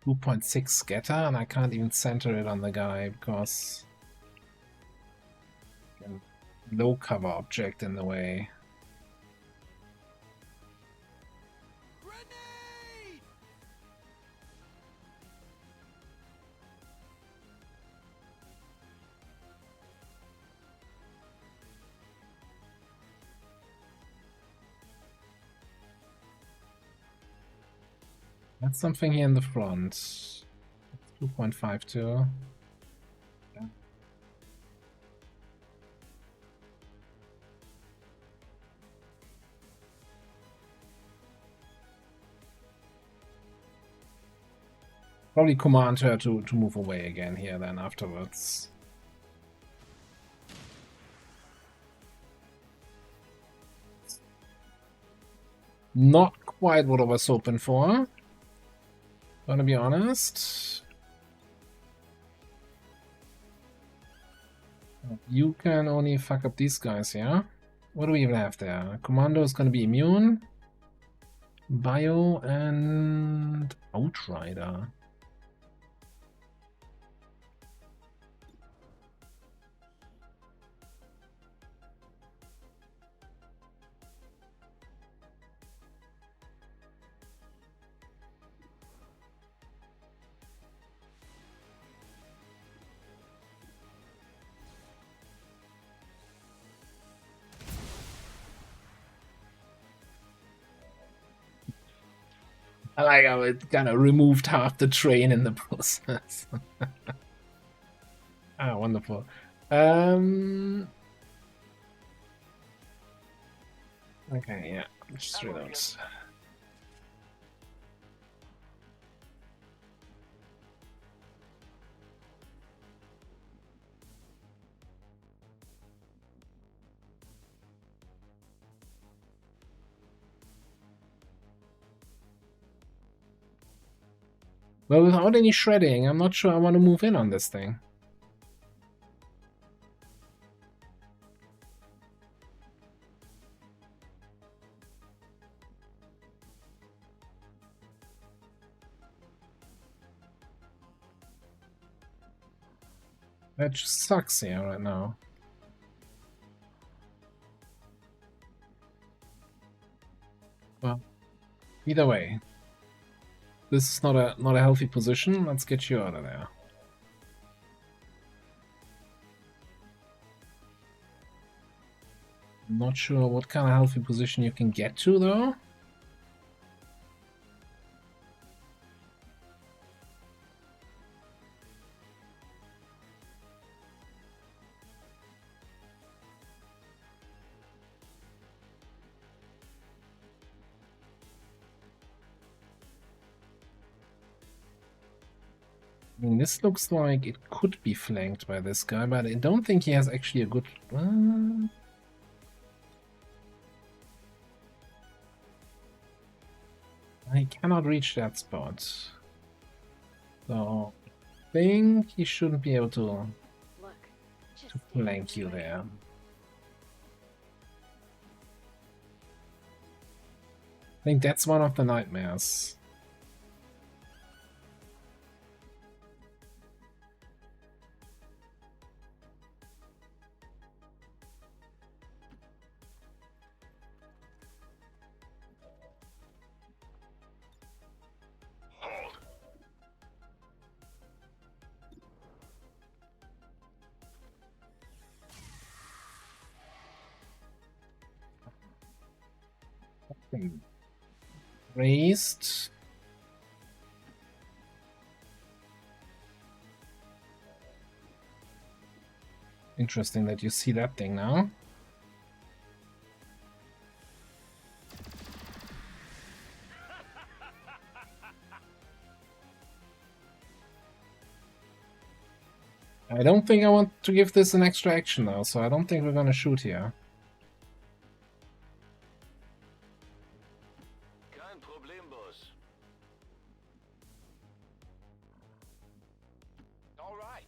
.6 scatter, and I can't even center it on the guy because low cover object in the way. That's something here in the front. 2.52. Yeah. Probably command her to move away again here then afterwards. Not quite what I was hoping for. Gonna be honest. You can only fuck up these guys, yeah? What do we even have there? Commando is gonna be immune. Bio and Outrider. I like how it kind of removed half the train in the process. Ah, wonderful. Okay, yeah, just reload. Well, without any shredding, I'm not sure I want to move in on this thing. That just sucks here right now. Well, either way, this is not a healthy position. Let's get you out of there. I'm not sure what kind of healthy position you can get to though. I mean, this looks like it could be flanked by this guy, but I don't think he has actually a good... he cannot reach that spot. So, I think he shouldn't be able to flank you there. I think that's one of the nightmares. Raised. Interesting that you see that thing now. I don't think I want to give this an extra action though, so I don't think we're gonna shoot here. Kein Problem, Boss. All right.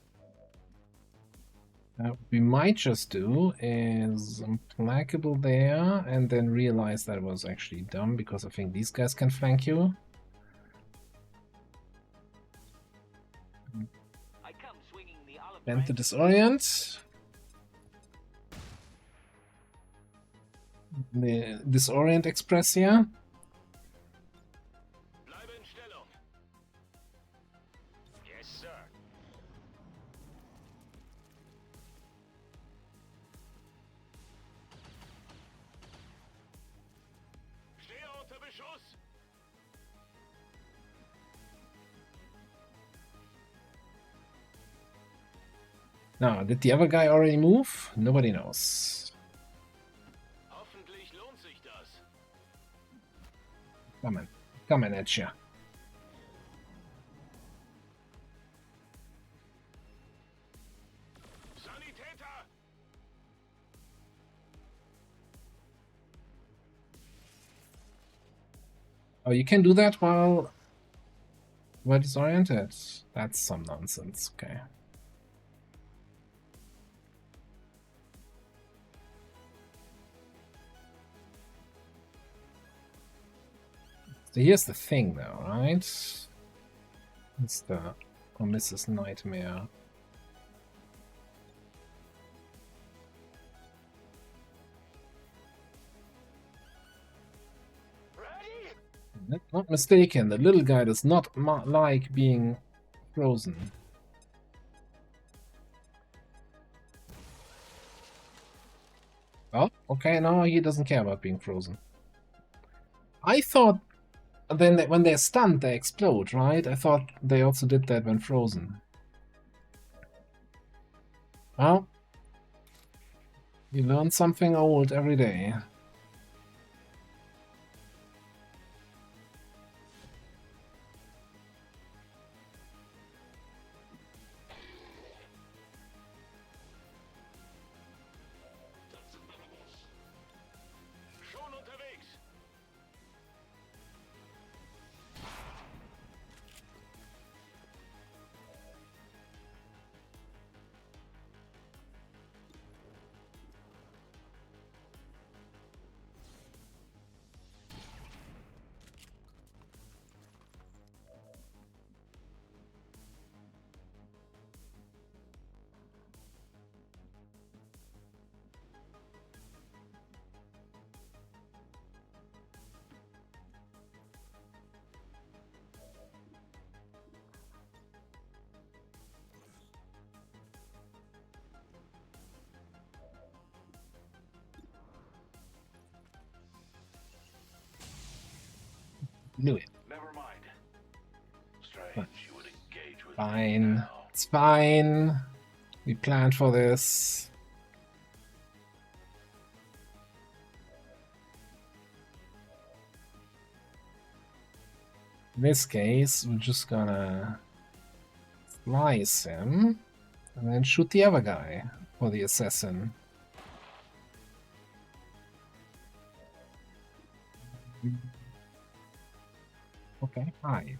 What we might just do is implacable there, and then realize that was actually dumb because I think these guys can flank you. Bend to disorient. The disorient express here. Bleibe in Stellung. Yes, sir. Stehe unter Beschuss. Now, did the other guy already move? Nobody knows. Hoffentlich lohnt sich das. Coming at you. Sanitäter! Oh, you can do that while disoriented? That's some nonsense, okay. So here's the thing though, right? It's the Mrs. Nightmare. Not mistaken, the little guy does not like being frozen. Oh, okay, no, he doesn't care about being frozen. I thought then when they're stunned, they explode, right? I thought they also did that when frozen. Well, you learn something old every day. Schon unterwegs. Knew it. Never mind. Strange you would engage with me Fine. now. It's fine. We planned for this. In this case, we're just gonna slice him and then shoot the other guy for the assassin. Okay, hi.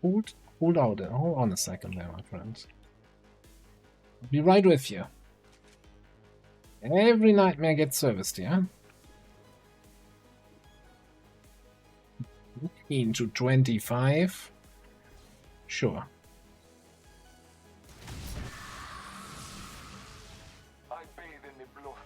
Hold on a second there, my friend. I'll be right with you. Every nightmare gets serviced here. 15 to 25. Sure. I bathe in the bluff.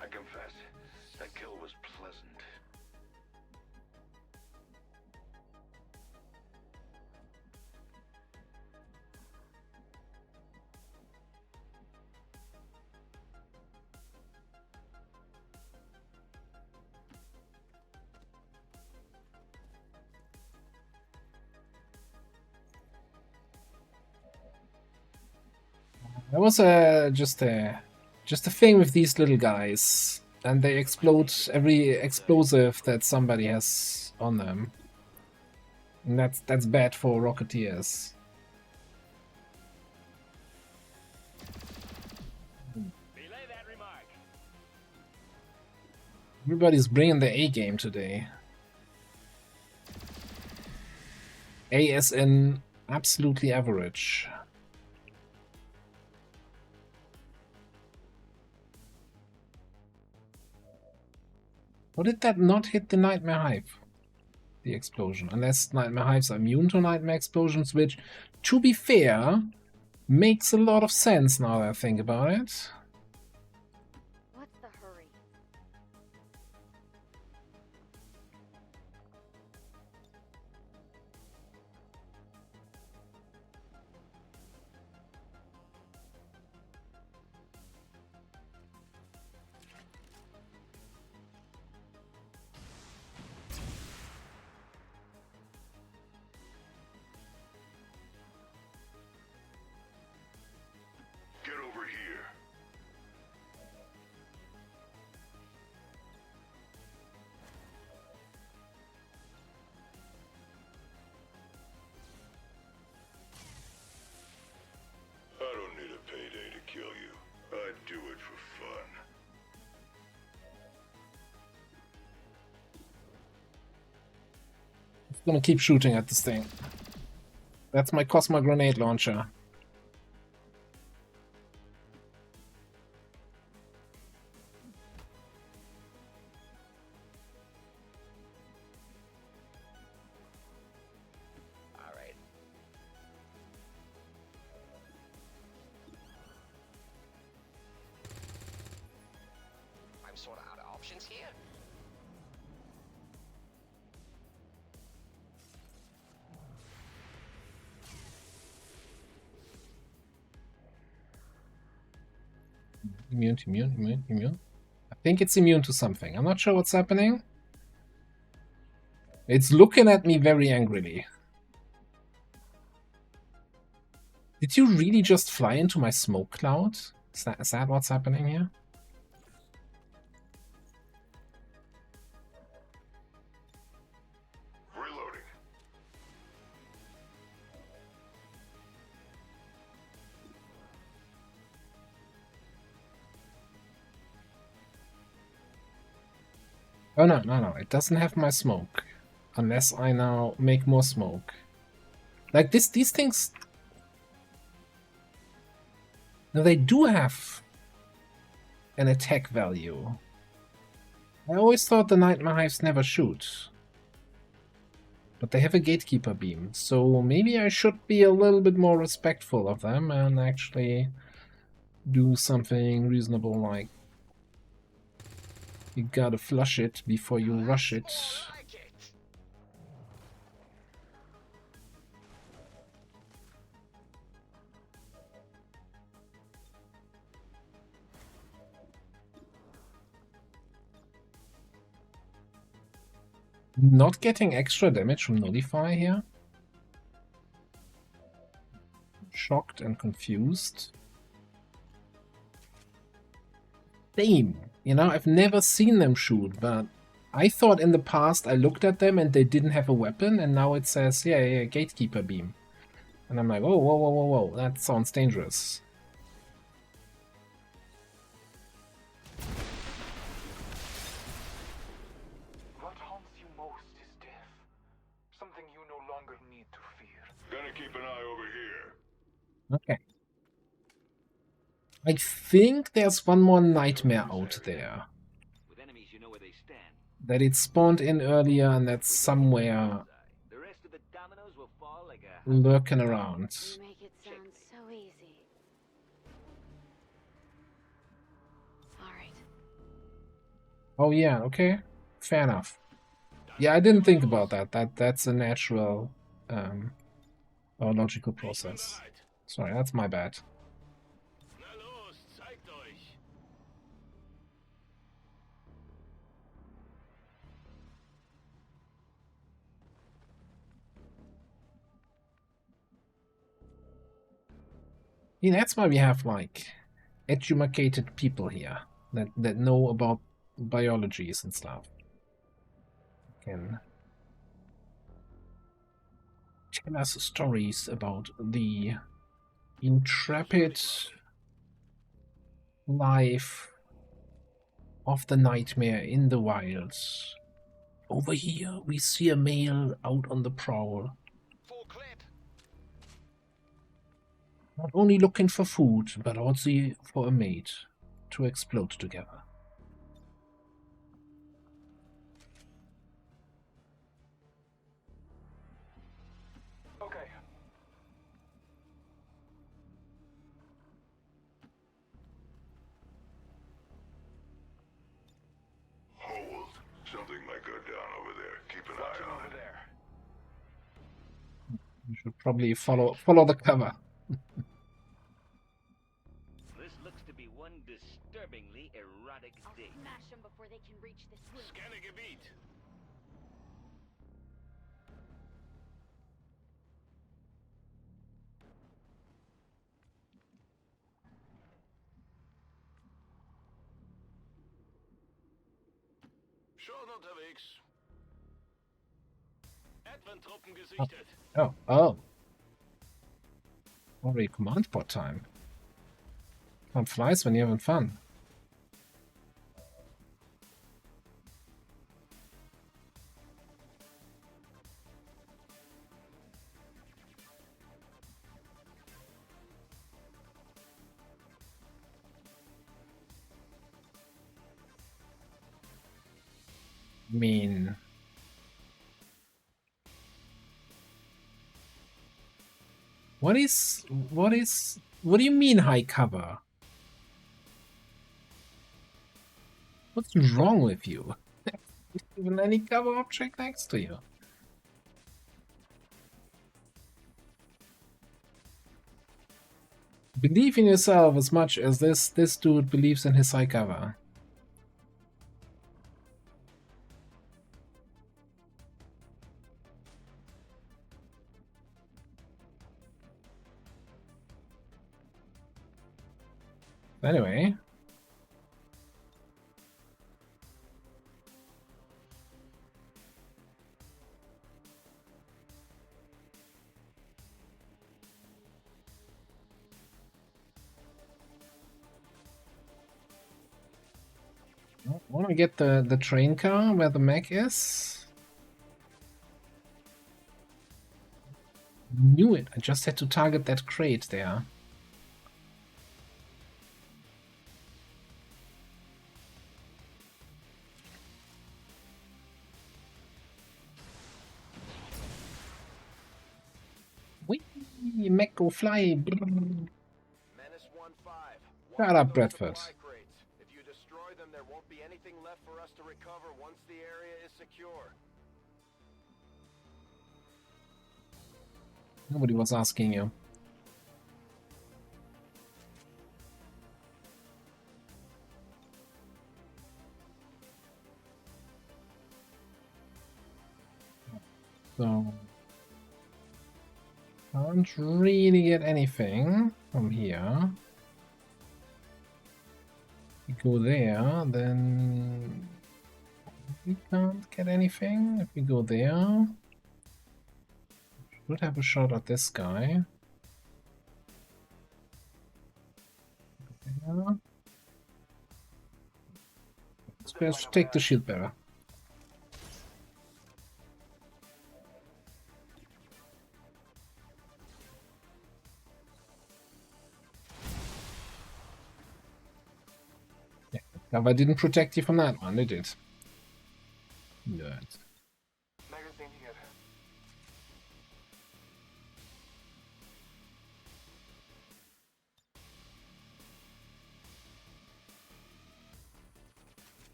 I confess, that kill was pleasant. There was just a thing with these little guys, and they explode every explosive that somebody has on them. And that's bad for Rocketeers. Relay that remark. Everybody's bringing the A game today. A as in absolutely average. How did that not hit the Nightmare Hive? The explosion. Unless Nightmare Hives are immune to Nightmare Explosions, which, to be fair, makes a lot of sense now that I think about it. What's the hurry? Get over here. I don't need a payday to kill you. I do it for fun. I'm gonna keep shooting at this thing. That's my Cosmo grenade launcher. All right. I'm sort of out of options here. Immune. I think it's immune to something. I'm not sure what's happening. It's looking at me very angrily. Did you really just fly into my smoke cloud? Is that what's happening here? Reloading. Oh no, it doesn't have my smoke. Unless I now make more smoke. Like these things... No, they do have an attack value. I always thought the Nightmare Hives never shoot. But they have a Gatekeeper beam, so maybe I should be a little bit more respectful of them and actually do something reasonable like you gotta flush it before you rush it. Not getting extra damage from Nullify here. Shocked and confused. Same. You know, I've never seen them shoot, but I thought in the past I looked at them and they didn't have a weapon, and now it says, yeah, Gatekeeper beam. And I'm like, oh, whoa, that sounds dangerous. What haunts you most is death. Something you no longer need to fear. Gonna keep an eye over here. Okay. I think there's one more nightmare out there. With enemies, you know where they stand. That it spawned in earlier and that's somewhere The rest of the dominoes will fall like a lurking around. You make it sound so easy. Alright. Oh yeah, okay. Fair enough. Yeah, I didn't think about that. That's a natural or logical process. Sorry, that's my bad. Yeah, that's why we have like educated people here that know about biologies and stuff. Can tell us stories about the intrepid life of the nightmare in the wilds. Over here we see a male out on the prowl. Not only looking for food, but also for a mate to explode together. Okay. Hold. Something might go down over there. Keep an eye on it. You should probably follow the cover. This looks to be one disturbingly erotic date. Smash them before they can reach this room. Scanning a beat. Schon unterwegs. Advent-Truppen gesichtet. Oh. Already command pod time. Time flies when you're having fun. Mean. What do you mean high cover? What's wrong with you? Even any cover object next to you. Believe in yourself as much as this dude believes in his high cover. Anyway. Want to get the train car where the mech is? Knew it. I just had to target that crate there. Whee! Mech go fly! Menace 1-5. Shut up, Bradford. If you destroy them, there won't be anything left for us to recover once the area is secure. Nobody was asking you. So can't really get anything from here. We go there, then we can't get anything. If we go there, should have a shot at this guy. Yeah. Let's take the shield bearer. Yeah, cover didn't protect you from that one, did it? Good. Magazine here.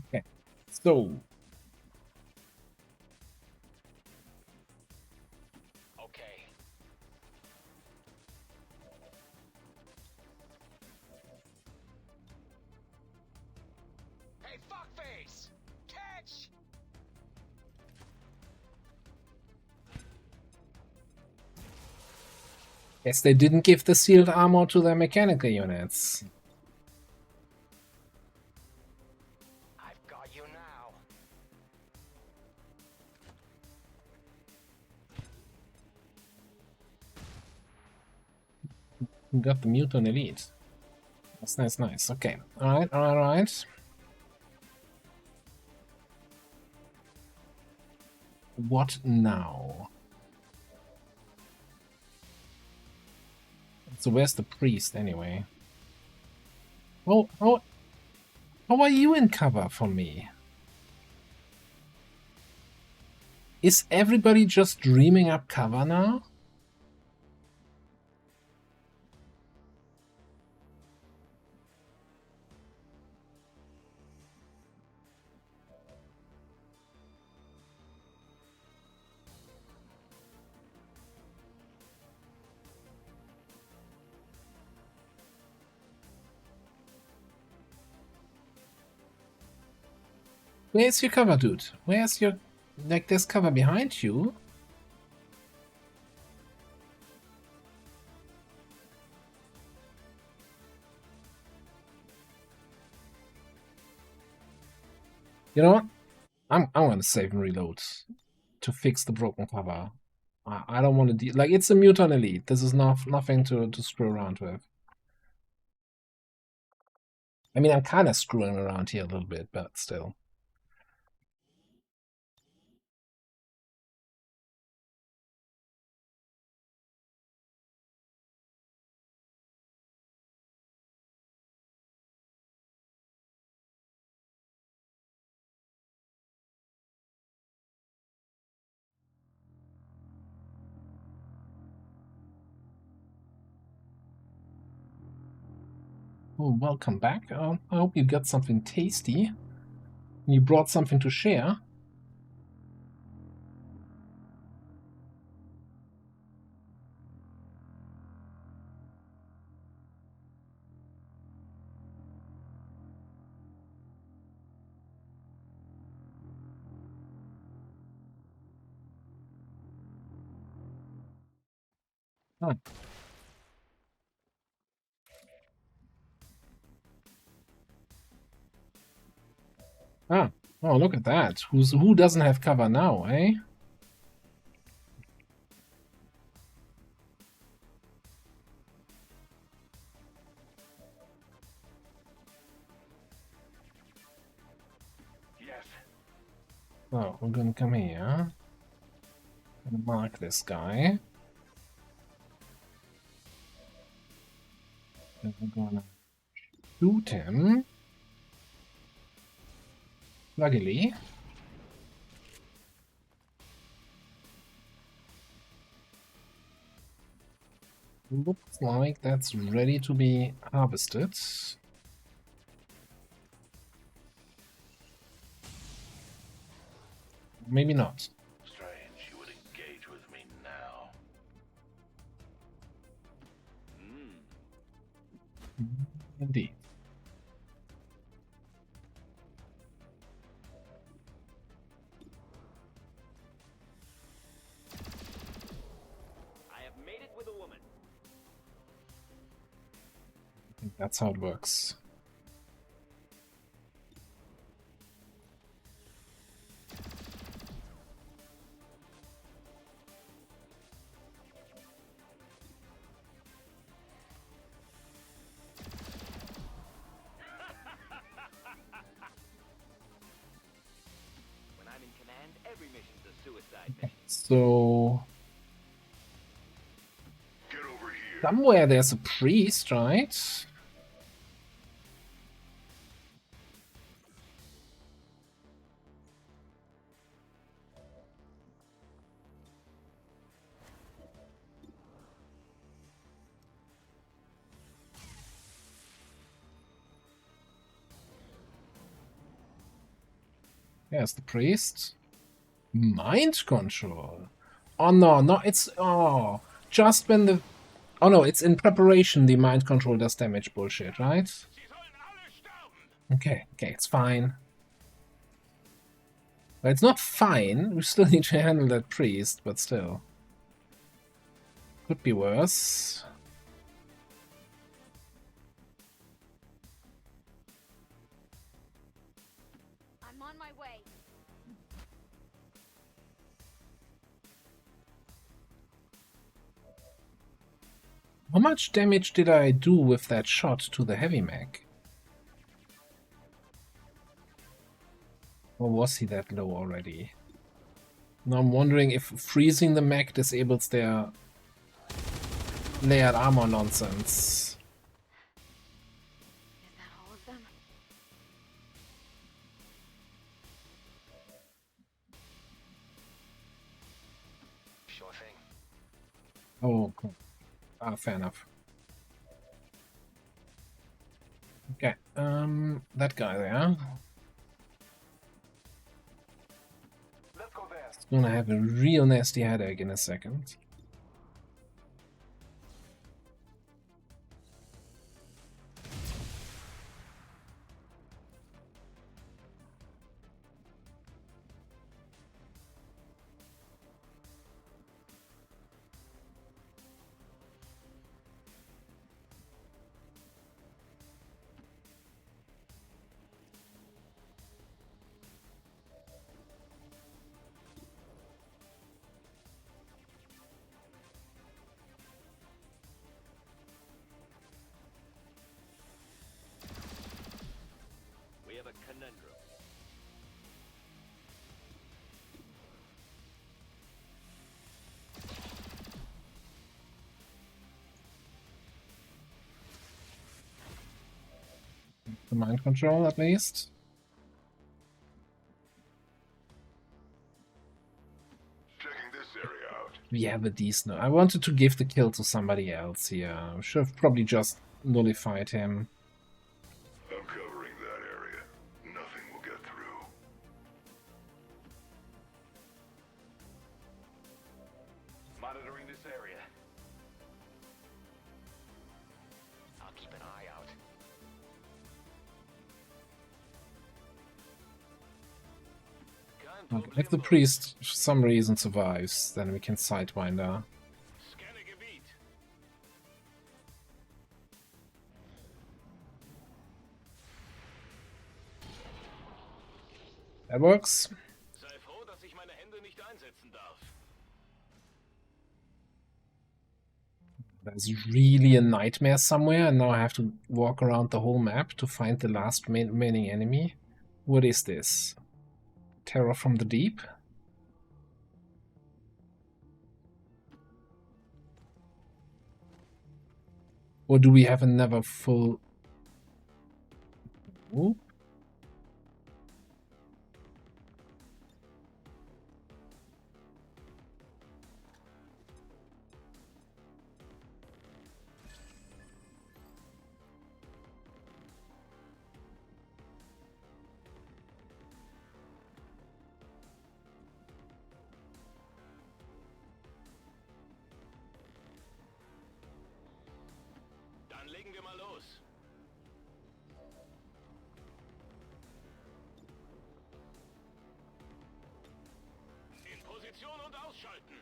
Okay, so Okay. Hey, fuckface! Catch! guess they didn't give the sealed armor to their mechanical units. I've got you now. We got the mutant elite. That's nice, nice. Okay. Alright, alright. What now? So where's the priest anyway? Oh, how are you in cover for me? Is everybody just dreaming up cover now? Where's your cover, dude? Where's your... Like, there's cover behind you? You know what? I'm gonna save and reload to fix the broken cover. I don't want to like, it's a mutant elite. This is nothing to screw around with. I mean, I'm kind of screwing around here a little bit, but still. Oh, welcome back. I hope you got something tasty. You brought something to share. Huh. Ah, oh, look at that. Who doesn't have cover now, eh? Yes. Oh, we're gonna come here. Gonna mark this guy. And we're gonna shoot him. Luckily. Looks like that's ready to be harvested. Maybe not. Strange you would engage with me now. Indeed. I have made it with a woman. I think that's how it works. When I'm in command, every mission's a suicide mission. So Get over here. somewhere there's a priest, right? There's the priest. Mind control. Oh no, no, it's just when the no, it's in preparation the mind control does damage bullshit, right? Okay, it's fine. But it's not fine. We still need to handle that priest, but still. Could be worse. I'm on my way. How much damage did I do with that shot to the heavy mech? Or was he that low already? Now I'm wondering if freezing the mech disables their layered armor nonsense. Is that all of them? Sure thing. Oh, cool. Ah, fair enough. Okay, that guy there. Let's go there. He's gonna have a real nasty headache in a second. We have a conundrum. The mind control, at least. Checking this area out. We have a decent. I wanted to give the kill to somebody else here. Should have probably just nullified him. I'm covering that area. Nothing will get through. Monitoring this area. I'll keep an eye out. If the priest for some reason survives, then we can sidewinder. Scanning a beat. That works. Sei froh, dass ich meine Hände nicht einsetzen darf. There's really a nightmare somewhere, and now I have to walk around the whole map to find the last remaining enemy. What is this? Terror from the deep? Or do we have another full... Ooh. Dann legen wir mal los. In Position und ausschalten.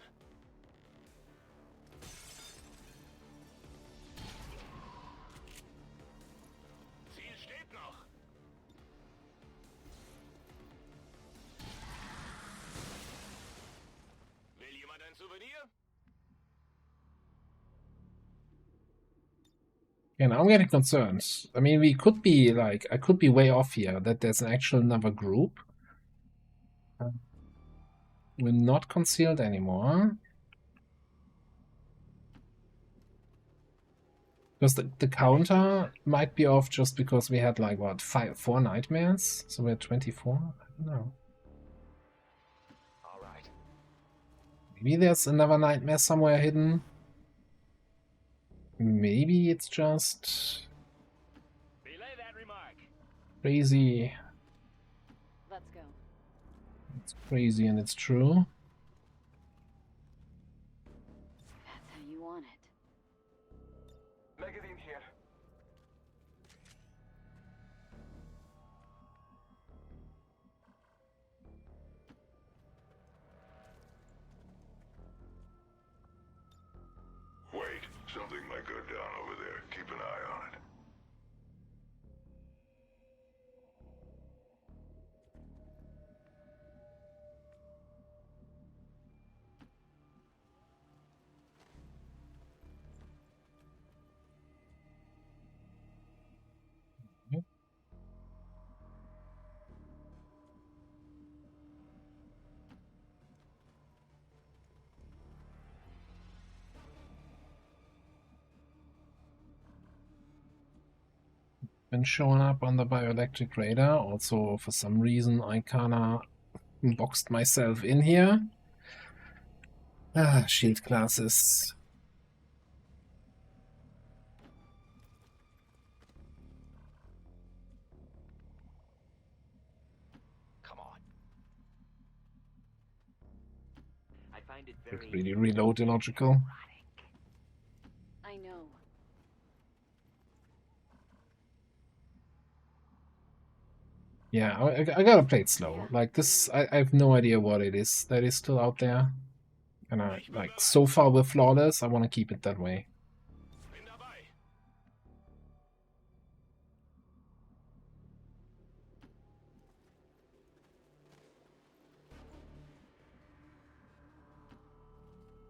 Ziel steht noch. Will jemand ein Souvenir? And I'm getting concerned. I mean, we could be like, I could be way off here, that there's an actual another group. We're not concealed anymore. Because the counter might be off just because we had like, what, 4 nightmares? So we're at 24? I don't know. Alright. Maybe there's another nightmare somewhere hidden. Maybe it's just Relay that remark. crazy. Let's go. It's crazy and it's true. That's how you want it. Magazine here. Wait, something might go down over there. Keep an eye on it. Been showing up on the bioelectric radar. Also, for some reason, I kinda boxed myself in here. Ah, shield classes. Come on. I find it It's very really reload illogical. I know. Yeah, I gotta play it slow. Like this, I have no idea what it is that is still out there. And like, so far we're flawless, I want to keep it that way. Bin dabei.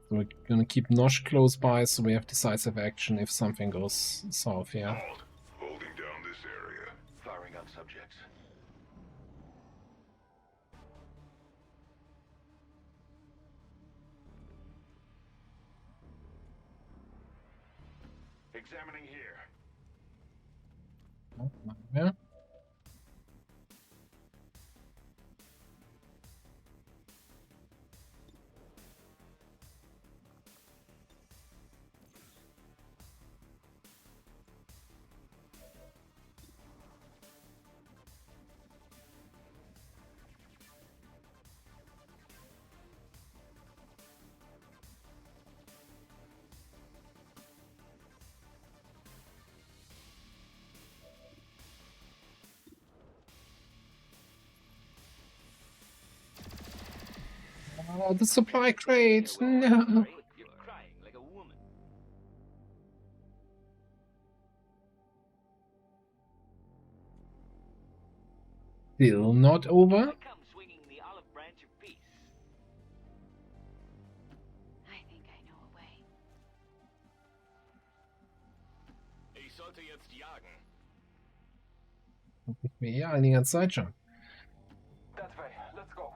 So we're gonna keep Nosh close by so we have decisive action if something goes south here. Halt. Holding down this area. firing on subjects. Examining here. Yeah. Oh, the supply crate! No! You're crying like a woman. Still not over? Comes Ja, die ganze Zeit schon. That way, let's go.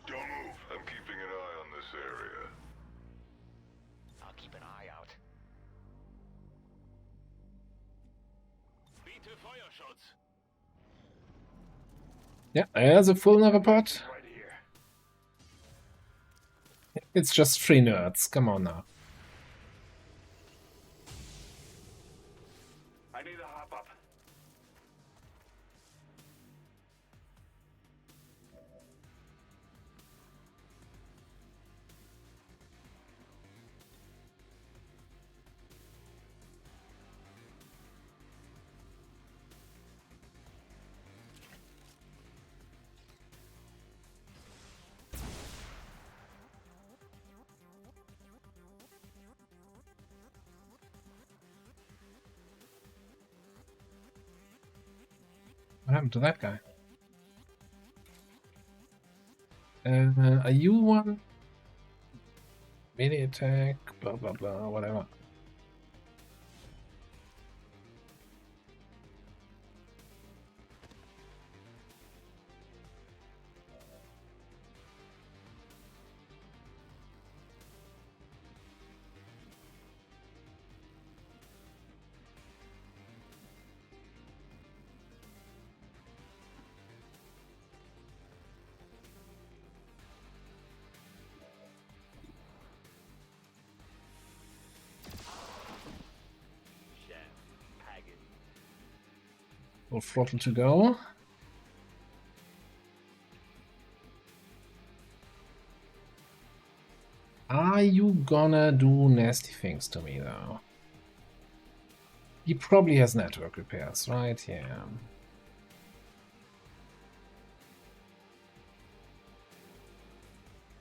Don't move. I'm keeping an eye on this area. I'll keep an eye out. Bitte Feuerschutz. Yeah, there's a full report. Right here. It's just 3 nerds. Come on now. I need to hop up. What happened to that guy? Are you one? Melee attack, blah blah blah, whatever. Full throttle to go. Are you gonna do nasty things to me though? He probably has network repairs, right? Yeah.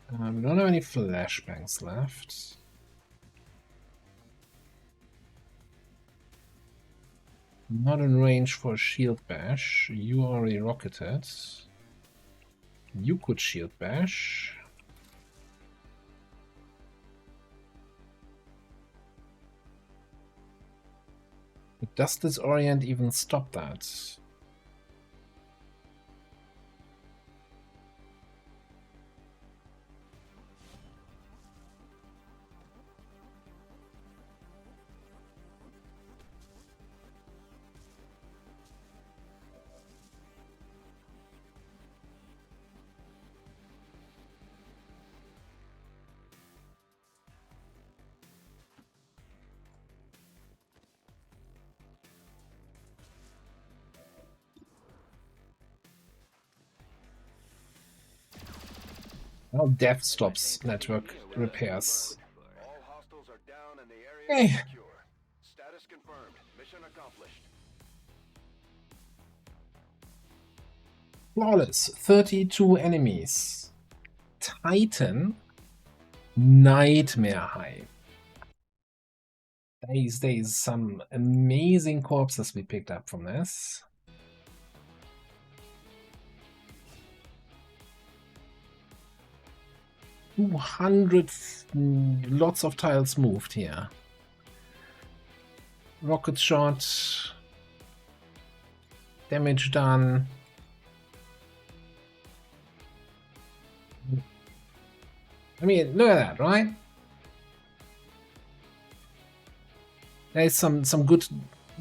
We don't have any flashbangs left. Not in range for shield bash. You already rocketed. You could shield bash. But does this orient even stop that? Well, death stops network repairs. All hostiles are down and the area Hey. is secure. Status confirmed. Mission accomplished. Flawless, 32 enemies. Titan, nightmare high. There is some amazing corpses we picked up from this. Lots of tiles moved here. Rocket shot. Damage done. I mean, look at that, right? There's some good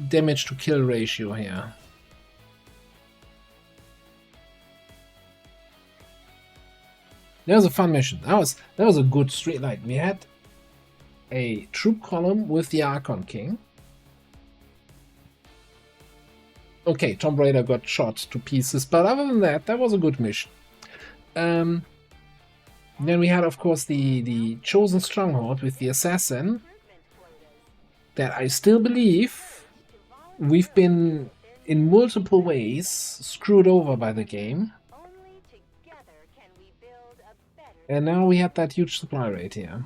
damage to kill ratio here. That was a fun mission. That was a good street. Like, we had a troop column with the Archon King. Okay, Tomb Raider got shot to pieces, but other than that, that was a good mission. Then we had, of course, the Chosen Stronghold with the Assassin. That I still believe we've been, in multiple ways, screwed over by the game. And now we have that huge supply rate here.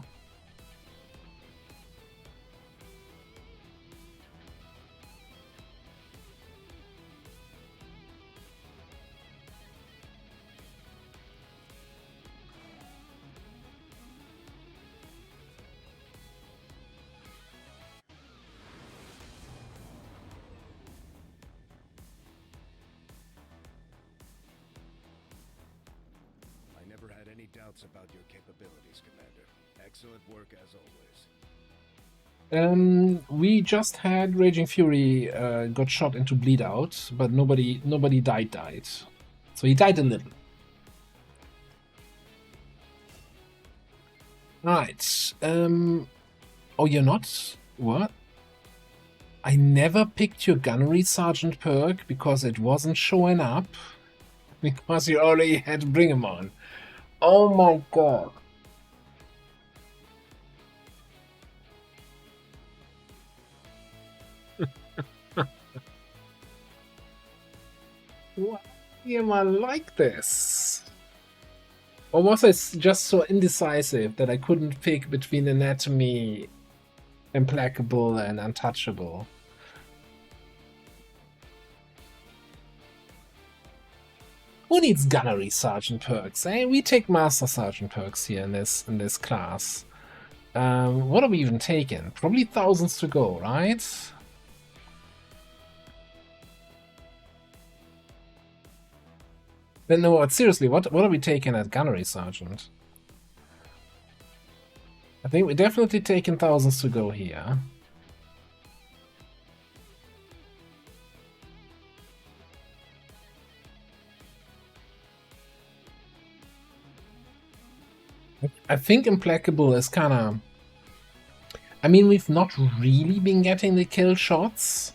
doubts about your capabilities, Commander. Excellent work as always. We just had Raging Fury got shot into bleed out, but nobody died. So he died a little. Right. Oh, you're not? What? I never picked your Gunnery Sergeant perk because it wasn't showing up. Because you already had to bring him on. Oh my god. Why am I like this? Or was I just so indecisive that I couldn't pick between Anatomy, Implacable, and Untouchable? Who needs Gunnery Sergeant perks? Eh? We take Master Sergeant perks here in this class. What are we even taking? Probably thousands to go, right? But no, seriously, what are we taking at Gunnery Sergeant? I think we're definitely taking thousands to go here. I think Implacable is kind of... I mean, we've not really been getting the kill shots,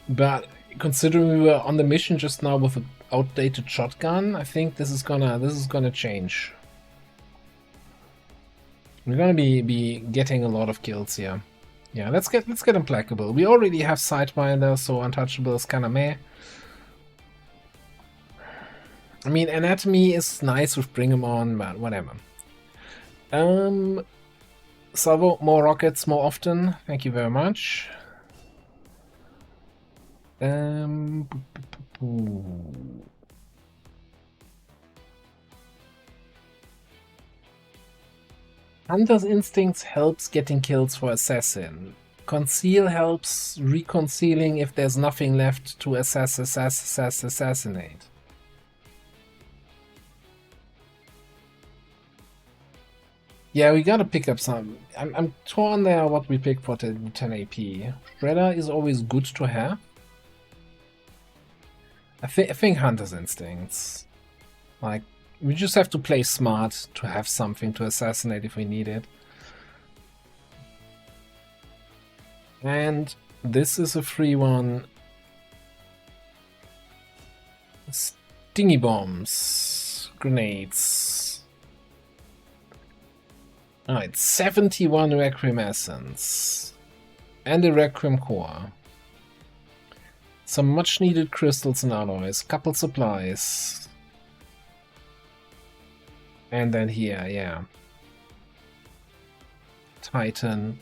but considering we were on the mission just now with an outdated shotgun, I think this is gonna change. We're gonna be getting a lot of kills here. Yeah, let's get Implacable. We already have Sidewinder, so Untouchable is kind of meh. I mean, Anatomy is nice with Bring 'em On, but whatever. Salvo, more rockets more often. Thank you very much. Hunter's Instincts helps getting kills for Assassin. Conceal helps reconcealing if there's nothing left to assassinate. Yeah, we gotta pick up some. I'm torn there what we pick for 10 AP. Shredder is always good to have. I think Hunter's Instincts. Like, we just have to play smart to have something to assassinate if we need it. And this is a free one. Stingy bombs. Grenades. Alright, 71 Requiem Essence. And a Requiem Core. Some much needed crystals and alloys. Couple supplies. And then here, yeah. Titan.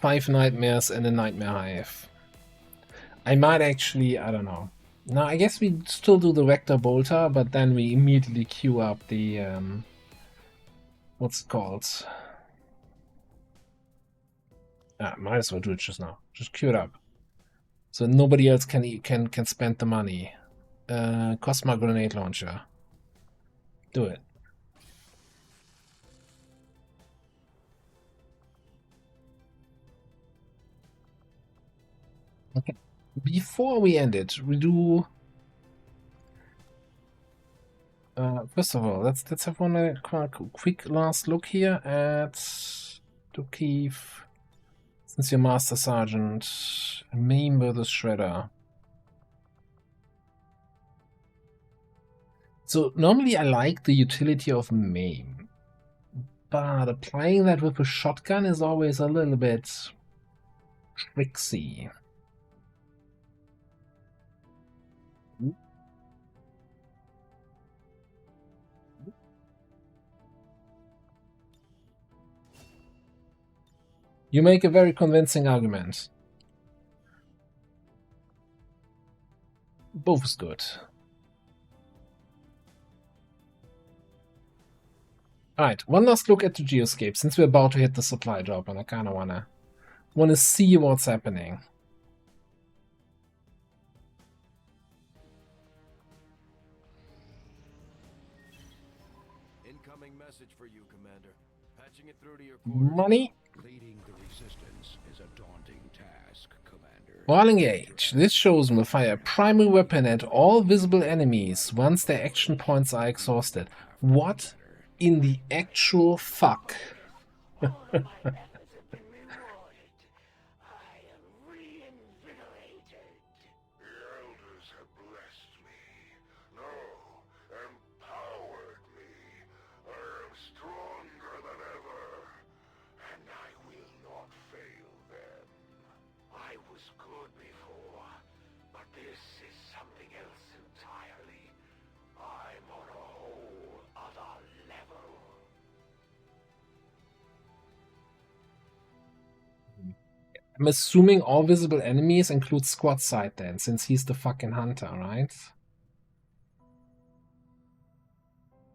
5 nightmares and a nightmare hive. I might actually, I don't know. No, I guess we still do the Vector Bolter, but then we immediately queue up the what's it called? Might as well do it just now. Just queue it up. So nobody else can spend the money. Cosma Grenade Launcher. Do it. Okay. Before we end it, we do. First of all, let's have one quick last look here at Dukeef. Since you're Master Sergeant, Maim versus Shredder. So normally I like the utility of Maim, but applying that with a shotgun is always a little bit tricksy. You make a very convincing argument. Both is good. Alright, one last look at the geoscape, since we're about to hit the supply drop, and I kinda wanna see what's happening. Money. Leading the resistance is a daunting task, Commander. While engaged, this chosen will fire a primary weapon at all visible enemies once their action points are exhausted. What in the actual fuck? I'm assuming all visible enemies include squad side then, since he's the fucking hunter, right?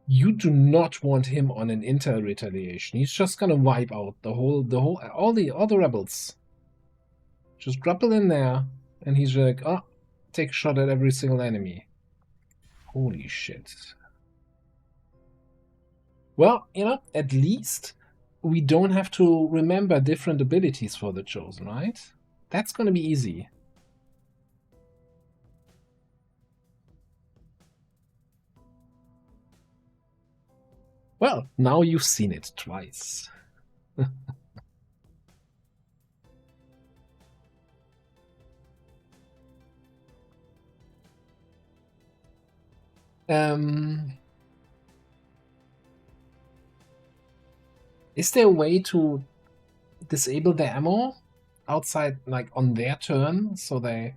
You do not want him on an intel retaliation. He's just gonna wipe out all the rebels. Just grapple in there, and he's like, oh, take a shot at every single enemy. Holy shit. Well, you know, at least we don't have to remember different abilities for the Chosen, right? That's gonna be easy. Well, now you've seen it twice. Is there a way to disable the ammo outside, like on their turn, so they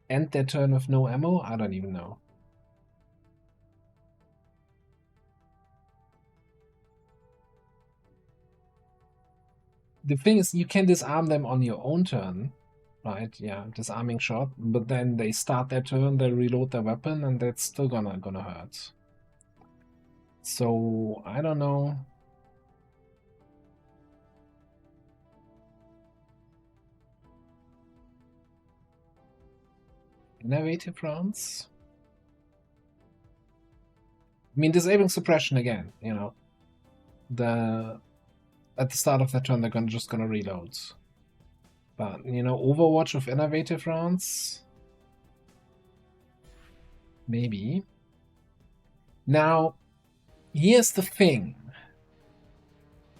end their turn with no ammo? I don't even know. The thing is, you can disarm them on your own turn, right? Yeah, disarming shot, but then they start their turn, they reload their weapon, and that's still gonna hurt. So, I don't know. Innovative rounds? I mean, disabling suppression again, you know. At the start of the turn, they're just gonna reload. But, you know, Overwatch of innovative rounds? Maybe. Now, here's the thing.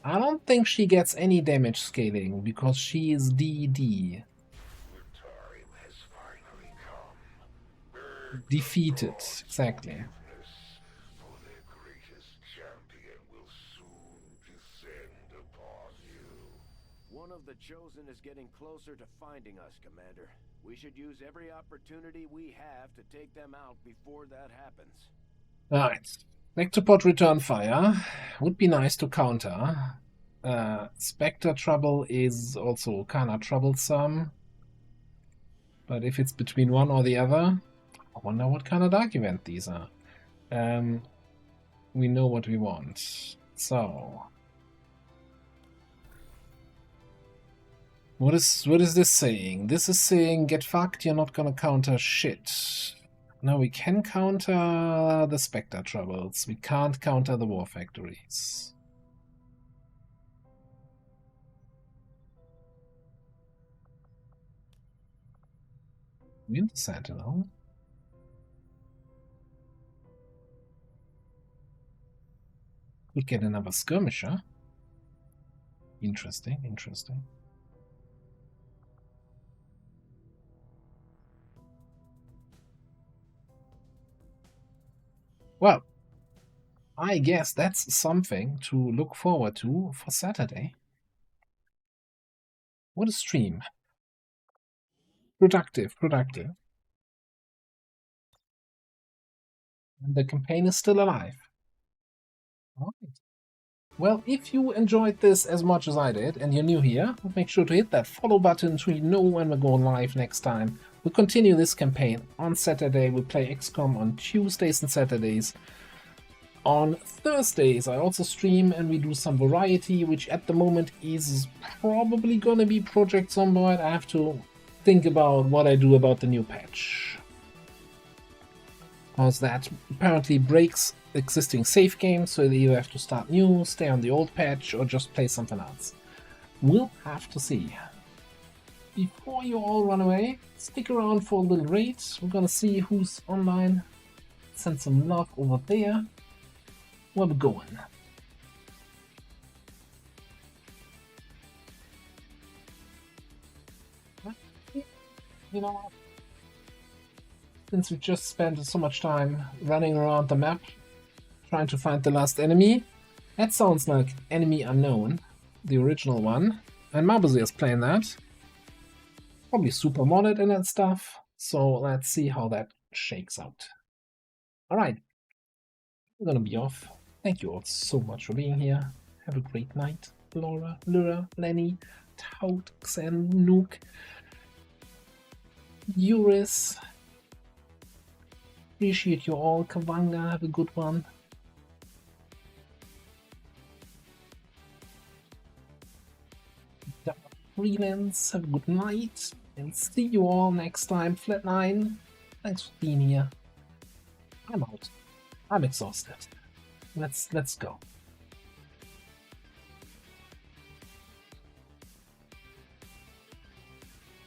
I don't think she gets any damage scaling because she is DD. Defeated, exactly. One of the Chosen is getting closer to finding us, Commander. We should use every opportunity we have to take them out before that happens. Alright. Nectopod return fire. Would be nice to counter. Spectre trouble is also kinda troublesome. But if it's between one or the other, I wonder what kind of dark event these are. We know what we want. So what is this saying? This is saying, get fucked, you're not gonna counter shit. No, we can counter the Spectre troubles. We can't counter the war factories. Winter Sentinel. Could get another skirmisher. Interesting, interesting. Well, I guess that's something to look forward to for Saturday. What a stream. Productive. And the campaign is still alive. Alright. Well, if you enjoyed this as much as I did, and you're new here, make sure to hit that follow button so you know when we're going live next time. We'll continue this campaign on Saturday. We'll play XCOM on Tuesdays and Saturdays. On Thursdays, I also stream and we do some variety, which at the moment is probably gonna be Project Zomboid. I have to think about what I do about the new patch. Because that apparently breaks existing save games, so you have to start new, stay on the old patch, or just play something else. We'll have to see. Before you all run away, stick around for a little raid. We're gonna see who's online. Send some love over there. Where we going? You know what? Since we just spent so much time running around the map trying to find the last enemy, that sounds like Enemy Unknown, the original one, and Marbuzir is playing that. Probably super modded in and stuff, so let's see how that shakes out. Alright, I'm gonna be off. Thank you all so much for being here. Have a great night. Laura, Lyra, Lenny, Tout, Xen, Nuke, Eurus. Appreciate you all. Kavanga, have a good one. Freelance, have a good night. And see you all next time. Flatline, thanks for being here. I'm out. I'm exhausted. Let's go.